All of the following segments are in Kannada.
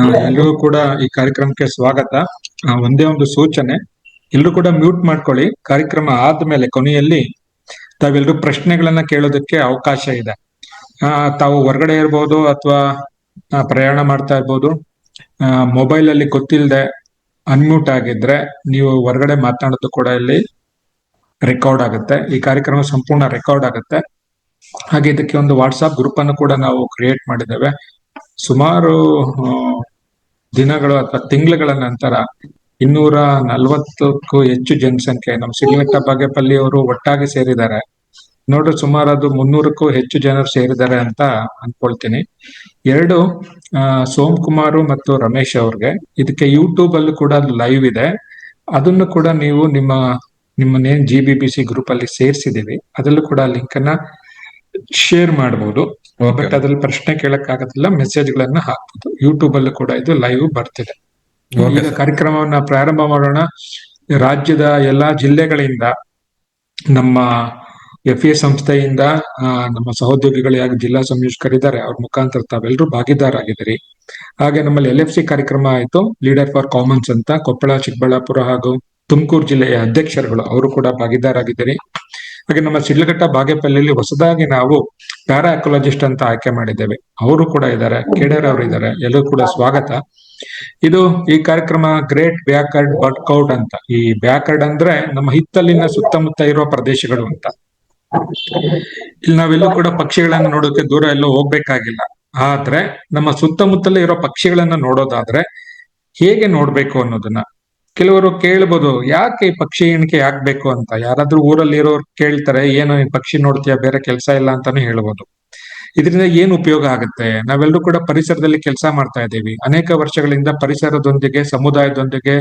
ಎಲ್ರಿಗೂ ಕೂಡ ಈ ಕಾರ್ಯಕ್ರಮಕ್ಕೆ ಸ್ವಾಗತ. ಒಂದೇ ಒಂದು ಸೂಚನೆ, ಎಲ್ರು ಕೂಡ ಮ್ಯೂಟ್ ಮಾಡ್ಕೊಳ್ಳಿ. ಕಾರ್ಯಕ್ರಮ ಆದ್ಮೇಲೆ ಕೊನೆಯಲ್ಲಿ ತಾವೆಲ್ಲರೂ ಪ್ರಶ್ನೆಗಳನ್ನ ಕೇಳೋದಕ್ಕೆ ಅವಕಾಶ ಇದೆ. ತಾವು ಹೊರಗಡೆ ಇರ್ಬೋದು ಅಥವಾ ಪ್ರಯಾಣ ಮಾಡ್ತಾ ಇರ್ಬೋದು. ಮೊಬೈಲ್ ಅಲ್ಲಿ ಗೊತ್ತಿಲ್ಲದೆ ಅನ್ಮ್ಯೂಟ್ ಆಗಿದ್ರೆ ನೀವು ಹೊರಗಡೆ ಮಾತನಾಡೋದು ಕೂಡ ಇಲ್ಲಿ ರೆಕಾರ್ಡ್ ಆಗುತ್ತೆ. ಈ ಕಾರ್ಯಕ್ರಮ ಸಂಪೂರ್ಣ ರೆಕಾರ್ಡ್ ಆಗುತ್ತೆ. ಹಾಗೆ ಇದಕ್ಕೆ ಒಂದು ವಾಟ್ಸಾಪ್ ಗ್ರೂಪ್ ಅನ್ನು ಕೂಡ ನಾವು ಕ್ರಿಯೇಟ್ ಮಾಡಿದ್ದೇವೆ. ಸುಮಾರು ದಿನಗಳು ಅಥವಾ ತಿಂಗಳುಗಳ ನಂತರ 240ಕ್ಕೂ ಹೆಚ್ಚು ಜನಸಂಖ್ಯೆ ನಮ್ಮ ಶಿಡ್ಲಘಟ್ಟ ಬಾಗೇಪಲ್ಲಿ ಅವರು ಒಟ್ಟಾಗಿ ಸೇರಿದ್ದಾರೆ. ನೋಡ್ರಿ, ಸುಮಾರು ಅದು 300ಕ್ಕೂ ಹೆಚ್ಚು ಜನರು ಸೇರಿದ್ದಾರೆ ಅಂತ ಅನ್ಕೊಳ್ತೀನಿ. ಎರಡು ಸೋಮಕುಮಾರ್ ಮತ್ತು ರಮೇಶ್ ಅವ್ರಿಗೆ ಇದಕ್ಕೆ ಯೂಟ್ಯೂಬ್ ಅಲ್ಲಿ ಕೂಡ ಲೈವ್ ಇದೆ. ಅದನ್ನು ಕೂಡ ನೀವು ನಿಮ್ಮನ್ನೇನ್ GBBC ಗ್ರೂಪ್ ಅಲ್ಲಿ ಸೇರಿಸಿದೀವಿ ಅದರಲ್ಲೂ ಕೂಡ ಲಿಂಕ್ ಅನ್ನ ಶೇರ್ ಮಾಡಬಹುದು. ಬಟ್ ಅದ್ರಲ್ಲಿ ಪ್ರಶ್ನೆ ಕೇಳಕ್ ಆಗೋದಿಲ್ಲ, ಮೆಸೇಜ್ ಗಳನ್ನ ಹಾಕ್ಬೋದು. ಯೂಟ್ಯೂಬ್ ಅಲ್ಲೂ ಕೂಡ ಇದು ಲೈವ್ ಬರ್ತಿದೆ. ಈಗ ಕಾರ್ಯಕ್ರಮವನ್ನ ಪ್ರಾರಂಭ ಮಾಡೋಣ. ರಾಜ್ಯದ ಎಲ್ಲಾ ಜಿಲ್ಲೆಗಳಿಂದ ನಮ್ಮ FA ಸಂಸ್ಥೆಯಿಂದ ನಮ್ಮ ಸಹೋದ್ಯೋಗಿಗಳು ಯಾಕೆ ಜಿಲ್ಲಾ ಸಂಯೋಜಕರಿದ್ದಾರೆ ಅವ್ರ ಮುಖಾಂತರ ತಾವೆಲ್ಲರೂ ಭಾಗಿದಾರಾಗಿದ್ದೀರಿ. ಹಾಗೆ ನಮ್ಮಲ್ಲಿ LFC ಕಾರ್ಯಕ್ರಮ ಆಯ್ತು, ಲೀಡರ್ ಫಾರ್ ಕಾಮನ್ಸ್ ಅಂತ. ಕೊಪ್ಪಳ, ಚಿಕ್ಕಬಳ್ಳಾಪುರ ಹಾಗೂ ತುಮಕೂರು ಜಿಲ್ಲೆಯ ಅಧ್ಯಕ್ಷರುಗಳು ಅವರು ಕೂಡ ಭಾಗಿದಾರಾಗಿದ್ದೀರಿ. ಹಾಗೆ ನಮ್ಮ ಶಿಡ್ಲಘಟ್ಟ ಬಾಗೇಪಲ್ಲಿಯಲ್ಲಿ ಹೊಸದಾಗಿ ನಾವು ಪ್ಯಾರಾ ಎಕಾಲಜಿಸ್ಟ್ ಅಂತ ಆಯ್ಕೆ ಮಾಡಿದ್ದೇವೆ, ಅವರು ಕೂಡ ಇದ್ದಾರೆ. ಕೇಡರ್ ಅವರು ಇದ್ದಾರೆ. ಎಲ್ಲರೂ ಕೂಡ ಸ್ವಾಗತ. ಇದು ಈ ಕಾರ್ಯಕ್ರಮ ಗ್ರೇಟ್ ಬ್ಯಾಕ್ವರ್ಡ್ ವರ್ಕ್ಔಟ್ ಅಂತ. ಈ ಬ್ಯಾಕ್ವರ್ಡ್ ಅಂದ್ರೆ ನಮ್ಮ ಹಿತ್ತಲಿನ ಸುತ್ತಮುತ್ತ ಇರುವ ಪ್ರದೇಶಗಳು ಅಂತ. ಇಲ್ಲಿ ನಾವೆಲ್ಲೂ ಕೂಡ ಪಕ್ಷಿಗಳನ್ನ ನೋಡೋಕೆ ದೂರ ಎಲ್ಲೂ ಹೋಗ್ಬೇಕಾಗಿಲ್ಲ. ಆದ್ರೆ ನಮ್ಮ ಸುತ್ತಮುತ್ತಲೇ ಇರೋ ಪಕ್ಷಿಗಳನ್ನ ನೋಡೋದಾದ್ರೆ ಹೇಗೆ ನೋಡ್ಬೇಕು ಅನ್ನೋದನ್ನ ಕೆಲವರು ಕೇಳ್ಬೋದು. ಯಾಕೆ ಈ ಪಕ್ಷಿ ಎಣಿಕೆ ಯಾಕೆ ಅಂತ ಯಾರಾದ್ರೂ ಊರಲ್ಲಿ ಇರೋರು ಕೇಳ್ತಾರೆ, ಏನು ಈ ಪಕ್ಷಿ ನೋಡ್ತೀಯ, ಬೇರೆ ಕೆಲಸ ಇಲ್ಲ ಅಂತಾನು ಹೇಳ್ಬೋದು. ಇದರಿಂದ ಏನ್ ಉಪಯೋಗ ಆಗುತ್ತೆ? ನಾವೆಲ್ಲರೂ ಕೂಡ ಪರಿಸರದಲ್ಲಿ ಕೆಲಸ ಮಾಡ್ತಾ ಇದ್ದೀವಿ. ಅನೇಕ ವರ್ಷಗಳಿಂದ ಪರಿಸರದೊಂದಿಗೆ, ಸಮುದಾಯದೊಂದಿಗೆ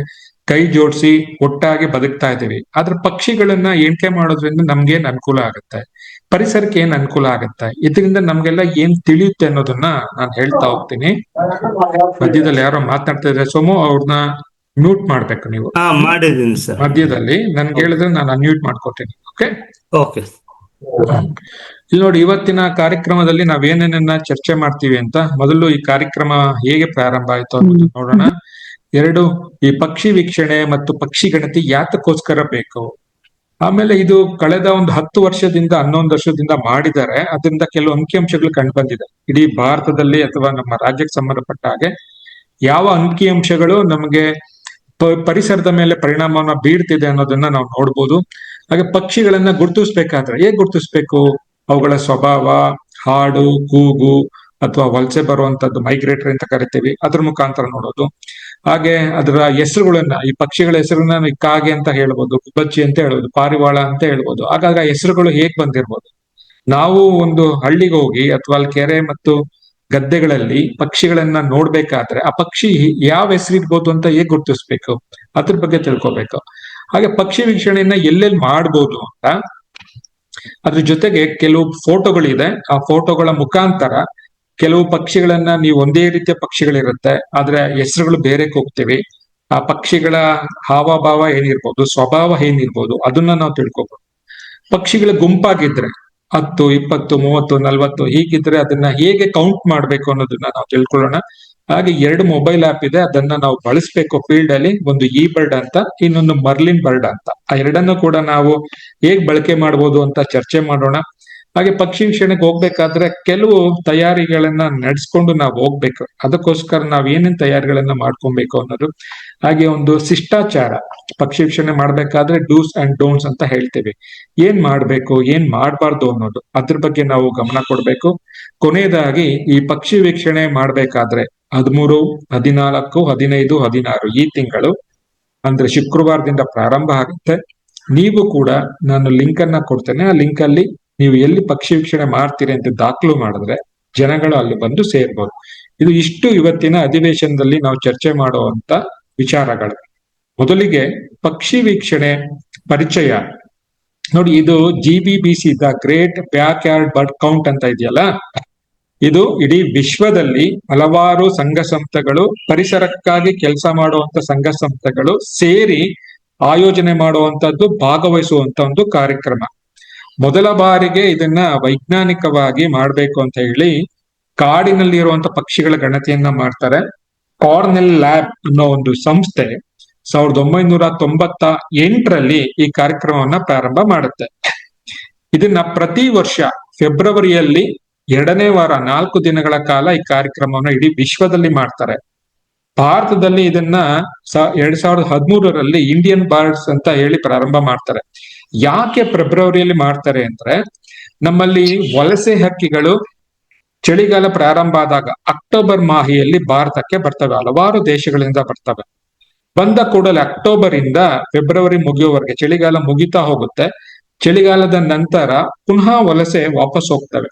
ಕೈ ಜೋಡಿಸಿ ಒಟ್ಟಾಗಿ ಬದುಕ್ತಾ ಇದ್ದೀವಿ. ಆದ್ರೆ ಪಕ್ಷಿಗಳನ್ನ ಎಣಿಕೆ ಮಾಡೋದ್ರಿಂದ ನಮ್ಗೇನ್ ಅನುಕೂಲ ಆಗುತ್ತೆ, ಪರಿಸರಕ್ಕೆ ಏನ್ ಅನುಕೂಲ ಆಗುತ್ತೆ, ಇದರಿಂದ ನಮ್ಗೆಲ್ಲ ಏನ್ ತಿಳಿಯುತ್ತೆ ಅನ್ನೋದನ್ನ ನಾನು ಹೇಳ್ತಾ ಹೋಗ್ತೀನಿ. ಮಧ್ಯದಲ್ಲಿ ಯಾರೋ ಮಾತನಾಡ್ತಾ ಇದ್ರೆ ಸೋಮು, ಅವ್ರನ್ನ ಮ್ಯೂಟ್ ಮಾಡ್ಬೇಕು ನೀವು. ಮಾಡಿದೀನಿ ಸರ್. ಮಧ್ಯದಲ್ಲಿ ನನ್ಗೆ ಹೇಳಿದ್ರೆ ನಾನು ಅನ್ಮ್ಯೂಟ್ ಮಾಡ್ಕೊತೀನಿ. ಓಕೆ. ಇಲ್ಲಿ ನೋಡಿ, ಇವತ್ತಿನ ಕಾರ್ಯಕ್ರಮದಲ್ಲಿ ನಾವೇನೇನನ್ನ ಚರ್ಚೆ ಮಾಡ್ತೀವಿ ಅಂತ. ಮೊದಲು ಈ ಕಾರ್ಯಕ್ರಮ ಹೇಗೆ ಪ್ರಾರಂಭ ಆಯ್ತು ಅನ್ನೋದು ನೋಡೋಣ. ಎರಡು, ಈ ಪಕ್ಷಿ ವೀಕ್ಷಣೆ ಮತ್ತು ಪಕ್ಷಿ ಗಣತಿ ಯಾತಕ್ಕೋಸ್ಕರ ಬೇಕು. ಆಮೇಲೆ ಇದು ಕಳೆದ ಒಂದು 10 ವರ್ಷದಿಂದ 11 ವರ್ಷದಿಂದ ಮಾಡಿದ್ದಾರೆ. ಅದರಿಂದ ಕೆಲವು ಅಂಕಿಅಂಶಗಳು ಕಂಡು ಬಂದಿದೆ. ಇಡೀ ಭಾರತದಲ್ಲಿ ಅಥವಾ ನಮ್ಮ ರಾಜ್ಯಕ್ಕೆ ಸಂಬಂಧಪಟ್ಟ ಹಾಗೆ ಯಾವ ಅಂಕಿಅಂಶಗಳು ನಮಗೆ ಪರಿಸರದ ಮೇಲೆ ಪರಿಣಾಮವನ್ನ ಬೀರ್ತಿದೆ ಅನ್ನೋದನ್ನ ನಾವು ನೋಡ್ಬೋದು. ಹಾಗೆ ಪಕ್ಷಿಗಳನ್ನ ಗುರುತಿಸ್ಬೇಕಾದ್ರೆ ಹೇಗ್ ಗುರುತಿಸ್ಬೇಕು, ಅವುಗಳ ಸ್ವಭಾವ, ಹಾಡು, ಕೂಗು ಅಥವಾ ವಲಸೆ ಬರುವಂತದ್ದು, ಮೈಗ್ರೇಟರಿ ಅಂತ ಕರಿತೀವಿ, ಅದ್ರ ಮುಖಾಂತರ ನೋಡೋದು. ಹಾಗೆ ಅದರ ಹೆಸರುಗಳನ್ನ, ಈ ಪಕ್ಷಿಗಳ ಹೆಸರನ್ನ ಕಾಗೆ ಅಂತ ಹೇಳ್ಬೋದು, ಗುಬ್ಬಚ್ಚಿ ಅಂತ ಹೇಳ್ಬೋದು, ಪಾರಿವಾಳ ಅಂತ ಹೇಳ್ಬೋದು. ಹಾಗಾಗಿ ಆ ಹೆಸರುಗಳು ಹೇಗ್ ಬಂದಿರ್ಬೋದು. ನಾವು ಒಂದು ಹಳ್ಳಿಗೆ ಹೋಗಿ ಅಥವಾ ಅಲ್ಲಿ ಕೆರೆ ಮತ್ತು ಗದ್ದೆಗಳಲ್ಲಿ ಪಕ್ಷಿಗಳನ್ನ ನೋಡ್ಬೇಕಾದ್ರೆ ಆ ಪಕ್ಷಿ ಯಾವ ಹೆಸರಿರ್ಬೋದು ಅಂತ ಹೇಗ್ ಗುರುತಿಸ್ಬೇಕು, ಅದ್ರ ಬಗ್ಗೆ ತಿಳ್ಕೊಬೇಕು. ಹಾಗೆ ಪಕ್ಷಿ ವೀಕ್ಷಣೆಯನ್ನ ಎಲ್ಲೆಲ್ಲಿ ಮಾಡ್ಬೋದು ಅಂತ, ಅದ್ರ ಜೊತೆಗೆ ಕೆಲವು ಫೋಟೋಗಳಿದೆ. ಆ ಫೋಟೋಗಳ ಮುಖಾಂತರ ಕೆಲವು ಪಕ್ಷಿಗಳನ್ನ, ನೀವು ಒಂದೇ ರೀತಿಯ ಪಕ್ಷಿಗಳಿರುತ್ತೆ ಆದ್ರೆ ಹೆಸರುಗಳು ಬೇರೆ ಹೋಗ್ತೀವಿ. ಆ ಪಕ್ಷಿಗಳ ಹಾವಭಾವ ಏನಿರ್ಬೋದು, ಸ್ವಭಾವ ಏನಿರ್ಬೋದು, ಅದನ್ನ ನಾವು ತಿಳ್ಕೊಬಹುದು. ಪಕ್ಷಿಗಳ ಗುಂಪಾಗಿದ್ರೆ 10, 20, 30, 40 ಹೀಗಿದ್ರೆ ಅದನ್ನ ಹೇಗೆ ಕೌಂಟ್ ಮಾಡ್ಬೇಕು ಅನ್ನೋದನ್ನ ನಾವು ತಿಳ್ಕೊಳ್ಳೋಣ. ಹಾಗೆ 2 ಮೊಬೈಲ್ ಆಪ್ ಇದೆ, ಅದನ್ನ ನಾವು ಬಳಸ್ಬೇಕು ಫೀಲ್ಡ್ ಅಲ್ಲಿ. ಒಂದು ಬರ್ಡ್ ಅಂತ, ಇನ್ನೊಂದು ಮರ್ಲಿನ್ ಬರ್ಡ್ ಅಂತ. ಆ ಎರಡನ್ನು ಕೂಡ ನಾವು ಹೇಗ್ ಬಳಕೆ ಮಾಡ್ಬೋದು ಅಂತ ಚರ್ಚೆ ಮಾಡೋಣ. ಹಾಗೆ ಪಕ್ಷಿ ವೀಕ್ಷಣೆಗೆ ಹೋಗ್ಬೇಕಾದ್ರೆ ಕೆಲವು ತಯಾರಿಗಳನ್ನ ನಡೆಸ್ಕೊಂಡು ನಾವು ಹೋಗ್ಬೇಕು. ಅದಕ್ಕೋಸ್ಕರ ನಾವ್ ಏನೇನ್ ತಯಾರಿಗಳನ್ನ ಮಾಡ್ಕೊಬೇಕು ಅನ್ನೋದು. ಹಾಗೆ ಒಂದು ಶಿಷ್ಟಾಚಾರ, ಪಕ್ಷಿ ವೀಕ್ಷಣೆ ಮಾಡ್ಬೇಕಾದ್ರೆ ಡೂಸ್ ಅಂಡ್ ಡೋಂಟ್ಸ್ ಅಂತ ಹೇಳ್ತೇವೆ. ಏನ್ ಮಾಡ್ಬೇಕು, ಏನ್ ಮಾಡ್ಬಾರ್ದು ಅನ್ನೋದು, ಅದ್ರ ಬಗ್ಗೆ ನಾವು ಗಮನ ಕೊಡ್ಬೇಕು. ಕೊನೆಯದಾಗಿ ಈ ಪಕ್ಷಿ ವೀಕ್ಷಣೆ ಮಾಡ್ಬೇಕಾದ್ರೆ 13, 14, 15, 16 ಈ ತಿಂಗಳು ಅಂದ್ರೆ ಶುಕ್ರವಾರದಿಂದ ಪ್ರಾರಂಭ ಆಗುತ್ತೆ. ನೀವು ಕೂಡ ನಾನು ಲಿಂಕ್ ಅನ್ನ ಕೊಡ್ತೇನೆ. ಆ ಲಿಂಕ್ ಅಲ್ಲಿ ನೀವು ಎಲ್ಲಿ ಪಕ್ಷಿ ವೀಕ್ಷಣೆ ಮಾಡ್ತೀರಿ ಅಂತ ದಾಖಲು ಮಾಡಿದ್ರೆ ಜನಗಳು ಅಲ್ಲಿ ಬಂದು ಸೇರ್ಬೋದು. ಇದು ಇಷ್ಟು ಇವತ್ತಿನ ಅಧಿವೇಶನದಲ್ಲಿ ನಾವು ಚರ್ಚೆ ಮಾಡುವಂತ ವಿಚಾರಗಳು. ಮೊದಲಿಗೆ ಪಕ್ಷಿ ವೀಕ್ಷಣೆ ಪರಿಚಯ ನೋಡಿ. ಇದು GBBC the great backyard bird count ಅಂತ ಇದೆಯಲ್ಲ, ಇದು ಇಡೀ ವಿಶ್ವದಲ್ಲಿ ಹಲವಾರು ಸಂಘ ಸಂಸ್ಥೆಗಳು, ಪರಿಸರಕ್ಕಾಗಿ ಕೆಲಸ ಮಾಡುವಂತ ಸಂಘ ಸಂಸ್ಥೆಗಳು ಸೇರಿ ಆಯೋಜನೆ ಮಾಡುವಂತದ್ದು, ಭಾಗವಹಿಸುವಂತ ಒಂದು ಕಾರ್ಯಕ್ರಮ. ಮೊದಲ ಬಾರಿಗೆ ಇದನ್ನ ವೈಜ್ಞಾನಿಕವಾಗಿ ಮಾಡ್ಬೇಕು ಅಂತ ಹೇಳಿ ಕಾಡಿನಲ್ಲಿ ಇರುವಂತ ಪಕ್ಷಿಗಳ ಗಣತಿಯನ್ನ ಮಾಡ್ತಾರೆ. ಕಾರ್ನೆಲ್ ಲ್ಯಾಬ್ ಅನ್ನೋ ಒಂದು ಸಂಸ್ಥೆ 1998ರಲ್ಲಿ ಈ ಕಾರ್ಯಕ್ರಮವನ್ನ ಪ್ರಾರಂಭ ಮಾಡುತ್ತೆ. ಇದನ್ನ ಪ್ರತಿ ವರ್ಷ ಫೆಬ್ರವರಿಯಲ್ಲಿ 2ನೇ ವಾರ 4 ದಿನಗಳ ಕಾಲ ಈ ಕಾರ್ಯಕ್ರಮವನ್ನ ಇಡೀ ವಿಶ್ವದಲ್ಲಿ ಮಾಡ್ತಾರೆ. ಭಾರತದಲ್ಲಿ ಇದನ್ನ 2013ರಲ್ಲಿ ಇಂಡಿಯನ್ ಬರ್ಡ್ಸ್ ಅಂತ ಹೇಳಿ ಪ್ರಾರಂಭ ಮಾಡ್ತಾರೆ. ಯಾಕೆ ಫೆಬ್ರವರಿಯಲ್ಲಿ ಮಾಡ್ತಾರೆ ಅಂದ್ರೆ, ನಮ್ಮಲ್ಲಿ ವಲಸೆ ಹಕ್ಕಿಗಳು ಚಳಿಗಾಲ ಪ್ರಾರಂಭ ಆದಾಗ ಅಕ್ಟೋಬರ್ ಮಾಹೆಯಲ್ಲಿ ಭಾರತಕ್ಕೆ ಬರ್ತವೆ, ಹಲವಾರು ದೇಶಗಳಿಂದ ಬರ್ತವೆ. ಬಂದ ಕೂಡಲೇ ಅಕ್ಟೋಬರ್ ಇಂದ ಫೆಬ್ರವರಿ ಮುಗಿಯುವವರೆಗೆ ಚಳಿಗಾಲ ಮುಗಿತಾ ಹೋಗುತ್ತೆ. ಚಳಿಗಾಲದ ನಂತರ ಪುನಃ ವಲಸೆ ವಾಪಸ್ ಹೋಗ್ತವೆ.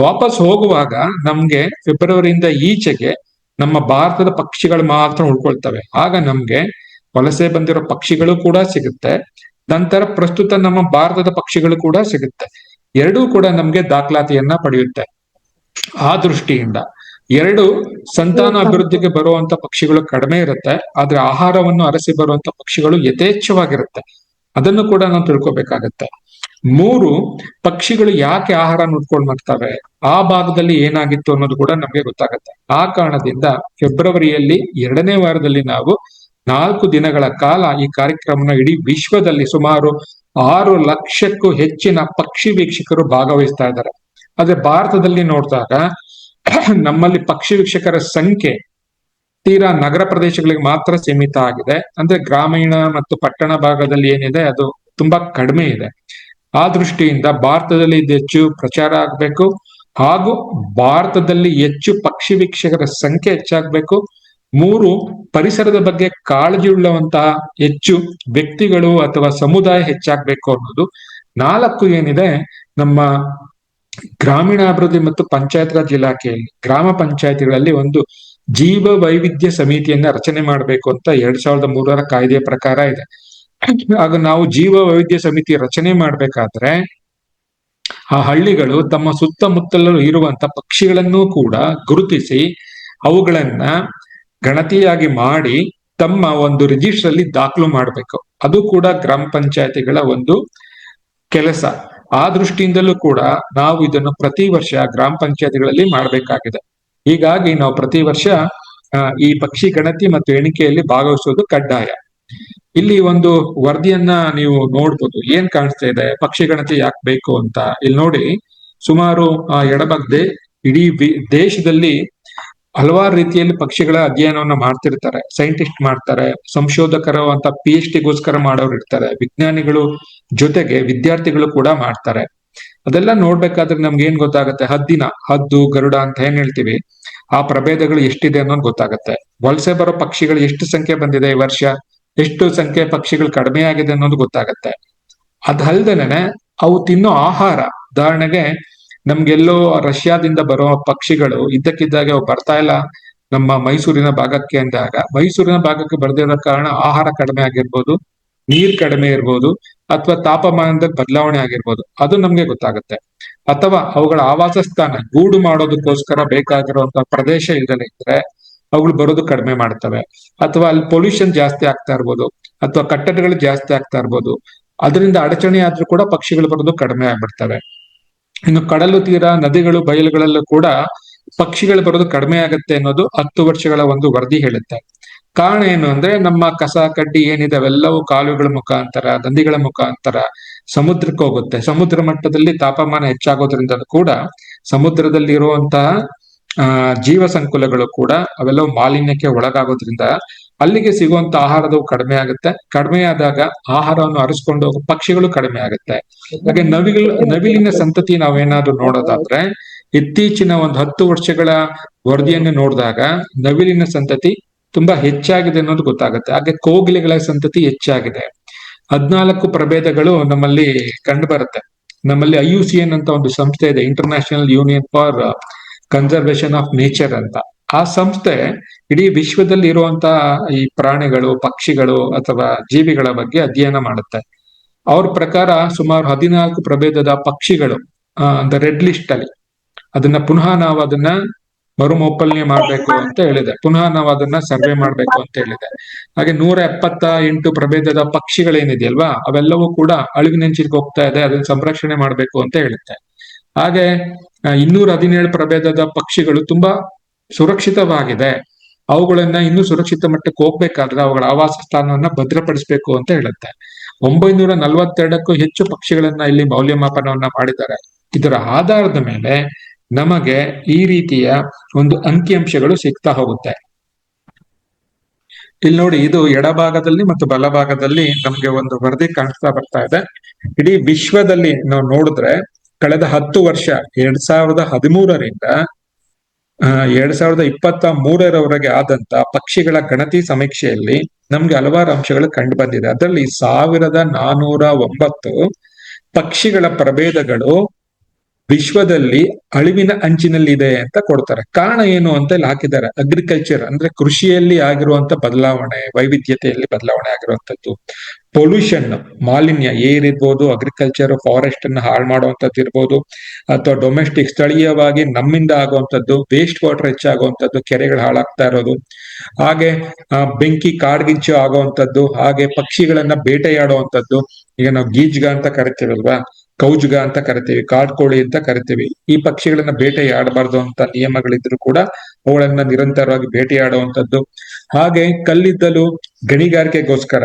ವಾಪಸ್ ಹೋಗುವಾಗ ನಮ್ಗೆ ಫೆಬ್ರವರಿಯಿಂದ ಈಚೆಗೆ ನಮ್ಮ ಭಾರತದ ಪಕ್ಷಿಗಳು ಮಾತ್ರ ಉಳ್ಕೊಳ್ತವೆ. ಆಗ ನಮ್ಗೆ ವಲಸೆ ಬಂದಿರೋ ಪಕ್ಷಿಗಳು ಕೂಡ ಸಿಗುತ್ತೆ, ನಂತರ ಪ್ರಸ್ತುತ ನಮ್ಮ ಭಾರತದ ಪಕ್ಷಿಗಳು ಕೂಡ ಸಿಗುತ್ತೆ. ಎರಡೂ ಕೂಡ ನಮ್ಗೆ ದಾಖಲಾತಿಯನ್ನ ಪಡೆಯುತ್ತೆ. ಆ ದೃಷ್ಟಿಯಿಂದ ಎರಡು ಸಂತಾನ ಅಭಿವೃದ್ಧಿಗೆ ಬರುವಂತ ಪಕ್ಷಿಗಳು ಕಡಿಮೆ ಇರುತ್ತೆ, ಆದ್ರೆ ಆಹಾರವನ್ನು ಅರಸಿ ಬರುವಂತ ಪಕ್ಷಿಗಳು ಯಥೇಚ್ಛವಾಗಿರುತ್ತೆ. ಅದನ್ನು ಕೂಡ ನಾವು ತಿಳ್ಕೊಬೇಕಾಗತ್ತೆ. 3, ಪಕ್ಷಿಗಳು ಯಾಕೆ ಆಹಾರ ನುಡ್ಕೊಂಡು ಮಾಡ್ತವೆ, ಆ ಭಾಗದಲ್ಲಿ ಏನಾಗಿತ್ತು ಅನ್ನೋದು ಕೂಡ ನಮ್ಗೆ ಗೊತ್ತಾಗತ್ತೆ. ಆ ಕಾರಣದಿಂದ ಫೆಬ್ರವರಿಯಲ್ಲಿ 2ನೇ ವಾರದಲ್ಲಿ ನಾವು 4 ದಿನಗಳ ಕಾಲ ಈ ಕಾರ್ಯಕ್ರಮನ ಇಡೀ ವಿಶ್ವದಲ್ಲಿ ಸುಮಾರು 6 ಲಕ್ಷಕ್ಕೂ ಹೆಚ್ಚಿನ ಪಕ್ಷಿ ವೀಕ್ಷಕರು ಭಾಗವಹಿಸ್ತಾ ಇದ್ದಾರೆ. ಆದ್ರೆ ಭಾರತದಲ್ಲಿ ನೋಡಿದಾಗ ನಮ್ಮಲ್ಲಿ ಪಕ್ಷಿ ವೀಕ್ಷಕರ ಸಂಖ್ಯೆ ತೀರಾ ನಗರ ಪ್ರದೇಶಗಳಿಗೆ ಮಾತ್ರ ಸೀಮಿತ ಆಗಿದೆ. ಅಂದ್ರೆ ಗ್ರಾಮೀಣ ಮತ್ತು ಪಟ್ಟಣ ಭಾಗದಲ್ಲಿ ಏನಿದೆ ಅದು ತುಂಬಾ ಕಡಿಮೆ ಇದೆ. ಆ ದೃಷ್ಟಿಯಿಂದ ಭಾರತದಲ್ಲಿ ಇದು ಹೆಚ್ಚು ಪ್ರಚಾರ ಆಗ್ಬೇಕು, ಹಾಗೂ ಭಾರತದಲ್ಲಿ ಹೆಚ್ಚು ಪಕ್ಷಿ ವೀಕ್ಷಕರ ಸಂಖ್ಯೆ ಹೆಚ್ಚಾಗ್ಬೇಕು. 3, ಪರಿಸರದ ಬಗ್ಗೆ ಕಾಳಜಿ ಉಳ್ಳವಂತಹ ಹೆಚ್ಚು ವ್ಯಕ್ತಿಗಳು ಅಥವಾ ಸಮುದಾಯ ಹೆಚ್ಚಾಗ್ಬೇಕು ಅನ್ನೋದು. 4 ಏನಿದೆ, ನಮ್ಮ ಗ್ರಾಮೀಣಾಭಿವೃದ್ಧಿ ಮತ್ತು ಪಂಚಾಯತ್ ರಾಜ್ ಇಲಾಖೆಯಲ್ಲಿ ಗ್ರಾಮ ಪಂಚಾಯತಿಗಳಲ್ಲಿ ಒಂದು ಜೀವ ವೈವಿಧ್ಯ ಸಮಿತಿಯನ್ನ ರಚನೆ ಮಾಡಬೇಕು ಅಂತ 2003ರ ಕಾಯ್ದೆಯ ಪ್ರಕಾರ ಇದೆ. ಆಗ ನಾವು ಜೀವ ವೈವಿಧ್ಯ ಸಮಿತಿ ರಚನೆ ಮಾಡ್ಬೇಕಾದ್ರೆ ಆ ಹಳ್ಳಿಗಳು ತಮ್ಮ ಸುತ್ತಮುತ್ತಲೂ ಇರುವಂತ ಪಕ್ಷಿಗಳನ್ನು ಕೂಡ ಗುರುತಿಸಿ ಅವುಗಳನ್ನ ಗಣತಿಯಾಗಿ ಮಾಡಿ ತಮ್ಮ ಒಂದು ರಿಜಿಸ್ಟರ್ ಅಲ್ಲಿ ದಾಖಲು ಮಾಡಬೇಕು. ಅದು ಕೂಡ ಗ್ರಾಮ ಪಂಚಾಯತಿಗಳ ಒಂದು ಕೆಲಸ. ಆ ದೃಷ್ಟಿಯಿಂದಲೂ ಕೂಡ ನಾವು ಇದನ್ನು ಪ್ರತಿ ವರ್ಷ ಗ್ರಾಮ ಪಂಚಾಯತಿಗಳಲ್ಲಿ ಮಾಡಬೇಕಾಗಿದೆ. ಹೀಗಾಗಿ ನಾವು ಪ್ರತಿ ವರ್ಷ ಈ ಪಕ್ಷಿ ಗಣತಿ ಮತ್ತು ಎಣಿಕೆಯಲ್ಲಿ ಭಾಗವಹಿಸುವುದು ಕಡ್ಡಾಯ. ಇಲ್ಲಿ ಒಂದು ವರದಿಯನ್ನ ನೀವು ನೋಡ್ಬೋದು, ಏನ್ ಕಾಣಿಸ್ತಾ ಇದೆ, ಪಕ್ಷಿ ಗಣತಿ ಯಾಕೆ ಬೇಕು ಅಂತ. ಇಲ್ಲಿ ನೋಡಿ, ಸುಮಾರು ಎಡಬಗ್ದೆ ಇಡೀ ದೇಶದಲ್ಲಿ ಹಲವಾರು ರೀತಿಯಲ್ಲಿ ಪಕ್ಷಿಗಳ ಅಧ್ಯಯನವನ್ನ ಮಾಡ್ತಿರ್ತಾರೆ. ಸೈಂಟಿಸ್ಟ್ ಮಾಡ್ತಾರೆ, ಸಂಶೋಧಕರು ಅಂತ PhD ಗೋಸ್ಕರ ಮಾಡೋರು ಇರ್ತಾರೆ, ವಿಜ್ಞಾನಿಗಳು ಜೊತೆಗೆ ವಿದ್ಯಾರ್ಥಿಗಳು ಕೂಡ ಮಾಡ್ತಾರೆ. ಅದೆಲ್ಲ ನೋಡ್ಬೇಕಾದ್ರೆ ನಮ್ಗೆ ಏನ್ ಗೊತ್ತಾಗತ್ತೆ, ಹದ್ದು, ಗರುಡ ಅಂತ ಏನ್ ಹೇಳ್ತೀವಿ, ಆ ಪ್ರಭೇದಗಳು ಎಷ್ಟಿದೆ ಅನ್ನೋದು ಗೊತ್ತಾಗತ್ತೆ. ವಲಸೆ ಬರೋ ಪಕ್ಷಿಗಳು ಎಷ್ಟು ಸಂಖ್ಯೆ ಬಂದಿದೆ ಈ ವರ್ಷ, ಎಷ್ಟು ಸಂಖ್ಯೆ ಪಕ್ಷಿಗಳು ಕಡಿಮೆ ಆಗಿದೆ ಅನ್ನೋದು ಗೊತ್ತಾಗತ್ತೆ. ಅದಲ್ದೇನೆ ಅವು ತಿನ್ನೋ ಆಹಾರ, ಉದಾಹರಣೆಗೆ ನಮ್ಗೆಲ್ಲೋ ರಷ್ಯಾದಿಂದ ಬರೋ ಪಕ್ಷಿಗಳು ಇದ್ದಕ್ಕಿದ್ದಾಗೆ ಅವು ಬರ್ತಾ ಇಲ್ಲ ನಮ್ಮ ಮೈಸೂರಿನ ಭಾಗಕ್ಕೆ ಅಂದಾಗ, ಮೈಸೂರಿನ ಭಾಗಕ್ಕೆ ಬರ್ದಿರೋ ಕಾರಣ ಆಹಾರ ಕಡಿಮೆ ಆಗಿರ್ಬೋದು, ನೀರ್ ಕಡಿಮೆ ಇರ್ಬೋದು, ಅಥವಾ ತಾಪಮಾನದಲ್ಲಿ ಬದಲಾವಣೆ ಆಗಿರ್ಬೋದು, ಅದು ನಮ್ಗೆ ಗೊತ್ತಾಗುತ್ತೆ. ಅಥವಾ ಅವುಗಳ ಆವಾಸ ಸ್ಥಾನ, ಗೂಡು ಮಾಡೋದಕ್ಕೋಸ್ಕರ ಬೇಕಾಗಿರುವಂತಹ ಪ್ರದೇಶ ಇಲ್ದಲೇ ಇದ್ರೆ ಅವುಗಳು ಬರೋದು ಕಡಿಮೆ ಮಾಡ್ತವೆ. ಅಥವಾ ಅಲ್ಲಿ ಪೊಲ್ಯೂಷನ್ ಜಾಸ್ತಿ ಆಗ್ತಾ ಇರ್ಬೋದು, ಅಥವಾ ಕಟ್ಟಡಗಳು ಜಾಸ್ತಿ ಆಗ್ತಾ ಇರ್ಬೋದು, ಅದರಿಂದ ಅಡಚಣೆ ಆದ್ರೂ ಕೂಡ ಪಕ್ಷಿಗಳು ಬರೋದು ಕಡಿಮೆ ಆಗ್ಬಿಡ್ತವೆ. ಇನ್ನು ಕಡಲು ತೀರ, ನದಿಗಳು, ಬಯಲುಗಳಲ್ಲೂ ಕೂಡ ಪಕ್ಷಿಗಳು ಬರೋದು ಕಡಿಮೆ ಆಗುತ್ತೆ ಅನ್ನೋದು 10 ವರ್ಷಗಳ ಒಂದು ವರದಿ ಹೇಳುತ್ತೆ. ಕಾರಣ ಏನು ಅಂದ್ರೆ, ನಮ್ಮ ಕಸ ಕಡ್ಡಿ ಏನಿದೆ ಅವೆಲ್ಲವೂ ಕಾಲುವೆಗಳ ಮುಖಾಂತರ, ನದಿಗಳ ಮುಖಾಂತರ ಸಮುದ್ರಕ್ಕೆ ಹೋಗುತ್ತೆ. ಸಮುದ್ರ ಮಟ್ಟದಲ್ಲಿ ತಾಪಮಾನ ಹೆಚ್ಚಾಗೋದ್ರಿಂದ ಕೂಡ ಸಮುದ್ರದಲ್ಲಿ ಇರುವಂತಹ ಜೀವ ಸಂಕುಲಗಳು ಕೂಡ ಅವೆಲ್ಲವೂ ಮಾಲಿನ್ಯಕ್ಕೆ ಒಳಗಾಗೋದ್ರಿಂದ ಅಲ್ಲಿಗೆ ಸಿಗುವಂತ ಆಹಾರದ ಕಡಿಮೆ ಆಗುತ್ತೆ. ಕಡಿಮೆ ಆದಾಗ ಆಹಾರವನ್ನು ಅರಸ್ಕೊಂಡು ಹೋಗೋ ಪಕ್ಷಿಗಳು ಕಡಿಮೆ ಆಗುತ್ತೆ. ಹಾಗೆ ನವಿಲಿನ ಸಂತತಿ ನಾವೇನಾದ್ರೂ ನೋಡೋದಾದ್ರೆ, ಇತ್ತೀಚಿನ ಒಂದು 10 ವರ್ಷಗಳ ವರದಿಯನ್ನು ನೋಡಿದಾಗ ನವಿಲಿನ ಸಂತತಿ ತುಂಬಾ ಹೆಚ್ಚಾಗಿದೆ ಅನ್ನೋದು ಗೊತ್ತಾಗುತ್ತೆ. ಹಾಗೆ ಕೋಗಿಲೆಗಳ ಸಂತತಿ ಹೆಚ್ಚಾಗಿದೆ. 14 ಪ್ರಭೇದಗಳು ನಮ್ಮಲ್ಲಿ ಕಂಡು ಬರುತ್ತೆ. ನಮ್ಮಲ್ಲಿ IUCN ಅಂತ ಒಂದು ಸಂಸ್ಥೆ ಇದೆ, international union for conservation of nature ಅಂತ. ಆ ಸಂಸ್ಥೆ ಇಡೀ ವಿಶ್ವದಲ್ಲಿ ಇರುವಂತಹ ಈ ಪ್ರಾಣಿಗಳು, ಪಕ್ಷಿಗಳು ಅಥವಾ ಜೀವಿಗಳ ಬಗ್ಗೆ ಅಧ್ಯಯನ ಮಾಡುತ್ತೆ. ಅವ್ರ ಪ್ರಕಾರ ಸುಮಾರು 14 ಪ್ರಭೇದದ ಪಕ್ಷಿಗಳು ರೆಡ್ ಲಿಸ್ಟ್ ಅಲ್ಲಿ, ಅದನ್ನ ಪುನಃ ನಾವು ಅದನ್ನ ಮರುಮೌಪಲ್ಯ ಮಾಡ್ಬೇಕು ಅಂತ ಹೇಳಿದೆ, ಪುನಃ ನಾವು ಅದನ್ನ ಸರ್ವೆ ಮಾಡ್ಬೇಕು ಅಂತ ಹೇಳಿದೆ. ಹಾಗೆ 178 ಪ್ರಭೇದದ ಪಕ್ಷಿಗಳೇನಿದೆಯಲ್ವಾ, ಅವೆಲ್ಲವೂ ಕೂಡ ಅಳಿವಿನಂಚಿಗೆ ಹೋಗ್ತಾ ಇದೆ, ಅದನ್ನ ಸಂರಕ್ಷಣೆ ಮಾಡ್ಬೇಕು ಅಂತ ಹೇಳುತ್ತೆ. ಹಾಗೆ 217 ಪ್ರಭೇದದ ಪಕ್ಷಿಗಳು ತುಂಬಾ ಸುರಕ್ಷಿತವಾಗಿದೆ, ಅವುಗಳನ್ನ ಇನ್ನೂ ಸುರಕ್ಷಿತ ಮಟ್ಟಕ್ಕೆ ಹೋಗ್ಬೇಕಾದ್ರೆ ಅವುಗಳ ಆವಾಸ ಸ್ಥಾನವನ್ನ ಭದ್ರಪಡಿಸಬೇಕು ಅಂತ ಹೇಳುತ್ತೆ. 942ಕ್ಕೂ ಹೆಚ್ಚು ಪಕ್ಷಿಗಳನ್ನ ಇಲ್ಲಿ ಮೌಲ್ಯಮಾಪನವನ್ನ ಮಾಡಿದ್ದಾರೆ. ಇದರ ಆಧಾರದ ಮೇಲೆ ನಮಗೆ ಈ ರೀತಿಯ ಒಂದು ಅಂಕಿಅಂಶಗಳು ಸಿಗ್ತಾ ಹೋಗುತ್ತೆ. ಇಲ್ಲಿ ನೋಡಿ, ಇದು ಎಡಭಾಗದಲ್ಲಿ ಮತ್ತು ಬಲಭಾಗದಲ್ಲಿ ನಮ್ಗೆ ಒಂದು ವರದಿ ಕಾಣಿಸ್ತಾ ಬರ್ತಾ ಇದೆ. ಇಡೀ ವಿಶ್ವದಲ್ಲಿ ನಾವು ನೋಡಿದ್ರೆ ಕಳೆದ 10 ವರ್ಷ 2013ರಿಂದ 2023ರವರೆಗೆ ಆದಂತ ಪಕ್ಷಿಗಳ ಗಣತಿ ಸಮೀಕ್ಷೆಯಲ್ಲಿ ನಮ್ಗೆ ಹಲವಾರು ಅಂಶಗಳು ಕಂಡು ಬಂದಿದೆ. ಅದರಲ್ಲಿ 1409 ಪಕ್ಷಿಗಳ ಪ್ರಭೇದಗಳು ವಿಶ್ವದಲ್ಲಿ ಅಳಿವಿನ ಅಂಚಿನಲ್ಲಿದೆ ಅಂತ ಕೊಡ್ತಾರೆ. ಕಾರಣ ಏನು ಅಂತ ಇಲ್ಲಿ ಹಾಕಿದ್ದಾರೆ. ಅಗ್ರಿಕಲ್ಚರ್ ಅಂದ್ರೆ ಕೃಷಿಯಲ್ಲಿ ಆಗಿರುವಂತ ಬದಲಾವಣೆ, ವೈವಿಧ್ಯತೆಯಲ್ಲಿ ಬದಲಾವಣೆ ಆಗಿರುವಂತದ್ದು, ಪೊಲ್ಯೂಷನ್, ಮಾಲಿನ್ಯ, ಏರ್ ಇರ್ಬೋದು, ಅಗ್ರಿಕಲ್ಚರ್ ಫಾರೆಸ್ಟ್ ಅನ್ನ ಹಾಳು ಮಾಡುವಂತದ್ದು ಇರ್ಬೋದು, ಅಥವಾ ಡೊಮೆಸ್ಟಿಕ್ ಸ್ಥಳೀಯವಾಗಿ ನಮ್ಮಿಂದ ಆಗುವಂತದ್ದು, ವೇಸ್ಟ್ ವಾಟರ್ ಹೆಚ್ಚಾಗುವಂತದ್ದು, ಕೆರೆಗಳು ಹಾಳಾಗ್ತಾ ಇರೋದು, ಹಾಗೆ ಬೆಂಕಿ ಕಾಡ್ಗಿಚ್ಚು ಆಗುವಂತದ್ದು, ಹಾಗೆ ಪಕ್ಷಿಗಳನ್ನ ಬೇಟೆಯಾಡುವಂತದ್ದು. ಈಗ ನಾವು ಗೀಜ್ಗ ಅಂತ ಕರಿತೀವಲ್ವಾ, ಕೌಜ್ಗ ಅಂತ ಕರಿತೀವಿ, ಕಾಡ್ಕೋಳಿ ಅಂತ ಕರಿತೀವಿ. ಈ ಪಕ್ಷಿಗಳನ್ನ ಬೇಟೆಯಾಡಬಾರ್ದು ಅಂತ ನಿಯಮಗಳಿದ್ರು ಕೂಡ ಅವುಗಳನ್ನ ನಿರಂತರವಾಗಿ ಬೇಟೆಯಾಡುವಂತದ್ದು. ಹಾಗೆ ಕಲ್ಲಿದ್ದಲು ಗಣಿಗಾರಿಕೆಗೋಸ್ಕರ,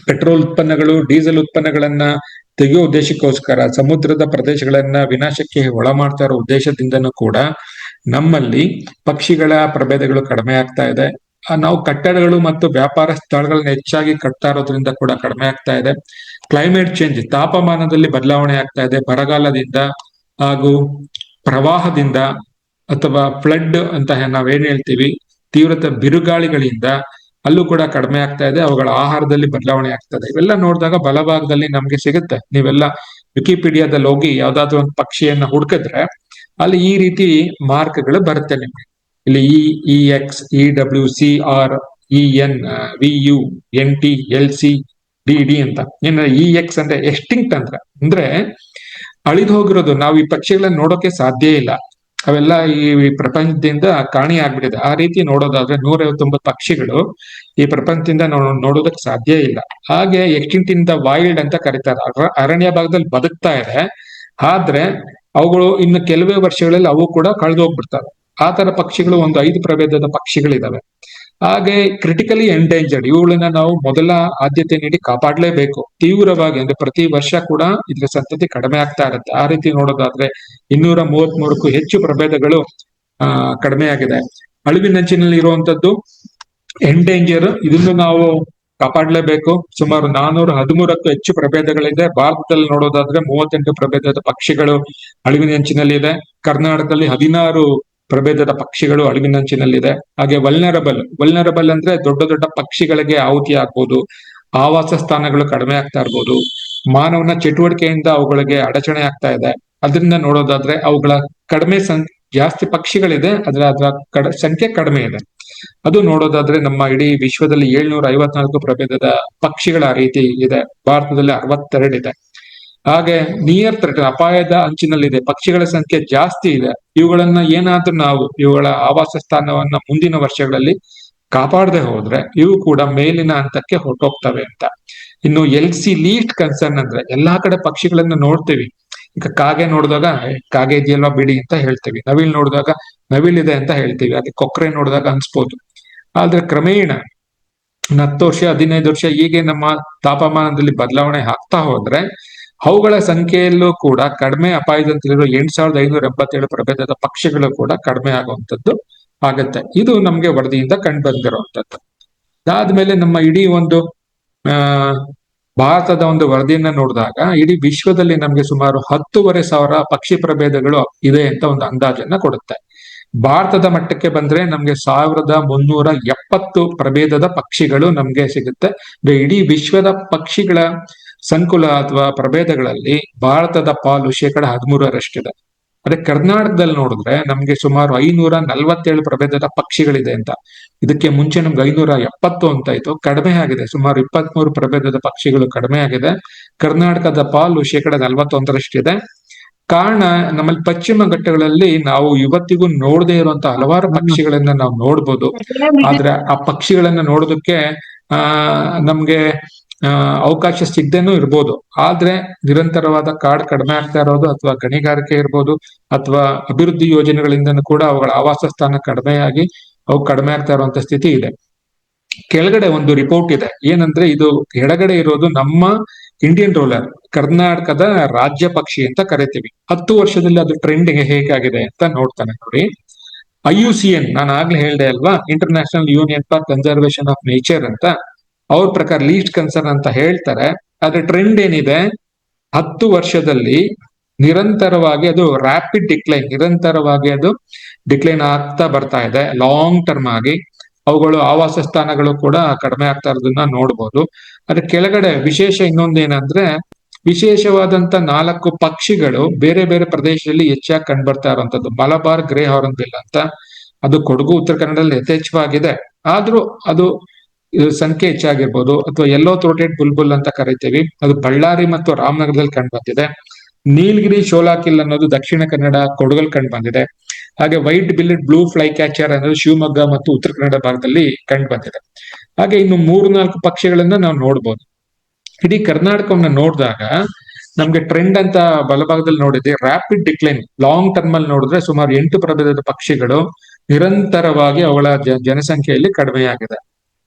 ಪೆಟ್ರೋಲ್ ಉತ್ಪನ್ನಗಳು, ಡೀಸೆಲ್ ಉತ್ಪನ್ನಗಳನ್ನ ತೆಗೆಯುವ ಉದ್ದೇಶಕ್ಕೋಸ್ಕರ ಸಮುದ್ರದ ಪ್ರದೇಶಗಳನ್ನ ವಿನಾಶಕ್ಕೆ ಒಳ ಮಾಡ್ತಾ ಇರೋ ಉದ್ದೇಶದಿಂದನೂ ಕೂಡ ನಮ್ಮಲ್ಲಿ ಪಕ್ಷಿಗಳ ಪ್ರಭೇದಗಳು ಕಡಿಮೆ ಆಗ್ತಾ ಇದೆ. ನಾವು ಕಟ್ಟಡಗಳು ಮತ್ತು ವ್ಯಾಪಾರ ಸ್ಥಳಗಳನ್ನ ಹೆಚ್ಚಾಗಿ ಕಟ್ತಾ ಇರೋದ್ರಿಂದ ಕೂಡ ಕಡಿಮೆ ಆಗ್ತಾ ಇದೆ. ಕ್ಲೈಮೇಟ್ ಚೇಂಜ್, ತಾಪಮಾನದಲ್ಲಿ ಬದಲಾವಣೆ ಆಗ್ತಾ ಇದೆ. ಬರಗಾಲದಿಂದ ಹಾಗೂ ಪ್ರವಾಹದಿಂದ ಅಥವಾ ಫ್ಲಡ್ ಅಂತ ನಾವೇನ್ ಹೇಳ್ತೀವಿ, ತೀವ್ರತೆ ಬಿರುಗಾಳಿಗಳಿಂದ ಅಲ್ಲೂ ಕೂಡ ಕಡಿಮೆ ಆಗ್ತಾ ಇದೆ. ಅವುಗಳ ಆಹಾರದಲ್ಲಿ ಬದಲಾವಣೆ ಆಗ್ತದೆ. ಇವೆಲ್ಲ ನೋಡಿದಾಗ ಬಲಭಾಗದಲ್ಲಿ ನಮ್ಗೆ ಸಿಗುತ್ತೆ. ನೀವೆಲ್ಲ ವಿಕಿಪೀಡಿಯಾದಲ್ಲಿ ಹೋಗಿ ಯಾವ್ದಾದ್ರು ಒಂದು ಪಕ್ಷಿಯನ್ನ ಹುಡುಕಿದ್ರೆ ಅಲ್ಲಿ ಈ ರೀತಿ ಮಾರ್ಕ್ಗಳು ಬರುತ್ತೆ ನಿಮ್ಗೆ. ಇಲ್ಲಿ EX, EW, CR, EN, VU, NT, LC, DD ಅಂತ. ಏನ EX ಅಂದ್ರೆ ಎಕ್ಸ್ಟಿಂಕ್ಟ್ ಅಂದ್ರೆ ಅಳಿದು ಹೋಗಿರೋದು. ನಾವು ಈ ಪಕ್ಷಿಗಳನ್ನ ನೋಡೋಕೆ ಸಾಧ್ಯ ಇಲ್ಲ, ಅವೆಲ್ಲ ಈ ಪ್ರಪಂಚದಿಂದ ಕಾಣಿ ಆಗ್ಬಿಟ್ಟಿದೆ. ಆ ರೀತಿ ನೋಡೋದಾದ್ರೆ 159 ಪಕ್ಷಿಗಳು ಈ ಪ್ರಪಂಚದಿಂದ ನೋಡೋದಕ್ಕೆ ಸಾಧ್ಯ ಇಲ್ಲ. ಹಾಗೆ ಎಕ್ಸ್ಟಿಂಕ್ಟ್ ಇನ್ ದ ವೈಲ್ಡ್ ಅಂತ ಕರೀತಾರೆ. ಅರಣ್ಯ ಭಾಗದಲ್ಲಿ ಬದುಕ್ತಾ ಇದೆ, ಆದ್ರೆ ಅವುಗಳು ಇನ್ನು ಕೆಲವೇ ವರ್ಷಗಳಲ್ಲಿ ಅವು ಕೂಡ ಕಳೆದು ಹೋಗ್ಬಿಡ್ತವೆ. ಆ ತರ ಪಕ್ಷಿಗಳು ಒಂದು 5 ಪ್ರಭೇದದ ಪಕ್ಷಿಗಳಿದಾವೆ. ಹಾಗೆ ಕ್ರಿಟಿಕಲಿ ಎಂಡೇಂಜರ್ಡ್, ಇವುಗಳನ್ನ ನಾವು ಮೊದಲ ಆದ್ಯತೆ ನೀಡಿ ಕಾಪಾಡಲೇಬೇಕು ತೀವ್ರವಾಗಿ. ಅಂದ್ರೆ ಪ್ರತಿ ವರ್ಷ ಕೂಡ ಇದ್ರ ಸಂತತಿ ಕಡಿಮೆ ಆಗ್ತಾ ಇರುತ್ತೆ. ಆ ರೀತಿ ನೋಡೋದಾದ್ರೆ 233ಕ್ಕೂ ಹೆಚ್ಚು ಪ್ರಭೇದಗಳು ಕಡಿಮೆ ಆಗಿದೆ. ಅಳಿವಿನಂಚಿನಲ್ಲಿ ಇರುವಂತದ್ದು ಎಂಡೇಂಜರ್, ಇದನ್ನು ನಾವು ಕಾಪಾಡಲೇಬೇಕು. ಸುಮಾರು 413ಕ್ಕೂ ಹೆಚ್ಚು ಪ್ರಭೇದಗಳಿದೆ. ಭಾರತದಲ್ಲಿ ನೋಡೋದಾದ್ರೆ 38 ಪ್ರಭೇದದ ಪಕ್ಷಿಗಳು ಅಳಿವಿನಂಚಿನಲ್ಲಿದೆ. ಕರ್ನಾಟಕದಲ್ಲಿ 16 ಪ್ರಭೇದದ ಪಕ್ಷಿಗಳು ಅಳಿವಿನಂಚಿನಲ್ಲಿದೆ. ಹಾಗೆ ವಲ್ನರಬಲ್ ಅಂದ್ರೆ ದೊಡ್ಡ ದೊಡ್ಡ ಪಕ್ಷಿಗಳಿಗೆ ಆಹುತಿ ಆಗ್ಬೋದು, ಆವಾಸ ಸ್ಥಾನಗಳು ಕಡಿಮೆ ಆಗ್ತಾ ಇರ್ಬೋದು, ಮಾನವನ ಚಟುವಟಿಕೆಯಿಂದ ಅವುಗಳಿಗೆ ಅಡಚಣೆ ಆಗ್ತಾ ಇದೆ. ಅದರಿಂದ ನೋಡೋದಾದ್ರೆ ಅವುಗಳ ಕಡಿಮೆ ಜಾಸ್ತಿ ಪಕ್ಷಿಗಳಿದೆ, ಅದರ ಸಂಖ್ಯೆ ಕಡಿಮೆ ಇದೆ. ಅದು ನೋಡೋದಾದ್ರೆ ನಮ್ಮ ಇಡೀ ವಿಶ್ವದಲ್ಲಿ 754 ಪ್ರಭೇದದ ಪಕ್ಷಿಗಳ ರೀತಿ ಇದೆ. ಭಾರತದಲ್ಲಿ 62 ಇದೆ. ಹಾಗೆ ನಿಯರ್ ಥ್ರೆಟ್, ಅಪಾಯದ ಅಂಚಿನಲ್ಲಿದೆ ಪಕ್ಷಿಗಳ ಸಂಖ್ಯೆ ಜಾಸ್ತಿ ಇದೆ. ಇವುಗಳನ್ನ ಏನಾದ್ರೂ ನಾವು ಇವುಗಳ ಆವಾಸ ಸ್ಥಾನವನ್ನ ಮುಂದಿನ ವರ್ಷಗಳಲ್ಲಿ ಕಾಪಾಡದೆ ಹೋದ್ರೆ ಇವು ಕೂಡ ಮೇಲಿನ ಹಂತಕ್ಕೆ ಹೊರಟೋಗ್ತವೆ ಅಂತ. ಇನ್ನು LC ಲೀಸ್ಟ್ ಕನ್ಸರ್ನ್ ಅಂದ್ರೆ ಎಲ್ಲಾ ಕಡೆ ಪಕ್ಷಿಗಳನ್ನ ನೋಡ್ತೀವಿ. ಈಗ ಕಾಗೆ ನೋಡಿದಾಗ ಕಾಗೆ ಇದೆಯಲ್ವಾ ಬಿಡಿ ಅಂತ ಹೇಳ್ತೀವಿ, ನವಿಲ್ ನೋಡಿದಾಗ ನವಿಲಿದೆ ಅಂತ ಹೇಳ್ತೀವಿ, ಹಾಗೆ ಕೊಕ್ರೆ ನೋಡಿದಾಗ ಅನ್ಸ್ಬೋದು. ಆದ್ರೆ ಕ್ರಮೇಣ 10 ವರ್ಷ 15 ವರ್ಷ ಹೀಗೆ ನಮ್ಮ ತಾಪಮಾನದಲ್ಲಿ ಬದಲಾವಣೆ ಆಗ್ತಾ ಹೋದ್ರೆ ಅವುಗಳ ಸಂಖ್ಯೆಯಲ್ಲೂ ಕೂಡ ಕಡಿಮೆ ಅಪಾಯದಂತಿರೋ 8587 ಪ್ರಭೇದದ ಪಕ್ಷಿಗಳು ಕೂಡ ಕಡಿಮೆ ಆಗುವಂಥದ್ದು ಆಗತ್ತೆ. ಇದು ನಮ್ಗೆ ವರದಿಯಿಂದ ಕಂಡು ಬಂದಿರುವಂತದ್ದು. ಅದಾದ್ಮೇಲೆ ನಮ್ಮ ಇಡೀ ಒಂದು ಭಾರತದ ಒಂದು ವರದಿಯನ್ನ ನೋಡಿದಾಗ ಇಡೀ ವಿಶ್ವದಲ್ಲಿ ನಮ್ಗೆ ಸುಮಾರು 10,500 ಪಕ್ಷಿ ಪ್ರಭೇದಗಳು ಇದೆ ಅಂತ ಒಂದು ಅಂದಾಜನ್ನ ಕೊಡುತ್ತೆ. ಭಾರತದ ಮಟ್ಟಕ್ಕೆ ಬಂದ್ರೆ ನಮ್ಗೆ 1370 ಪ್ರಭೇದದ ಪಕ್ಷಿಗಳು ನಮ್ಗೆ ಸಿಗುತ್ತೆ. ಇಡೀ ವಿಶ್ವದ ಪಕ್ಷಿಗಳ ಸಂಕುಲ ಅಥವಾ ಪ್ರಭೇದಗಳಲ್ಲಿ ಭಾರತದ ಪಾಲು 13%. ಅದೇ ಕರ್ನಾಟಕದಲ್ಲಿ ನೋಡಿದ್ರೆ ನಮ್ಗೆ ಸುಮಾರು 547 ಪ್ರಭೇದದ ಪಕ್ಷಿಗಳಿದೆ ಅಂತ. ಇದಕ್ಕೆ ಮುಂಚೆ ನಮ್ಗೆ 570 ಅಂತ ಇತ್ತು, ಕಡಿಮೆ ಆಗಿದೆ. ಸುಮಾರು 23 ಪ್ರಭೇದದ ಪಕ್ಷಿಗಳು ಕಡಿಮೆ ಆಗಿದೆ. ಕರ್ನಾಟಕದ ಪಾಲು 41%. ಕಾರಣ ನಮ್ಮಲ್ಲಿ ಪಶ್ಚಿಮ ಘಟ್ಟಗಳಲ್ಲಿ ನಾವು ಇವತ್ತಿಗೂ ನೋಡದೇ ಇರುವಂತಹ ಹಲವಾರು ಪಕ್ಷಿಗಳನ್ನ ನಾವು ನೋಡ್ಬೋದು. ಆದ್ರೆ ಆ ಪಕ್ಷಿಗಳನ್ನ ನೋಡೋದಕ್ಕೆ ನಮ್ಗೆ ಅವಕಾಶ ಸಿಗದೇನೂ ಇರ್ಬೋದು. ಆದ್ರೆ ನಿರಂತರವಾದ ಕಾಡು ಕಡಿಮೆ ಆಗ್ತಾ ಇರೋದು ಅಥವಾ ಗಣಿಗಾರಿಕೆ ಇರ್ಬೋದು ಅಥವಾ ಅಭಿವೃದ್ಧಿ ಯೋಜನೆಗಳಿಂದನೂ ಕೂಡ ಅವುಗಳ ಆವಾಸ ಸ್ಥಾನ ಕಡಿಮೆಯಾಗಿ ಅವು ಕಡಿಮೆ ಆಗ್ತಾ ಇರುವಂತ ಸ್ಥಿತಿ ಇದೆ. ಕೆಳಗಡೆ ಒಂದು ರಿಪೋರ್ಟ್ ಇದೆ, ಏನಂದ್ರೆ ಇದು ಎಡಗಡೆ ಇರೋದು ನಮ್ಮ ಇಂಡಿಯನ್ ರೂಲರ್, ಕರ್ನಾಟಕದ ರಾಜ್ಯ ಪಕ್ಷಿ ಅಂತ ಕರಿತೀವಿ. 10 ವರ್ಷದಲ್ಲಿ ಅದು ಟ್ರೆಂಡ್ ಹೇಗಾಗಿದೆ ಅಂತ ನೋಡ್ತಾನೆ ನೋಡಿ. IUCN, ನಾನು ಆಗ್ಲೇ ಹೇಳ್ದೆ ಅಲ್ವಾ, international union for conservation of nature ಅಂತ, ಅವ್ರ ಪ್ರಕಾರ ಲೀಸ್ಟ್ ಕನ್ಸರ್ನ್ ಅಂತ ಹೇಳ್ತಾರೆ. ಆದ್ರೆ ಟ್ರೆಂಡ್ ಏನಿದೆ, 10 ವರ್ಷದಲ್ಲಿ ನಿರಂತರವಾಗಿ ಅದು ರ್ಯಾಪಿಡ್ ಡಿಕ್ಲೈನ್, ನಿರಂತರವಾಗಿ ಅದು ಡಿಕ್ಲೈನ್ ಆಗ್ತಾ ಬರ್ತಾ ಇದೆ. ಲಾಂಗ್ ಟರ್ಮ್ ಆಗಿ ಅವುಗಳು ಆವಾಸ ಸ್ಥಾನಗಳು ಕೂಡ ಕಡಿಮೆ ಆಗ್ತಾ ಇರೋದನ್ನ ನೋಡ್ಬೋದು. ಅದ್ರ ಕೆಳಗಡೆ ವಿಶೇಷ ಇನ್ನೊಂದೇನಂದ್ರೆ, ವಿಶೇಷವಾದಂತ 4 ಪಕ್ಷಿಗಳು ಬೇರೆ ಬೇರೆ ಪ್ರದೇಶದಲ್ಲಿ ಹೆಚ್ಚಾಗಿ ಕಂಡು ಬರ್ತಾ ಇರುವಂತದ್ದು. ಮಲಬಾರ್ ಗ್ರೇ ಹಾರ್ನ್ ಬಿಲ್ ಅಂತ, ಅದು ಕೊಡಗು ಉತ್ತರ ಕನ್ನಡದಲ್ಲಿ ಯಥೇಚ್ಛವಾಗಿದೆ. ಆದ್ರೂ ಅದು ಸಂಖ್ಯೆ ಹೆಚ್ಚಾಗಿರ್ಬೋದು. ಅಥವಾ ಯೆಲ್ಲೋ ಥ್ರೋಟೆಡ್ ಬುಲ್ಬುಲ್ ಅಂತ ಕರಿತೀವಿ, ಅದು ಬಳ್ಳಾರಿ ಮತ್ತು ರಾಮನಗರದಲ್ಲಿ ಕಂಡು ಬಂದಿದೆ. ನೀಲಗಿರಿ ಶೋಲಾಕಿಲ್ ಅನ್ನೋದು ದಕ್ಷಿಣ ಕನ್ನಡ ಕೊಡಗಲ್ ಕಂಡು ಬಂದಿದೆ. ಹಾಗೆ ವೈಟ್ ಬಿಲ್ಲೆಡ್ ಬ್ಲೂ ಫ್ಲೈ ಕ್ಯಾಚರ್ ಅನ್ನೋದು ಶಿವಮೊಗ್ಗ ಮತ್ತು ಉತ್ತರ ಕನ್ನಡ ಭಾಗದಲ್ಲಿ ಕಂಡು ಬಂದಿದೆ. ಹಾಗೆ ಇನ್ನು 3-4 ಪಕ್ಷಿಗಳನ್ನ ನಾವು ನೋಡ್ಬೋದು. ಇಡೀ ಕರ್ನಾಟಕವನ್ನ ನೋಡಿದಾಗ ನಮ್ಗೆ ಟ್ರೆಂಡ್ ಅಂತ ಬಲಭಾಗದಲ್ಲಿ ನೋಡಿದ್ರೆ ರ್ಯಾಪಿಡ್ ಡಿಕ್ಲೈನ್. ಲಾಂಗ್ ಟರ್ಮ್ ಅಲ್ಲಿ ನೋಡಿದ್ರೆ ಸುಮಾರು 8 ಪ್ರಭೇದದ ಪಕ್ಷಿಗಳು ನಿರಂತರವಾಗಿ ಅವಳ ಜನಸಂಖ್ಯೆಯಲ್ಲಿ ಕಡಿಮೆಯಾಗಿದೆ.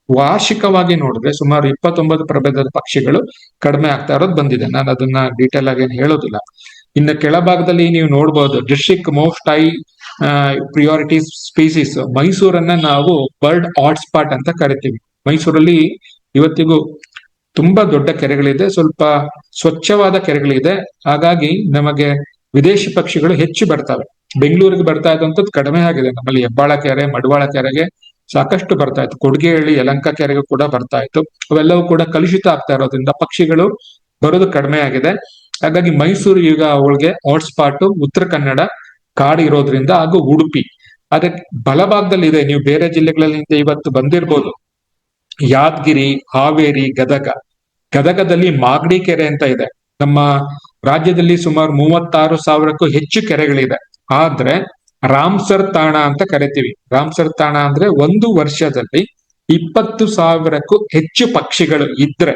ವಾರ್ಷಿಕವಾಗಿ ನೋಡಿದ್ರೆ ಸುಮಾರು 29 ಪ್ರಭೇದದ ಪಕ್ಷಿಗಳು ಕಡಿಮೆ ಆಗ್ತಾ ಇರೋದು ಬಂದಿದೆ. ನಾನು ಅದನ್ನ ಡೀಟೇಲ್ ಆಗಿ ಏನು ಹೇಳೋದಿಲ್ಲ. ಇನ್ನು ಕೆಳಭಾಗದಲ್ಲಿ ನೀವು ನೋಡ್ಬೋದು district most high priority species. ಮೈಸೂರನ್ನ ನಾವು ಬರ್ಡ್ ಹಾಟ್ಸ್ಪಾಟ್ ಅಂತ ಕರಿತೀವಿ. ಮೈಸೂರಲ್ಲಿ ಇವತ್ತಿಗೂ ತುಂಬಾ ದೊಡ್ಡ ಕೆರೆಗಳಿದೆ, ಸ್ವಲ್ಪ ಸ್ವಚ್ಛವಾದ ಕೆರೆಗಳಿದೆ. ಹಾಗಾಗಿ ನಮಗೆ ವಿದೇಶಿ ಪಕ್ಷಿಗಳು ಹೆಚ್ಚು ಬರ್ತವೆ. ಬೆಂಗಳೂರಿಗೆ ಬರ್ತಾ ಇದ್ದಂಥದ್ದು ಕಡಿಮೆ ಆಗಿದೆ. ನಮ್ಮಲ್ಲಿ ಹೆಬ್ಬಾಳ ಕೆರೆ, ಮಡವಾಳ ಕೆರೆಗೆ ಸಾಕಷ್ಟು ಬರ್ತಾ ಇತ್ತು. ಕೊಡ್ಗೇಹಳ್ಳಿ, ಯಲಂಕ ಕೆರೆಗೂ ಕೂಡ ಬರ್ತಾ ಇತ್ತು. ಅವೆಲ್ಲವೂ ಕೂಡ ಕಲುಷಿತ ಆಗ್ತಾ ಇರೋದ್ರಿಂದ ಪಕ್ಷಿಗಳು ಬರೋದು ಕಡಿಮೆ ಆಗಿದೆ. ಹಾಗಾಗಿ ಮೈಸೂರು ಈಗ ಅವಳಿಗೆ ಹಾಟ್ಸ್ಪಾಟ್, ಉತ್ತರ ಕನ್ನಡ ಕಾಡು ಇರೋದ್ರಿಂದ, ಹಾಗೂ ಉಡುಪಿ. ಅದಕ್ಕೆ ಬಲಭಾಗದಲ್ಲಿ ಇದೆ. ನೀವು ಬೇರೆ ಜಿಲ್ಲೆಗಳಲ್ಲಿ ಇವತ್ತು ಬಂದಿರ್ಬೋದು, ಯಾದಗಿರಿ, ಹಾವೇರಿ, ಗದಗದಲ್ಲಿ ಮಾಗಡಿ ಕೆರೆ ಅಂತ ಇದೆ. ನಮ್ಮ ರಾಜ್ಯದಲ್ಲಿ ಸುಮಾರು 36,000ಕ್ಕೂ ಹೆಚ್ಚು ಕೆರೆಗಳಿದೆ. ಆದ್ರೆ ರಾಮ್ಸರ್ ತಾಣ ಅಂತ ಕರಿತೀವಿ. ರಾಮ್ಸರ್ ತಾಣ ಅಂದ್ರೆ 1 ವರ್ಷದಲ್ಲಿ 20,000ಕ್ಕೂ ಹೆಚ್ಚು ಪಕ್ಷಿಗಳು ಇದ್ರೆ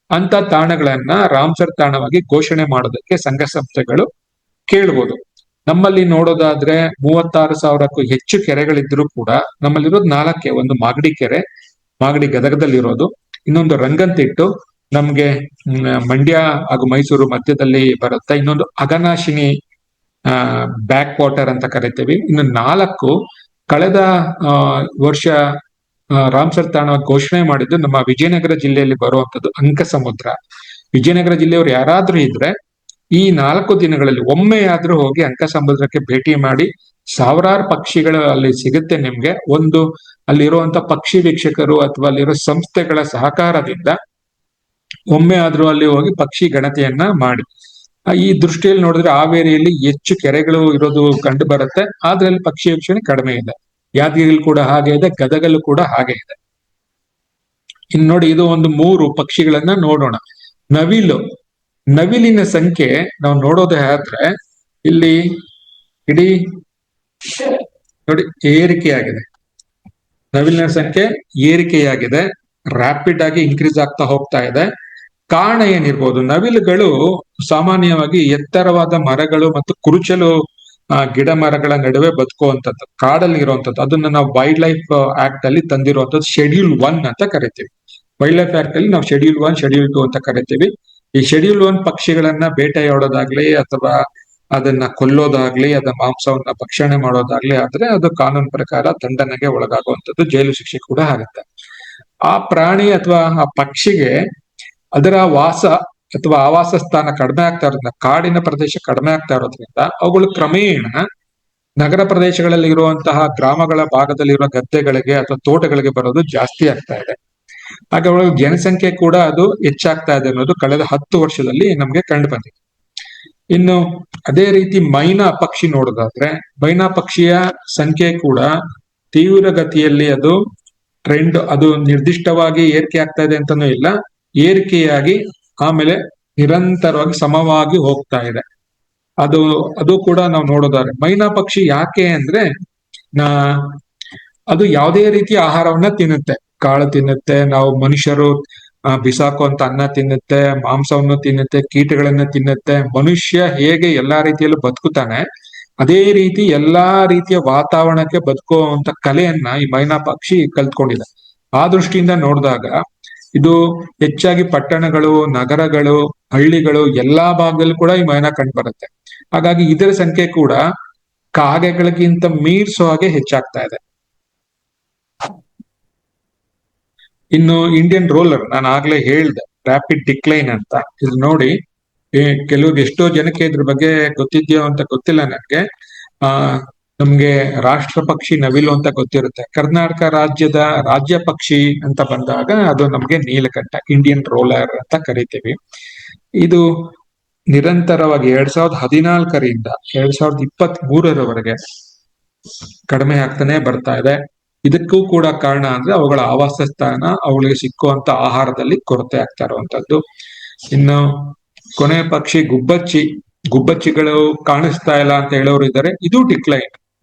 ಅಂತ ತಾಣಗಳನ್ನ ರಾಮ್ಸರ್ ತಾಣವಾಗಿ ಘೋಷಣೆ ಮಾಡೋದಕ್ಕೆ ಸಂಘ ಸಂಸ್ಥೆಗಳು ಕೇಳ್ಬೋದು. ನಮ್ಮಲ್ಲಿ ನೋಡೋದಾದ್ರೆ 36,000ಕ್ಕೂ ಹೆಚ್ಚು ಕೆರೆಗಳಿದ್ರು ಕೂಡ ನಮ್ಮಲ್ಲಿರೋದು 4. ಒಂದು ಮಾಗಡಿ ಕೆರೆ, ಮಾಗಡಿ ಗದಗದಲ್ಲಿರೋದು. ಇನ್ನೊಂದು ರಂಗಂತಿಟ್ಟು, ನಮ್ಗೆ ಮಂಡ್ಯ ಹಾಗೂ ಮೈಸೂರು ಮಧ್ಯದಲ್ಲಿ ಬರುತ್ತೆ. ಇನ್ನೊಂದು ಅಘನಾಶಿನಿ ಬ್ಯಾಕ್ ವಾಟರ್ ಅಂತ ಕರಿತೀವಿ. ಇನ್ನು 4 ಕಳೆದ ವರ್ಷ ರಾಮ್ಸರ್ ತಾಣ ಘೋಷಣೆ ಮಾಡಿದ್ದು ನಮ್ಮ ವಿಜಯನಗರ ಜಿಲ್ಲೆಯಲ್ಲಿ ಬರುವಂತದ್ದು ಅಂಕಸಮುದ್ರ. ವಿಜಯನಗರ ಜಿಲ್ಲೆಯವರು ಯಾರಾದ್ರೂ ಇದ್ರೆ ಈ 4 ದಿನಗಳಲ್ಲಿ ಒಮ್ಮೆಯಾದ್ರೂ ಹೋಗಿ ಅಂಕಸಮುದ್ರಕ್ಕೆ ಭೇಟಿ ಮಾಡಿ. ಸಾವಿರಾರು ಪಕ್ಷಿಗಳು ಅಲ್ಲಿ ಸಿಗುತ್ತೆ ನಿಮ್ಗೆ. ಒಂದು ಅಲ್ಲಿರುವಂತ ಪಕ್ಷಿ ವೀಕ್ಷಕರು ಅಥವಾ ಅಲ್ಲಿರೋ ಸಂಸ್ಥೆಗಳ ಸಹಕಾರದಿಂದ ಒಮ್ಮೆ ಆದ್ರೂ ಅಲ್ಲಿ ಹೋಗಿ ಪಕ್ಷಿ ಗಣತಿಯನ್ನ ಮಾಡಿ. ಈ ದೃಷ್ಟಿಯಲ್ಲಿ ನೋಡಿದ್ರೆ ಹಾವೇರಿಯಲ್ಲಿ ಹೆಚ್ಚು ಕೆರೆಗಳು ಇರೋದು ಕಂಡು ಬರುತ್ತೆ, ಆದ್ರೆ ಅಲ್ಲಿ ಪಕ್ಷಿ ವೀಕ್ಷಣೆ ಕಡಿಮೆ ಇದೆ. ಯಾದಗಿರಿಯಲ್ಲಿ ಕೂಡ ಹಾಗೆ ಇದೆ, ಗದಗಲ್ಲೂ ಕೂಡ ಹಾಗೆ ಇದೆ. ಇನ್ನು ನೋಡಿ, ಇದು ಒಂದು 3 ಪಕ್ಷಿಗಳನ್ನ ನೋಡೋಣ. ನವಿಲಿನ ಸಂಖ್ಯೆ ನಾವು ನೋಡೋದೇ ಆದ್ರೆ ಇಲ್ಲಿ ಇಡೀ ನೋಡಿ ಏರಿಕೆಯಾಗಿದೆ. ನವಿಲಿನ ಸಂಖ್ಯೆ ಏರಿಕೆಯಾಗಿದೆ, ರ್ಯಾಪಿಡ್ ಆಗಿ ಇನ್ಕ್ರೀಸ್ ಆಗ್ತಾ ಹೋಗ್ತಾ ಇದೆ. ಕಾರಣ ಏನಿರ್ಬೋದು? ನವಿಲುಗಳು ಸಾಮಾನ್ಯವಾಗಿ ಎತ್ತರವಾದ ಮರಗಳು ಮತ್ತು ಕುರುಚಲು ಗಿಡ ಮರಗಳ ನಡುವೆ ಬದುಕುವಂಥದ್ದು, ಕಾಡಲ್ಲಿ ಇರುವಂತದ್ದು. ಅದನ್ನ ನಾವು ವೈಲ್ಡ್ ಲೈಫ್ ಆಕ್ಟ್ ಅಲ್ಲಿ ತಂದಿರುವಂತದ್ದು ಶೆಡ್ಯೂಲ್ 1 ಅಂತ ಕರಿತೀವಿ. ವೈಲ್ಡ್ ಲೈಫ್ ಆಕ್ಟ್ ಅಲ್ಲಿ ನಾವು ಶೆಡ್ಯೂಲ್ 1, ಶೆಡ್ಯೂಲ್ 2 ಅಂತ ಕರಿತೀವಿ. ಈ ಶೆಡ್ಯೂಲ್ 1 ಪಕ್ಷಿಗಳನ್ನ ಬೇಟೆಯಾಡೋದಾಗ್ಲಿ ಅಥವಾ ಅದನ್ನ ಕೊಲ್ಲೋದಾಗ್ಲಿ, ಅದರ ಮಾಂಸವನ್ನ ಭಕ್ಷಣೆ ಮಾಡೋದಾಗ್ಲಿ ಆದ್ರೆ ಅದು ಕಾನೂನು ಪ್ರಕಾರ ದಂಡನೆಗೆ ಒಳಗಾಗುವಂಥದ್ದು, ಜೈಲು ಶಿಕ್ಷೆ ಕೂಡ ಆಗುತ್ತೆ. ಆ ಪ್ರಾಣಿ ಅಥವಾ ಆ ಪಕ್ಷಿಗೆ ಅದರ ವಾಸ ಅಥವಾ ಆವಾಸ ಸ್ಥಾನ ಕಡಿಮೆ ಆಗ್ತಾ ಇರೋದ್ರಿಂದ, ಕಾಡಿನ ಪ್ರದೇಶ ಕಡಿಮೆ ಆಗ್ತಾ ಇರೋದ್ರಿಂದ ಅವುಗಳು ಕ್ರಮೇಣ ನಗರ ಪ್ರದೇಶಗಳಲ್ಲಿ ಇರುವಂತಹ ಗ್ರಾಮಗಳ ಭಾಗದಲ್ಲಿರುವ ಗದ್ದೆಗಳಿಗೆ ಅಥವಾ ತೋಟಗಳಿಗೆ ಬರೋದು ಜಾಸ್ತಿ ಆಗ್ತಾ ಇದೆ. ಹಾಗೆ ಅವಳ ಜನಸಂಖ್ಯೆ ಕೂಡ ಅದು ಹೆಚ್ಚಾಗ್ತಾ ಇದೆ ಅನ್ನೋದು ಕಳೆದ 10 ವರ್ಷದಲ್ಲಿ ನಮ್ಗೆ ಕಂಡು ಬಂದಿದೆ. ಇನ್ನು ಅದೇ ರೀತಿ ಮೈನಾ ಪಕ್ಷಿ ನೋಡೋದಾದ್ರೆ, ಮೈನಾ ಪಕ್ಷಿಯ ಸಂಖ್ಯೆ ಕೂಡ ತೀವ್ರಗತಿಯಲ್ಲಿ ಅದು ಟ್ರೆಂಡ್, ಅದು ನಿರ್ದಿಷ್ಟವಾಗಿ ಏರಿಕೆ ಆಗ್ತಾ ಇದೆ ಅಂತಾನೂ ಇಲ್ಲ, ಏರಿಕೆಯಾಗಿ ಆಮೇಲೆ ನಿರಂತರವಾಗಿ ಸಮವಾಗಿ ಹೋಗ್ತಾ ಇದೆ. ಅದು ಕೂಡ ನಾವು ನೋಡೋದಾದ್ರೆ ಮೈನಾ ಪಕ್ಷಿ ಯಾಕೆ ಅಂದ್ರೆ ಅದು ಯಾವುದೇ ರೀತಿಯ ಆಹಾರವನ್ನ ತಿನ್ನುತ್ತೆ. ಕಾಳು ತಿನ್ನುತ್ತೆ, ನಾವು ಮನುಷ್ಯರು ಬಿಸಾಕುವಂತ ಅನ್ನ ತಿನ್ನುತ್ತೆ, ಮಾಂಸವನ್ನು ತಿನ್ನುತ್ತೆ, ಕೀಟಗಳನ್ನ ತಿನ್ನುತ್ತೆ. ಮನುಷ್ಯ ಹೇಗೆ ಎಲ್ಲಾ ರೀತಿಯಲ್ಲೂ ಬದುಕುತ್ತಾನೆ ಅದೇ ರೀತಿ ಎಲ್ಲಾ ರೀತಿಯ ವಾತಾವರಣಕ್ಕೆ ಬದುಕುವಂತ ಕಲೆಯನ್ನ ಈ ಮೈನಾ ಪಕ್ಷಿ ಕಲ್ತ್ಕೊಂಡಿದೆ. ಆ ದೃಷ್ಟಿಯಿಂದ ನೋಡಿದಾಗ ಇದು ಹೆಚ್ಚಾಗಿ ಪಟ್ಟಣಗಳು, ನಗರಗಳು, ಹಳ್ಳಿಗಳು ಎಲ್ಲಾ ಭಾಗದಲ್ಲೂ ಕೂಡ ಈ ಮೈನಾ ಕಂಡು ಬರುತ್ತೆ. ಹಾಗಾಗಿ ಇದರ ಸಂಖ್ಯೆ ಕೂಡ ಕಾಗೆಗಳಿಗಿಂತ ಮೀರ್ಸೋ ಹಾಗೆ ಹೆಚ್ಚಾಗ್ತಾ ಇದೆ. ಇನ್ನು ಇಂಡಿಯನ್ ರೋಲರ್, ನಾನು ಆಗ್ಲೇ ಹೇಳ್ದೆ ರ್ಯಾಪಿಡ್ ಡಿಕ್ಲೈನ್ ಅಂತ. ಇದು ನೋಡಿ, ಕೆಲವ್ರಿಗೆ ಎಷ್ಟೋ ಜನಕ್ಕೆ ಇದ್ರ ಬಗ್ಗೆ ಗೊತ್ತಿದ್ಯೋ ಅಂತ ಗೊತ್ತಿಲ್ಲ ನನಗೆ. ನಮ್ಗೆ ರಾಷ್ಟ್ರ ಪಕ್ಷಿ ನವಿಲು ಅಂತ ಗೊತ್ತಿರುತ್ತೆ. ಕರ್ನಾಟಕ ರಾಜ್ಯದ ರಾಜ್ಯ ಪಕ್ಷಿ ಅಂತ ಬಂದಾಗ ಅದು ನಮ್ಗೆ ನೀಲಕಂಠ, ಇಂಡಿಯನ್ ರೋಲರ್ ಅಂತ ಕರಿತೀವಿ. ಇದು ನಿರಂತರವಾಗಿ 2014ರಿಂದ 2023ರವರೆಗೆ ಕಡಿಮೆ ಆಗ್ತಾನೆ ಬರ್ತಾ ಇದೆ. ಇದಕ್ಕೂ ಕೂಡ ಕಾರಣ ಅಂದ್ರೆ ಅವುಗಳ ಆವಾಸ ಸ್ಥಾನ, ಅವುಗಳಿಗೆ ಸಿಕ್ಕುವಂತ ಆಹಾರದಲ್ಲಿ ಕೊರತೆ ಆಗ್ತಾ ಇರುವಂತದ್ದು. ಇನ್ನು ಕೊನೆ ಪಕ್ಷಿ ಗುಬ್ಬಚ್ಚಿಗಳು ಕಾಣಿಸ್ತಾ ಇಲ್ಲ ಅಂತ ಹೇಳೋರು ಇದ್ದಾರೆ. ಇದು ಡಿಕ್ಲೈನ್.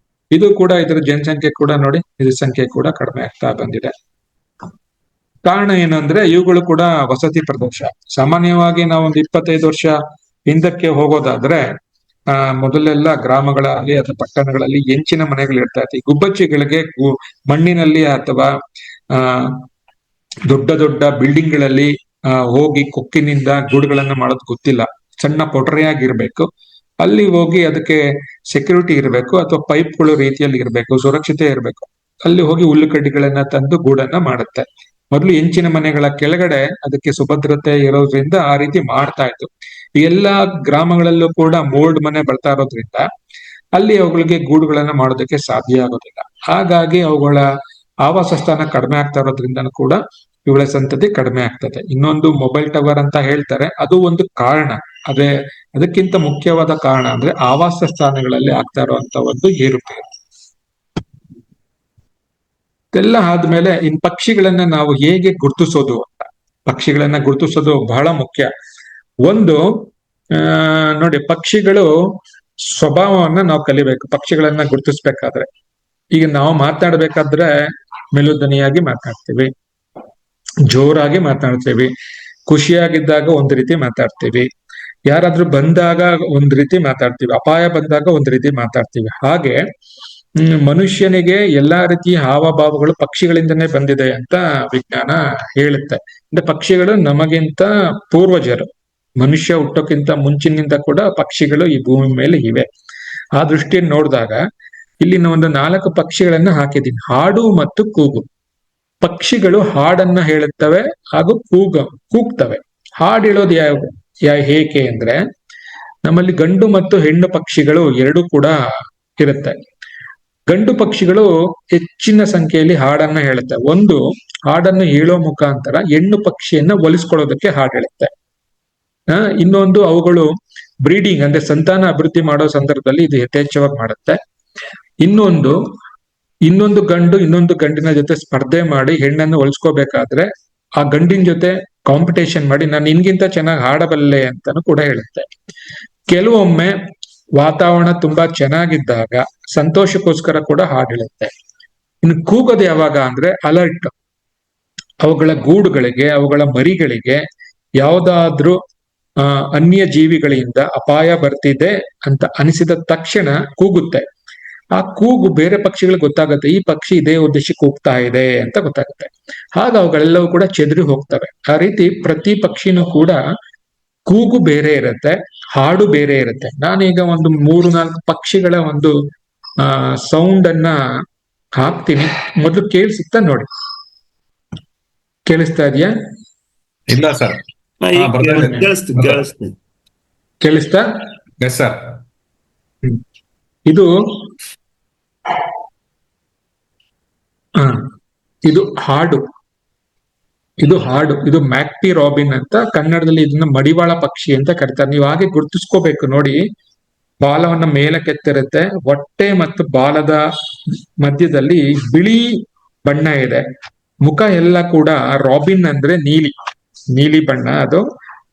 ಇದು ಕೂಡ ಇದರ ಜನಸಂಖ್ಯೆ ಕೂಡ ನೋಡಿ, ಇದ್ರ ಸಂಖ್ಯೆ ಕೂಡ ಕಡಿಮೆ ಆಗ್ತಾ ಬಂದಿದೆ. ಕಾರಣ ಏನಂದ್ರೆ ಇವುಗಳು ಕೂಡ ವಸತಿ ಪ್ರದೇಶ. ಸಾಮಾನ್ಯವಾಗಿ ನಾವು ಒಂದು 25 ವರ್ಷ ಹಿಂದಕ್ಕೆ ಹೋಗೋದಾದ್ರೆ ಮೊದಲೆಲ್ಲ ಗ್ರಾಮಗಳಲ್ಲಿ ಅಥವಾ ಪಟ್ಟಣಗಳಲ್ಲಿ ಹೆಂಚಿನ ಮನೆಗಳು ಇರ್ತಾ ಇತ್ತು. ಈ ಗುಬ್ಬಚ್ಚಿಗಳಿಗೆ ಮಣ್ಣಿನಲ್ಲಿ ಅಥವಾ ದೊಡ್ಡ ದೊಡ್ಡ ಬಿಲ್ಡಿಂಗ್ ಗಳಲ್ಲಿ ಹೋಗಿ ಕೊಕ್ಕಿನಿಂದ ಗೂಡುಗಳನ್ನ ಮಾಡೋದು ಗೊತ್ತಿಲ್ಲ. ಸಣ್ಣ ಪೊಟರೆಯಾಗಿರ್ಬೇಕು, ಅಲ್ಲಿ ಹೋಗಿ ಅದಕ್ಕೆ ಸೆಕ್ಯೂರಿಟಿ ಇರಬೇಕು ಅಥವಾ ಪೈಪ್ಗಳು ರೀತಿಯಲ್ಲಿ ಇರಬೇಕು, ಸುರಕ್ಷತೆ ಇರಬೇಕು. ಅಲ್ಲಿ ಹೋಗಿ ಹುಲ್ಲು ಕಡ್ಡಿಗಳನ್ನ ತಂದು ಗೂಡನ್ನ ಮಾಡುತ್ತೆ. ಮೊದಲು ಹೆಂಚಿನ ಮನೆಗಳ ಕೆಳಗಡೆ ಅದಕ್ಕೆ ಸುಭದ್ರತೆ ಇರೋದ್ರಿಂದ ಆ ರೀತಿ ಮಾಡ್ತಾ ಇತ್ತು. ಎಲ್ಲಾ ಗ್ರಾಮಗಳಲ್ಲೂ ಕೂಡ ಮೋಲ್ಡ್ ಮನೆ ಬರ್ತಾ ಇರೋದ್ರಿಂದ ಅಲ್ಲಿ ಅವುಗಳಿಗೆ ಗೂಡುಗಳನ್ನ ಮಾಡೋದಕ್ಕೆ ಸಾಧ್ಯ ಆಗೋದಿಲ್ಲ. ಹಾಗಾಗಿ ಅವುಗಳ ಆವಾಸ ಸ್ಥಾನ ಕಡಿಮೆ ಆಗ್ತಾ ಇರೋದ್ರಿಂದ ಕೂಡ ಇವುಗಳ ಸಂತತಿ ಕಡಿಮೆ ಆಗ್ತದೆ. ಇನ್ನೊಂದು ಮೊಬೈಲ್ ಟವರ್ ಅಂತ ಹೇಳ್ತಾರೆ, ಅದು ಒಂದು ಕಾರಣ. ಅದಕ್ಕಿಂತ ಮುಖ್ಯವಾದ ಕಾರಣ ಅಂದ್ರೆ ಆವಾಸ ಸ್ಥಾನಗಳಲ್ಲಿ ಆಗ್ತಾ ಇರುವಂತ ಒಂದು ಏರುಪೇರು. ಇದೆಲ್ಲ ಆದ್ಮೇಲೆ ಇನ್ ಪಕ್ಷಿಗಳನ್ನ ನಾವು ಹೇಗೆ ಗುರ್ತಿಸೋದು ಅಂತ. ಪಕ್ಷಿಗಳನ್ನ ಗುರ್ತಿಸೋದು ಬಹಳ ಮುಖ್ಯ. ಒಂದು ನೋಡಿ, ಪಕ್ಷಿಗಳು ಸ್ವಭಾವವನ್ನ ನಾವು ಕಲಿಬೇಕು. ಪಕ್ಷಿಗಳನ್ನ ಗುರ್ತಿಸ್ಬೇಕಾದ್ರೆ ಈಗ ನಾವು ಮಾತಾಡ್ಬೇಕಾದ್ರೆ ಮೆಲುದನಿಯಾಗಿ ಮಾತಾಡ್ತೀವಿ, ಜೋರಾಗಿ ಮಾತಾಡ್ತೀವಿ, ಖುಷಿಯಾಗಿದ್ದಾಗ ಒಂದ್ ರೀತಿ ಮಾತಾಡ್ತೀವಿ, ಯಾರಾದ್ರೂ ಬಂದಾಗ ಒಂದ್ ರೀತಿ ಮಾತಾಡ್ತೀವಿ, ಅಪಾಯ ಬಂದಾಗ ಒಂದ್ ರೀತಿ ಮಾತಾಡ್ತೀವಿ. ಹಾಗೆ ಮನುಷ್ಯನಿಗೆ ಎಲ್ಲಾ ರೀತಿಯ ಹಾವಭಾವಗಳು ಪಕ್ಷಿಗಳಿಂದನೇ ಬಂದಿದೆ ಅಂತ ವಿಜ್ಞಾನ ಹೇಳುತ್ತೆ. ಅಂದ್ರೆ ಪಕ್ಷಿಗಳು ನಮಗಿಂತ ಪೂರ್ವಜರು. ಮನುಷ್ಯ ಹುಟ್ಟೋಕ್ಕಿಂತ ಮುಂಚಿನಿಂದ ಕೂಡ ಪಕ್ಷಿಗಳು ಈ ಭೂಮಿ ಮೇಲೆ ಇವೆ. ಆ ದೃಷ್ಟಿಯನ್ನು ನೋಡಿದಾಗ ಇಲ್ಲಿ ಒಂದು 4 ಪಕ್ಷಿಗಳನ್ನ ಹಾಕಿದ್ದೀನಿ, ಹಾಡು ಮತ್ತು ಕೂಗು. ಪಕ್ಷಿಗಳು ಹಾಡನ್ನ ಹೇಳುತ್ತವೆ ಹಾಗೂ ಕೂಗ್ತವೆ. ಹಾಡು ಹೇಳೋದು ಹೇಗೆ ಅಂದ್ರೆ, ನಮ್ಮಲ್ಲಿ ಗಂಡು ಮತ್ತು ಹೆಣ್ಣು ಪಕ್ಷಿಗಳು ಎರಡೂ ಕೂಡ ಇರುತ್ತೆ. ಗಂಡು ಪಕ್ಷಿಗಳು ಹೆಚ್ಚಿನ ಸಂಖ್ಯೆಯಲ್ಲಿ ಹಾಡನ್ನ ಹೇಳುತ್ತೆ. ಒಂದು ಹಾಡನ್ನು ಹೇಳೋ ಮುಖಾಂತರ ಹೆಣ್ಣು ಪಕ್ಷಿಯನ್ನ ಒಲಿಸ್ಕೊಳ್ಳೋದಕ್ಕೆ ಹಾಡು ಹೇಳುತ್ತೆ. ಇನ್ನೊಂದು ಅವುಗಳು ಬ್ರೀಡಿಂಗ್ ಅಂದ್ರೆ ಸಂತಾನ ಅಭಿವೃದ್ಧಿ ಮಾಡೋ ಸಂದರ್ಭದಲ್ಲಿ ಇದು ಯಥೇಚ್ಛವಾಗಿ ಮಾಡುತ್ತೆ. ಇನ್ನೊಂದು ಗಂಡಿನ ಜೊತೆ ಸ್ಪರ್ಧೆ ಮಾಡಿ ಹೆಣ್ಣನ್ನು ಒಲಿಸ್ಕೋಬೇಕಾದ್ರೆ ಆ ಗಂಡಿನ ಜೊತೆ ಕಾಂಪಿಟೇಷನ್ ಮಾಡಿ ನಾನು ನಿನ್ಗಿಂತ ಚೆನ್ನಾಗಿ ಹಾಡಬಲ್ಲೆ ಅಂತಾನು ಕೂಡ ಹೇಳುತ್ತೆ. ಕೆಲವೊಮ್ಮೆ ವಾತಾವರಣ ತುಂಬಾ ಚೆನ್ನಾಗಿದ್ದಾಗ ಸಂತೋಷಕ್ಕೋಸ್ಕರ ಕೂಡ ಹಾಡು ಹೇಳುತ್ತೆ. ಇನ್ನು ಕೂಗೋದು ಯಾವಾಗ ಅಂದ್ರೆ ಅಲರ್ಟ್. ಅವುಗಳ ಗೂಡುಗಳಿಗೆ, ಅವುಗಳ ಮರಿಗಳಿಗೆ ಯಾವುದಾದ್ರೂ ಅನ್ಯ ಜೀವಿಗಳಿಂದ ಅಪಾಯ ಬರ್ತಿದೆ ಅಂತ ಅನಿಸಿದ ತಕ್ಷಣ ಕೂಗುತ್ತೆ. ಆ ಕೂಗು ಬೇರೆ ಪಕ್ಷಿಗಳಿಗೆ ಗೊತ್ತಾಗುತ್ತೆ, ಈ ಪಕ್ಷಿ ಇದೇ ಉದ್ದೇಶಕ್ಕೆ ಕೂಗ್ತಾ ಇದೆ ಅಂತ ಗೊತ್ತಾಗುತ್ತೆ. ಆಗ ಅವುಗಳೆಲ್ಲವೂ ಕೂಡ ಚೆದರಿ ಹೋಗ್ತವೆ. ಆ ರೀತಿ ಪ್ರತಿ ಪಕ್ಷಿನೂ ಕೂಡ ಕೂಗು ಬೇರೆ ಇರುತ್ತೆ, ಹಾಡು ಬೇರೆ ಇರುತ್ತೆ. ನಾನೀಗ ಒಂದು 3-4 ಪಕ್ಷಿಗಳ ಒಂದು ಸೌಂಡ್ ಅನ್ನ ಹಾಕ್ತೀನಿ. ಮೊದಲು ಕೇಳಿಸುತ್ತಾ ನೋಡಿ. ಕೇಳಿಸ್ತಾ ಇದೆಯಾ? ಇಲ್ಲ ಸರ್. ಕೇಳಿಸ್ತಾ? Yes sir. ಇದು ಹಾಡು. ಇದು ಮ್ಯಾಕ್ಟಿ ರಾಬಿನ್ ಅಂತ ಕನ್ನಡದಲ್ಲಿ ಇದನ್ನ ಮಡಿವಾಳ ಪಕ್ಷಿ ಅಂತ ಕರೀತಾರೆ. ನೀವು ಹಾಗೆ ಗುರ್ತಿಸ್ಕೋಬೇಕು ನೋಡಿ. ಬಾಲವನ್ನ ಮೇಲಕ್ಕೆತ್ತಿರುತ್ತೆ, ಹೊಟ್ಟೆ ಮತ್ತು ಬಾಲದ ಮಧ್ಯದಲ್ಲಿ ಬಿಳಿ ಬಣ್ಣ ಇದೆ. ಮುಖ ಎಲ್ಲ ಕೂಡ ರಾಬಿನ್ ಅಂದ್ರೆ ನೀಲಿ ಬಣ್ಣ. ಅದು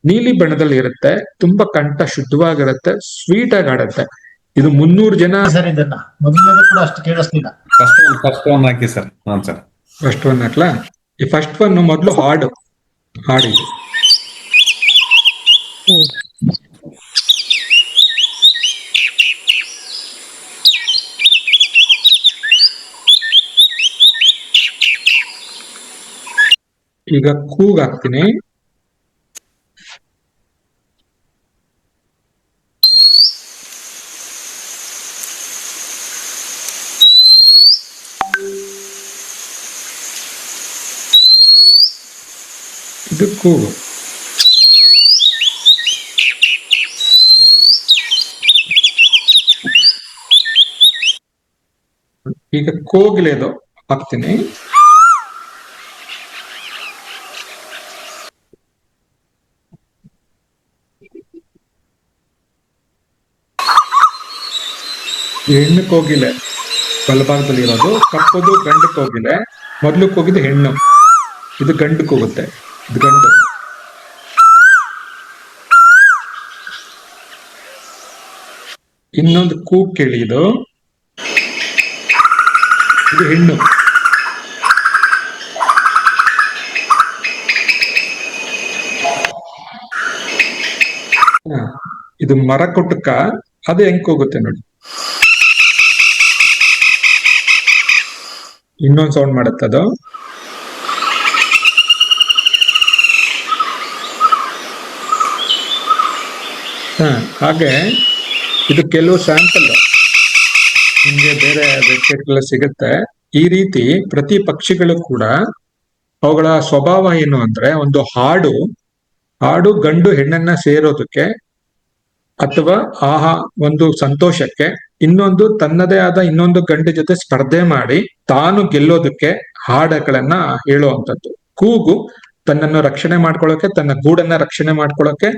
ನೀಲಿ ಬಣ್ಣದಲ್ಲಿ ಇರುತ್ತೆ, ತುಂಬಾ ಕಂಠ ಶುದ್ಧವಾಗಿರುತ್ತೆ, ಸ್ವೀಟ್ ಆಗಿ ಆಡುತ್ತೆ. ಇದು 300 ಜನ. ಸರ್ ಇದನ್ನ ಮೊದಲನೇದು ಕೂಡ ಅಷ್ಟು ಕೇಳಿಸ್ಲಿಲ್ಲ. ಫಸ್ಟ್ ಒನ್ ಹಾಕಿ ಸರ್. ಸರ್ ಫಸ್ಟ್ ಒನ್ ಹಾಕ್ಲಾ? ಈ ಫಸ್ಟ್ ಒನ್ ಮೊದಲು ಹಾಡಿ. ಈಗ ಕೂಗ್ ಹಾಕ್ತೀನಿ. ಇದು ಕೂಗು. ಈಗ ಕೋಗಿಲೆದು ಹಾಕ್ತೀನಿ. ಹೆಣ್ಣು ಕೋಗಿಲೆ ಬಲಭಾಗದಲ್ಲಿ ಇರೋದು, ಕಪ್ಪದು ಗಂಡು ಕೋಗಿಲೆ. ಮೊದಲು ಕೂಗಿದ ಹೆಣ್ಣು, ಇದು ಗಂಡು ಕೂಗುತ್ತೆ, ಇದು ಗಂಡು. ಇನ್ನೊಂದು ಕೂಗ್ ಕೇಳಿ, ಇದು ಹೆಣ್ಣು. ಇದು ಮರ ಕೊಟ್ಟಕ್ಕ, ಅದು ಹೆಂಗ್ ಹೋಗುತ್ತೆ ನೋಡಿ. ಇನ್ನೊಂದು ಸೌಂಡ್ ಮಾಡುತ್ತೆ ಅದು. ಹಾಗೆ ಇದು ಕೆಲವು ಸ್ಯಾಂಪಲ್ ನಿಮ್ಗೆ ಬೇರೆ ವೆಬ್ಸೈಟ್ಗಳ ಸಿಗುತ್ತೆ. ಈ ರೀತಿ ಪ್ರತಿ ಪಕ್ಷಿಗಳು ಕೂಡ ಅವುಗಳ ಸ್ವಭಾವ ಏನು ಅಂದ್ರೆ, ಒಂದು ಹಾಡು ಗಂಡು ಹೆಣ್ಣನ್ನ ಸೇರೋದಕ್ಕೆ ಅಥವಾ ಒಂದು ಸಂತೋಷಕ್ಕೆ, ಇನ್ನೊಂದು ತನ್ನದೇ ಆದ ಇನ್ನೊಂದು ಗಂಡು ಜೊತೆ ಸ್ಪರ್ಧೆ ಮಾಡಿ ತಾನು ಗೆಲ್ಲೋದಕ್ಕೆ ಹಾಡುಗಳನ್ನ ಹೇಳುವಂಥದ್ದು. ಕೂಗು ತನ್ನನ್ನು ರಕ್ಷಣೆ ಮಾಡ್ಕೊಳ್ಳೋಕೆ, ತನ್ನ ಗೂಡನ್ನ ರಕ್ಷಣೆ ಮಾಡ್ಕೊಳ್ಳೋಕೆ,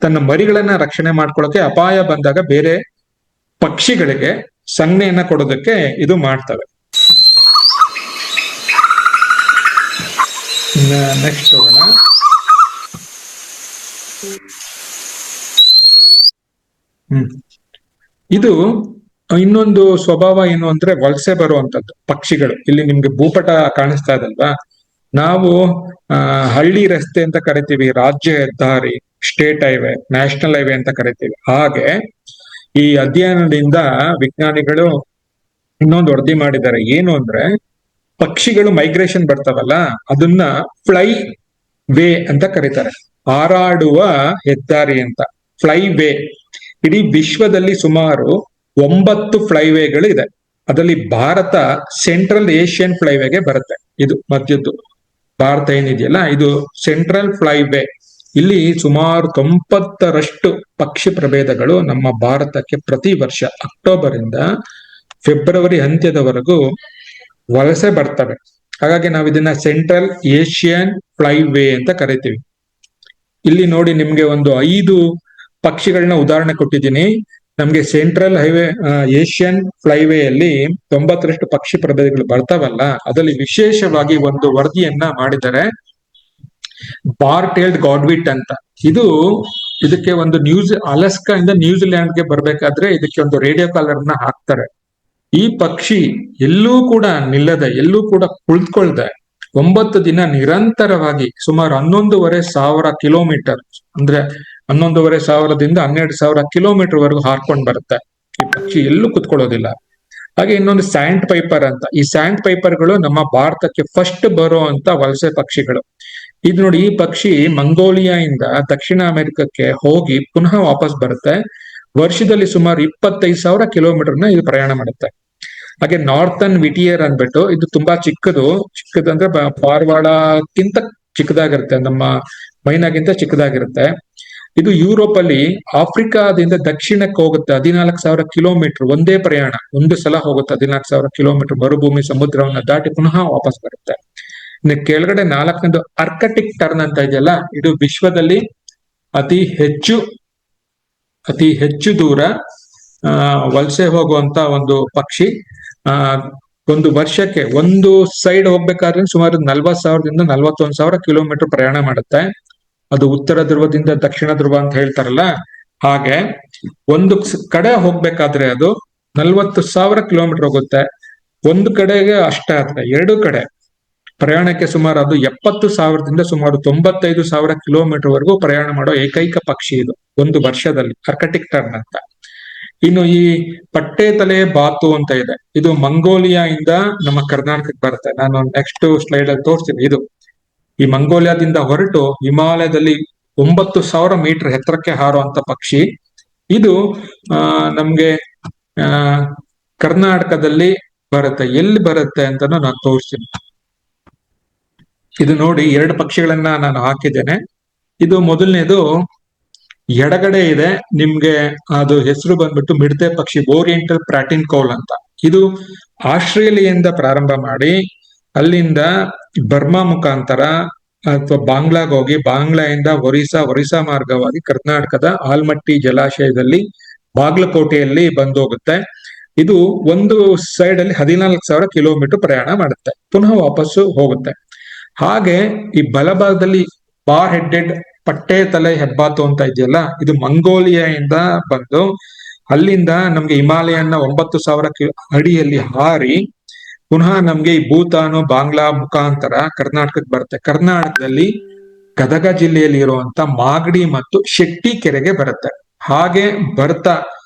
ತನ್ನ ಮರಿಗಳನ್ನ ರಕ್ಷಣೆ ಮಾಡ್ಕೊಳ್ಳೋಕೆ, ಅಪಾಯ ಬಂದಾಗ ಬೇರೆ ಪಕ್ಷಿಗಳಿಗೆ ಸಂಜ್ಞೆಯನ್ನ ಕೊಡೋದಕ್ಕೆ ಇದು ಮಾಡ್ತವೆ. ನೆಕ್ಸ್ಟ್ ಹೋಗೋಣ. ಇದು ಇನ್ನೊಂದು ಸ್ವಭಾವ ಏನು ಅಂದ್ರೆ, ವಲಸೆ ಬರುವಂತದ್ದು ಪಕ್ಷಿಗಳು. ಇಲ್ಲಿ ನಿಮ್ಗೆ ಭೂಪಟ ಕಾಣಿಸ್ತಾ ಇದಲ್ವಾ, ನಾವು ಹಳ್ಳಿ ರಸ್ತೆ ಅಂತ ಕರಿತೀವಿ, ರಾಜ್ಯ ಹೆದ್ದಾರಿ, ಸ್ಟೇಟ್ ಹೈವೇ, ನ್ಯಾಷನಲ್ ಹೈವೇ ಅಂತ ಕರಿತೀವಿ. ಹಾಗೆ ಈ ಅಧ್ಯಯನದಿಂದ ವಿಜ್ಞಾನಿಗಳು ಇನ್ನೊಂದು ವರದಿ ಮಾಡಿದ್ದಾರೆ. ಏನು ಅಂದ್ರೆ, ಪಕ್ಷಿಗಳು ಮೈಗ್ರೇಷನ್ ಬರ್ತಾವಲ್ಲ, ಅದನ್ನ ಫ್ಲೈ ವೇ ಅಂತ ಕರೀತಾರೆ, ಹಾರಾಡುವ ಹೆದ್ದಾರಿ ಅಂತ. Fly way. ಇಡೀ ವಿಶ್ವದಲ್ಲಿ ಸುಮಾರು 9 ಫ್ಲೈವೇಗಳು ಇದೆ. ಅದರಲ್ಲಿ ಭಾರತ ಸೆಂಟ್ರಲ್ ಏಷ್ಯನ್ ಫ್ಲೈವೇಗೆ ಬರುತ್ತೆ. ಇದು ಮಧ್ಯದ್ದು ಭಾರತ ಏನಿದೆಯಲ್ಲ, ಇದು ಸೆಂಟ್ರಲ್ ಫ್ಲೈವೇ. ಇಲ್ಲಿ ಸುಮಾರು 90ರಷ್ಟು ಪಕ್ಷಿ ಪ್ರಭೇದಗಳು ನಮ್ಮ ಭಾರತಕ್ಕೆ ಪ್ರತಿ ವರ್ಷ ಅಕ್ಟೋಬರ್ ಇಂದ ಫೆಬ್ರವರಿ ಅಂತ್ಯದವರೆಗೂ ವಲಸೆ ಬರ್ತವೆ. ಹಾಗಾಗಿ ನಾವು ಇದನ್ನ ಸೆಂಟ್ರಲ್ ಏಷ್ಯನ್ ಫ್ಲೈವೇ ಅಂತ ಕರಿತೀವಿ. ಇಲ್ಲಿ ನೋಡಿ, ನಿಮ್ಗೆ ಒಂದು 5 ಪಕ್ಷಿಗಳನ್ನ ಉದಾಹರಣೆ ಕೊಟ್ಟಿದ್ದೀನಿ. ನಮ್ಗೆ ಸೆಂಟ್ರಲ್ ಏಷ್ಯನ್ ಫ್ಲೈವೇಯಲ್ಲಿ 90ರಷ್ಟು ಪಕ್ಷಿ ಪ್ರಭೇದಗಳು ಬರ್ತಾವಲ್ಲ, ಅದರಲ್ಲಿ ವಿಶೇಷವಾಗಿ ಒಂದು ವರದಿಯನ್ನ ಮಾಡಿದ್ದಾರೆ, ಬಾರ್-ಟೇಲ್ಡ್ ಗಾಡ್ವಿಟ್ ಅಂತ. ಇದಕ್ಕೆ ಒಂದು ಅಲಾಸ್ಕಾ ಇಂದ ನ್ಯೂಜಿಲ್ಯಾಂಡ್ಗೆ ಬರ್ಬೇಕಾದ್ರೆ ಇದಕ್ಕೆ ಒಂದು ರೇಡಿಯೋ ಕಾಲರ್ ನ ಹಾಕ್ತಾರೆ. ಈ ಪಕ್ಷಿ ಎಲ್ಲೂ ಕೂಡ ನಿಲ್ಲದೆ, ಎಲ್ಲೂ ಕೂಡ ಕುಳಿತುಕೊಳ್ಳದೆ 9 ದಿನ ನಿರಂತರವಾಗಿ ಸುಮಾರು 11,500 ಕಿಲೋಮೀಟರ್, ಅಂದ್ರೆ 11,500ದಿಂದ 12,000 ಕಿಲೋಮೀಟರ್ ವರೆಗೂ ಹಾರ್ಕೊಂಡ್ ಬರುತ್ತೆ. ಈ ಪಕ್ಷಿ ಎಲ್ಲೂ ಕುತ್ಕೊಳ್ಳೋದಿಲ್ಲ. ಹಾಗೆ ಇನ್ನೊಂದು ಸ್ಯಾಂಡ್ ಪೈಪರ್ ಅಂತ. ಈ ಸ್ಯಾಂಡ್ ಪೈಪರ್ಗಳು ನಮ್ಮ ಭಾರತಕ್ಕೆ ಫಸ್ಟ್ ಬರೋ ಅಂತ ವಲಸೆ ಪಕ್ಷಿಗಳು. ಇದು ನೋಡಿ, ಈ ಪಕ್ಷಿ ಮಂಗೋಲಿಯಾ ಇಂದ ದಕ್ಷಿಣ ಅಮೆರಿಕಕ್ಕೆ ಹೋಗಿ ಪುನಃ ವಾಪಸ್ ಬರುತ್ತೆ. ವರ್ಷದಲ್ಲಿ ಸುಮಾರು 25,000 ಕಿಲೋಮೀಟರ್ನ ಇದು ಪ್ರಯಾಣ ಮಾಡುತ್ತೆ. ಹಾಗೆ ನಾರ್ತನ್ ವಿಟಿಯರ್ ಅಂದ್ಬಿಟ್ಟು, ಇದು ತುಂಬಾ ಚಿಕ್ಕದಂದ್ರೆ ಪಾರ್ವಾಳಕ್ಕಿಂತ ಚಿಕ್ಕದಾಗಿರುತ್ತೆ, ನಮ್ಮ ಮೈನಾಗಿಂತ ಚಿಕ್ಕದಾಗಿರುತ್ತೆ. ಇದು ಯುರೋಪ್ ಅಲ್ಲಿ ಆಫ್ರಿಕಾದಿಂದ ದಕ್ಷಿಣಕ್ಕೆ ಹೋಗುತ್ತೆ 14,000 ಕಿಲೋಮೀಟರ್ ಒಂದೇ ಪ್ರಯಾಣ, ಒಂದು ಸಲ ಹೋಗುತ್ತೆ 14,000 ಕಿಲೋಮೀಟರ್ ಮರುಭೂಮಿ ಸಮುದ್ರವನ್ನ ದಾಟಿ ಪುನಃ ವಾಪಸ್ ಬರುತ್ತೆ. ಇನ್ನು ಕೆಳಗಡೆ 4ನೇದು ಆರ್ಕಟಿಕ್ ಟರ್ನ್ ಅಂತ ಇದೆಯಲ್ಲ, ಇದು ವಿಶ್ವದಲ್ಲಿ ಅತಿ ಹೆಚ್ಚು ದೂರ ವಲಸೆ ಹೋಗುವಂತ ಒಂದು ಪಕ್ಷಿ. ಒಂದು ವರ್ಷಕ್ಕೆ ಒಂದು ಸೈಡ್ ಹೋಗ್ಬೇಕಾದ್ರೆ ಸುಮಾರು 40,000ದಿಂದ 41,000 ಕಿಲೋಮೀಟರ್ ಪ್ರಯಾಣ ಮಾಡುತ್ತೆ. ಅದು ಉತ್ತರ ಧ್ರುವದಿಂದ ದಕ್ಷಿಣ ಧ್ರುವ ಅಂತ ಹೇಳ್ತಾರಲ್ಲ, ಹಾಗೆ ಒಂದು ಕಡೆ ಹೋಗ್ಬೇಕಾದ್ರೆ ಅದು 40,000 ಕಿಲೋಮೀಟರ್ ಹೋಗುತ್ತೆ. ಒಂದು ಕಡೆಗೆ ಅಷ್ಟೇ ಆದ್ರೆ 2 ಕಡೆ ಪ್ರಯಾಣಕ್ಕೆ ಸುಮಾರು ಅದು 70,000ದಿಂದ ಸುಮಾರು 95,000 ಕಿಲೋಮೀಟರ್ ವರೆಗೂ ಪ್ರಯಾಣ ಮಾಡೋ ಏಕೈಕ ಪಕ್ಷಿ ಇದು ಒಂದು ವರ್ಷದಲ್ಲಿ, ಆರ್ಕಟಿಕ್ ಟರ್ನ್ ಅಂತ. ಇನ್ನು ಈ ಪಟ್ಟೆ ತಲೆ ಬಾತು ಅಂತ ಇದೆ, ಇದು ಮಂಗೋಲಿಯಾ ಇಂದ ನಮ್ಮ ಕರ್ನಾಟಕಕ್ಕೆ ಬರುತ್ತೆ. ನಾನು ನೆಕ್ಸ್ಟ್ ಸ್ಲೈಡ್ ಅಲ್ಲಿ ತೋರಿಸ್ತೀನಿ. ಇದು ಈ ಮಂಗೋಲಿಯಾದಿಂದ ಹೊರಟು ಹಿಮಾಲಯದಲ್ಲಿ 9,000 ಮೀಟರ್ ಎತ್ತರಕ್ಕೆ ಹಾರುವಂತ ಪಕ್ಷಿ. ಇದು ನಮ್ಗೆ ಕರ್ನಾಟಕದಲ್ಲಿ ಬರುತ್ತೆ. ಎಲ್ಲಿ ಬರುತ್ತೆ ಅಂತಾನು ನಾನು ತೋರಿಸ್ತೀನಿ. ಇದು ನೋಡಿ, 2 ಪಕ್ಷಿಗಳನ್ನ ನಾನು ಹಾಕಿದ್ದೇನೆ. ಇದು ಮೊದಲನೇದು ಎಡಗಡೆ ಇದೆ, ನಿಮ್ಗೆ ಅದು ಹೆಸರು ಬಂದ್ಬಿಟ್ಟು ಮಿಡತೆ ಪಕ್ಷಿ, ಓರಿಯೆಂಟಲ್ ಪ್ರಾಟಿನ್ ಕೌಲ್ ಅಂತ. ಇದು ಆಸ್ಟ್ರೇಲಿಯಾದಿಂದ ಪ್ರಾರಂಭ ಮಾಡಿ ಅಲ್ಲಿಂದ ಬರ್ಮಾ ಮುಖಾಂತರ ಅಥವಾ ಬಾಂಗ್ಲಾಗ್ ಹೋಗಿ, ಬಾಂಗ್ಲಾದಿಂದ ಒರಿಸ್ಸಾ ಮಾರ್ಗವಾಗಿ ಕರ್ನಾಟಕದ ಆಲ್ಮಟ್ಟಿ ಜಲಾಶಯದಲ್ಲಿ ಬಾಗಲಕೋಟೆಯಲ್ಲಿ ಬಂದೋಗುತ್ತೆ. ಇದು ಒಂದು ಸೈಡ್ ಅಲ್ಲಿ 14,000 ಕಿಲೋಮೀಟರ್ ಪ್ರಯಾಣ ಮಾಡುತ್ತೆ, ಪುನಃ ವಾಪಸ್ಸು ಹೋಗುತ್ತೆ. ಹಾಗೆ ಈ ಬಲಭಾಗದಲ್ಲಿ ಬಾರ್ ಹೆಡ್ಡೆಡ್ ಪಟ್ಟೆ ತಲೆ ಹೆಬ್ಬಾತು ಅಂತ ಇದೆಯಲ್ಲ, ಇದು ಮಂಗೋಲಿಯಾದಿಂದ ಬಂದು ಅಲ್ಲಿಂದ ನಮ್ಗೆ ಹಿಮಾಲಯನ 9,000 ಅಡಿಯಲ್ಲಿ ಹಾರಿ ಪುನಃ ನಮ್ಗೆ ಈ ಭೂತಾನು ಬಾಂಗ್ಲಾ ಮುಖಾಂತರ ಕರ್ನಾಟಕಕ್ಕೆ ಬರುತ್ತೆ. ಕರ್ನಾಟಕದಲ್ಲಿ ಗದಗ ಜಿಲ್ಲೆಯಲ್ಲಿ ಇರುವಂತ ಮಾಗಡಿ ಮತ್ತು ಶೆಟ್ಟಿ ಕೆರೆಗೆ ಬರುತ್ತೆ. ಹಾಗೆ ಬರ್ತಾ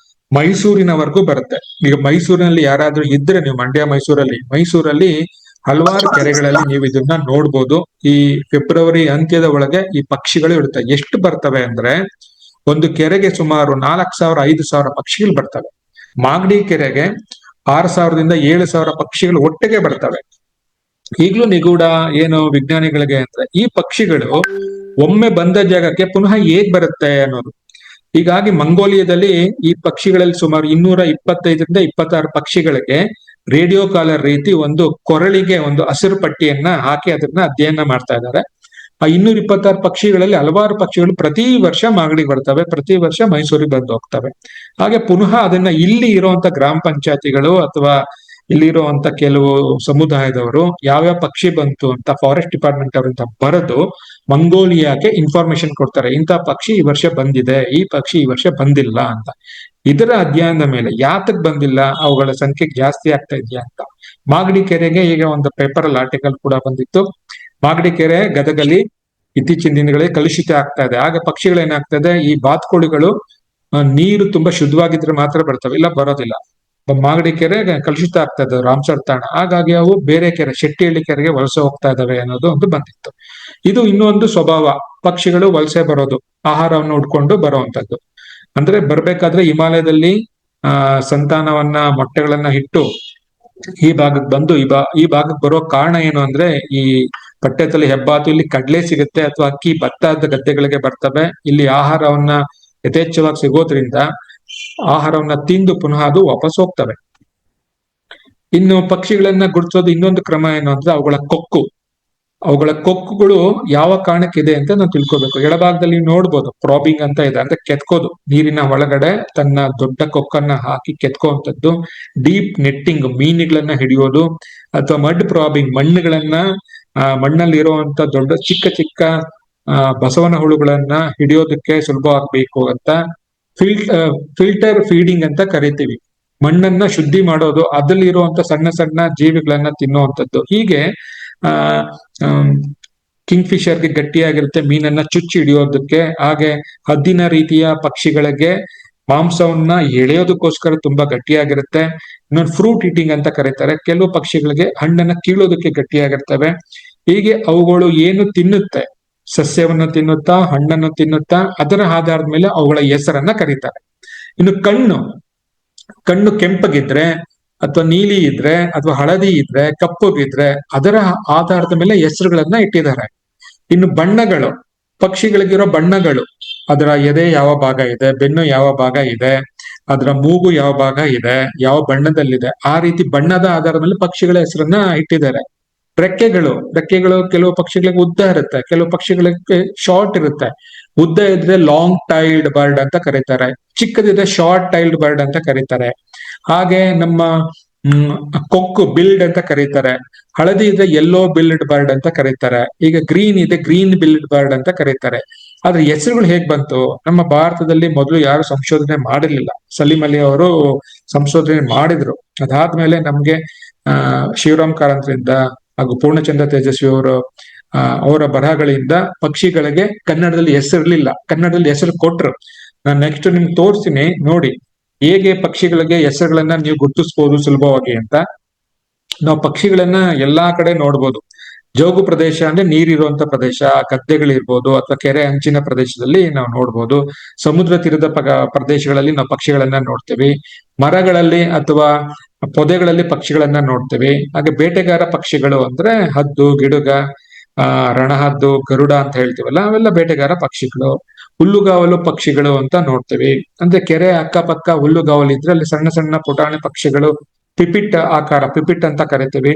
ಮೈಸೂರಿನವರೆಗೂ ಬರುತ್ತೆ. ಈಗ ಮೈಸೂರಿನಲ್ಲಿ ಯಾರಾದ್ರೂ ಇದ್ರೆ, ನೀವು ಮೈಸೂರಲ್ಲಿ ಹಲವಾರು ಕೆರೆಗಳಲ್ಲಿ ನೀವು ಇದನ್ನ ನೋಡ್ಬೋದು. ಈ ಫೆಬ್ರವರಿ ಅಂತ್ಯದ ಒಳಗೆ ಈ ಪಕ್ಷಿಗಳು ಇರುತ್ತೆ. ಎಷ್ಟು ಬರ್ತವೆ ಅಂದ್ರೆ, ಒಂದು ಕೆರೆಗೆ ಸುಮಾರು 4,000-5,000 ಪಕ್ಷಿಗಳು ಬರ್ತವೆ. ಮಾಗಡಿ ಕೆರೆಗೆ 6,000ದಿಂದ 7,000 ಪಕ್ಷಿಗಳು ಒಟ್ಟಿಗೆ ಬರ್ತವೆ. ಈಗಲೂ ನಿಗೂಢ ಏನು ವಿಜ್ಞಾನಿಗಳಿಗೆ ಅಂದ್ರೆ, ಈ ಪಕ್ಷಿಗಳು ಒಮ್ಮೆ ಬಂದ ಜಾಗಕ್ಕೆ ಪುನಃ ಹೇಗ್ ಬರುತ್ತೆ ಅನ್ನೋದು. ಹೀಗಾಗಿ ಮಂಗೋಲಿಯಾದಲ್ಲಿ ಈ ಪಕ್ಷಿಗಳಲ್ಲಿ ಸುಮಾರು 225-26 ಪಕ್ಷಿಗಳಿಗೆ ರೇಡಿಯೋ ಕಾಲರ್ ರೀತಿ ಒಂದು ಕೊರಳಿಗೆ ಒಂದು ಹಸಿರು ಪಟ್ಟಿಯನ್ನ ಹಾಕಿ ಅದನ್ನ ಅಧ್ಯಯನ ಮಾಡ್ತಾ ಇದ್ದಾರೆ. ಆ 226 ಪಕ್ಷಿಗಳಲ್ಲಿ ಹಲವಾರು ಪಕ್ಷಿಗಳು ಪ್ರತಿ ವರ್ಷ ಮಾಗಡಿಗೆ ಬರ್ತವೆ, ಪ್ರತಿ ವರ್ಷ ಮೈಸೂರಿಗೆ ಬಂದು ಹೋಗ್ತವೆ. ಹಾಗೆ ಪುನಃ ಅದನ್ನ ಇಲ್ಲಿ ಇರುವಂತ ಗ್ರಾಮ ಪಂಚಾಯತಿಗಳು ಅಥವಾ ಇಲ್ಲಿರುವಂತ ಕೆಲವು ಸಮುದಾಯದವರು ಯಾವ್ಯಾವ ಪಕ್ಷಿ ಬಂತು ಅಂತ ಫಾರೆಸ್ಟ್ ಡಿಪಾರ್ಟ್ಮೆಂಟ್ ಅವರಿಂದ ಬರೆದು ಮಂಗೋಲಿಯಾಗೆ ಇನ್ಫಾರ್ಮೇಶನ್ ಕೊಡ್ತಾರೆ. ಇಂಥ ಪಕ್ಷಿ ಈ ವರ್ಷ ಬಂದಿದೆ, ಈ ಪಕ್ಷಿ ಈ ವರ್ಷ ಬಂದಿಲ್ಲ ಅಂತ. ಇದರ ಅಧ್ಯಯನದ ಮೇಲೆ ಯಾತಕ್ ಬಂದಿಲ್ಲ, ಅವುಗಳ ಸಂಖ್ಯೆ ಜಾಸ್ತಿ ಆಗ್ತಾ ಇದೆಯಾ ಅಂತ. ಮಾಗಡಿ ಕೆರೆಗೆ ಈಗ ಒಂದು ಪೇಪರ್ ಅಲ್ಲಿ ಆರ್ಟಿಕಲ್ ಕೂಡ ಬಂದಿತ್ತು. ಮಾಗಡಿ ಕೆರೆ ಗದಗಲ್ಲಿ ಇತ್ತೀಚಿನ ದಿನಗಳಲ್ಲಿ ಕಲುಷಿತ ಆಗ್ತಾ ಇದೆ. ಆಗ ಪಕ್ಷಿಗಳು ಏನಾಗ್ತದೆ, ಈ ಬಾತುಕೋಳಿಗಳು ನೀರು ತುಂಬಾ ಶುದ್ಧವಾಗಿದ್ರೆ ಮಾತ್ರ ಬರ್ತವೆ, ಇಲ್ಲ ಬರೋದಿಲ್ಲ. ಮಾಗಡಿ ಕೆರೆ ಕಲುಷಿತ ಆಗ್ತಾ ಇದೆ, ರಾಮಸರ್ ತಾಣ. ಹಾಗಾಗಿ ಅವು ಬೇರೆ ಕೆರೆ, ಶೆಟ್ಟಿಹಳ್ಳಿ ಕೆರೆಗೆ ವಲಸೆ ಹೋಗ್ತಾ ಇದಾವೆ ಅನ್ನೋದು ಒಂದು ಬಂದಿತ್ತು. ಇದು ಇನ್ನೊಂದು ಸ್ವಭಾವ, ಪಕ್ಷಿಗಳು ವಲಸೆ ಬರೋದು, ಆಹಾರವನ್ನು ಹುಡ್ಕೊಂಡು ಬರುವಂತದ್ದು. ಅಂದ್ರೆ ಬರ್ಬೇಕಾದ್ರೆ ಹಿಮಾಲಯದಲ್ಲಿ ಸಂತಾನವನ್ನ, ಮೊಟ್ಟೆಗಳನ್ನ ಇಟ್ಟು ಈ ಭಾಗಕ್ಕೆ ಬಂದು ಈ ಭಾಗಕ್ಕೆ ಬರೋ ಕಾರಣ ಏನು ಅಂದ್ರೆ, ಈ ಪಟ್ಟೆತಲೆ ಹೆಬ್ಬಾತು ಇಲ್ಲಿ ಕಡ್ಲೆ ಸಿಗುತ್ತೆ ಅಥವಾ ಅಕ್ಕಿ ಭತ್ತದ ಗದ್ದೆಗಳಿಗೆ ಬರ್ತವೆ. ಇಲ್ಲಿ ಆಹಾರವನ್ನ ಯಥೇಚ್ಛವಾಗಿ ಸಿಗೋದ್ರಿಂದ ಆಹಾರವನ್ನ ತಿಂದು ಪುನಃ ಅದು ವಾಪಸ್ ಹೋಗ್ತವೆ. ಇನ್ನು ಪಕ್ಷಿಗಳನ್ನ ಗುರುತಿಸೋದು ಇನ್ನೊಂದು ಕ್ರಮ ಏನು ಅಂದ್ರೆ, ಅವುಗಳ ಕೊಕ್ಕುಗಳು ಯಾವ ಕಾರಣಕ್ಕಿದೆ ಅಂತ ನಾವು ತಿಳ್ಕೊಬೇಕು. ಎಡಭಾಗದಲ್ಲಿ ನೋಡ್ಬೋದು, ಪ್ರಾಬಿಂಗ್ ಅಂತ ಇದೆ, ಅಂದ್ರೆ ಕೆತ್ಕೋದು, ನೀರಿನ ಒಳಗಡೆ ತನ್ನ ದೊಡ್ಡ ಕೊಕ್ಕನ್ನ ಹಾಕಿ ಕೆತ್ಕೋವಂಥದ್ದು. ಡೀಪ್ ನೆಟ್ಟಿಂಗ್, ಮೀನುಗಳನ್ನ ಹಿಡಿಯೋದು, ಅಥವಾ ಮಡ್ ಪ್ರಾಬಿಂಗ್, ಮಣ್ಣಲ್ಲಿ ಇರುವಂತ ದೊಡ್ಡ ಚಿಕ್ಕ ಬಸವನ ಹುಳುಗಳನ್ನ ಹಿಡಿಯೋದಕ್ಕೆ ಸುಲಭ ಆಗ್ಬೇಕು ಅಂತ. ಫಿಲ್ಟರ್ ಫೀಡಿಂಗ್ ಅಂತ ಕರಿತೀವಿ, ಮಣ್ಣನ್ನ ಶುದ್ಧಿ ಮಾಡೋದು, ಅದ್ರಲ್ಲಿ ಇರುವಂತ ಸಣ್ಣ ಜೀವಿಗಳನ್ನ ತಿನ್ನುವಂಥದ್ದು. ಹೀಗೆ ಕಿಂಗ್ ಫಿಶರ್ಗೆ ಗಟ್ಟಿಯಾಗಿರುತ್ತೆ ಮೀನನ್ನ ಚುಚ್ಚಿ ಹಿಡಿಯೋದಕ್ಕೆ. ಹಾಗೆ ಹದ್ದಿನ ರೀತಿಯ ಪಕ್ಷಿಗಳಿಗೆ ಮಾಂಸವನ್ನ ಎಳೆಯೋದಕ್ಕೋಸ್ಕರ ತುಂಬಾ ಗಟ್ಟಿಯಾಗಿರುತ್ತೆ. ಇನ್ನೊಂದು ಫ್ರೂಟ್ ಈಟಿಂಗ್ ಅಂತ ಕರೀತಾರೆ. ಕೆಲವು ಪಕ್ಷಿಗಳಿಗೆ ಹಣ್ಣನ್ನ ಕೀಳೋದಕ್ಕೆ ಗಟ್ಟಿಯಾಗಿರ್ತವೆ. ಹೀಗೆ ಅವುಗಳು ಏನು ತಿನ್ನುತ್ತೆ, ಸಸ್ಯವನ್ನು ತಿನ್ನುತ್ತಾ, ಹಣ್ಣನ್ನು ತಿನ್ನುತ್ತಾ, ಅದರ ಆಧಾರದ ಮೇಲೆ ಅವುಗಳ ಹೆಸರನ್ನ ಕರೀತಾರೆ. ಇನ್ನು ಕಣ್ಣು ಕೆಂಪಗಿದ್ರೆ ಅಥವಾ ನೀಲಿ ಇದ್ರೆ ಅಥವಾ ಹಳದಿ ಇದ್ರೆ ಕಪ್ಪಗಿದ್ರೆ ಅದರ ಆಧಾರದ ಮೇಲೆ ಹೆಸರುಗಳನ್ನ ಇಟ್ಟಿದ್ದಾರೆ. ಇನ್ನು ಬಣ್ಣಗಳು, ಪಕ್ಷಿಗಳಿಗಿರೋ ಬಣ್ಣಗಳು, ಅದರ ಎದೆ ಯಾವ ಭಾಗ ಇದೆ, ಬೆನ್ನು ಯಾವ ಭಾಗ ಇದೆ, ಅದರ ಮೂಗು ಯಾವ ಭಾಗ ಇದೆ, ಯಾವ ಬಣ್ಣದಲ್ಲಿದೆ, ಆ ರೀತಿ ಬಣ್ಣದ ಆಧಾರದ ಮೇಲೆ ಪಕ್ಷಿಗಳ ಹೆಸರನ್ನ ಇಟ್ಟಿದ್ದಾರೆ. ರೆಕ್ಕೆಗಳು ಕೆಲವು ಪಕ್ಷಿಗಳಿಗೆ ಉದ್ದ ಇರುತ್ತೆ, ಕೆಲವು ಪಕ್ಷಿಗಳಿಗೆ ಶಾರ್ಟ್ ಇರುತ್ತೆ. ಉದ್ದ ಇದ್ರೆ ಲಾಂಗ್ ಟೈಲ್ಡ್ ಬರ್ಡ್ ಅಂತ ಕರೀತಾರೆ, ಚಿಕ್ಕದಿದ್ರೆ ಶಾರ್ಟ್ ಟೈಲ್ಡ್ ಬರ್ಡ್ ಅಂತ ಕರೀತಾರೆ. ಹಾಗೆ ನಮ್ಮ ಕೊಕ್ಕು ಬಿಲ್ಡ್ ಅಂತ ಕರೀತಾರೆ. ಹಳದಿ ಇದ್ರೆ ಯೆಲ್ಲೋ ಬಿಲ್ಡ್ ಬರ್ಡ್ ಅಂತ ಕರೀತಾರೆ. ಈಗ ಗ್ರೀನ್ ಇದೆ ಗ್ರೀನ್ ಬಿಲ್ಡ್ ಬರ್ಡ್ ಅಂತ ಕರೀತಾರೆ. ಆದ್ರೆ ಹೆಸರುಗಳು ಹೇಗ್ ಬಂತು? ನಮ್ಮ ಭಾರತದಲ್ಲಿ ಮೊದಲು ಯಾರು ಸಂಶೋಧನೆ ಮಾಡಿರ್ಲಿಲ್ಲ. ಸಲೀಂ ಅಲಿ ಅವರು ಸಂಶೋಧನೆ ಮಾಡಿದ್ರು. ಅದಾದ್ಮೇಲೆ ನಮ್ಗೆ ಶಿವರಾಮ್ ಕಾರಂತರಿಂದ ಹಾಗೂ ಪೂರ್ಣಚಂದ್ರ ತೇಜಸ್ವಿ ಅವರ ಬರಹಗಳಿಂದ ಪಕ್ಷಿಗಳಿಗೆ ಕನ್ನಡದಲ್ಲಿ ಹೆಸರಿರ್ಲಿಲ್ಲ, ಕನ್ನಡದಲ್ಲಿ ಹೆಸರು ಕೊಟ್ರು. ನಾನು ನೆಕ್ಸ್ಟ್ ನಿಮ್ಗೆ ತೋರಿಸ್ತೀನಿ ನೋಡಿ, ಹೇಗೆ ಪಕ್ಷಿಗಳಿಗೆ ಹೆಸರುಗಳನ್ನ ನೀವು ಗುರುತಿಸ್ಬೋದು ಸುಲಭವಾಗಿ ಅಂತ. ನಾವು ಪಕ್ಷಿಗಳನ್ನ ಎಲ್ಲಾ ಕಡೆ ನೋಡ್ಬೋದು. ಜೋಗು ಪ್ರದೇಶ ಅಂದ್ರೆ ನೀರಿರುವಂತ ಪ್ರದೇಶ, ಗದ್ದೆಗಳಿರ್ಬೋದು ಅಥವಾ ಕೆರೆ ಅಂಚಿನ ಪ್ರದೇಶದಲ್ಲಿ ನಾವು ನೋಡ್ಬೋದು. ಸಮುದ್ರ ತೀರದ ಪ್ರದೇಶಗಳಲ್ಲಿ ನಾವು ಪಕ್ಷಿಗಳನ್ನ ನೋಡ್ತೇವೆ. ಮರಗಳಲ್ಲಿ ಅಥವಾ ಪೊದೆಗಳಲ್ಲಿ ಪಕ್ಷಿಗಳನ್ನ ನೋಡ್ತೇವೆ. ಹಾಗೆ ಬೇಟೆಗಾರ ಪಕ್ಷಿಗಳು ಅಂದ್ರೆ ಹದ್ದು, ಗಿಡುಗ, ರಣಹದ್ದು, ಗರುಡ ಅಂತ ಹೇಳ್ತೀವಲ್ಲ, ಅವೆಲ್ಲ ಬೇಟೆಗಾರ ಪಕ್ಷಿಗಳು. ಹುಲ್ಲುಗಾವಲು ಪಕ್ಷಿಗಳು ಅಂತ ನೋಡ್ತೇವೆ. ಅಂದ್ರೆ ಕೆರೆ ಅಕ್ಕಪಕ್ಕ ಹುಲ್ಲುಗಾವಲು ಇದ್ರೆ ಅಲ್ಲಿ ಸಣ್ಣ ಸಣ್ಣ ಪುಟಾಣಿ ಪಕ್ಷಿಗಳು, ಪಿಪಿಟ್ ಆಕಾರ, ಪಿಪಿಟ್ ಅಂತ ಕರಿತೀವಿ,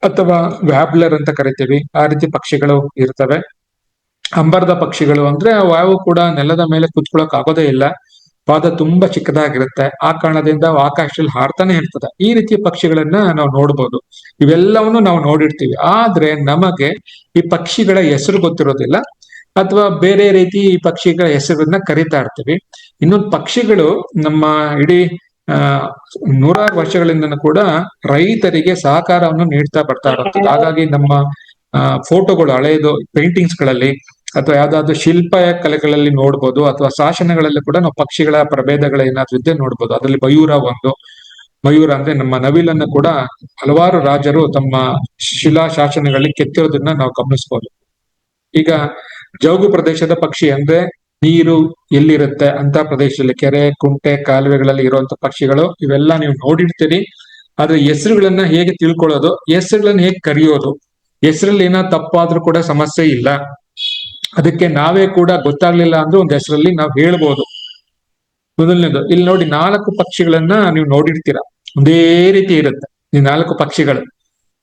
ಅಥವಾ ವ್ಯಾಬ್ಲರ್ ಅಂತ ಕರಿತೀವಿ, ಆ ರೀತಿ ಪಕ್ಷಿಗಳು ಇರ್ತವೆ. ಅಂಬರದ ಪಕ್ಷಿಗಳು ಅಂದ್ರೆ ಅವು ಕೂಡ ನೆಲದ ಮೇಲೆ ಕುತ್ಕೊಳ್ಳೋಕ್ ಆಗೋದೇ ಇಲ್ಲ, ಪಾದ ತುಂಬಾ ಚಿಕ್ಕದಾಗಿರುತ್ತೆ. ಆ ಕಾರಣದಿಂದ ಆಕಾಶದಲ್ಲಿ ಹಾರ್ತಾನೆ ಇರ್ತದೆ. ಈ ರೀತಿಯ ಪಕ್ಷಿಗಳನ್ನ ನಾವು ನೋಡ್ಬೋದು. ಇವೆಲ್ಲವನ್ನು ನಾವು ನೋಡಿರ್ತೀವಿ. ಆದ್ರೆ ನಮಗೆ ಈ ಪಕ್ಷಿಗಳ ಹೆಸರು ಗೊತ್ತಿರೋದಿಲ್ಲ, ಅಥವಾ ಬೇರೆ ರೀತಿ ಈ ಪಕ್ಷಿಗಳ ಹೆಸರನ್ನ ಕರಿತಾ ಇರ್ತೀವಿ. ಇನ್ನೊಂದು, ಪಕ್ಷಿಗಳು ನಮ್ಮ ಇಡೀ ನೂರಾರು ವರ್ಷಗಳಿಂದ ಕೂಡ ರೈತರಿಗೆ ಸಹಕಾರವನ್ನು ನೀಡ್ತಾ ಬರ್ತಾ ಇರುತ್ತದೆ. ಹಾಗಾಗಿ ನಮ್ಮ ಫೋಟೋಗಳು, ಹಳೆಯದು ಪೇಂಟಿಂಗ್ಸ್ ಗಳಲ್ಲಿ ಅಥವಾ ಯಾವ್ದಾದ್ರು ಶಿಲ್ಪ ಕಲೆಗಳಲ್ಲಿ ನೋಡ್ಬೋದು, ಅಥವಾ ಶಾಸನಗಳಲ್ಲಿ ಕೂಡ ನಾವು ಪಕ್ಷಿಗಳ ಪ್ರಭೇದಗಳ ಏನಾದ್ರು ಇದ್ದೇ ನೋಡ್ಬೋದು. ಅದರಲ್ಲಿ ಮಯೂರ ಒಂದು. ಮಯೂರ ಅಂದ್ರೆ ನಮ್ಮ ನವಿಲನ್ನು ಕೂಡ ಹಲವಾರು ರಾಜರು ತಮ್ಮ ಶಿಲಾ ಶಾಸನಗಳಲ್ಲಿ ಕೆತ್ತಿರೋದನ್ನ ನಾವು ಗಮನಿಸ್ಬೋದು. ಈಗ ಜೌಗು ಪ್ರದೇಶದ ಪಕ್ಷಿ ಅಂದ್ರೆ ನೀರು ಎಲ್ಲಿರುತ್ತೆ ಅಂತ ಪ್ರದೇಶದಲ್ಲಿ, ಕೆರೆ, ಕುಂಟೆ, ಕಾಲುವೆಗಳಲ್ಲಿ ಇರುವಂತ ಪಕ್ಷಿಗಳು, ಇವೆಲ್ಲ ನೀವು ನೋಡಿರ್ತೀರಿ. ಆದ್ರೆ ಹೆಸರುಗಳನ್ನ ಹೇಗೆ ತಿಳ್ಕೊಳ್ಳೋದು, ಹೆಸರುಗಳನ್ನ ಹೇಗೆ ಕರೆಯೋದು, ಹೆಸರಲ್ಲಿ ಏನಾದ್ರು ತಪ್ಪಾದ್ರೂ ಕೂಡ ಸಮಸ್ಯೆ ಇಲ್ಲ. ಅದಕ್ಕೆ ನಾವೇ ಕೂಡ ಗೊತ್ತಾಗ್ಲಿಲ್ಲ ಅಂದ್ರೆ ಒಂದ್ ಹೆಸರಲ್ಲಿ ನಾವು ಹೇಳ್ಬೋದು. ಮೊದಲನೇದು, ಇಲ್ಲಿ ನೋಡಿ 4 ಪಕ್ಷಿಗಳನ್ನ ನೀವು ನೋಡಿರ್ತೀರ, ಒಂದೇ ರೀತಿ ಇರುತ್ತೆ ಈ 4 ಪಕ್ಷಿಗಳು.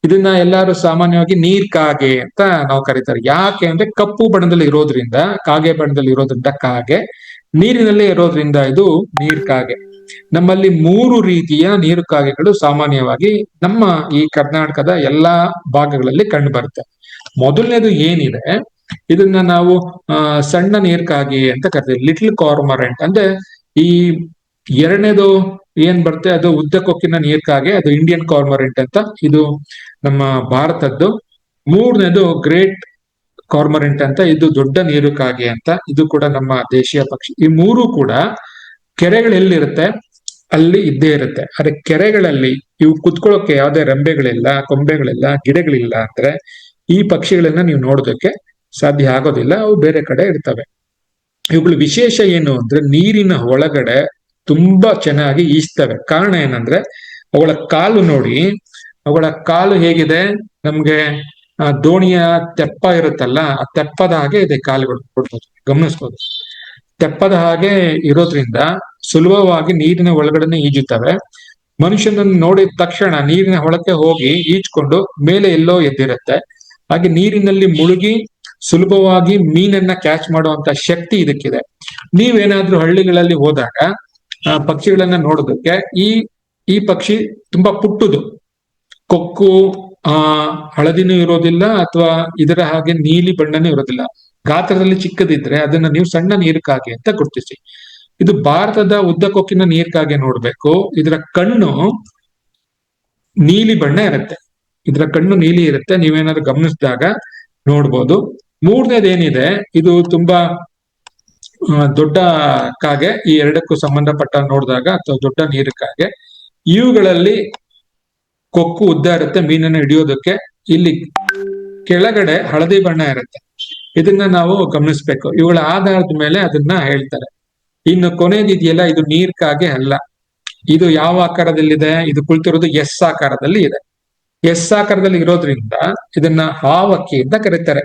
ಇದನ್ನ ಎಲ್ಲಾರು ಸಾಮಾನ್ಯವಾಗಿ ನೀರ್ ಕಾಗೆ ಅಂತ ನಾವು ಕರೀತಾರೆ. ಯಾಕೆ ಅಂದ್ರೆ ಕಪ್ಪು ಬಣ್ಣದಲ್ಲಿ ಇರೋದ್ರಿಂದ, ಕಾಗೆ ಬಣ್ಣದಲ್ಲಿ ಇರೋದ್ರಿಂದ ಕಾಗೆ, ನೀರಿನಲ್ಲಿ ಇರೋದ್ರಿಂದ ಇದು ನೀರ್ ಕಾಗೆ. ನಮ್ಮಲ್ಲಿ 3 ರೀತಿಯ ನೀರು ಕಾಗೆಗಳು ಸಾಮಾನ್ಯವಾಗಿ ನಮ್ಮ ಈ ಕರ್ನಾಟಕದ ಎಲ್ಲಾ ಭಾಗಗಳಲ್ಲಿ ಕಂಡು ಬರುತ್ತೆ. ಮೊದಲನೇದು ಏನಿದೆ, ಇದನ್ನ ನಾವು ಸಣ್ಣ ನೀರ್ಕಾಗೆ ಅಂತ ಕರಿತೀವಿ, ಲಿಟಲ್ ಕಾರ್ಮೊರೆಂಟ್. ಅಂದ್ರೆ ಈ ಎರಡನೇದು ಏನ್ ಬರುತ್ತೆ ಅದು ಉದ್ದ ಕೊಕ್ಕಿನ ನೀರ್ಕಾಗೆ, ಅದು ಇಂಡಿಯನ್ ಕಾರ್ಮೊರೆಂಟ್ ಅಂತ, ಇದು ನಮ್ಮ ಭಾರತದ್ದು. ಮೂರನೇದು ಗ್ರೇಟ್ ಕಾರ್ಮೊರೆಂಟ್ ಅಂತ, ಇದು ದೊಡ್ಡ ನೀರುಕಾಗೆ ಅಂತ, ಇದು ಕೂಡ ನಮ್ಮ ದೇಶೀಯ ಪಕ್ಷಿ. ಈ 3 ಕೂಡ ಕೆರೆಗಳೆಲ್ಲಿರುತ್ತೆ ಅಲ್ಲಿ ಇದ್ದೇ ಇರುತ್ತೆ. ಆದ್ರೆ ಕೆರೆಗಳಲ್ಲಿ ಇವು ಕುತ್ಕೊಳ್ಳೋಕೆ ಯಾವುದೇ ರೆಂಬೆಗಳಿಲ್ಲ, ಕೊಂಬೆಗಳಿಲ್ಲ, ಗಿಡಗಳಿಲ್ಲ ಅಂದ್ರೆ ಈ ಪಕ್ಷಿಗಳನ್ನ ನೀವು ನೋಡೋದಕ್ಕೆ ಸಾಧ್ಯ ಆಗೋದಿಲ್ಲ, ಅವು ಬೇರೆ ಕಡೆ ಇರ್ತವೆ. ಇವುಗಳ ವಿಶೇಷ ಏನು ಅಂದ್ರೆ ನೀರಿನ ಒಳಗಡೆ ತುಂಬಾ ಚೆನ್ನಾಗಿ ಈಜ್ತವೆ. ಕಾರಣ ಏನಂದ್ರೆ ಅವುಗಳ ಕಾಲು ನೋಡಿ, ಅವುಗಳ ಕಾಲು ಹೇಗಿದೆ, ನಮ್ಗೆ ದೋಣಿಯ ತೆಪ್ಪ ಇರುತ್ತಲ್ಲ, ಆ ತೆಪ್ಪದ ಹಾಗೆ ಇದೆ ಕಾಲುಗಳು, ಕೊಡ್ಬೋದು, ಗಮನಿಸ್ಬೋದು. ತೆಪ್ಪದ ಹಾಗೆ ಇರೋದ್ರಿಂದ ಸುಲಭವಾಗಿ ನೀರಿನ ಒಳಗಡೆನೆ ಈಜುತ್ತವೆ. ಮನುಷ್ಯನನ್ನು ನೋಡಿದ ತಕ್ಷಣ ನೀರಿನ ಒಳಕ್ಕೆ ಹೋಗಿ ಈಜ್ಕೊಂಡು ಮೇಲೆ ಎಲ್ಲೋ ಎದ್ದಿರುತ್ತೆ. ಹಾಗೆ ನೀರಿನಲ್ಲಿ ಮುಳುಗಿ ಸುಲಭವಾಗಿ ಮೀನನ್ನ ಕ್ಯಾಚ್ ಮಾಡುವಂತ ಶಕ್ತಿ ಇದಕ್ಕಿದೆ. ನೀವೇನಾದ್ರೂ ಹಳ್ಳಿಗಳಲ್ಲಿ ಹೋದಾಗ ಪಕ್ಷಿಗಳನ್ನ ನೋಡೋದಕ್ಕೆ ಈ ಪಕ್ಷಿ ತುಂಬಾ ಪುಟ್ಟುದು, ಕೊಕ್ಕು ಹಳದಿನೂ ಇರೋದಿಲ್ಲ ಅಥವಾ ಇದರ ಹಾಗೆ ನೀಲಿ ಬಣ್ಣನೂ ಇರೋದಿಲ್ಲ. ಗಾತ್ರದಲ್ಲಿ ಚಿಕ್ಕದಿದ್ರೆ ಅದನ್ನ ನೀವು ಸಣ್ಣ ನೀರ್ಕಾಗೆ ಅಂತ ಗುರುತಿಸಿ. ಇದು ಭಾರತದ ಉದ್ದ ಕೊಕ್ಕಿನ ನೀರ್ಕಾಗೆ ನೋಡ್ಬೇಕು. ಇದರ ಕಣ್ಣು ನೀಲಿ ಬಣ್ಣ ಇರುತ್ತೆ, ಇದರ ಕಣ್ಣು ನೀಲಿ ಇರುತ್ತೆ, ನೀವೇನಾದ್ರು ಗಮನಿಸಿದಾಗ ನೋಡ್ಬೋದು. ಮೂರನೇದೇನಿದೆ, ಇದು ತುಂಬಾ ದೊಡ್ಡ ಕಾಗೆ. ಈ ಎರಡಕ್ಕೂ ಸಂಬಂಧಪಟ್ಟ ನೋಡಿದಾಗ, ಅಥವಾ ದೊಡ್ಡ ನೀರಿಕಾಗೆ, ಇವುಗಳಲ್ಲಿ ಕೊಕ್ಕು ಉದ್ದ ಇರುತ್ತೆ ಮೀನನ್ನು ಹಿಡಿಯೋದಕ್ಕೆ. ಇಲ್ಲಿ ಕೆಳಗಡೆ ಹಳದಿ ಬಣ್ಣ ಇರುತ್ತೆ, ಇದನ್ನ ನಾವು ಗಮನಿಸ್ಬೇಕು. ಇವುಗಳ ಆಧಾರದ ಮೇಲೆ ಅದನ್ನ ಹೇಳ್ತಾರೆ. ಇನ್ನು ಕೊನೆಗಿದೆಯಲ್ಲ, ಇದು ನೀರ್ಕಾಗೆ ಅಲ್ಲ. ಇದು ಯಾವ ಆಕಾರದಲ್ಲಿದೆ, ಇದು ಕುಳಿತಿರೋದು ಎಸ್ ಆಕಾರದಲ್ಲಿ ಇದೆ. ಎಸ್ ಆಕಾರದಲ್ಲಿ ಇರೋದ್ರಿಂದ ಇದನ್ನ ಹಾವಕ್ಕಿ ಅಂತ ಕರೀತಾರೆ.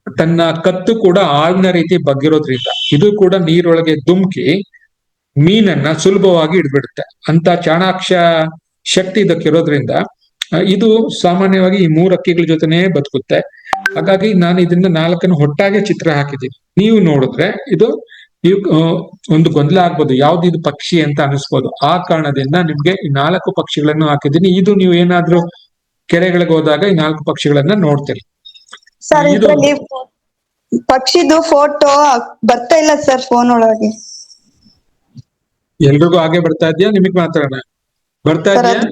ತನ್ನ ಕತ್ತು ಕೂಡ ಆಳಿನ ರೀತಿ ಬಗ್ಗಿರೋದ್ರಿಂದ ಇದು ಕೂಡ ನೀರೊಳಗೆ ಧುಮುಕಿ ಮೀನನ್ನ ಸುಲಭವಾಗಿ ಹಿಡ್ಬಿಡುತ್ತೆ. ಅಂತ ಚಾಣಾಕ್ಷ ಶಕ್ತಿ ಇದಕ್ಕಿರೋದ್ರಿಂದ ಇದು ಸಾಮಾನ್ಯವಾಗಿ ಈ 3 ಹಕ್ಕಿಗಳ ಜೊತೆನೇ ಬದುಕುತ್ತೆ. ಹಾಗಾಗಿ ನಾನು ಇದನ್ನ 4 ಒಟ್ಟಾಗೆ ಚಿತ್ರ ಹಾಕಿದ್ದೀನಿ. ನೀವು ನೋಡಿದ್ರೆ ಇದು ಒಂದು ಗೊಂದಲ ಆಗ್ಬೋದು, ಯಾವ್ದು ಇದು ಪಕ್ಷಿ ಅಂತ ಅನಿಸ್ಬೋದು. ಆ ಕಾರಣದಿಂದ ನಿಮ್ಗೆ ಈ 4 ಪಕ್ಷಿಗಳನ್ನು ಹಾಕಿದ್ದೀನಿ. ಇದು ನೀವು ಏನಾದ್ರೂ ಕೆರೆಗಳಿಗೆ ಹೋದಾಗ ಈ 4 ಪಕ್ಷಿಗಳನ್ನ ನೋಡ್ತೀರಿ. ಸರ್, ಇದ್ರಲ್ಲಿ ಪಕ್ಷಿದು ಫೋಟೋ ಬರ್ತಾ ಇಲ್ಲ ಸರ್ ಫೋನ್ ಒಳಗೆ. ಎಲ್ರಿಗೂ ಹಾಗೆ ಬರ್ತಾ ಇದೆಯಾ, ನಿಮಗ್ ಮಾತ್ರನಾ ಬರ್ತಾ ಇದೆಯಾ?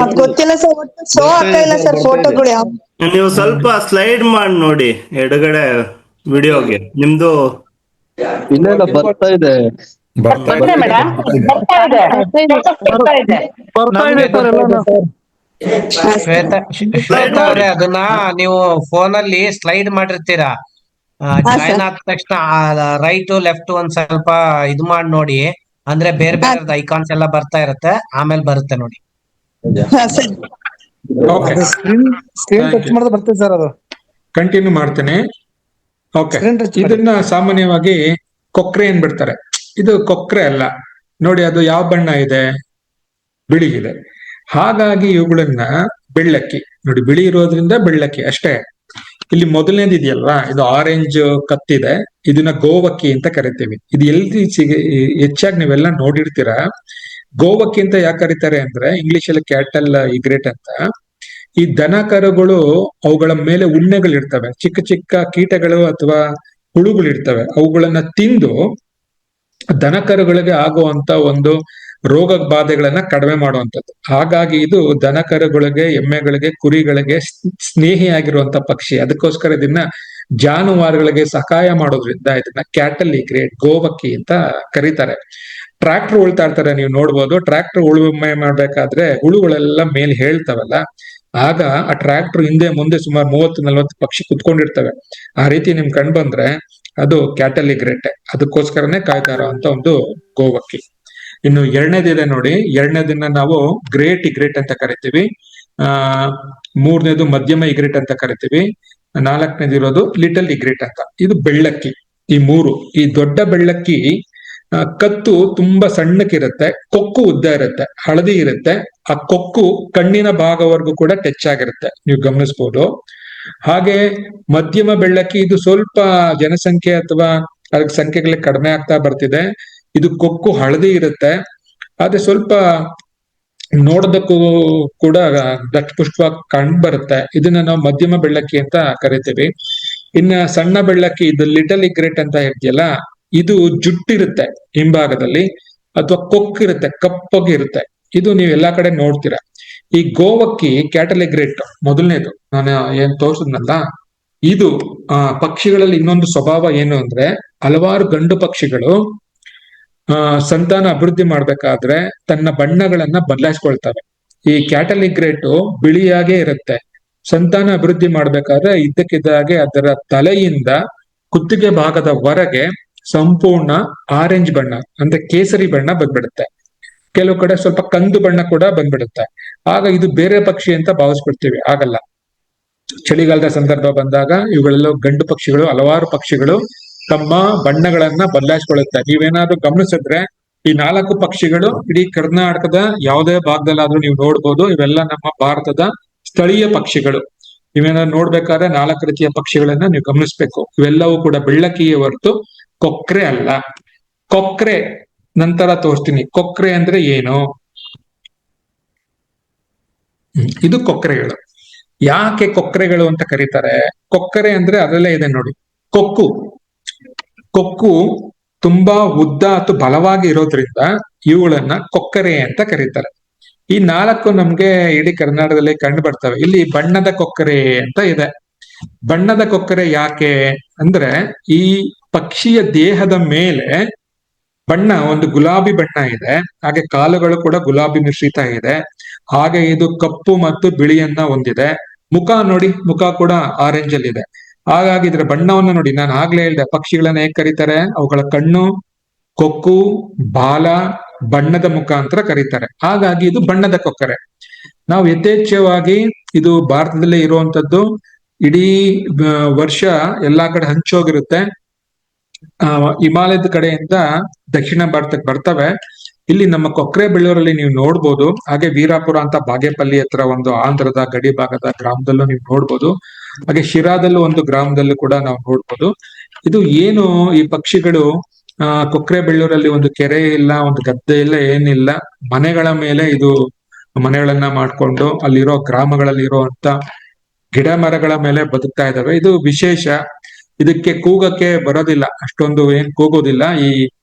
ಅದ್ ಗೊತ್ತಿಲ್ಲ ಸರ್, ಶೋ ಆಗ್ತಾ ಇಲ್ಲ ಸರ್ ಫೋಟೋಗಳು ಯಾವ. ನೀವು ಸ್ವಲ್ಪ ಸ್ಲೈಡ್ ಮಾಡಿ ನೋಡಿ ಎಡಗಡೆ ವಿಡಿಯೋಗೆ, ನಿಮ್ದು ಇಲ್ಲ ಬರ್ತಾ ಇದೆ. ಬರ್ತಾ ಇದೆ. ಬರ್ತಾ ಇದೆ ಸರ್ ಎಲ್ಲ. ಶ್ವೇತಾ ಶ್ವೇತಾ ಅವ್ರೆ, ಅದನ್ನ ನೀವು ಫೋನ್ ಅಲ್ಲಿ ಸ್ಲೈಡ್ ಮಾಡಿರ್ತೀರಾ. ಜಾಯ್ನ್ ಆದ ತಕ್ಷಣ ರೈಟ್ ಲೆಫ್ಟ್ ಒಂದ್ ಸ್ವಲ್ಪ ಇದು ಮಾಡಿ ನೋಡಿ, ಅಂದ್ರೆ ಬೇರೆ ಬೇರೆ ಐಕಾನ್ಸ್ ಎಲ್ಲ ಬರ್ತಾ ಇರುತ್ತೆ, ಆಮೇಲೆ ಬರುತ್ತೆ ನೋಡಿ. ಹಾ ಸರಿ. ಓಕೆ, ಸ್ಕ್ರೀನ್ ಟಚ್ ಮಾಡಿದ್ರೆ ಬರ್ತದೆ ಸರ್ ಅದು. ಕಂಟಿನ್ಯೂ ಮಾಡ್ತೇನೆ. ಓಕೆ, Screen touch ಮಾಡಿ. ಇದನ್ನ ಸಾಮಾನ್ಯವಾಗಿ ಕೊಕ್ರೆ ಬಿಡ್ತಾರೆ. ಇದು ಕೊಕ್ರೆ ಅಲ್ಲ ನೋಡಿ, ಅದು ಯಾವ ಬಣ್ಣ ಇದೆ? ಬಿಳಿ ಇದೆ. ಹಾಗಾಗಿ ಇವುಗಳನ್ನ ಬೆಳ್ಳಕ್ಕಿ ನೋಡಿ, ಬಿಳಿ ಇರೋದ್ರಿಂದ ಬೆಳ್ಳಕ್ಕಿ ಅಷ್ಟೇ. ಇಲ್ಲಿ ಮೊದಲನೇದು ಇದೆಯಲ್ವಾ, ಇದು ಆರೆಂಜ್ ಕತ್ತಿದೆ, ಇದನ್ನ ಗೋವಕ್ಕಿ ಅಂತ ಕರಿತೀವಿ. ಇದು ಎಲ್ಲಿ ಹೆಚ್ಚಾಗಿ ನೀವೆಲ್ಲ ನೋಡಿರ್ತೀರಾ. ಗೋವಕ್ಕಿ ಅಂತ ಯಾಕೆ ಕರೀತಾರೆ ಅಂದ್ರೆ, ಇಂಗ್ಲಿಷ್ ಅಲ್ಲಿ ಕ್ಯಾಟಲ್ ಇಗ್ರೇಟ್ ಅಂತ. ಈ ದನ ಕರುಗಳು ಅವುಗಳ ಮೇಲೆ ಉಣ್ಣೆಗಳಿರ್ತವೆ, ಚಿಕ್ಕ ಚಿಕ್ಕ ಕೀಟಗಳು ಅಥವಾ ಹುಳುಗಳಿರ್ತವೆ, ಅವುಗಳನ್ನ ತಿಂದು ದನ ಕರುಗಳಿಗೆ ಆಗುವಂತ ಒಂದು ರೋಗ ಬಾಧೆಗಳನ್ನ ಕಡಿಮೆ ಮಾಡುವಂಥದ್ದು. ಹಾಗಾಗಿ ಇದು ದನ ಕರುಗಳಿಗೆ, ಎಮ್ಮೆಗಳಿಗೆ, ಕುರಿಗಳಿಗೆ ಸ್ನೇಹಿಯಾಗಿರುವಂತ ಪಕ್ಷಿ. ಅದಕ್ಕೋಸ್ಕರ ಇದನ್ನ ಜಾನುವಾರುಗಳಿಗೆ ಸಹಾಯ ಮಾಡೋದ್ರಿಂದ ಇದನ್ನ ಕ್ಯಾಟಲ್ ಇಗ್ರೇಟ್, ಗೋವಕ್ಕಿ ಅಂತ ಕರೀತಾರೆ. ಟ್ರ್ಯಾಕ್ಟರ್ ಉಳ್ತಾ ಇರ್ತಾರೆ, ನೀವು ನೋಡ್ಬೋದು. ಟ್ರ್ಯಾಕ್ಟರ್ ಉಳುಮೆ ಮಾಡ್ಬೇಕಾದ್ರೆ ಹುಳುಗಳೆಲ್ಲ ಮೇಲೆ ಹೇಳ್ತಾವಲ್ಲ, ಆಗ ಆ ಟ್ರ್ಯಾಕ್ಟರ್ ಹಿಂದೆ ಮುಂದೆ ಸುಮಾರು 30-40 ಪಕ್ಷಿ ಕುತ್ಕೊಂಡಿರ್ತವೆ. ಆ ರೀತಿ ನಿಮ್ ಕಂಡು ಬಂದ್ರೆ ಅದು ಕ್ಯಾಟಲ್ ಇಗ್ರೇಟ್. ಅದಕ್ಕೋಸ್ಕರನೇ ಕಾಯ್ತಾ ಇರೋಂತ ಒಂದು ಗೋವಕ್ಕಿ. ಇನ್ನು ಎರಡನೇದಿದೆ ನೋಡಿ, ಎರಡನೇದನ್ನ ನಾವು ಗ್ರೇಟ್ ಇಗ್ರೇಟ್ ಅಂತ ಕರಿತೀವಿ. ಮೂರನೇದು ಮಧ್ಯಮ ಇಗ್ರೇಟ್ ಅಂತ ಕರಿತೀವಿ. ನಾಲ್ಕನೇದು ಇರೋದು ಲಿಟಲ್ ಇಗ್ರೇಟ್ ಅಂತ. ಇದು ಬೆಳ್ಳಕ್ಕಿ. ಈ ಮೂರು, ಈ ದೊಡ್ಡ ಬೆಳ್ಳಕ್ಕಿ ಕತ್ತು ತುಂಬಾ ಸಣ್ಣಕ್ಕಿರುತ್ತೆ, ಕೊಕ್ಕು ಉದ್ದ ಇರುತ್ತೆ, ಹಳದಿ ಇರುತ್ತೆ. ಆ ಕೊಕ್ಕು ಕಣ್ಣಿನ ಭಾಗವರೆಗೂ ಕೂಡ ಟಚ್ ಆಗಿರುತ್ತೆ, ನೀವು ಗಮನಿಸ್ಬೋದು. ಹಾಗೆ ಮಧ್ಯಮ ಬೆಳ್ಳಕ್ಕಿ, ಇದು ಸ್ವಲ್ಪ ಜನಸಂಖ್ಯೆ ಅಥವಾ ಅದಕ್ಕೆ ಸಂಖ್ಯೆಗಳಿಗೆ ಕಡಿಮೆ ಆಗ್ತಾ ಬರ್ತಿದೆ. ಇದು ಕೊಕ್ಕು ಹಳದಿ ಇರುತ್ತೆ, ಆದ್ರೆ ಸ್ವಲ್ಪ ನೋಡೋದಕ್ಕೂ ಕೂಡ ದಟ್ಟಪುಷ್ಟವಾಗಿ ಕಂಡು ಬರುತ್ತೆ. ಇದನ್ನ ನಾವು ಮಧ್ಯಮ ಬೆಳ್ಳಕ್ಕಿ ಅಂತ ಕರಿತೀವಿ. ಇನ್ನ ಸಣ್ಣ ಬೆಳ್ಳಕ್ಕಿ, ಇದು ಲಿಟಲ್ ಇಗ್ರೇಟ್ ಅಂತ ಹೇಳ್ತೀಯಲ್ಲ, ಇದು ಜುಟ್ಟಿರುತ್ತೆ ಹಿಂಭಾಗದಲ್ಲಿ, ಅಥವಾ ಕೊಕ್ಕಿರುತ್ತೆ, ಕಪ್ಪಗೆ ಇರುತ್ತೆ. ಇದು ನೀವು ಎಲ್ಲಾ ಕಡೆ ನೋಡ್ತೀರಾ. ಈ ಗೋವಕ್ಕಿ ಕ್ಯಾಟಲ್ ಇಗ್ರೇಟ್ ಮೊದಲನೇದು ನಾನು ಏನ್ ತೋರ್ಸದ್ನಲ್ಲ, ಇದು ಪಕ್ಷಿಗಳಲ್ಲಿ ಇನ್ನೊಂದು ಸ್ವಭಾವ ಏನು ಅಂದ್ರೆ, ಹಲವಾರು ಗಂಡು ಪಕ್ಷಿಗಳು ಸಂತಾನ ಅಭಿವೃದ್ಧಿ ಮಾಡ್ಬೇಕಾದ್ರೆ ತನ್ನ ಬಣ್ಣಗಳನ್ನ ಬದಲಾಯಿಸ್ಕೊಳ್ತವೆ. ಈ ಕ್ಯಾಟಲ್ ಇಗ್ರೇಟ್ ಬಿಳಿಯಾಗೇ ಇರುತ್ತೆ. ಸಂತಾನ ಅಭಿವೃದ್ಧಿ ಮಾಡ್ಬೇಕಾದ್ರೆ ಇದ್ದಕ್ಕಿದ್ದಾಗೆ ಅದರ ತಲೆಯಿಂದ ಕುತ್ತಿಗೆ ಭಾಗದವರೆಗೆ ಸಂಪೂರ್ಣ ಆರೆಂಜ್ ಬಣ್ಣ ಅಂದ್ರೆ ಕೇಸರಿ ಬಣ್ಣ ಬಂದ್ಬಿಡುತ್ತೆ. ಕೆಲವು ಕಡೆ ಸ್ವಲ್ಪ ಕಂದು ಬಣ್ಣ ಕೂಡ ಬಂದ್ಬಿಡುತ್ತೆ. ಆಗ ಇದು ಬೇರೆ ಪಕ್ಷಿ ಅಂತ ಭಾವಿಸ್ಬಿಡ್ತೀವಿ. ಆಗಲ್ಲ. ಚಳಿಗಾಲದ ಸಂದರ್ಭ ಬಂದಾಗ ಇವುಗಳೆಲ್ಲ ಗಂಡು ಪಕ್ಷಿಗಳು, ಹಲವಾರು ಪಕ್ಷಿಗಳು ತಮ್ಮ ಬಣ್ಣಗಳನ್ನ ಬದಲಾಯಿಸ್ಕೊಳ್ಳುತ್ತೆ. ನೀವೇನಾದ್ರೂ ಗಮನಿಸಿದ್ರೆ ಈ 4 ಪಕ್ಷಿಗಳು ಇಡೀ ಕರ್ನಾಟಕದ ಯಾವುದೇ ಭಾಗದಲ್ಲಾದ್ರೂ ನೀವು ನೋಡ್ಬೋದು. ಇವೆಲ್ಲ ನಮ್ಮ ಭಾರತದ ಸ್ಥಳೀಯ ಪಕ್ಷಿಗಳು. ನೀವೇನಾದ್ರು ನೋಡ್ಬೇಕಾದ್ರೆ 4 ರೀತಿಯ ಪಕ್ಷಿಗಳನ್ನ ನೀವು ಗಮನಿಸ್ಬೇಕು. ಇವೆಲ್ಲವೂ ಕೂಡ ಬೆಳ್ಳಕ್ಕಿಯೇ ಹೊರತು ಕೊಕ್ರೆ ಅಲ್ಲ. ಕೊಕ್ರೆ ನಂತರ ತೋರಿಸ್ತೀನಿ. ಕೊಕ್ರೆ ಅಂದ್ರೆ ಏನು? ಇದು ಕೊಕ್ರೆಗಳು. ಯಾಕೆ ಕೊಕ್ರೆಗಳು ಅಂತ ಕರೀತಾರೆ? ಕೊಕ್ಕರೆ ಅಂದ್ರೆ ಅದರಲ್ಲೇ ಇದೆ ನೋಡಿ, ಕೊಕ್ಕು. ಕೊಕ್ಕು ತುಂಬಾ ಉದ್ದ ಅಥವಾ ಬಲವಾಗಿ ಇರೋದ್ರಿಂದ ಇವುಗಳನ್ನ ಕೊಕ್ಕರೆ ಅಂತ ಕರೀತಾರೆ. ಈ 4 ನಮ್ಗೆ ಇಡೀ ಕರ್ನಾಟಕದಲ್ಲಿ ಕಂಡು ಬರ್ತವೆ. ಇಲ್ಲಿ ಬಣ್ಣದ ಕೊಕ್ಕರೆ ಅಂತ ಇದೆ. ಬಣ್ಣದ ಕೊಕ್ಕರೆ ಯಾಕೆ ಅಂದ್ರೆ, ಈ ಪಕ್ಷಿಯ ದೇಹದ ಮೇಲೆ ಬಣ್ಣ ಒಂದು ಗುಲಾಬಿ ಬಣ್ಣ ಇದೆ, ಹಾಗೆ ಕಾಲುಗಳು ಕೂಡ ಗುಲಾಬಿ ಮಿಶ್ರಿತ ಇದೆ, ಹಾಗೆ ಇದು ಕಪ್ಪು ಮತ್ತು ಬಿಳಿಯನ್ನ ಹೊಂದಿದೆ. ಮುಖ ನೋಡಿ, ಮುಖ ಕೂಡ ಆರೆಂಜ್ ಅಲ್ಲಿ ಇದೆ. ಹಾಗಾಗಿ ಇದರ ಬಣ್ಣವನ್ನು ನೋಡಿ, ನಾನು ಆಗ್ಲೇ ಹೇಳಿದೆ ಪಕ್ಷಿಗಳನ್ನ ಹೇಗ್ ಕರೀತಾರೆ, ಅವುಗಳ ಕಣ್ಣು, ಕೊಕ್ಕು, ಬಾಲ, ಬಣ್ಣದ ಮುಖಾಂತರ ಕರೀತಾರೆ. ಹಾಗಾಗಿ ಇದು ಬಣ್ಣದ ಕೊಕ್ಕರೆ. ನಾವು ಯಥೇಚ್ಛವಾಗಿ ಇದು ಭಾರತದಲ್ಲೇ ಇರುವಂತದ್ದು. ಇಡೀ ವರ್ಷ ಎಲ್ಲಾ ಕಡೆ ಹಂಚೋಗಿರುತ್ತೆ. ಹಿಮಾಲಯದ ಕಡೆಯಿಂದ ದಕ್ಷಿಣ ಭಾರತಕ್ಕೆ ಬರ್ತವೆ. ಇಲ್ಲಿ ನಮ್ಮ ಕೊಕ್ರೆ ಬೆಳ್ಳೂರಲ್ಲಿ ನೀವು ನೋಡ್ಬೋದು. ಹಾಗೆ ವೀರಾಪುರ ಅಂತ ಬಾಗೇಪಲ್ಲಿ ಹತ್ರ ಒಂದು ಆಂಧ್ರದ ಗಡಿ ಭಾಗದ ಗ್ರಾಮದಲ್ಲೂ ನೀವು ನೋಡ್ಬೋದು. ಹಾಗೆ ಶಿರಾದಲ್ಲೂ ಒಂದು ಗ್ರಾಮದಲ್ಲೂ ಕೂಡ ನಾವು ನೋಡ್ಬೋದು. ಇದು ಏನು, ಈ ಪಕ್ಷಿಗಳು ಕೊಕ್ರೆ ಬೆಳ್ಳೂರಲ್ಲಿ ಒಂದು ಕೆರೆ ಇಲ್ಲ, ಒಂದು ಗದ್ದೆ ಇಲ್ಲ, ಏನಿಲ್ಲ. ಮನೆಗಳ ಮೇಲೆ ಇದು ಮನೆಗಳನ್ನ ಮಾಡ್ಕೊಂಡು ಅಲ್ಲಿರೋ ಗ್ರಾಮಗಳಲ್ಲಿ ಇರುವಂತ ಗಿಡ ಮರಗಳ ಮೇಲೆ ಬದುಕ್ತಾ ಇದಾವೆ. ಇದು ವಿಶೇಷ. ಇದಕ್ಕೆ ಕೂಗಕ್ಕೆ ಬರೋದಿಲ್ಲ, ಅಷ್ಟೊಂದು ಏನ್ ಕೂಗೋದಿಲ್ಲ. ಈ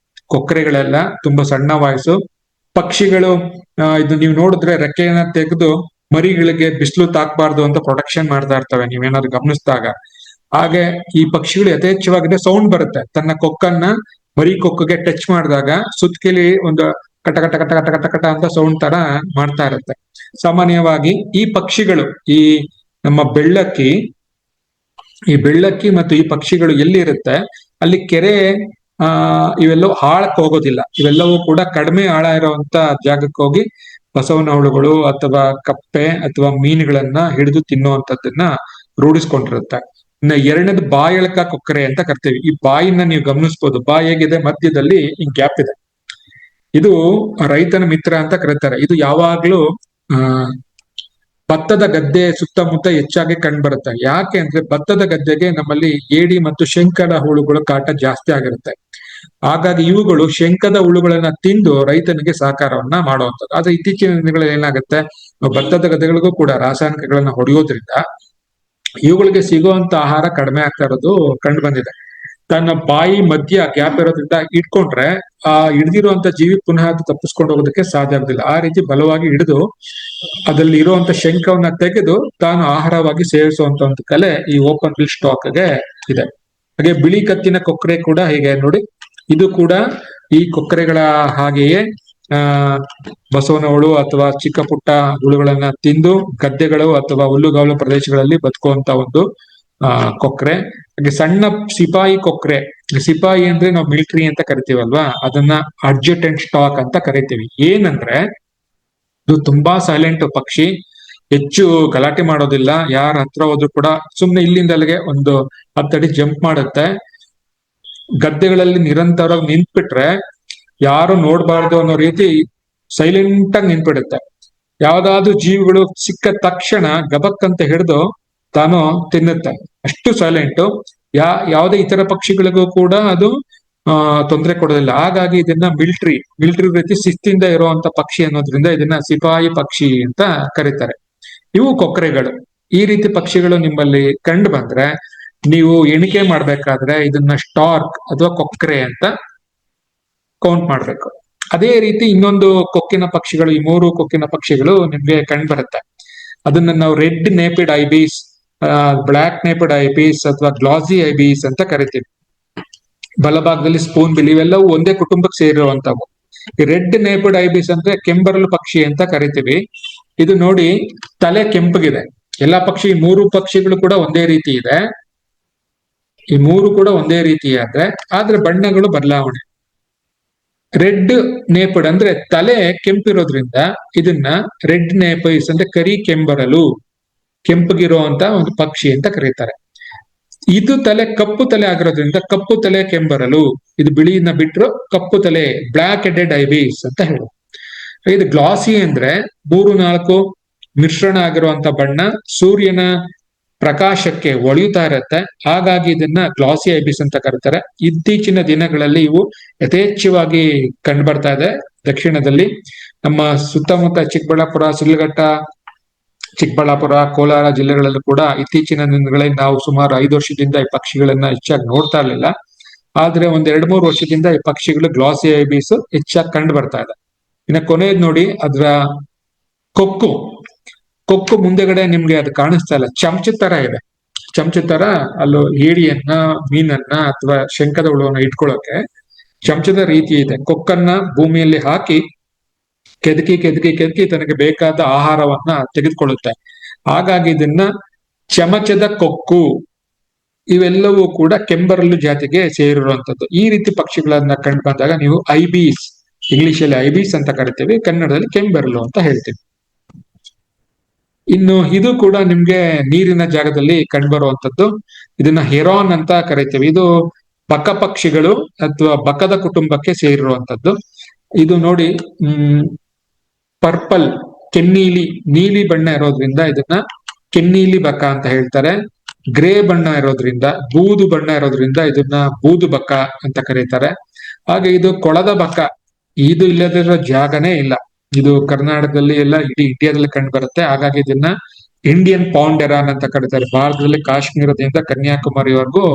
ಕೊಕ್ರೆಗಳೆಲ್ಲ ತುಂಬಾ ಸಣ್ಣ ವಾಯ್ಸು ಪಕ್ಷಿಗಳು. ಇದು ನೀವು ನೋಡಿದ್ರೆ ರೆಕ್ಕೆಯನ್ನ ತೆಗೆದು ಮರಿಗಳಿಗೆ ಬಿಸಿಲು ತಾಕ್ಬಾರ್ದು ಅಂತ ಪ್ರೊಟೆಕ್ಷನ್ ಮಾಡ್ತಾ ಇರ್ತವೆ, ನೀವೇನಾದ್ರು ಗಮನಿಸಿದಾಗ. ಹಾಗೆ ಈ ಪಕ್ಷಿಗಳು ಯಥೇಚ್ಛವಾಗಿದೆ ಸೌಂಡ್ ಬರುತ್ತೆ. ತನ್ನ ಕೊಕ್ಕನ್ನ ಮರಿ ಕೊಕ್ಕಿಗೆ ಟಚ್ ಮಾಡಿದಾಗ ಸುತ್ತಕಿಲಿ ಒಂದು ಕಟ ಕಟ ಕಟ ಕಟ ಕಟ ಕಟ ಅಂತ ಸೌಂಡ್ ತರ ಮಾಡ್ತಾ ಇರುತ್ತೆ. ಸಾಮಾನ್ಯವಾಗಿ ಈ ಪಕ್ಷಿಗಳು, ಈ ನಮ್ಮ ಬೆಳ್ಳಕ್ಕಿ ಮತ್ತು ಈ ಪಕ್ಷಿಗಳು ಎಲ್ಲಿರುತ್ತೆ ಅಲ್ಲಿ ಕೆರೆ ಇವೆಲ್ಲವೂ ಆಳಕ್ಕೆ ಹೋಗೋದಿಲ್ಲ. ಇವೆಲ್ಲವೂ ಕೂಡ ಕಡಿಮೆ ಆಳ ಇರುವಂತ ಜಾಗಕ್ಕೆ ಹೋಗಿ ಬಸವನ ಹುಳುಗಳು ಅಥವಾ ಕಪ್ಪೆ ಅಥವಾ ಮೀನುಗಳನ್ನ ಹಿಡಿದು ತಿನ್ನುವಂಥದ್ದನ್ನ ರೂಢಿಸ್ಕೊಂಡಿರುತ್ತೆ. ಇನ್ನು ಎರಡನೇದು ಬಾಯಳಕ ಕೊಕ್ಕರೆ ಅಂತ ಕರಿತೀವಿ. ಈ ಬಾಯಿನ ನೀವು ಗಮನಿಸ್ಬೋದು. ಬಾಯಿ ಹೇಗಿದೆ, ಮಧ್ಯದಲ್ಲಿ ಈ ಗ್ಯಾಪ್ ಇದೆ. ಇದು ರೈತನ ಮಿತ್ರ ಅಂತ ಕರೀತಾರೆ. ಇದು ಯಾವಾಗ್ಲೂ ಭತ್ತದ ಗದ್ದೆ ಸುತ್ತಮುತ್ತ ಹೆಚ್ಚಾಗಿ ಕಂಡುಬರುತ್ತೆ. ಯಾಕೆ ಅಂದ್ರೆ ಭತ್ತದ ಗದ್ದೆಗೆ ನಮ್ಮಲ್ಲಿ ಏಡಿ ಮತ್ತು ಶಂಕದ ಹುಳುಗಳ ಕಾಟ ಜಾಸ್ತಿ ಆಗಿರುತ್ತೆ. ಹಾಗಾಗಿ ಇವುಗಳು ಶಂಕದ ಹುಳುಗಳನ್ನ ತಿಂದು ರೈತನಿಗೆ ಸಹಕಾರವನ್ನ ಮಾಡುವಂಥದ್ದು. ಆದ್ರೆ ಇತ್ತೀಚಿನ ದಿನಗಳಲ್ಲಿ ಏನಾಗುತ್ತೆ, ಭತ್ತದ ಗದ್ದೆಗಳಿಗೂ ಕೂಡ ರಾಸಾಯನಿಕಗಳನ್ನ ಹೊಡೆಯೋದ್ರಿಂದ ಇವುಗಳಿಗೆ ಸಿಗುವಂತ ಆಹಾರ ಕಡಿಮೆ ಆಗ್ತಾ ಇರೋದು ಕಂಡು ಬಂದಿದೆ. ತನ್ನ ಬಾಯಿ ಮಧ್ಯ ಗ್ಯಾಪ್ ಇರೋದ್ರಿಂದ ಇಟ್ಕೊಂಡ್ರೆ ಆ ಹಿಡ್ದಿರುವಂತ ಜೀವಿ ಪುನಃ ಅದು ತಪ್ಪಿಸ್ಕೊಂಡು ಹೋಗೋದಕ್ಕೆ ಸಾಧ್ಯ ಆಗುದಿಲ್ಲ. ಆ ರೀತಿ ಬಲವಾಗಿ ಹಿಡಿದು ಅದ್ರಲ್ಲಿ ಇರುವಂತ ಶಂಕವನ್ನ ತೆಗೆದು ತಾನು ಆಹಾರವಾಗಿ ಸೇವಿಸುವಂತ ಒಂದು ಕಲೆ ಈ ಓಪನ್ ಬಿಲ್ ಸ್ಟಾಕ್ಗೆ ಇದೆ. ಹಾಗೆ ಬಿಳಿ ಕತ್ತಿನ ಕೊಕ್ಕರೆ ಕೂಡ ಹೀಗೆ ನೋಡಿ. ಇದು ಕೂಡ ಈ ಕೊಕ್ಕರೆಗಳ ಹಾಗೆಯೇ ಬಸವನ ಹುಳು ಅಥವಾ ಚಿಕ್ಕ ಪುಟ್ಟ ಹುಳುಗಳನ್ನ ತಿಂದು ಗದ್ದೆಗಳು ಅಥವಾ ಹುಲ್ಲುಗಾವಲು ಪ್ರದೇಶಗಳಲ್ಲಿ ಬದುಕುವಂತ ಒಂದು ಕೊಕ್ಕರೆ. ಹಾಗೆ ಸಣ್ಣ ಸಿಪಾಯಿ ಕೊಕ್ಕರೆ. ಸಿಪಾಯಿ ಅಂದ್ರೆ ನಾವು ಮಿಲಿಟರಿ ಅಂತ ಕರಿತೀವಲ್ವಾ, ಅದನ್ನ ಅಡ್ಜಟೆಂಟ್ ಸ್ಟಾಕ್ ಅಂತ ಕರಿತೀವಿ. ಏನಂದ್ರೆ ಇದು ತುಂಬಾ ಸೈಲೆಂಟ್ ಪಕ್ಷಿ, ಹೆಚ್ಚು ಗಲಾಟೆ ಮಾಡೋದಿಲ್ಲ. ಯಾರ ಹತ್ರ ಹೋದ್ರು ಕೂಡ ಸುಮ್ನೆ ಇಲ್ಲಿಂದ ಅಲ್ಲಿಗೆ ಒಂದು 10 ಅಡಿ ಜಂಪ್ ಮಾಡುತ್ತೆ. ಗದ್ದೆಗಳಲ್ಲಿ ನಿರಂತರವಾಗಿ ನಿಂತ್ಬಿಟ್ರೆ ಯಾರು ನೋಡ್ಬಾರ್ದು ಅನ್ನೋ ರೀತಿ ಸೈಲೆಂಟ್ ಆಗಿ ನಿಂತ್ಬಿಡುತ್ತೆ. ಯಾವ್ದಾದ್ರು ಜೀವಿಗಳು ಸಿಕ್ಕ ತಕ್ಷಣ ಗಬಕ್ ಅಂತ ಹಿಡಿದು ತಾನು ತಿನ್ನುತ್ತೆ. ಅಷ್ಟು ಸೈಲೆಂಟು. ಯಾವುದೇ ಇತರ ಪಕ್ಷಿಗಳಿಗೂ ಕೂಡ ಅದು ತೊಂದರೆ ಕೊಡೋದಿಲ್ಲ. ಹಾಗಾಗಿ ಇದನ್ನ ಮಿಲಿಟರಿ ರೀತಿ ಶಿಸ್ತಿಂದ ಇರುವಂತ ಪಕ್ಷಿ ಅನ್ನೋದ್ರಿಂದ ಇದನ್ನ ಸಿಪಾಯಿ ಪಕ್ಷಿ ಅಂತ ಕರೀತಾರೆ. ಇವು ಕೊಕ್ಕರೆಗಳು. ಈ ರೀತಿ ಪಕ್ಷಿಗಳು ನಿಮ್ಮಲ್ಲಿ ಕಂಡು ಬಂದ್ರೆ ನೀವು ಎಣಿಕೆ ಮಾಡ್ಬೇಕಾದ್ರೆ ಇದನ್ನ ಸ್ಟಾರ್ಕ್ ಅಥವಾ ಕೊಕ್ಕರೆ ಅಂತ ಕೌಂಟ್ ಮಾಡ್ಬೇಕು. ಅದೇ ರೀತಿ ಇನ್ನೊಂದು ಕೊಕ್ಕಿನ ಪಕ್ಷಿಗಳು, ಈ 3 ಕೊಕ್ಕಿನ ಪಕ್ಷಿಗಳು ನಿಮ್ಗೆ ಕಂಡು ಬರುತ್ತೆ. ಅದನ್ನ ನಾವು ರೆಡ್ ನೇಪಿಡ್ ಐಬೀಸ್, ಬ್ಲಾಕ್ ನೇಪಿಡ್ ಐಬೀಸ್ ಅಥವಾ ಗ್ಲಾಸಿ ಐಬೀಸ್ ಅಂತ ಕರಿತೀವಿ. ಬಲಭಾಗದಲ್ಲಿ ಸ್ಪೂನ್ ಬಿಲ್, ಇವೆಲ್ಲವೂ ಒಂದೇ ಕುಟುಂಬಕ್ಕೆ ಸೇರಿರುವಂತವು. ಈ ರೆಡ್ ನೇಪಿಡ್ ಐಬೀಸ್ ಅಂದ್ರೆ ಕೆಂಬರಲು ಪಕ್ಷಿ ಅಂತ ಕರಿತೀವಿ. ಇದು ನೋಡಿ ತಲೆ ಕೆಂಪಗಿದೆ. ಎಲ್ಲಾ ಪಕ್ಷಿ 3 ಪಕ್ಷಿಗಳು ಕೂಡ ಒಂದೇ ರೀತಿ ಇದೆ. ಈ 3 ಕೂಡ ಒಂದೇ ರೀತಿ ಆದ್ರೆ ಬಣ್ಣಗಳು ಬದಲಾವಣೆ. ರೆಡ್ ನೇಪಡ್ ಅಂದ್ರೆ ತಲೆ ಕೆಂಪಿರೋದ್ರಿಂದ ಇದನ್ನ ರೆಡ್ ನೇಪೈಸ್ ಅಂದ್ರೆ ಕರಿ ಕೆಂಬರಲು, ಕೆಂಪಗಿರುವಂತ ಒಂದು ಪಕ್ಷಿ ಅಂತ ಕರೀತಾರೆ. ಇದು ಕಪ್ಪು ತಲೆ ಆಗಿರೋದ್ರಿಂದ ಕಪ್ಪು ತಲೆ ಕೆಂಬರಲು. ಇದು ಬಿಳಿನ ಬಿಟ್ರು ಕಪ್ಪು ತಲೆ, ಬ್ಲಾಕ್ ಹೆಡೆಡ್ ಐಬೀಸ್ ಅಂತ ಹೇಳು. ಇದು ಗ್ಲಾಸಿ ಅಂದ್ರೆ 3-4 ಮಿಶ್ರಣ ಆಗಿರುವಂತ ಬಣ್ಣ ಸೂರ್ಯನ ಪ್ರಕಾಶಕ್ಕೆ ಒಳೆಯುತ್ತಾ ಇರುತ್ತೆ. ಹಾಗಾಗಿ ಇದನ್ನ ಗ್ಲಾಸಿ ಐಬೀಸ್ ಅಂತ ಕರೀತಾರೆ. ಇತ್ತೀಚಿನ ದಿನಗಳಲ್ಲಿ ಇವು ಯಥೇಚ್ಛವಾಗಿ ಕಂಡು ಬರ್ತಾ ಇದೆ ದಕ್ಷಿಣದಲ್ಲಿ. ನಮ್ಮ ಸುತ್ತಮುತ್ತ ಚಿಕ್ಕಬಳ್ಳಾಪುರ, ಶಿಡ್ಲಘಟ್ಟ, ಚಿಕ್ಕಬಳ್ಳಾಪುರ, ಕೋಲಾರ ಜಿಲ್ಲೆಗಳಲ್ಲೂ ಕೂಡ ಇತ್ತೀಚಿನ ದಿನಗಳಲ್ಲಿ ನಾವು ಸುಮಾರು 5 ವರ್ಷದಿಂದ ಈ ಪಕ್ಷಿಗಳನ್ನ ಹೆಚ್ಚಾಗಿ ನೋಡ್ತಾ ಇರ್ಲಿಲ್ಲ. ಆದ್ರೆ 1-2-3 ವರ್ಷದಿಂದ ಈ ಪಕ್ಷಿಗಳು ಗ್ಲಾಸಿ ಐಬೀಸ್ ಹೆಚ್ಚಾಗಿ ಕಂಡು ಬರ್ತಾ ಇದೆ. ಇನ್ನು ಕೊನೆಯದ್ ನೋಡಿ, ಅದ್ರ ಕೊಕ್ಕು ಮುಂದೆಗಡೆ ನಿಮ್ಗೆ ಅದು ಕಾಣಿಸ್ತಾ ಇಲ್ಲ, ಚಮಚದ ತರ ಇದೆ. ಚಮಚದ ತರ ಅಲ್ಲೂ ಏಡಿಯನ್ನ, ಮೀನನ್ನ ಅಥವಾ ಶಂಕದ ಹುಳುವನ್ನ ಇಟ್ಕೊಳ್ಳೋಕೆ ಚಮಚದ ರೀತಿ ಇದೆ. ಕೊಕ್ಕನ್ನ ಭೂಮಿಯಲ್ಲಿ ಹಾಕಿ ಕೆದಕಿ ತನಗೆ ಬೇಕಾದ ಆಹಾರವನ್ನ ತೆಗೆದುಕೊಳ್ಳುತ್ತೆ. ಹಾಗಾಗಿ ಇದನ್ನ ಚಮಚದ ಕೊಕ್ಕು. ಇವೆಲ್ಲವೂ ಕೂಡ ಕೆಂಬರಲು ಜಾತಿಗೆ ಸೇರಿರುವಂತದ್ದು. ಈ ರೀತಿ ಪಕ್ಷಿಗಳನ್ನ ಕಂಡು ಬಂದಾಗ ನೀವು ಐಬೀಸ್, ಇಂಗ್ಲಿಷಲ್ಲಿ ಐಬೀಸ್ ಅಂತ ಕರಿತೀವಿ, ಕನ್ನಡದಲ್ಲಿ ಕೆಂಬೆರಳು ಅಂತ ಹೇಳ್ತೀವಿ. ಇನ್ನು ಇದು ಕೂಡ ನಿಮ್ಗೆ ನೀರಿನ ಜಾಗದಲ್ಲಿ ಕಂಡುಬರುವಂತದ್ದು. ಇದನ್ನ ಹೆರಾನ್ ಅಂತ ಕರಿತೀವಿ. ಇದು ಬಕ ಪಕ್ಷಿಗಳು ಅಥವಾ ಬಕದ ಕುಟುಂಬಕ್ಕೆ ಸೇರಿರುವಂತದ್ದು. ಇದು ನೋಡಿ ಪರ್ಪಲ್, ಕೆನ್ನೀಲಿ, ನೀಲಿ ಬಣ್ಣ ಇರೋದ್ರಿಂದ ಇದನ್ನ ಕೆನ್ನೀಲಿ ಬಕ ಅಂತ ಹೇಳ್ತಾರೆ. ಗ್ರೇ ಬಣ್ಣ ಇರೋದ್ರಿಂದ, ಬೂದು ಬಣ್ಣ ಇರೋದ್ರಿಂದ ಇದನ್ನ ಬೂದು ಬಕ ಅಂತ ಕರೀತಾರೆ. ಹಾಗೆ ಇದು ಕೊಳದ ಬಕ. ಇದು ಇಲ್ಲದಿರೋ ಜಾಗನೇ ಇಲ್ಲ. ಇದು ಕರ್ನಾಟಕದಲ್ಲಿ ಎಲ್ಲ ಇಡೀ ಇಂಡಿಯಾದಲ್ಲಿ ಕಂಡು ಬರುತ್ತೆ. ಹಾಗಾಗಿ ಇದನ್ನ ಇಂಡಿಯನ್ ಪಾಂಡೆರಾನ್ ಅಂತ ಕರೀತಾರೆ. ಭಾರತದಲ್ಲಿ ಕಾಶ್ಮೀರದಿಂದ ಕನ್ಯಾಕುಮಾರಿವರೆಗೂ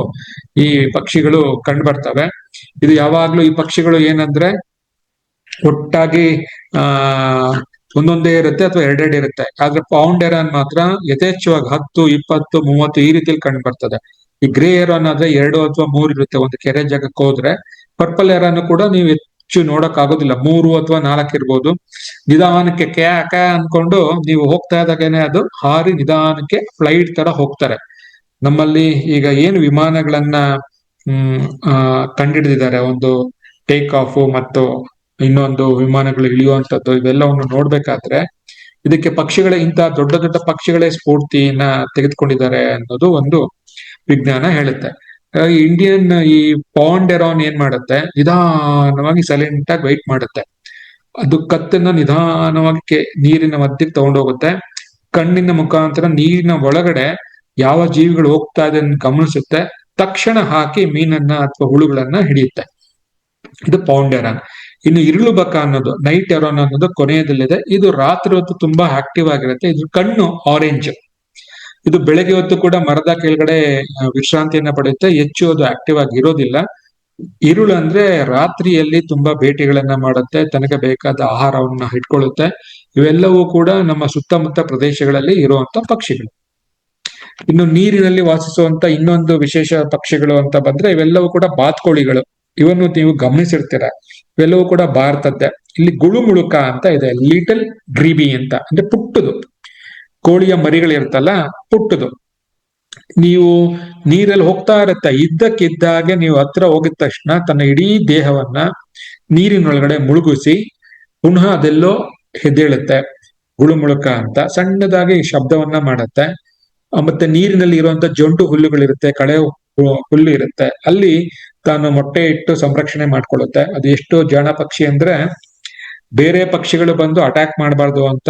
ಈ ಪಕ್ಷಿಗಳು ಕಂಡು ಬರ್ತವೆ. ಇದು ಯಾವಾಗ್ಲೂ ಈ ಪಕ್ಷಿಗಳು ಏನಂದ್ರೆ ಒಟ್ಟಾಗಿ ಒಂದೊಂದೇ ಇರುತ್ತೆ ಅಥವಾ ಎರಡೆರಡು ಇರುತ್ತೆ. ಆದ್ರೆ ಪಾಂಡೆರಾನ್ ಮಾತ್ರ ಯಥೇಚ್ಛವಾಗಿ 10, 20, 30 ಈ ರೀತಿಯಲ್ಲಿ ಕಂಡು ಬರ್ತದೆ. ಈ ಗ್ರೇ ಏರಾನ್ ಆದ್ರೆ 2 ಅಥವಾ 3 ಇರುತ್ತೆ ಒಂದು ಕೆರೆ ಜಾಗಕ್ಕೆ ಹೋದ್ರೆ. ಪರ್ಪಲ್ ಏರಾನ್ ಕೂಡ ನೀವು ಹೆಚ್ಚು ನೋಡಕ್ ಆಗೋದಿಲ್ಲ, 3 ಅಥವಾ 4 ಇರ್ಬೋದು. ನಿಧಾನಕ್ಕೆ ಕ್ಯಾಕ ಅನ್ಕೊಂಡು ನೀವು ಹೋಗ್ತಾ ಇದ್ದಾಗೇನೆ ಅದು ಹಾರಿ ನಿಧಾನಕ್ಕೆ ಫ್ಲೈಟ್ ತರ ಹೋಗ್ತಾರೆ. ನಮ್ಮಲ್ಲಿ ಈಗ ಏನು ವಿಮಾನಗಳನ್ನ ಕಂಡಿಡಿದಿದ್ದಾರೆ, ಒಂದು ಟೇಕ್ ಆಫ್ ಮತ್ತು ಇನ್ನೊಂದು ವಿಮಾನಗಳು ಇಳಿಯುವಂತದ್ದು, ಇವೆಲ್ಲವನ್ನು ನೋಡ್ಬೇಕಾದ್ರೆ ಇದಕ್ಕೆ ಪಕ್ಷಿಗಳೇ, ಇಂಥ ದೊಡ್ಡ ದೊಡ್ಡ ಪಕ್ಷಿಗಳೇ ಸ್ಫೂರ್ತಿನ ತೆಗೆದುಕೊಂಡಿದ್ದಾರೆ ಅನ್ನೋದು ಒಂದು ವಿಜ್ಞಾನ ಹೇಳುತ್ತೆ. ಇಂಡಿಯನ್ ಈ ಪಾಂಡೆರಾನ್ ಏನ್ ಮಾಡುತ್ತೆ, ನಿಧಾನವಾಗಿ ಸೈಲೆಂಟ್ ಆಗಿ ವೈಟ್ ಮಾಡುತ್ತೆ. ಅದು ಕತ್ತನ್ನ ನಿಧಾನವಾಗಿ ನೀರಿನ ಮಧ್ಯಕ್ಕೆ ತಗೊಂಡೋಗುತ್ತೆ. ಕಣ್ಣಿನ ಮುಖಾಂತರ ನೀರಿನ ಒಳಗಡೆ ಯಾವ ಜೀವಿಗಳು ಹೋಗ್ತಾ ಇದೆ ಅಂತ ಗಮನಿಸುತ್ತೆ. ತಕ್ಷಣ ಹಾಕಿ ಮೀನನ್ನ ಅಥವಾ ಹುಳುಗಳನ್ನ ಹಿಡಿಯುತ್ತೆ. ಇದು ಪೌಂಡೆರಾನ್. ಇನ್ನು ಇರುಳು ಬಕ ಅನ್ನೋದು, ನೈಟ್ ಎರೋನ್ ಅನ್ನೋದು ಕೊನೆಯದಲ್ಲಿದೆ. ಇದು ರಾತ್ರಿ ಹೊತ್ತು ತುಂಬಾ ಆಕ್ಟಿವ್ ಆಗಿರುತ್ತೆ. ಇದ್ರ ಕಣ್ಣು ಆರೆಂಜ್. ಇದು ಬೆಳಗ್ಗೆ ಹೊತ್ತು ಕೂಡ ಮರದ ಕೆಳಗಡೆ ವಿಶ್ರಾಂತಿಯನ್ನ ಪಡೆಯುತ್ತೆ. ಹೆಚ್ಚು ಅದು ಆಕ್ಟಿವ್ ಆಗಿ ಇರೋದಿಲ್ಲ. ಇರುಳು ಅಂದ್ರೆ ರಾತ್ರಿಯಲ್ಲಿ ತುಂಬಾ ಬೇಟೆಗಳನ್ನ ಮಾಡುತ್ತೆ, ತನಗೆ ಬೇಕಾದ ಆಹಾರವನ್ನ ಇಟ್ಕೊಳ್ಳುತ್ತೆ. ಇವೆಲ್ಲವೂ ಕೂಡ ನಮ್ಮ ಸುತ್ತಮುತ್ತ ಪ್ರದೇಶಗಳಲ್ಲಿ ಇರುವಂತ ಪಕ್ಷಿಗಳು. ಇನ್ನು ನೀರಿನಲ್ಲಿ ವಾಸಿಸುವಂತ ಇನ್ನೊಂದು ವಿಶೇಷ ಪಕ್ಷಿಗಳು ಅಂತ ಬಂದ್ರೆ ಇವೆಲ್ಲವೂ ಕೂಡ ಬಾತ್ಕೋಳಿಗಳು. ಇವನ್ನು ನೀವು ಗಮನಿಸಿರ್ತೀರ, ಇವೆಲ್ಲವೂ ಕೂಡ ಭಾರತದ್ದೇ. ಇಲ್ಲಿ ಗುಳುಮುಳುಕ ಅಂತ ಇದೆ, ಲಿಟಲ್ ಗ್ರೀಬಿ ಅಂತ, ಅಂದ್ರೆ ಪುಟ್ಟದು ಕೋಳಿಯ ಮರಿಗಳಿರುತ್ತಲ್ಲ, ಪುಟ್ಟದು. ನೀವು ನೀರಲ್ಲಿ ಹೋಗ್ತಾ ಇರತ್ತೆ, ಇದ್ದಕ್ಕಿದ್ದಾಗೆ ನೀವು ಹತ್ರ ಹೋಗಿದ ತಕ್ಷಣ ತನ್ನ ಇಡೀ ದೇಹವನ್ನ ನೀರಿನೊಳಗಡೆ ಮುಳುಗಿಸಿ ಪುನಃ ಅದೆಲ್ಲೋ ಎದ್ದೇಳುತ್ತೆ. ಗುಳುಮುಳುಕ ಅಂತ ಸಣ್ಣದಾಗಿ ಶಬ್ದವನ್ನ ಮಾಡತ್ತೆ. ಮತ್ತೆ ನೀರಿನಲ್ಲಿ ಇರುವಂತ ಜೊಂಡು ಹುಲ್ಲುಗಳಿರುತ್ತೆ, ಕಳೆ ಹುಲ್ಲು ಇರುತ್ತೆ, ಅಲ್ಲಿ ತಾನು ಮೊಟ್ಟೆ ಇಟ್ಟು ಸಂರಕ್ಷಣೆ ಮಾಡ್ಕೊಳ್ಳುತ್ತೆ. ಅದು ಎಷ್ಟು ಜಾಣ ಪಕ್ಷಿ ಅಂದ್ರೆ ಬೇರೆ ಪಕ್ಷಿಗಳು ಬಂದು ಅಟ್ಯಾಕ್ ಮಾಡಬಾರ್ದು ಅಂತ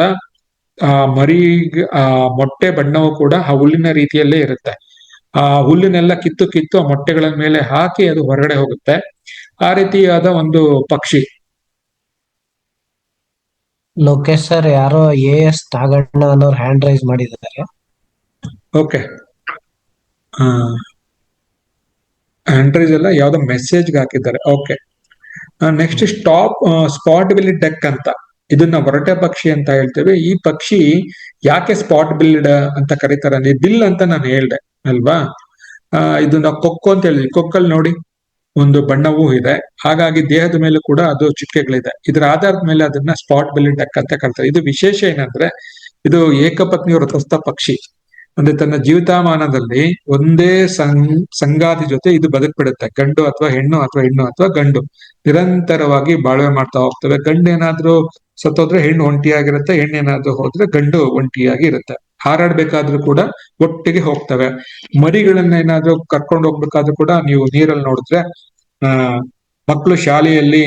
ಆ ಮೊಟ್ಟೆ ಬಣ್ಣವು ಕೂಡ ಆ ಹುಲ್ಲಿನ ರೀತಿಯಲ್ಲೇ ಇರುತ್ತೆ. ಆ ಹುಲ್ಲಿನೆಲ್ಲ ಕಿತ್ತು ಆ ಮೊಟ್ಟೆಗಳ ಮೇಲೆ ಹಾಕಿ ಅದು ಹೊರಗಡೆ ಹೋಗುತ್ತೆ. ಆ ರೀತಿಯಾದ ಒಂದು ಪಕ್ಷಿ. ಲೋಕೇಶ್ ಸರ್, ಯಾರೋ AS ನಾಗಣ್ಣ ಅನ್ನೋರು ಹ್ಯಾಂಡ್ ರೈಸ್ ಮಾಡಿದ್ದಾರೆ. ಓಕೆ, ಆಂಡ್ರೀಸ್ ಎಲ್ಲ ಯಾವ್ದೋ ಮೆಸೇಜ್ಗೆ ಹಾಕಿದ್ದಾರೆ. Okay, next spot bill duck ಅಂತ, ಇದನ್ನ ಒರಟೆ ಪಕ್ಷಿ ಅಂತ ಹೇಳ್ತೇವೆ. ಈ ಪಕ್ಷಿ ಯಾಕೆ ಸ್ಪಾಟ್ ಬಿಲ್ಡ್ ಅಂತ ಕರೀತಾರೆ ಅಂದ್ರೆ, ಬಿಲ್ ಅಂತ ನಾನು ಹೇಳ್ದೆ ಅಲ್ವಾ, ಇದು ನಾವು ಕೊಕ್ಕು ಅಂತ ಹೇಳಿದ್ವಿ. ಕೊಕ್ಕಲ್ಲಿ ನೋಡಿ ಒಂದು ಬಣ್ಣವೂ ಇದೆ, ಹಾಗಾಗಿ ದೇಹದ ಮೇಲೂ ಕೂಡ ಅದು ಚುಕ್ಕೆಗಳಿದೆ. ಇದರ ಆಧಾರದ ಮೇಲೆ ಅದನ್ನ ಸ್ಪಾಟ್ ಬಿಲ್ ಡಕ್ ಅಂತ ಕರೀತಾರೆ. ಇದು ವಿಶೇಷ ಏನಂದ್ರೆ ಇದು ಏಕಪತ್ನಿ ವೃತಸ್ಥ ಪಕ್ಷಿ. ಅಂದ್ರೆ ತನ್ನ ಜೀವಿತಾಮಾನದಲ್ಲಿ ಒಂದೇ ಸಂಗಾತಿ ಜೊತೆ ಇದು ಬದುಕ್ಬಿಡುತ್ತೆ. ಗಂಡು ಅಥವಾ ಹೆಣ್ಣು ಅಥವಾ ಹೆಣ್ಣು ಅಥವಾ ಗಂಡು ನಿರಂತರವಾಗಿ ಬಾಳ್ವೆ ಮಾಡ್ತಾ ಹೋಗ್ತವೆ. ಗಂಡು ಏನಾದ್ರೂ ಸತ್ತೋದ್ರೆ ಹೆಣ್ಣು ಒಂಟಿಯಾಗಿರುತ್ತೆ, ಹೆಣ್ಣೇನಾದ್ರೂ ಹೋದ್ರೆ ಗಂಡು ಒಂಟಿಯಾಗಿ ಇರುತ್ತೆ. ಹಾರಾಡ್ಬೇಕಾದ್ರೂ ಕೂಡ ಒಟ್ಟಿಗೆ ಹೋಗ್ತವೆ. ಮರಿಗಳನ್ನ ಏನಾದ್ರೂ ಕರ್ಕೊಂಡು ಹೋಗ್ಬೇಕಾದ್ರೂ ಕೂಡ ನೀವು ನೀರಲ್ಲಿ ನೋಡಿದ್ರೆ ಮಕ್ಕಳು ಶಾಲೆಯಲ್ಲಿ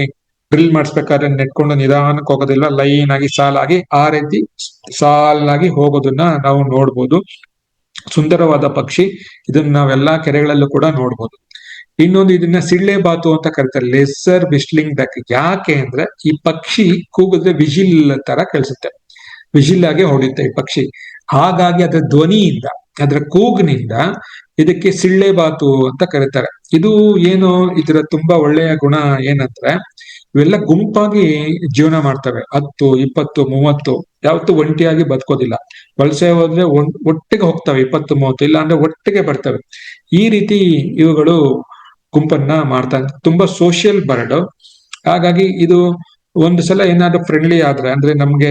ಡ್ರಿಲ್ ಮಾಡಿಸ್ಬೇಕಾದ್ರೆ ನೆಟ್ಕೊಂಡು ನಿಧಾನಕ್ಕೆ ಹೋಗೋದಿಲ್ಲ, ಲೈನ್ ಆಗಿ ಸಾಲಾಗಿ ಆ ರೀತಿ ಸಾಲಾಗಿ ಹೋಗೋದನ್ನ ನಾವು ನೋಡ್ಬೋದು. ಸುಂದರವಾದ ಪಕ್ಷಿ. ಇದನ್ನ ನಾವೆಲ್ಲಾ ಕೆರೆಗಳಲ್ಲೂ ಕೂಡ ನೋಡ್ಬೋದು. ಇನ್ನೊಂದು, ಇದನ್ನ ಸಿಳ್ಳೆ ಬಾತು ಅಂತ ಕರೀತಾರೆ, ಲೆಸರ್ ವಿಸ್ಲಿಂಗ್ ಡಕ್. ಯಾಕೆ ಅಂದ್ರೆ ಈ ಪಕ್ಷಿ ಕೂಗಿದ್ರೆ ವಿಜಿಲ್ ತರ ಕೇಳಿಸುತ್ತೆ, ವಿಜಿಲ್ ಆಗಿ ಹೊಡೆಯುತ್ತೆ ಈ ಪಕ್ಷಿ. ಹಾಗಾಗಿ ಅದರ ಧ್ವನಿಯಿಂದ, ಅದರ ಕೂಗಿನಿಂದ ಇದಕ್ಕೆ ಸಿಳ್ಳೆ ಬಾತು ಅಂತ ಕರೀತಾರೆ. ಇದು ಏನು, ಇದರ ತುಂಬಾ ಒಳ್ಳೆಯ ಗುಣ ಏನಂದ್ರೆ ಇವೆಲ್ಲ ಗುಂಪಾಗಿ ಜೀವನ ಮಾಡ್ತವೆ. 10, 20, 30, ಯಾವತ್ತೂ ಒಂಟಿಯಾಗಿ ಬದುಕೋದಿಲ್ಲ. ವಲಸೆ ಹೋದ್ರೆ ಒಟ್ಟಿಗೆ ಹೋಗ್ತವೆ, 20, 30, ಇಲ್ಲ ಅಂದ್ರೆ ಒಟ್ಟಿಗೆ ಬರ್ತವೆ. ಈ ರೀತಿ ಇವುಗಳು ಗುಂಪನ್ನ ಮಾಡ್ತಾ, ತುಂಬಾ ಸೋಷಿಯಲ್ ಬರ್ಡ್. ಹಾಗಾಗಿ ಇದು ಒಂದು ಸಲ ಏನಾದ್ರು ಫ್ರೆಂಡ್ಲಿ ಆದ್ರೆ, ಅಂದ್ರೆ ನಮ್ಗೆ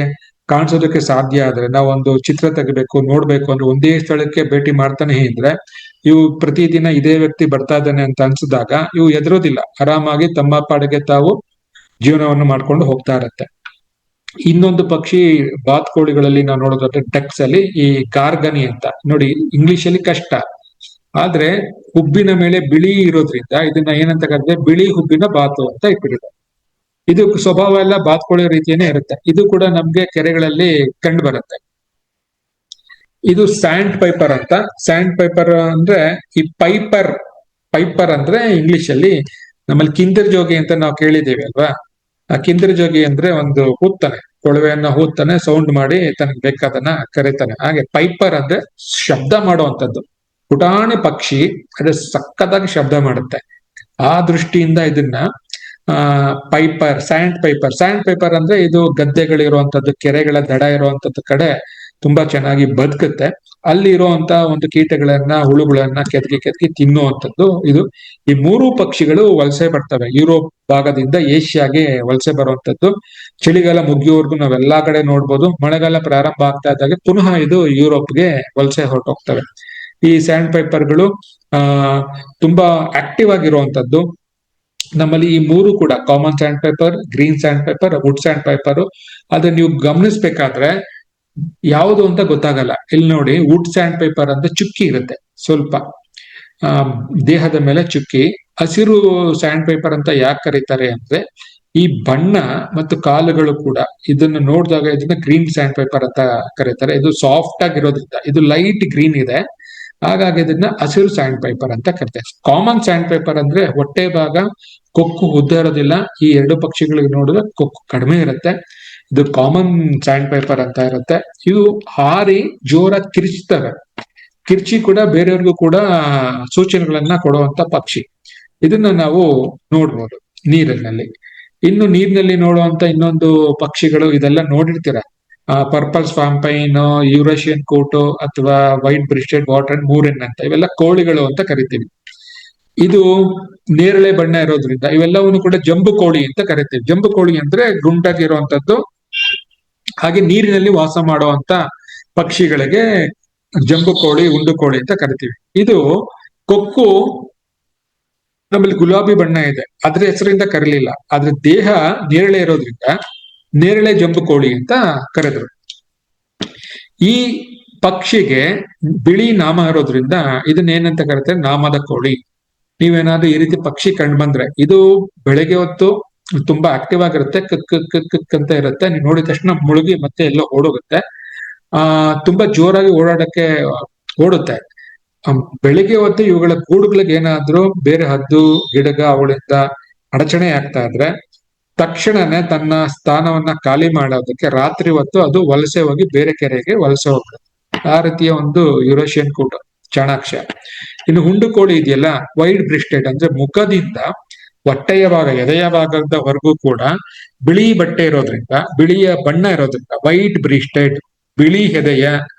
ಕಾಣಿಸೋದಕ್ಕೆ ಸಾಧ್ಯ ಆದ್ರೆ, ನಾವೊಂದು ಚಿತ್ರ ತೆಗಿಬೇಕು ನೋಡ್ಬೇಕು ಅಂದ್ರೆ ಒಂದೇ ಸ್ಥಳಕ್ಕೆ ಭೇಟಿ ಮಾಡ್ತಾನೆ ಇದ್ರೆ, ಇವು ಪ್ರತಿದಿನ ಇದೇ ವ್ಯಕ್ತಿ ಬರ್ತಾ ಇದ್ದಾನೆ ಅಂತ ಅನ್ಸಿದಾಗ ಇವು ಎದುರೋದಿಲ್ಲ, ಆರಾಮಾಗಿ ತಮ್ಮ ಪಾಡಿಗೆ ತಾವು ಜೀವನವನ್ನು ಮಾಡ್ಕೊಂಡು ಹೋಗ್ತಾ ಇರತ್ತೆ. ಇನ್ನೊಂದು ಪಕ್ಷಿ ಬಾತ್ಕೋಳಿಗಳಲ್ಲಿ ನಾವು ನೋಡೋದಾದ್ರೆ ಡಕ್ಸ್ ಅಲ್ಲಿ ಈ ಗಾರ್ಗನಿ ಅಂತ ನೋಡಿ, ಇಂಗ್ಲಿಷ್ ಅಲ್ಲಿ ಕಷ್ಟ, ಆದ್ರೆ ಹುಬ್ಬಿನ ಮೇಲೆ ಬಿಳಿ ಇರೋದ್ರಿಂದ ಇದನ್ನ ಏನಂತ ಕರೆದ್ರೆ ಬಿಳಿ ಹುಬ್ಬಿನ ಬಾತು ಅಂತ ಇಟ್ಬಿಟ್ಟಿದೆ. ಇದು ಸ್ವಭಾವ ಎಲ್ಲ ಬಾತ್ಕೋಳಿ ರೀತಿಯೇ ಇರುತ್ತೆ. ಇದು ಕೂಡ ನಮ್ಗೆ ಕೆರೆಗಳಲ್ಲಿ ಕಂಡು ಬರುತ್ತೆ. ಇದು ಸ್ಯಾಂಡ್ ಪೈಪರ್ ಅಂತ. ಸ್ಯಾಂಡ್ ಪೈಪರ್ ಅಂದ್ರೆ ಈ ಪೈಪರ್ ಅಂದ್ರೆ ಇಂಗ್ಲಿಷ್ ಅಲ್ಲಿ ನಮ್ಮಲ್ಲಿ ಕಿಂದರ್ ಜೋಗಿ ಅಂತ ನಾವು ಕೇಳಿದ್ದೇವೆ ಅಲ್ವಾ. ಆ ಕಿಂದರ್ ಜೋಗಿ ಅಂದ್ರೆ ಒಂದು ಹೂತ್ತಾನೆ, ಕೊಳವೆಯನ್ನ ಹೂತ್ತಾನೆ, ಸೌಂಡ್ ಮಾಡಿ ತನಗೆ ಬೇಕಾದನ್ನ ಕರೀತಾನೆ. ಹಾಗೆ ಪೈಪರ್ ಅಂದ್ರೆ ಶಬ್ದ ಮಾಡುವಂಥದ್ದು. ಪುಟಾಣಿ ಪಕ್ಷಿ, ಅದು ಸಕ್ಕತ್ತಾಗಿ ಶಬ್ದ ಮಾಡುತ್ತೆ. ಆ ದೃಷ್ಟಿಯಿಂದ ಇದನ್ನ ಸ್ಯಾಂಡ್ ಪೈಪರ್ ಅಂದ್ರೆ ಇದು ಗದ್ದೆಗಳಿರುವಂತದ್ದು, ಕೆರೆಗಳ ದಡ ಇರುವಂತದ್ದು ಕಡೆ ತುಂಬಾ ಚೆನ್ನಾಗಿ ಬದುಕುತ್ತೆ. ಅಲ್ಲಿ ಇರುವಂತ ಒಂದು ಕೀಟಗಳನ್ನ ಹುಳುಗಳನ್ನ ಕೆದಕಿ ತಿನ್ನುವಂಥದ್ದು ಇದು. ಈ ಮೂರು ಪಕ್ಷಿಗಳು ವಲಸೆ ಬರ್ತವೆ. ಯುರೋಪ್ ಭಾಗದಿಂದ ಏಷ್ಯಾಗೆ ವಲಸೆ ಬರುವಂತದ್ದು. ಚಳಿಗಾಲ ಮುಗಿಯೋವರೆಗೂ ನಾವೆಲ್ಲಾ ಕಡೆ ನೋಡ್ಬೋದು. ಮಳೆಗಾಲ ಪ್ರಾರಂಭ ಆಗ್ತಾ ಇದ್ದಾಗ ಪುನಃ ಇದು ಯುರೋಪ್ಗೆ ವಲಸೆ ಹೊರಟೋಗ್ತವೆ. ಈ ಸ್ಯಾಂಡ್ ಪೈಪರ್ಗಳು ತುಂಬಾ ಆಕ್ಟಿವ್ ಆಗಿರುವಂತದ್ದು. ನಮ್ಮಲ್ಲಿ ಈ ಮೂರು ಕೂಡ common sandpaper, green sandpaper, wood sandpaper. ಆದ್ರೆ ನೀವು ಗಮನಿಸ್ಬೇಕಾದ್ರೆ ಯಾವುದು ಅಂತ ಗೊತ್ತಾಗಲ್ಲ. ಇಲ್ಲಿ ನೋಡಿ, ವುಡ್ ಸ್ಯಾಂಡ್ ಪೇಪರ್ ಅಂತ ಚುಕ್ಕಿ ಇರುತ್ತೆ ಸ್ವಲ್ಪ ದೇಹದ ಮೇಲೆ ಚುಕ್ಕಿ. ಹಸಿರು ಸ್ಯಾಂಡ್ ಪೇಪರ್ ಅಂತ ಯಾಕೆ ಕರೀತಾರೆ ಅಂದ್ರೆ ಈ ಬಣ್ಣ ಮತ್ತು ಕಾಲುಗಳು ಕೂಡ ಇದನ್ನ ನೋಡಿದಾಗ ಇದನ್ನ ಗ್ರೀನ್ ಸ್ಯಾಂಡ್ ಪೇಪರ್ ಅಂತ ಕರೀತಾರೆ. ಇದು ಸಾಫ್ಟ್ ಆಗಿರೋದ್ರಿಂದ, ಇದು ಲೈಟ್ ಗ್ರೀನ್ ಇದೆ, ಹಾಗಾಗಿ ಇದನ್ನ ಹಸಿರು ಸ್ಯಾಂಡ್ ಪೇಪರ್ ಅಂತ ಕರಿತಾರೆ. ಕಾಮನ್ ಸ್ಯಾಂಡ್ ಪೇಪರ್ ಅಂದ್ರೆ ಹೊಟ್ಟೆ ಭಾಗ ಕೊಕ್ಕು ಉದ್ದ ಇರೋದಿಲ್ಲ. ಈ ಎರಡು ಪಕ್ಷಿಗಳಿಗೆ ನೋಡಿದ್ರೆ ಕೊಕ್ಕು ಕಡಿಮೆ ಇರುತ್ತೆ. ಇದು ಕಾಮನ್ ಸ್ಯಾಂಡ್ ಪೇಪರ್ ಅಂತ ಇರುತ್ತೆ. ಇವು ಹಾರಿ ಜೋರಾಗಿ ಕಿರ್ಚ್ತವೆ. ಕಿರ್ಚಿ ಕೂಡ ಬೇರೆಯವ್ರಿಗೂ ಕೂಡ ಸೂಚನೆಗಳನ್ನ ಕೊಡುವಂತ ಪಕ್ಷಿ. ಇದನ್ನ ನಾವು ನೋಡ್ಬೋದು ನೀರಿನಲ್ಲಿ. ಇನ್ನು ನೀರಿನಲ್ಲಿ ನೋಡುವಂತ ಇನ್ನೊಂದು ಪಕ್ಷಿಗಳು ಇದೆಲ್ಲ ನೋಡಿರ್ತೀರ. ಪರ್ಪಲ್ ಸ್ವಾಂಪೈನ್, ಯುರೇಷಿಯನ್ ಕೋಟು ಅಥವಾ ವೈಟ್ ಬ್ರಿಸ್ಟೆಡ್ ವಾಟರ್ ಮೂರಿನ್ ಅಂತ, ಇವೆಲ್ಲ ಕೋಳಿಗಳು ಅಂತ ಕರಿತೀವಿ. ಇದು ನೇರಳೆ ಬಣ್ಣ ಇರೋದ್ರಿಂದ ಇವೆಲ್ಲವನ್ನು ಕೂಡ ಜಂಬು ಕೋಳಿ ಅಂತ ಕರಿತೀವಿ. ಜಂಬು ಕೋಳಿ ಅಂದ್ರೆ ಗುಂಟಾಗಿರುವಂತದ್ದು. ಹಾಗೆ ನೀರಿನಲ್ಲಿ ವಾಸ ಮಾಡುವಂತ ಪಕ್ಷಿಗಳಿಗೆ ಜಂಬು ಕೋಳಿ, ಉಂಡು ಕೋಳಿ ಅಂತ ಕರಿತೀವಿ. ಇದು ಕೊಕ್ಕು ನಮ್ಮಲ್ಲಿ ಗುಲಾಬಿ ಬಣ್ಣ ಇದೆ, ಅದ್ರ ಹೆಸರಿಂದ ಕರೀಲಿಲ್ಲ. ಆದ್ರೆ ದೇಹ ನೇರಳೆ ಇರೋದ್ರಿಂದ ನೇರಳೆ ಜಂಬು ಕೋಳಿ ಅಂತ ಕರೆದ್ರು. ಈ ಪಕ್ಷಿಗೆ ಬಿಳಿ ನಾಮ ಇರೋದ್ರಿಂದ ಇದನ್ನೇನಂತ ಕರೀತಾರೆ, ನಾಮದ ಕೋಳಿ. ನೀವೇನಾದ್ರೂ ಈ ರೀತಿ ಪಕ್ಷಿ ಕಂಡು ಬಂದ್ರೆ, ಇದು ಬೆಳಗ್ಗೆ ಹೊತ್ತು ತುಂಬಾ ಆಕ್ಟಿವ್ ಆಗಿರುತ್ತೆ, ಕಕ್ ಅಂತ ಇರುತ್ತೆ. ನೀವು ನೋಡಿದ ತಕ್ಷಣ ಮುಳುಗಿ ಮತ್ತೆ ಎಲ್ಲೋ ಓಡೋಗುತ್ತೆ. ತುಂಬಾ ಜೋರಾಗಿ ಓಡಾಡಕ್ಕೆ ಓಡುತ್ತೆ. ಬೆಳಿಗ್ಗೆ ಹೊತ್ತು ಇವುಗಳ ಗೂಡುಗಳಿಗೆ ಏನಾದ್ರೂ ಬೇರೆ ಹದ್ದು ಗಿಡಗ ಅವುಗಳಿಂದ ಅಡಚಣೆ ಆಗ್ತಾ ಇದ್ರೆ ತಕ್ಷಣನೇ ತನ್ನ ಸ್ಥಾನವನ್ನ ಖಾಲಿ ಮಾಡೋದಕ್ಕೆ ರಾತ್ರಿ ಹೊತ್ತು ಅದು ವಲಸೆ ಹೋಗಿ ಬೇರೆ ಕೆರೆಗೆ ವಲಸೆ ಹೋಗುತ್ತೆ. ಆ ರೀತಿಯ ಒಂದು ಯುರೇಷಿಯನ್ ಕೂಟ ಚಾಣಾಕ್ಷ. ಇನ್ನು ಹುಂಡು ಕೋಳಿ ಇದೆಯಲ್ಲ, ವೈಟ್ ಬ್ರಿಸ್ಟೆಡ್ ಅಂದ್ರೆ ಮುಖದಿಂದ ಹೊಟ್ಟೆಯ ಭಾಗ, ಎದೆಯ ಭಾಗದವರೆಗೂ ಕೂಡ ಬಿಳಿ ಬಟ್ಟೆ ಇರೋದ್ರಿಂದ, ಬಿಳಿಯ ಬಣ್ಣ ಇರೋದ್ರಿಂದ ವೈಟ್ ಬ್ರಿಸ್ಟೆಡ್, ಬಿಳಿ ಎದೆಯ